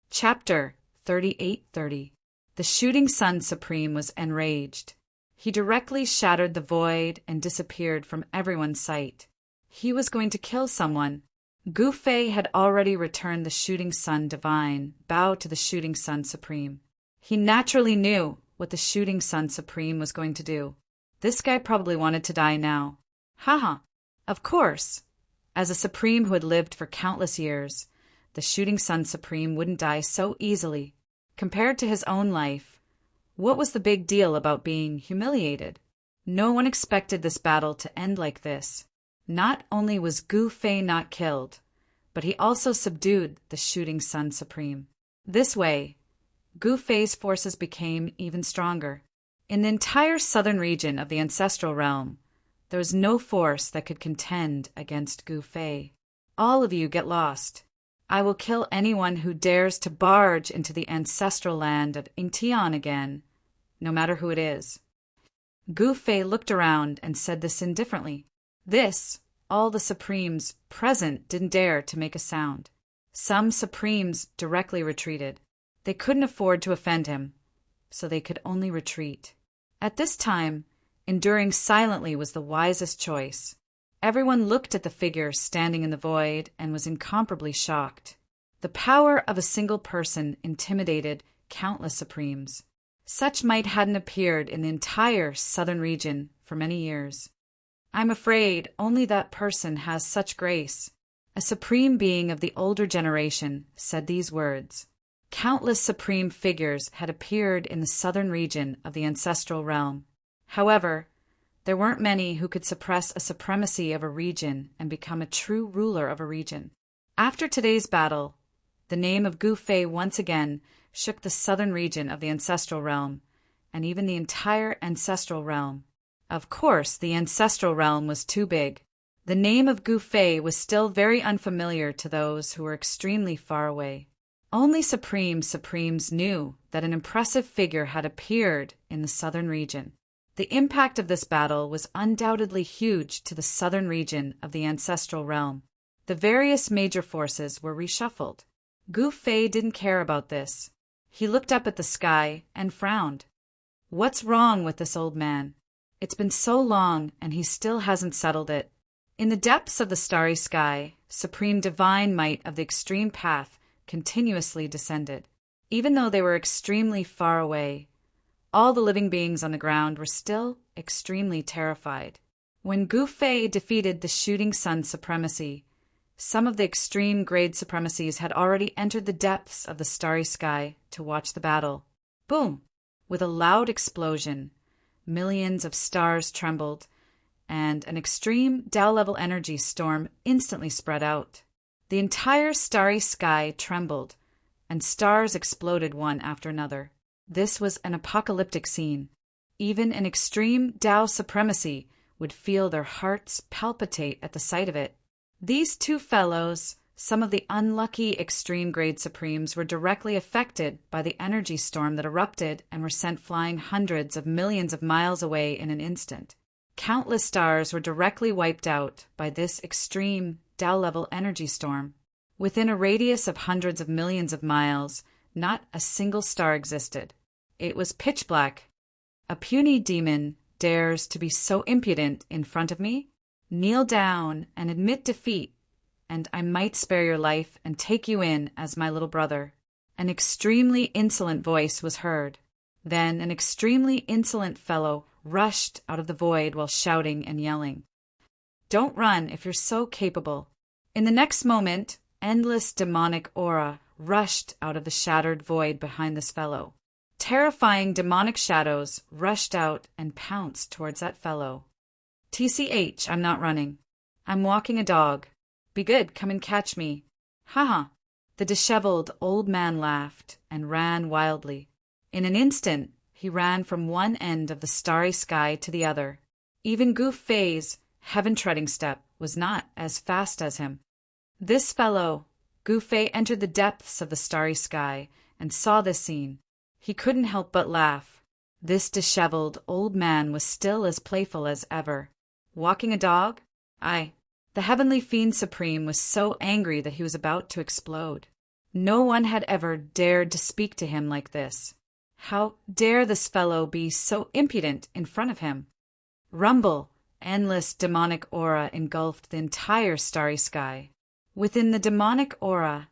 Chapter 38:30. The Shooting Sun Supreme was enraged. He directly shattered the void and disappeared from everyone's sight. He was going to kill someone. Gu Fei had already returned the Shooting Sun Divine bow to the Shooting Sun Supreme. He naturally knew what the Shooting Sun Supreme was going to do. This guy probably wanted to die now. Haha. Of course. As a supreme who had lived for countless years, the Shooting Sun Supreme wouldn't die so easily. Compared to his own life, what was the big deal about being humiliated? No one expected this battle to end like this. Not only was Gu Fei not killed, but he also subdued the Shooting Sun Supreme. This way, Gu Fei's forces became even stronger. In the entire southern region of the ancestral realm, there was no force that could contend against Gu Fei. "All of you get lost. I will kill anyone who dares to barge into the ancestral land of Ingtian again, no matter who it is." Gu Fei looked around and said this indifferently. All the supremes present didn't dare to make a sound. Some supremes directly retreated. They couldn't afford to offend him, so they could only retreat. At this time, enduring silently was the wisest choice. Everyone looked at the figure standing in the void and was incomparably shocked. The power of a single person intimidated countless supremes. Such might hadn't appeared in the entire southern region for many years. "I'm afraid only that person has such grace." A supreme being of the older generation said these words. Countless supreme figures had appeared in the southern region of the ancestral realm. However, there weren't many who could suppress a supremacy of a region and become a true ruler of a region. After today's battle, the name of Gu Fei once again shook the southern region of the ancestral realm, and even the entire ancestral realm. Of course, the ancestral realm was too big. The name of Gu Fei was still very unfamiliar to those who were extremely far away. Only supremes knew that an impressive figure had appeared in the southern region. The impact of this battle was undoubtedly huge to the southern region of the ancestral realm. The various major forces were reshuffled. Gu Fei didn't care about this. He looked up at the sky and frowned. What's wrong with this old man? It's been so long and he still hasn't settled it. In the depths of the starry sky, supreme divine might of the extreme path continuously descended. Even though they were extremely far away, all the living beings on the ground were still extremely terrified. When Gu Fei defeated the Shooting Sun Supremacy, some of the extreme grade supremacies had already entered the depths of the starry sky to watch the battle. Boom! With a loud explosion, millions of stars trembled, and an extreme Tao-level energy storm instantly spread out. The entire starry sky trembled, and stars exploded one after another. This was an apocalyptic scene. Even an extreme Tao supremacy would feel their hearts palpitate at the sight of it. These two fellows, some of the unlucky extreme grade supremes, were directly affected by the energy storm that erupted and were sent flying hundreds of millions of miles away in an instant. Countless stars were directly wiped out by this extreme Tao-level energy storm. Within a radius of hundreds of millions of miles, not a single star existed. It was pitch black. A puny demon dares to be so impudent in front of me? Kneel down and admit defeat, and I might spare your life and take you in as my little brother. An extremely insolent voice was heard. Then an extremely insolent fellow rushed out of the void while shouting and yelling. Don't run if you're so capable. In the next moment, endless demonic aura rushed out of the shattered void behind this fellow. Terrifying demonic shadows rushed out and pounced towards that fellow. TCH, I'm not running. I'm walking a dog. Be good, come and catch me. Ha! The disheveled old man laughed and ran wildly. In an instant, he ran from one end of the starry sky to the other. Even Gu Fei's heaven-treading step was not as fast as him. This fellow, Gu Fei, entered the depths of the starry sky and saw this scene. He couldn't help but laugh. This disheveled old man was still as playful as ever. Walking a dog? Aye. The heavenly fiend supreme was so angry that he was about to explode. No one had ever dared to speak to him like this. How dare this fellow be so impudent in front of him? Rumble, endless demonic aura engulfed the entire starry sky. Within the demonic aura,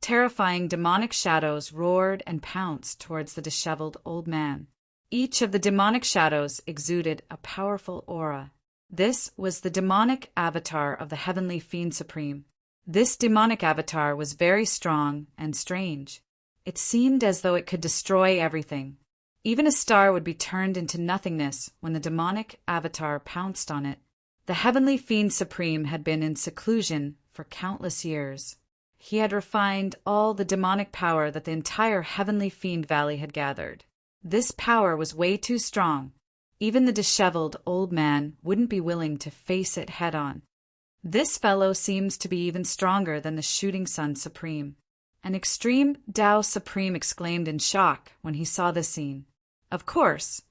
terrifying demonic shadows roared and pounced towards the disheveled old man. Each of the demonic shadows exuded a powerful aura. This was the demonic avatar of the heavenly fiend supreme. This demonic avatar was very strong and strange. It seemed as though it could destroy everything. Even a star would be turned into nothingness when the demonic avatar pounced on it. The heavenly fiend supreme had been in seclusion for countless years. He had refined all the demonic power that the entire heavenly fiend valley had gathered. This power was way too strong. Even the disheveled old man wouldn't be willing to face it head-on. This fellow seems to be even stronger than the shooting sun supreme. An extreme Tao supreme exclaimed in shock when he saw this scene. Of course,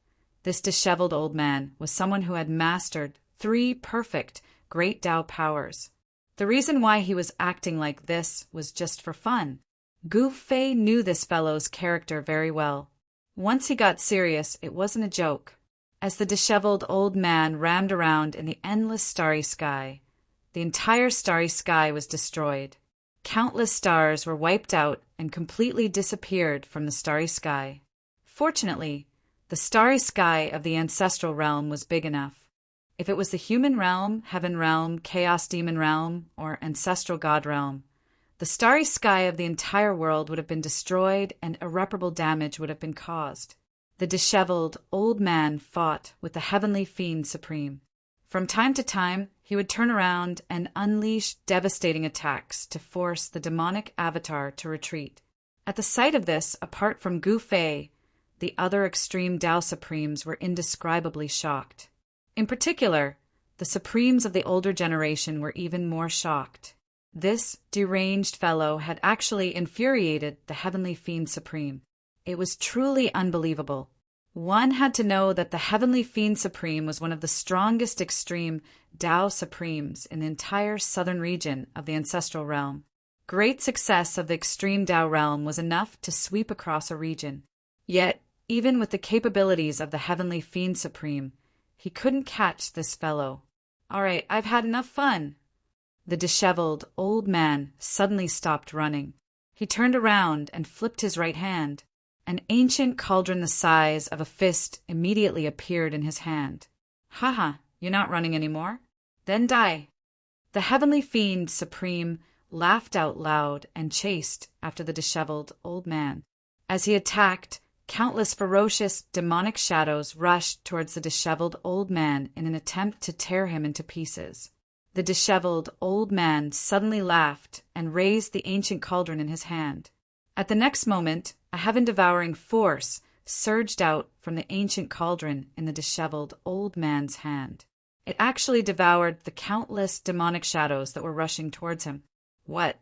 this disheveled old man was someone who had mastered 3 perfect great Tao powers. The reason why he was acting like this was just for fun. Gu Fei knew this fellow's character very well. Once he got serious, it wasn't a joke. As the disheveled old man rammed around in the endless starry sky, the entire starry sky was destroyed. Countless stars were wiped out and completely disappeared from the starry sky. Fortunately, the starry sky of the ancestral realm was big enough. If it was the human realm, heaven realm, chaos demon realm, or ancestral god realm, the starry sky of the entire world would have been destroyed and irreparable damage would have been caused. The disheveled old man fought with the heavenly fiend supreme. From time to time, he would turn around and unleash devastating attacks to force the demonic avatar to retreat. At the sight of this, apart from Gu Fei, the other extreme Tao supremes were indescribably shocked. In particular, the supremes of the older generation were even more shocked. This deranged fellow had actually infuriated the heavenly fiend supreme. It was truly unbelievable. One had to know that the heavenly fiend supreme was one of the strongest extreme Tao supremes in the entire southern region of the ancestral realm. Great success of the extreme Tao realm was enough to sweep across a region. Yet, even with the capabilities of the heavenly fiend supreme, he couldn't catch this fellow. All right, I've had enough fun. The disheveled old man suddenly stopped running. He turned around and flipped his right hand. An ancient cauldron the size of a fist immediately appeared in his hand. Haha, you're not running anymore? Then die. The heavenly fiend supreme laughed out loud and chased after the disheveled old man. As he attacked, Countless ferocious, demonic shadows rushed towards the disheveled old man in an attempt to tear him into pieces. The disheveled old man suddenly laughed and raised the ancient cauldron in his hand. At the next moment, a heaven-devouring force surged out from the ancient cauldron in the disheveled old man's hand. It actually devoured the countless demonic shadows that were rushing towards him. What?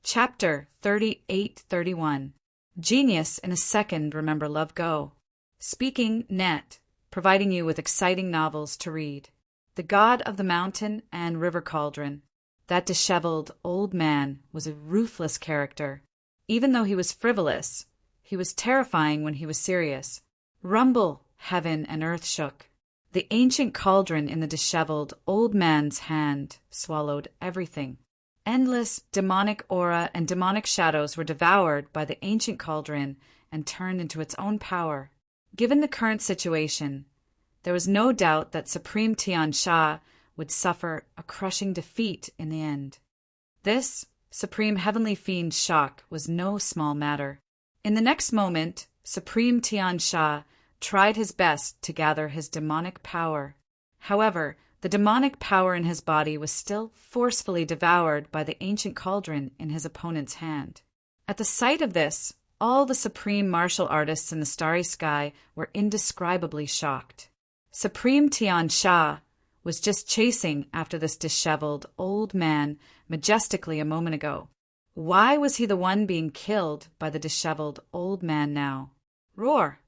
Chapter 38-31. Genius in a second, remember, love, go. Speaking net, providing you with exciting novels to read. The god of the mountain and river cauldron. That disheveled old man was a ruthless character. Even though he was frivolous, he was terrifying when he was serious. Rumble, heaven and earth shook. The ancient cauldron in the disheveled old man's hand swallowed everything. Endless demonic aura and demonic shadows were devoured by the ancient cauldron and turned into its own power. Given the current situation, there was no doubt that Supreme Tian Sha would suffer a crushing defeat in the end. This Supreme Heavenly Fiend's shock was no small matter. In the next moment, Supreme Tian Sha tried his best to gather his demonic power. However, the demonic power in his body was still forcefully devoured by the ancient cauldron in his opponent's hand. At the sight of this, all the supreme martial artists in the starry sky were indescribably shocked. Supreme Tian Sha was just chasing after this disheveled old man majestically a moment ago. Why was he the one being killed by the disheveled old man now? Roar!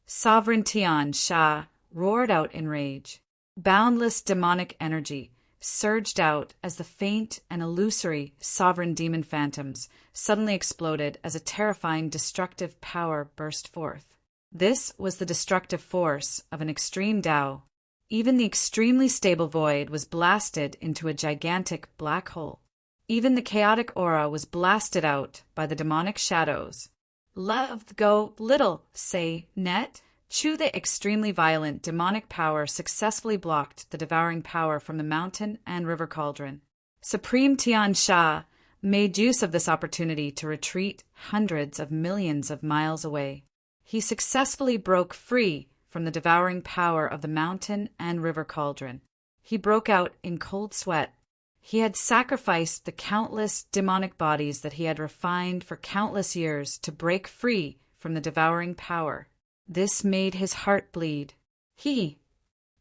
Sovereign Tian Sha roared out in rage. Boundless demonic energy surged out as the faint and illusory sovereign demon phantoms suddenly exploded as a terrifying destructive power burst forth. This was the destructive force of an extreme Tao. Even the extremely stable void was blasted into a gigantic black hole. Even the chaotic aura was blasted out by the demonic shadows. Love, go, little, say, net. Chew the extremely violent demonic power successfully blocked the devouring power from the mountain and river cauldron. Supreme Tian Sha made use of this opportunity to retreat hundreds of millions of miles away. He successfully broke free from the devouring power of the mountain and river cauldron. He broke out in cold sweat. He had sacrificed the countless demonic bodies that he had refined for countless years to break free from the devouring power. This made his heart bleed.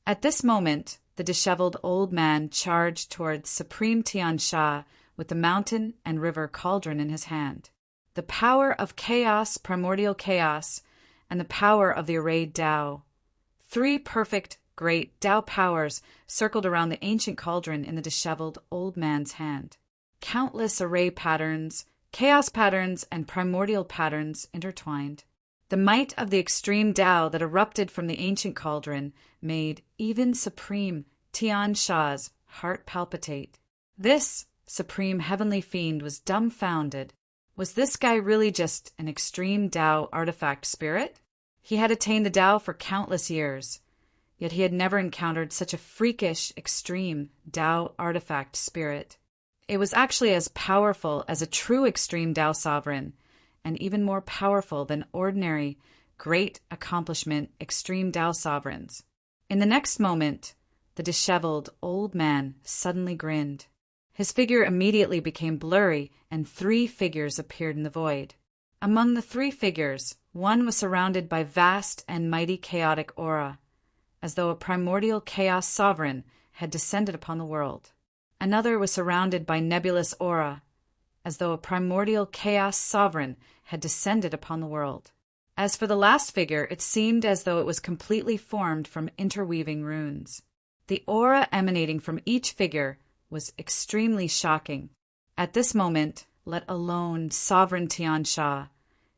At this moment, the disheveled old man charged towards Supreme Tian Sha with the mountain and river cauldron in his hand. The power of chaos, primordial chaos, and the power of the arrayed Tao. Three perfect, great Tao powers circled around the ancient cauldron in the disheveled old man's hand. Countless array patterns, chaos patterns, and primordial patterns intertwined. The might of the extreme Tao that erupted from the ancient cauldron made even Supreme Tian Sha's heart palpitate. This Supreme Heavenly Fiend was dumbfounded. Was this guy really just an extreme Tao artifact spirit? He had attained the Tao for countless years, yet he had never encountered such a freakish, extreme Tao artifact spirit. It was actually as powerful as a true extreme Tao sovereign, and even more powerful than ordinary, great accomplishment extreme Tao sovereigns. In the next moment, the disheveled old man suddenly grinned. His figure immediately became blurry, and three figures appeared in the void. Among the three figures, one was surrounded by vast and mighty chaotic aura, as though a primordial chaos sovereign had descended upon the world. Another was surrounded by nebulous aura, as though a primordial chaos sovereign had descended upon the world. As for the last figure, it seemed as though it was completely formed from interweaving runes. The aura emanating from each figure was extremely shocking. At this moment, let alone Sovereign Tian Sha,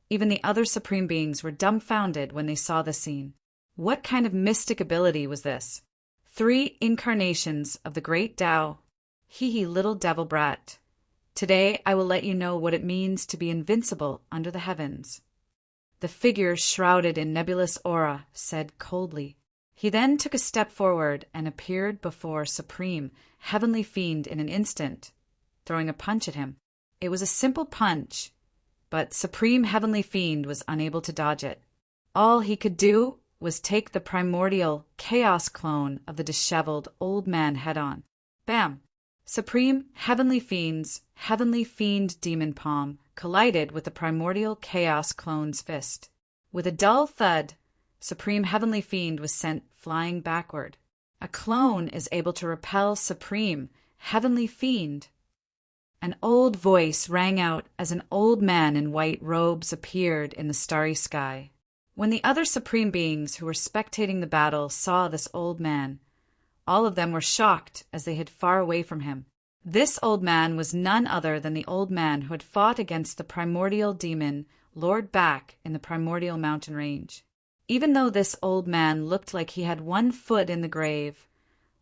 even the other supreme beings were dumbfounded when they saw the scene. What kind of mystic ability was this? Three incarnations of the great Tao. Little devil brat. Today I will let you know what it means to be invincible under the heavens. The figure shrouded in nebulous aura said coldly. He then took a step forward and appeared before Supreme Heavenly Fiend in an instant, throwing a punch at him. It was a simple punch, but Supreme Heavenly Fiend was unable to dodge it. All he could do was take the primordial chaos clone of the disheveled old man head-on. Bam! Supreme Heavenly Fiend's Heavenly Fiend demon palm collided with the primordial chaos clone's fist. With a dull thud, Supreme Heavenly Fiend was sent flying backward. A clone is able to repel Supreme Heavenly Fiend. An old voice rang out as an old man in white robes appeared in the starry sky. When the other supreme beings who were spectating the battle saw this old man, all of them were shocked as they hid far away from him. This old man was none other than the old man who had fought against the primordial demon Lord Back in the primordial mountain range. Even though this old man looked like he had 1 foot in the grave,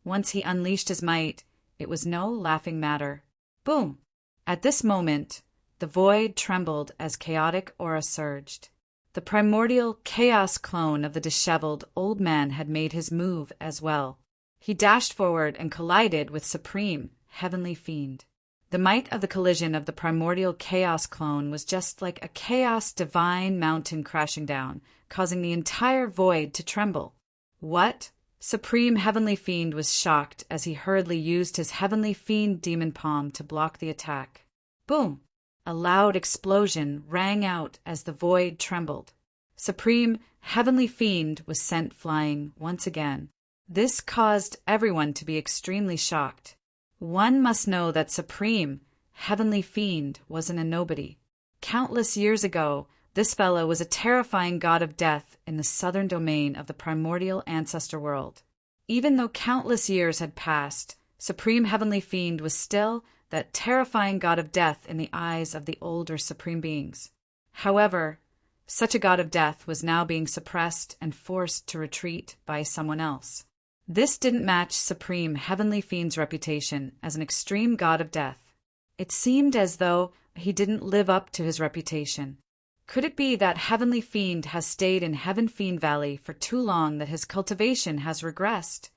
once he unleashed his might, it was no laughing matter. Boom! At this moment, the void trembled as chaotic aura surged. The primordial chaos clone of the disheveled old man had made his move as well. He dashed forward and collided with Supreme Heavenly Fiend. The might of the collision of the primordial chaos clone was just like a chaos divine mountain crashing down, causing the entire void to tremble. What? Supreme Heavenly Fiend was shocked as he hurriedly used his Heavenly Fiend demon palm to block the attack. Boom! A loud explosion rang out as the void trembled. Supreme Heavenly Fiend was sent flying once again. This caused everyone to be extremely shocked. One must know that Supreme Heavenly Fiend wasn't a nobody. Countless years ago, this fellow was a terrifying god of death in the southern domain of the primordial ancestor world. Even though countless years had passed, Supreme Heavenly Fiend was still that terrifying god of death in the eyes of the older supreme beings. However, such a god of death was now being suppressed and forced to retreat by someone else. This didn't match Supreme Heavenly Fiend's reputation as an extreme god of death. It seemed as though he didn't live up to his reputation. Could it be that Heavenly Fiend has stayed in Heaven Fiend Valley for too long that his cultivation has regressed?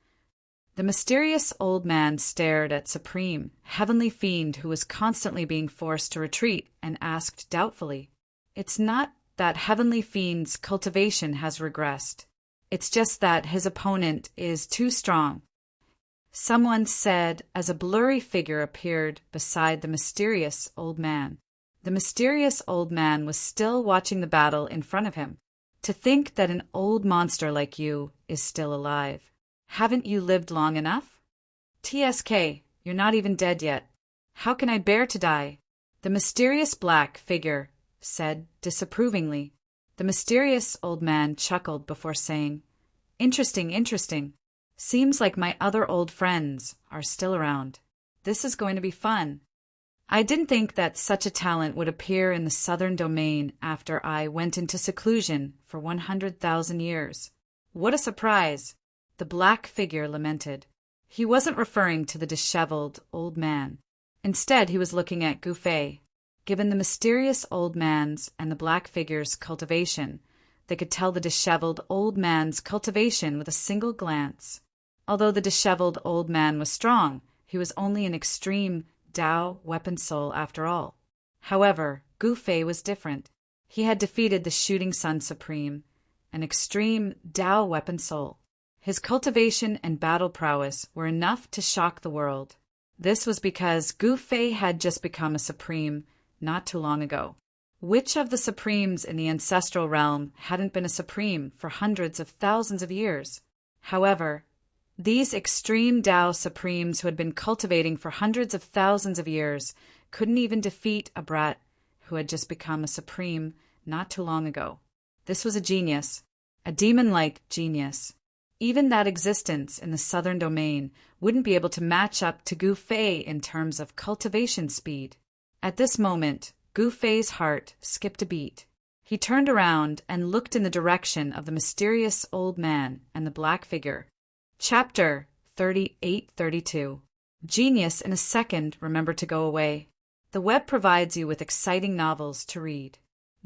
The mysterious old man stared at Supreme Heavenly Fiend, who was constantly being forced to retreat, and asked doubtfully, "It's not that Heavenly Fiend's cultivation has regressed. It's just that his opponent is too strong," someone said as a blurry figure appeared beside the mysterious old man. The mysterious old man was still watching the battle in front of him. To think that an old monster like you is still alive. Haven't you lived long enough? TSK, you're not even dead yet. How can I bear to die? The mysterious black figure said disapprovingly. The mysterious old man chuckled before saying, "Interesting, interesting. Seems like my other old friends are still around. This is going to be fun. I didn't think that such a talent would appear in the southern domain after I went into seclusion for 100,000 years. What a surprise!" The black figure lamented. He wasn't referring to the disheveled old man. Instead, he was looking at Gu Fei. Given the mysterious old man's and the black figure's cultivation, they could tell the disheveled old man's cultivation with a single glance. Although the disheveled old man was strong, he was only an extreme Tao weapon soul after all. However, Gu Fei was different. He had defeated the Shooting Sun Supreme, an extreme Tao weapon soul. His cultivation and battle prowess were enough to shock the world. This was because Gu Fei had just become a supreme not too long ago. Which of the supremes in the ancestral realm hadn't been a supreme for hundreds of thousands of years? However, these extreme Tao supremes who had been cultivating for hundreds of thousands of years couldn't even defeat a brat who had just become a supreme not too long ago. This was a genius, a demon-like genius. Even that existence in the southern domain wouldn't be able to match up to Gu Fei in terms of cultivation speed. At this moment, Gu Fei's heart skipped a beat. He turned around and looked in the direction of the mysterious old man and the black figure. Chapter 3832. Genius in a second remembered to go away. The web provides you with exciting novels to read.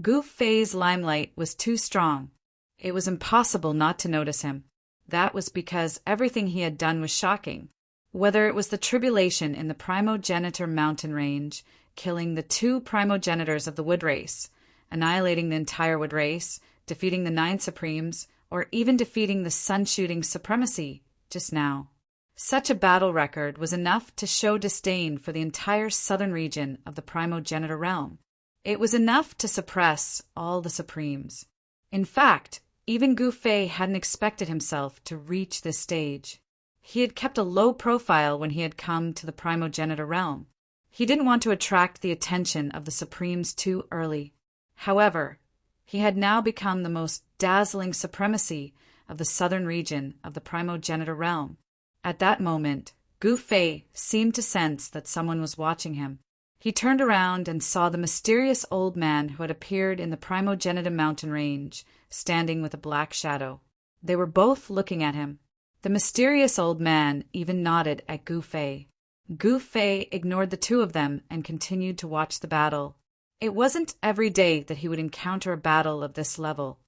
Gu Fei's limelight was too strong. It was impossible not to notice him. That was because everything he had done was shocking. Whether it was the tribulation in the primogenitor mountain range, killing the 2 primogenitors of the wood race, annihilating the entire wood race, defeating the 9 Supremes, or even defeating the sun-shooting supremacy just now. Such a battle record was enough to show disdain for the entire southern region of the primogenitor realm. It was enough to suppress all the Supremes. In fact, even Gu Fei hadn't expected himself to reach this stage. He had kept a low profile when he had come to the primogenitor realm. He didn't want to attract the attention of the Supremes too early. However, he had now become the most dazzling supremacy of the southern region of the primogenitor realm. At that moment, Gu Fei seemed to sense that someone was watching him. He turned around and saw the mysterious old man who had appeared in the primogenitor mountain range, standing with a black shadow. They were both looking at him. The mysterious old man even nodded at Gu Fei. Gu Fei ignored the two of them and continued to watch the battle. It wasn't every day that he would encounter a battle of this level.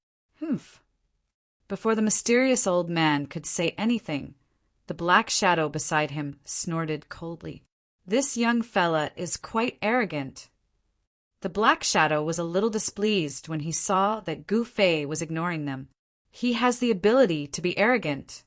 Humph. Before the mysterious old man could say anything, the black shadow beside him snorted coldly. This young fella is quite arrogant. The black shadow was a little displeased when he saw that Gu Fei was ignoring them. He has the ability to be arrogant,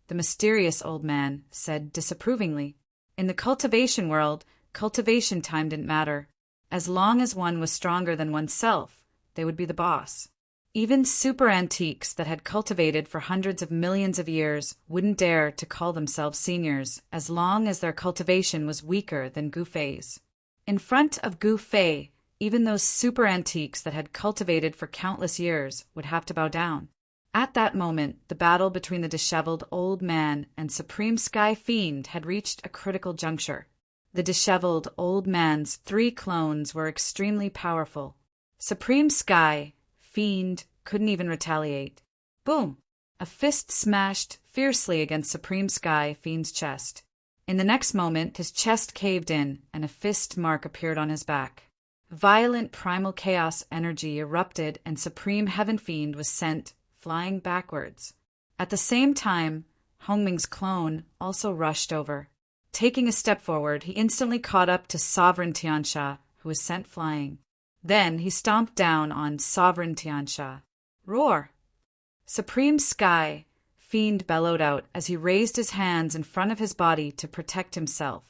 the mysterious old man said disapprovingly. In the cultivation world, cultivation time didn't matter. As long as one was stronger than oneself, they would be the boss. Even super antiques that had cultivated for hundreds of millions of years wouldn't dare to call themselves seniors as long as their cultivation was weaker than Gu Fei's. In front of Gu Fei, even those super antiques that had cultivated for countless years would have to bow down. At that moment, the battle between the disheveled old man and Supreme Sky Fiend had reached a critical juncture. The disheveled old man's 3 clones were extremely powerful. Supreme Sky Fiend couldn't even retaliate. Boom! A fist smashed fiercely against Supreme Sky Fiend's chest. In the next moment, his chest caved in and a fist mark appeared on his back. Violent primal chaos energy erupted and Supreme Heaven Fiend was sent flying backwards. At the same time, Hongming's clone also rushed over. Taking a step forward, he instantly caught up to Sovereign Tiansha, who was sent flying. Then he stomped down on Sovereign Tiansha. Roar! Supreme Sky Fiend bellowed out as he raised his hands in front of his body to protect himself.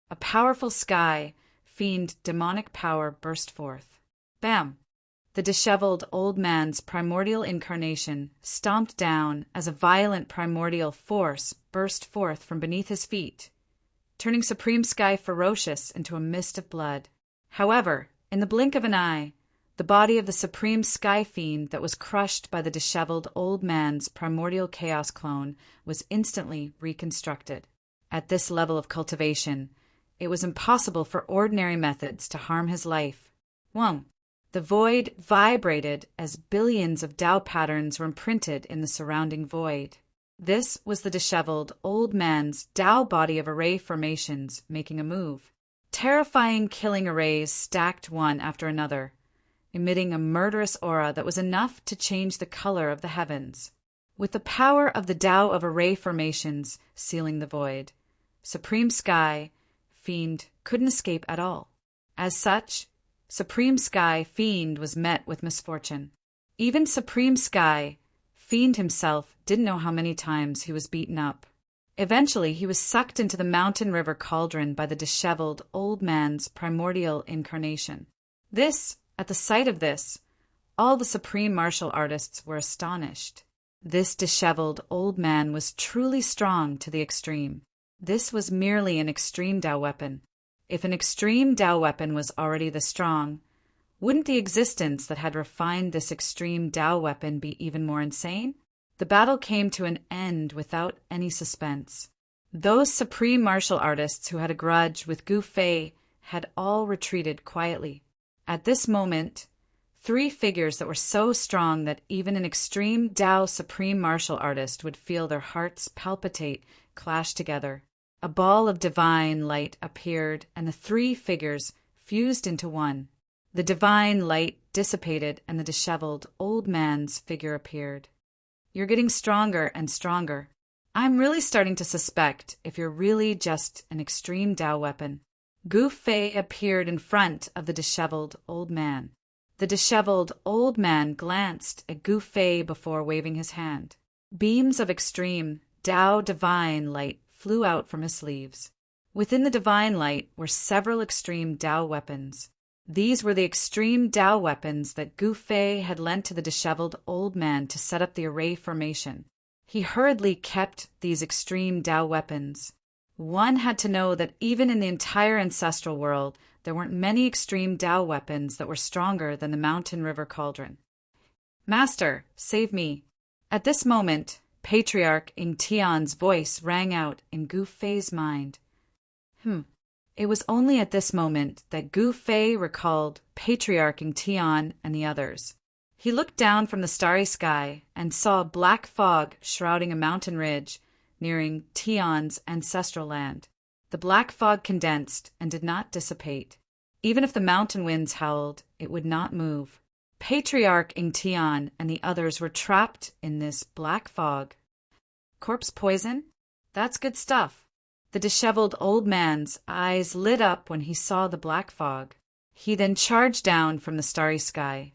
A powerful Sky Fiend demonic power burst forth. Bam! The disheveled old man's primordial incarnation stomped down as a violent primordial force burst forth from beneath his feet, turning Supreme Sky ferocious into a mist of blood. However, in the blink of an eye, the body of the Supreme Sky Fiend that was crushed by the disheveled old man's primordial chaos clone was instantly reconstructed. At this level of cultivation, it was impossible for ordinary methods to harm his life. 1. The void vibrated as billions of Tao patterns were imprinted in the surrounding void. This was the disheveled old man's Tao body of array formations making a move. Terrifying killing arrays stacked one after another, emitting a murderous aura that was enough to change the color of the heavens. With the power of the Tao of array formations sealing the void, Supreme Sky Fiend couldn't escape at all. As such, Supreme Sky Fiend was met with misfortune. Even Supreme Sky Fiend himself didn't know how many times he was beaten up. Eventually, he was sucked into the mountain river cauldron by the disheveled old man's primordial incarnation. At the sight of this, all the supreme martial artists were astonished. This disheveled old man was truly strong to the extreme. This was merely an extreme Tao weapon. If an extreme Tao weapon was already this strong, wouldn't the existence that had refined this extreme Tao weapon be even more insane? The battle came to an end without any suspense. Those supreme martial artists who had a grudge with Gu Fei had all retreated quietly. At this moment, 3 figures that were so strong that even an extreme Tao supreme martial artist would feel their hearts palpitate clashed together. A ball of divine light appeared, and the 3 figures fused into one. The divine light dissipated, and the disheveled old man's figure appeared. You're getting stronger and stronger. I'm really starting to suspect if you're really just an extreme Tao weapon. Gu Fei appeared in front of the disheveled old man. The disheveled old man glanced at Gu Fei before waving his hand. Beams of extreme, Tao divine light flew out from his sleeves. Within the divine light were several extreme Tao weapons. These were the extreme Tao weapons that Gu Fei had lent to the disheveled old man to set up the array formation. He hurriedly kept these extreme Tao weapons. One had to know that even in the entire ancestral world, there weren't many extreme Tao weapons that were stronger than the mountain river cauldron. "Master, save me." At this moment, Patriarch Ing Tian's voice rang out in Gu Fei's mind. It was only at this moment that Gu Fei recalled Patriarch Ing Tian and the others. He looked down from the starry sky and saw a black fog shrouding a mountain ridge nearing Tian's ancestral land. The black fog condensed and did not dissipate. Even if the mountain winds howled, it would not move. Patriarch Ing Tian and the others were trapped in this black fog. Corpse poison? That's good stuff. The disheveled old man's eyes lit up when he saw the black fog. He then charged down from the starry sky.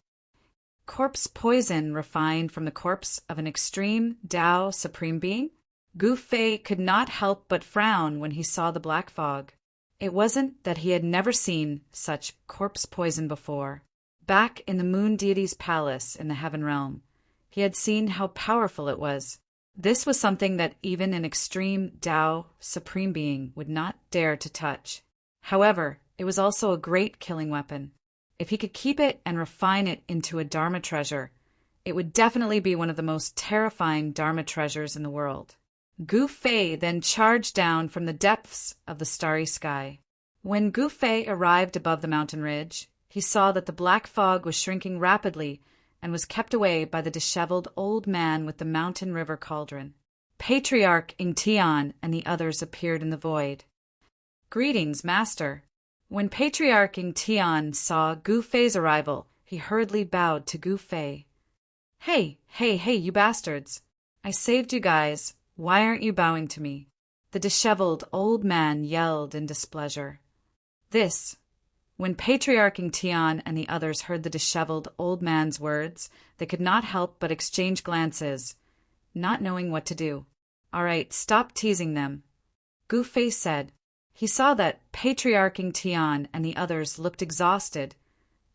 Corpse poison refined from the corpse of an extreme Tao supreme being? Gu Fei could not help but frown when he saw the black fog. It wasn't that he had never seen such corpse poison before. Back in the moon deity's palace in the heaven realm, he had seen how powerful it was. This was something that even an extreme Tao supreme being would not dare to touch. However, it was also a great killing weapon. If he could keep it and refine it into a Dharma treasure, it would definitely be one of the most terrifying Dharma treasures in the world. Gu Fei then charged down from the depths of the starry sky. When Gu Fei arrived above the mountain ridge, he saw that the black fog was shrinking rapidly and was kept away by the disheveled old man with the mountain river cauldron. Patriarch Ing Tian and the others appeared in the void. "Greetings, Master." When Patriarch Ing Tian saw Gu Fei's arrival, he hurriedly bowed to Gu Fei. Hey, you bastards. I saved you guys. Why aren't you bowing to me?" The disheveled old man yelled in displeasure. When Patriarch Ing Tian and the others heard the disheveled old man's words, they could not help but exchange glances, not knowing what to do. "All right, stop teasing them," Gu Fei said. He saw that Patriarch Ing Tian and the others looked exhausted,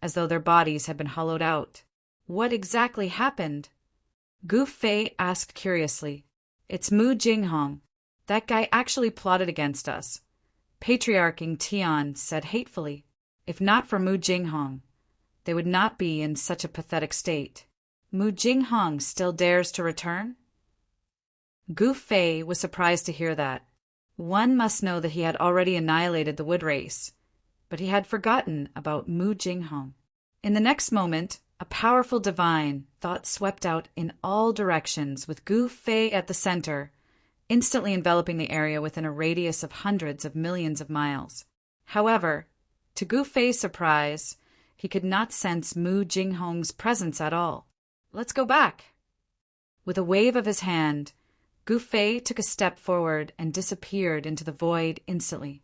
as though their bodies had been hollowed out. "What exactly happened?" Gu Fei asked curiously. "It's Mu Jinghong. That guy actually plotted against us," Patriarch Ing Tian said hatefully. "If not for Mu Jinghong, they would not be in such a pathetic state. Mu Jinghong still dares to return?" Gu Fei was surprised to hear that. One must know that he had already annihilated the wood race, but he had forgotten about Mu Jinghong. In the next moment, a powerful divine thought swept out in all directions, with Gu Fei at the center, instantly enveloping the area within a radius of hundreds of millions of miles. However, to Gu Fei's surprise, he could not sense Mu Jinghong's presence at all. "Let's go back." With a wave of his hand, Gu Fei took a step forward and disappeared into the void instantly.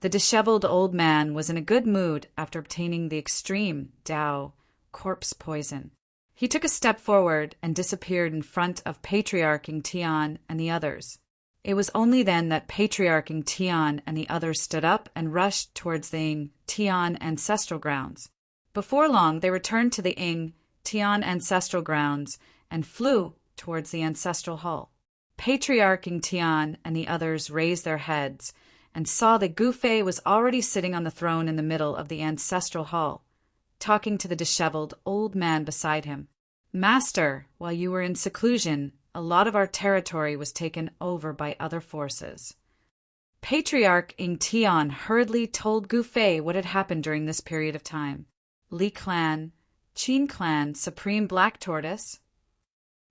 The disheveled old man was in a good mood after obtaining the extreme Tao corpse poison. He took a step forward and disappeared in front of Patriarch Ing Tian and the others. It was only then that Patriarch Ing Tian and the others stood up and rushed towards the Ing Tian ancestral grounds. Before long, they returned to the Ing Tian ancestral grounds and flew towards the ancestral hall. Patriarch Ing Tian and the others raised their heads and saw that Gu Fei was already sitting on the throne in the middle of the ancestral hall, talking to the disheveled old man beside him. "Master, while you were in seclusion, a lot of our territory was taken over by other forces." Patriarch Ing Tian hurriedly told Gu Fei what had happened during this period of time. Li Clan, Qin Clan, Supreme Black Tortoise.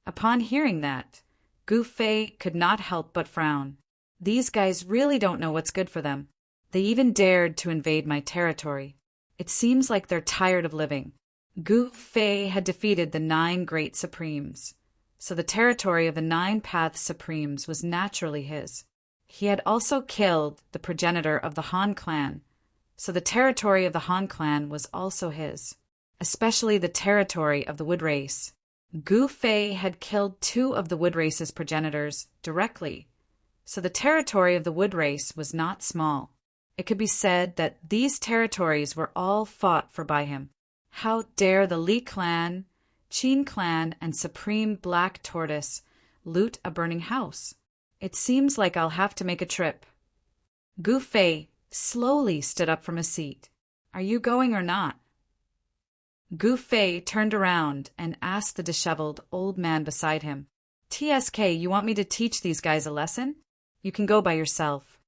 Upon hearing that, Gu Fei could not help but frown. These guys really don't know what's good for them. They even dared to invade my territory. It seems like they're tired of living. Gu Fei had defeated the 9 great supremes, so the territory of the 9 Path Supremes was naturally his. He had also killed the progenitor of the Han clan, so the territory of the Han clan was also his, especially the territory of the wood race. Gu Fei had killed 2 of the wood race's progenitors directly, so the territory of the wood race was not small. It could be said that these territories were all fought for by him. How dare the Li clan, Qin clan, and Supreme Black Tortoise loot a burning house? It seems like I'll have to make a trip. Gu Fei slowly stood up from his seat. Are you going or not? Gu Fei turned around and asked the disheveled old man beside him, TSK, you want me to teach these guys a lesson? You can go by yourself.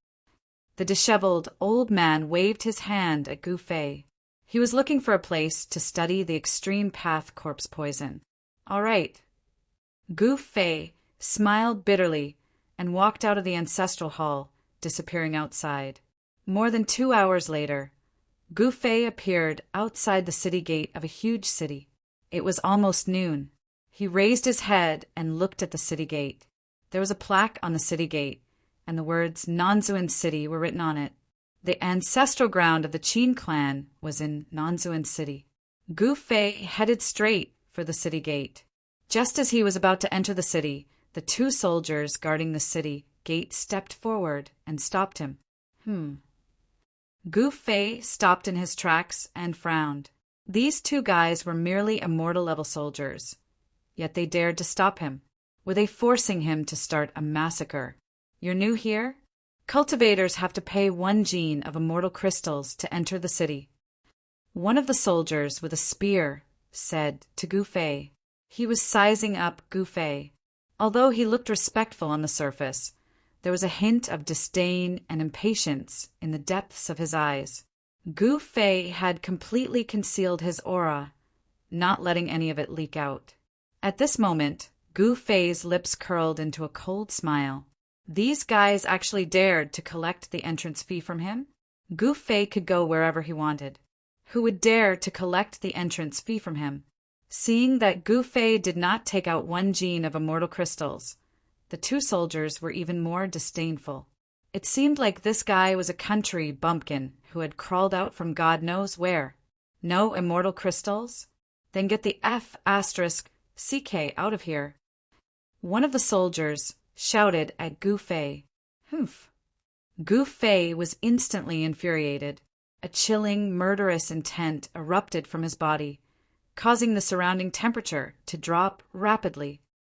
The disheveled old man waved his hand at Gu Fei. He was looking for a place to study the extreme path corpse poison. All right. Gu Fei smiled bitterly and walked out of the ancestral hall, disappearing outside. More than 2 hours later, Gu Fei appeared outside the city gate of a huge city. It was almost noon. He raised his head and looked at the city gate. There was a plaque on the city gate, and the words Nanzuan City were written on it. The ancestral ground of the Qin clan was in Nanzuan City. Gu Fei headed straight for the city gate. Just as he was about to enter the city, the 2 soldiers guarding the city gate stepped forward and stopped him. Gu Fei stopped in his tracks and frowned. These 2 guys were merely immortal-level soldiers, yet they dared to stop him. Were they forcing him to start a massacre? You're new here? Cultivators have to pay 1 gene of immortal crystals to enter the city. One of the soldiers with a spear said to Gu Fei. He was sizing up Gu Fei. Although he looked respectful on the surface, there was a hint of disdain and impatience in the depths of his eyes. Gu Fei had completely concealed his aura, not letting any of it leak out. At this moment, Gu Fei's lips curled into a cold smile. These guys actually dared to collect the entrance fee from him? Gu Fei could go wherever he wanted. Who would dare to collect the entrance fee from him? Seeing that Gu Fei did not take out 1 gene of immortal crystals, the 2 soldiers were even more disdainful. It seemed like this guy was a country bumpkin who had crawled out from God knows where. No immortal crystals? Then get the F***CK out of here. One of the soldiers shouted at Gu Fei. Humph. Gu Fei was instantly infuriated. A chilling, murderous intent erupted from his body, causing the surrounding temperature to drop rapidly.